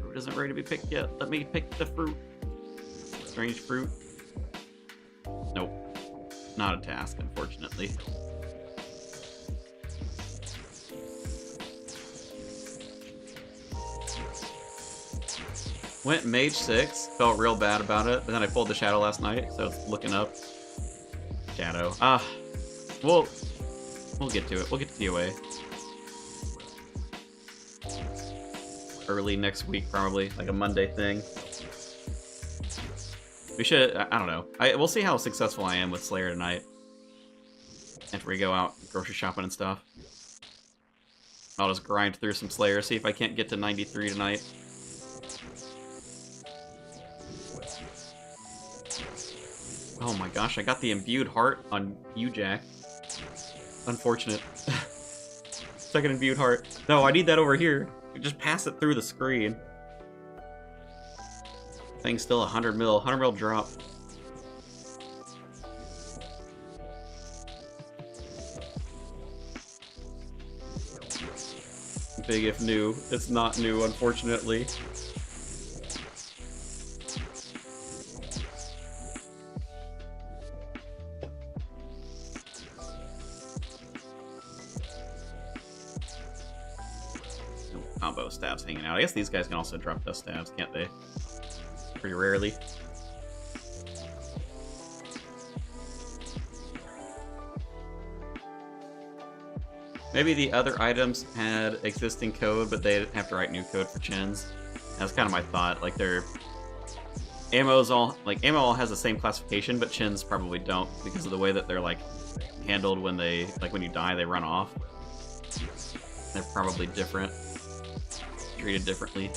Fruit isn't ready to be picked yet. Let me pick the fruit. Strange fruit. Nope. Not a task, unfortunately. Went Mage 6, felt real bad about it, but then I pulled the Shadow last night, so it's looking up. Shadow. We'll get to it. We'll get to TOA. Early next week, probably, like a Monday thing. We should, I don't know. We'll see how successful I am with Slayer tonight. After we go out grocery shopping and stuff. I'll just grind through some Slayer, see if I can't get to 93 tonight. Oh my gosh, I got the imbued heart on you, Jack. Unfortunate. Second imbued heart. No, I need that over here. Just pass it through the screen. Thing's still 100 mil. 100 mil drop. Big if new. It's not new, unfortunately. Combo stabs hanging out. I guess these guys can also drop dust stabs, can't they? Pretty rarely. Maybe the other items had existing code, but they have to write new code for chins. That's kind of my thought. Like their ammo's all ammo all has the same classification, but chins probably don't because of the way that they're like handled when they when you die they run off. They're probably different. Treated differently.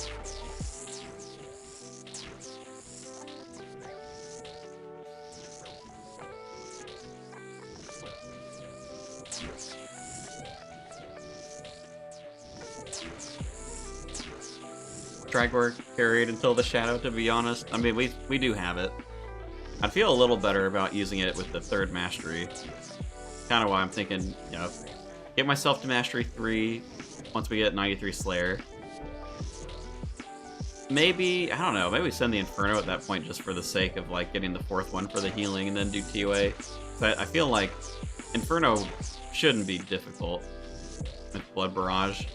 Dragwork carried until the Shadow, to be honest. I mean, we do have it. I'd feel a little better about using it with the 3rd Mastery. Kind of why I'm thinking, you know, get myself to Mastery 3 once we get 93 Slayer. Maybe, I don't know, maybe send the Inferno at that point just for the sake of like getting the 4th one for the healing and then do TOA. But I feel like Inferno shouldn't be difficult with Blood Barrage.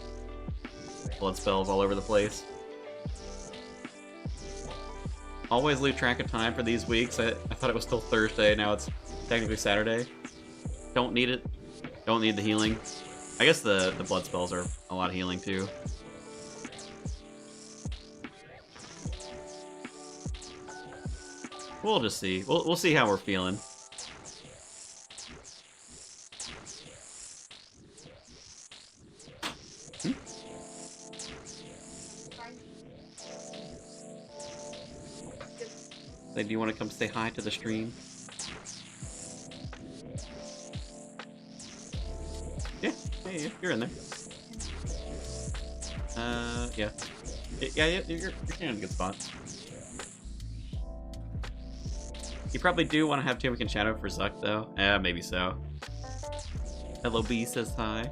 Blood spells all over the place. Always lose track of time for these weeks. I thought it was still Thursday, now it's technically Saturday. Don't need it. Don't need the healing. I guess the blood spells are a lot of healing too. We'll just see. We'll see how we're feeling. They do want to come say hi to the stream. Yeah, hey, you're in there. Yeah. Yeah, you're in a good spot. You probably do want to have Timothy and Shadow for Zuck, though. Maybe so. LOB says hi.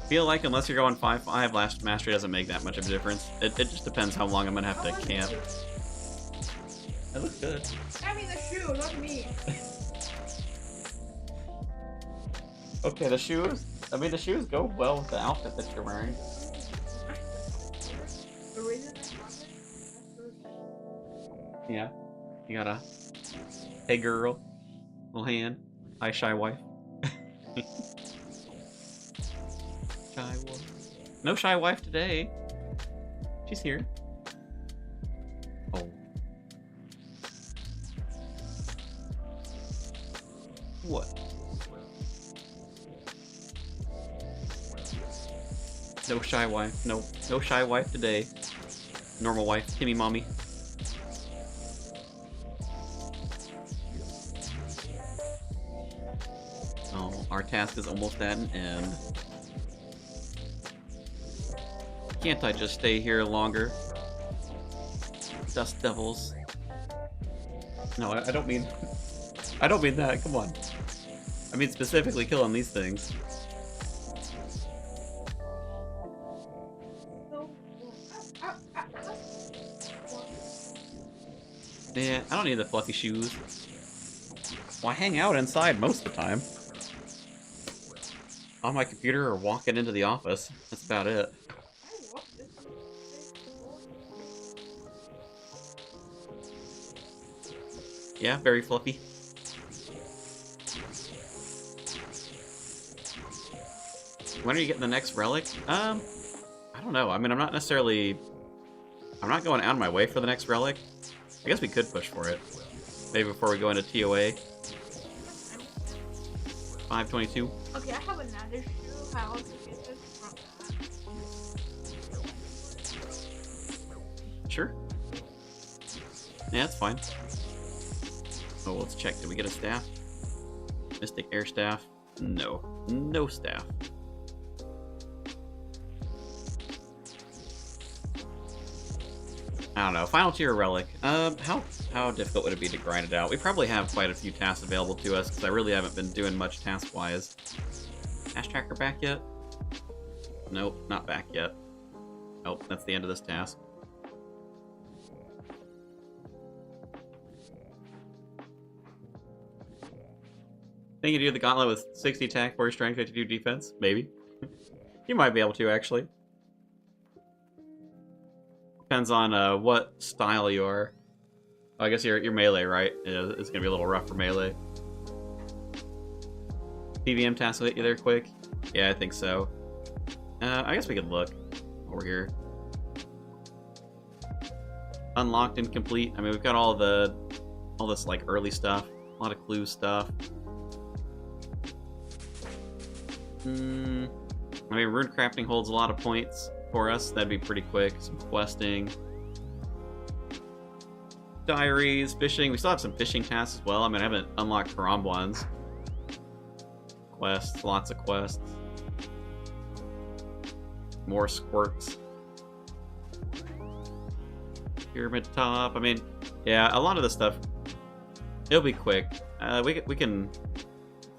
Feel like unless you're going 5-5, last mastery doesn't make that much of a difference. It just depends how long I'm gonna have to camp. That looks good. I mean the shoe, not me. Okay, the shoes. I mean, the shoes go well with the outfit that you're wearing. The reason Yeah. You got a hey girl, little hand. Hi, shy wife. Shy wife. No shy wife today. She's here. Oh. What? No shy wife. No shy wife today. Normal wife. Timmy mommy. Oh, our task is almost at an end. Can't I just stay here longer? Dust devils. No, I don't mean... I don't mean that, come on. I mean specifically killing these things. Yeah, I don't need the fluffy shoes. Well, I hang out inside most of the time. On my computer or walking into the office. That's about it. Yeah, very fluffy. When are you getting the next relic? I don't know. I mean, I'm not going out of my way for the next relic. I guess we could push for it. Maybe before we go into TOA. 522. Okay, I have another shoe. How to get this from that? Sure. Yeah, that's fine. Oh, let's check. Did we get a staff? Mystic Air Staff? No. No staff. I don't know. Final tier relic. How difficult would it be to grind it out? We probably have quite a few tasks available to us, because I really haven't been doing much task-wise. Task tracker back yet? Nope, not back yet. Nope, that's the end of this task. Think you do the gauntlet with 60 attack, 40 strength, 52 defense? Maybe. You might be able to, actually. Depends on what style you are. Oh, I guess you're melee, right? Yeah, it's gonna be a little rough for melee. PVM task will hit you there quick? Yeah, I think so. I guess we could look over here. Unlocked and complete. I mean, we've got all this like early stuff, a lot of clue stuff. I mean, rune crafting holds a lot of points for us. That'd be pretty quick. Some questing. Diaries, fishing. We still have some fishing tasks as well. I mean, I haven't unlocked Karam ones. Quests, lots of quests. More squirts. Pyramid top. I mean, yeah, a lot of this stuff, it'll be quick. We can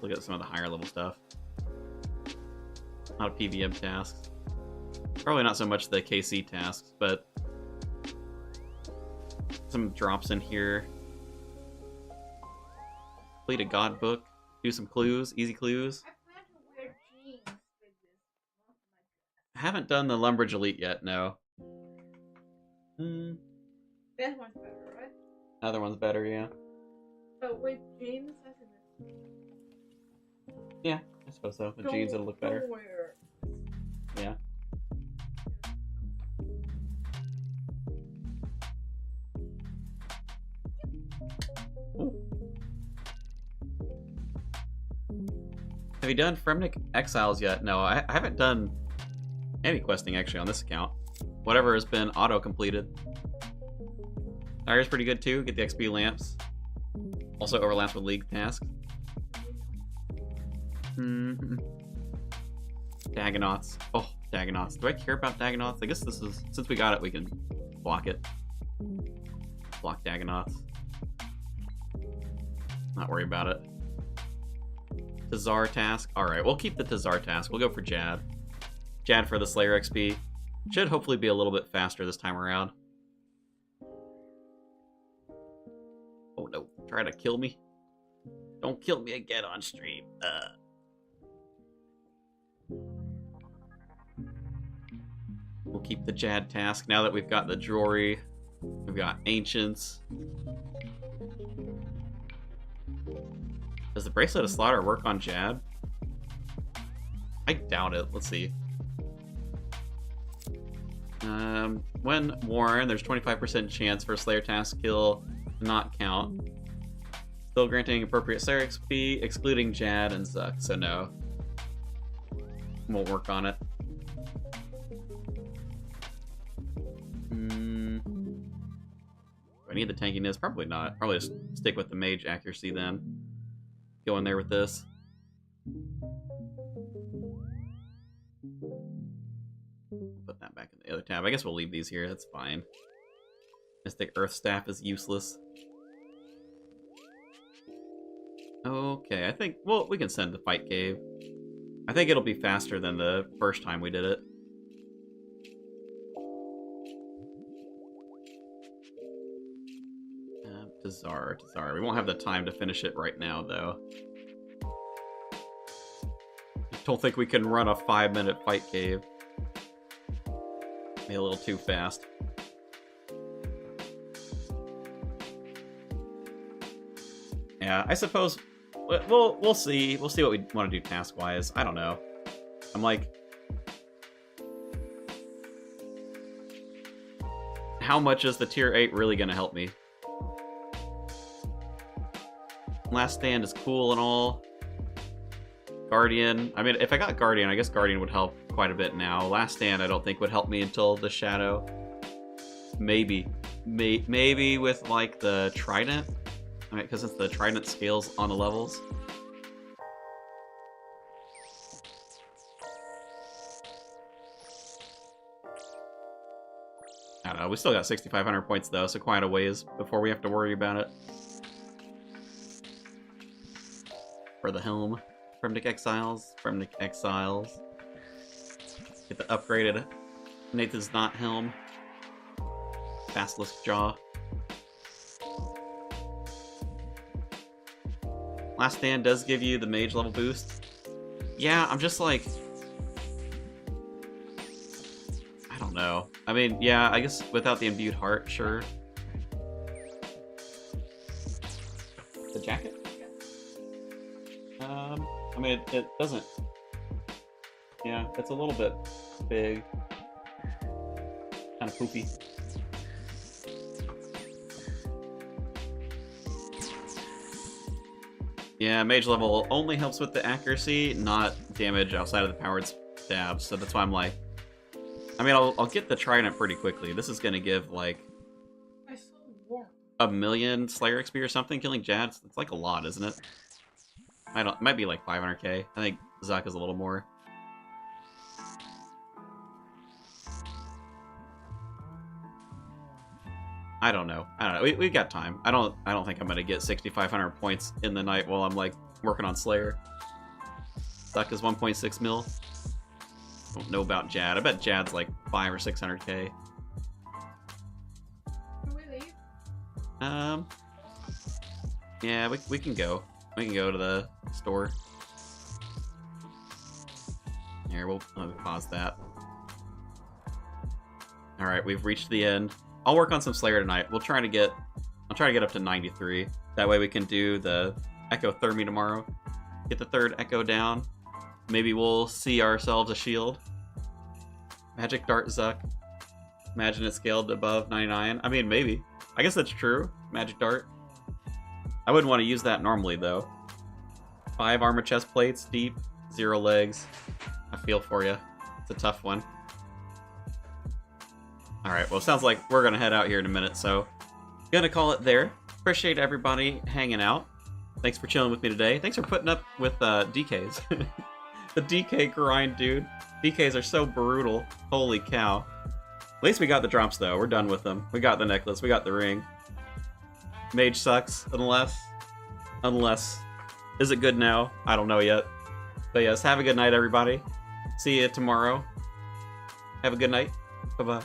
look at some of the higher level stuff. Not a PVM tasks. Probably not so much the KC tasks, but some drops in here. Complete a god book. Do some clues, easy clues. I plan to wear jeans with this. I haven't done the Lumbridge Elite yet, no. That one's better, right? Other one's better, yeah. But with jeans, I think Yeah, I suppose so. With jeans, it'll look better. Don't wear. Yeah. Ooh. Have you done Fremnik Exiles yet? No, I haven't done any questing actually on this account. Whatever has been auto-completed. Fire's pretty good too. Get the XP lamps. Also overlaps with League tasks. Dagonnoths. Oh, Dagonnoths. Do I care about Dagonnoths? I guess this is... Since we got it, we can block it. Block Dagonnoths. Not worry about it. Tazar task. Alright, we'll keep the Tazar task. We'll go for Jad. Jad for the Slayer XP. Should hopefully be a little bit faster this time around. Oh no, try to kill me. Don't kill me again on stream. We'll keep the Jad task now that we've got the jewelry. We've got Ancients. Does the Bracelet of Slaughter work on Jad? I doubt it. Let's see. When worn, there's 25% chance for Slayer task kill to not count. Still granting appropriate Slayer XP, excluding Jad and Zuck, so no. Won't work on it. Do I need the tankiness? Probably not. Probably just stick with the Mage accuracy then. Go in there with this. Put that back in the other tab. I guess we'll leave these here. That's fine. Mystic Earth Staff is useless. Okay, I think... Well, we can send the Fight Cave. I think it'll be faster than the first time we did it. Tazar. We won't have the time to finish it right now, though. Don't think we can run a 5-minute Fight Cave. Maybe a little too fast. Yeah, I suppose we'll see. We'll see what we want to do task-wise. I don't know. I'm like, how much is the tier 8 really going to help me? Last Stand is cool and all. Guardian. I mean, if I got Guardian, I guess Guardian would help quite a bit now. Last Stand, I don't think would help me until the Shadow. Maybe. Maybe with, like, the Trident. I mean, because it's the Trident scales on the levels. I don't know. We still got 6,500 points, though, so quite a ways before we have to worry about it. For the helm. Fremnic Exiles. Fremnic Exiles. Get the upgraded Nathan's Knot helm. Basilisk Jaw. Last Stand does give you the Mage level boost. Yeah, I'm just like... I don't know. I mean, yeah, I guess without the Imbued Heart, sure. The jacket? I mean, it doesn't... Yeah, it's a little bit big. Kind of poopy. Yeah, Mage level only helps with the accuracy, not damage outside of the powered stabs, so that's why I'm like... I mean, I'll get the Trident pretty quickly. This is gonna give, like... 1,000,000 Slayer XP or something, killing Jad. It's like a lot, isn't it? It might be like 500k. I think Zuck is a little more. I don't know. We got time. I don't think I'm gonna get 6,500 points in the night while I'm like working on Slayer. Zuck is 1.6 mil. Don't know about Jad. I bet Jad's like 500 or 600k. Can we leave? Yeah, we can go. We can go to the store. Here, we'll pause that. Alright, we've reached the end. I'll work on some Slayer tonight. I'll try to get up to 93. That way we can do the Echo Thermi tomorrow. Get the third Echo down. Maybe we'll see ourselves a shield. Magic Dart Zuck. Imagine it scaled above 99. I mean, maybe. I guess that's true. Magic Dart. I wouldn't want to use that normally, though. 5 armor chest plates, deep, 0 legs. I feel for you. It's a tough one. Alright, well, it sounds like we're going to head out here in a minute, so Gonna call it there. Appreciate everybody hanging out. Thanks for chilling with me today. Thanks for putting up with DKs. The DK grind, dude. DKs are so brutal. Holy cow. At least we got the drops, though. We're done with them. We got the necklace. We got the ring. Mage sucks, unless... Is it good now? I don't know yet. But yes, have a good night, everybody. See you tomorrow. Have a good night. Bye-bye.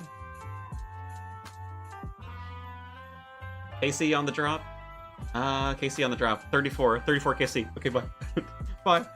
KC on the drop? KC on the drop. 34 KC. Okay, bye. Bye.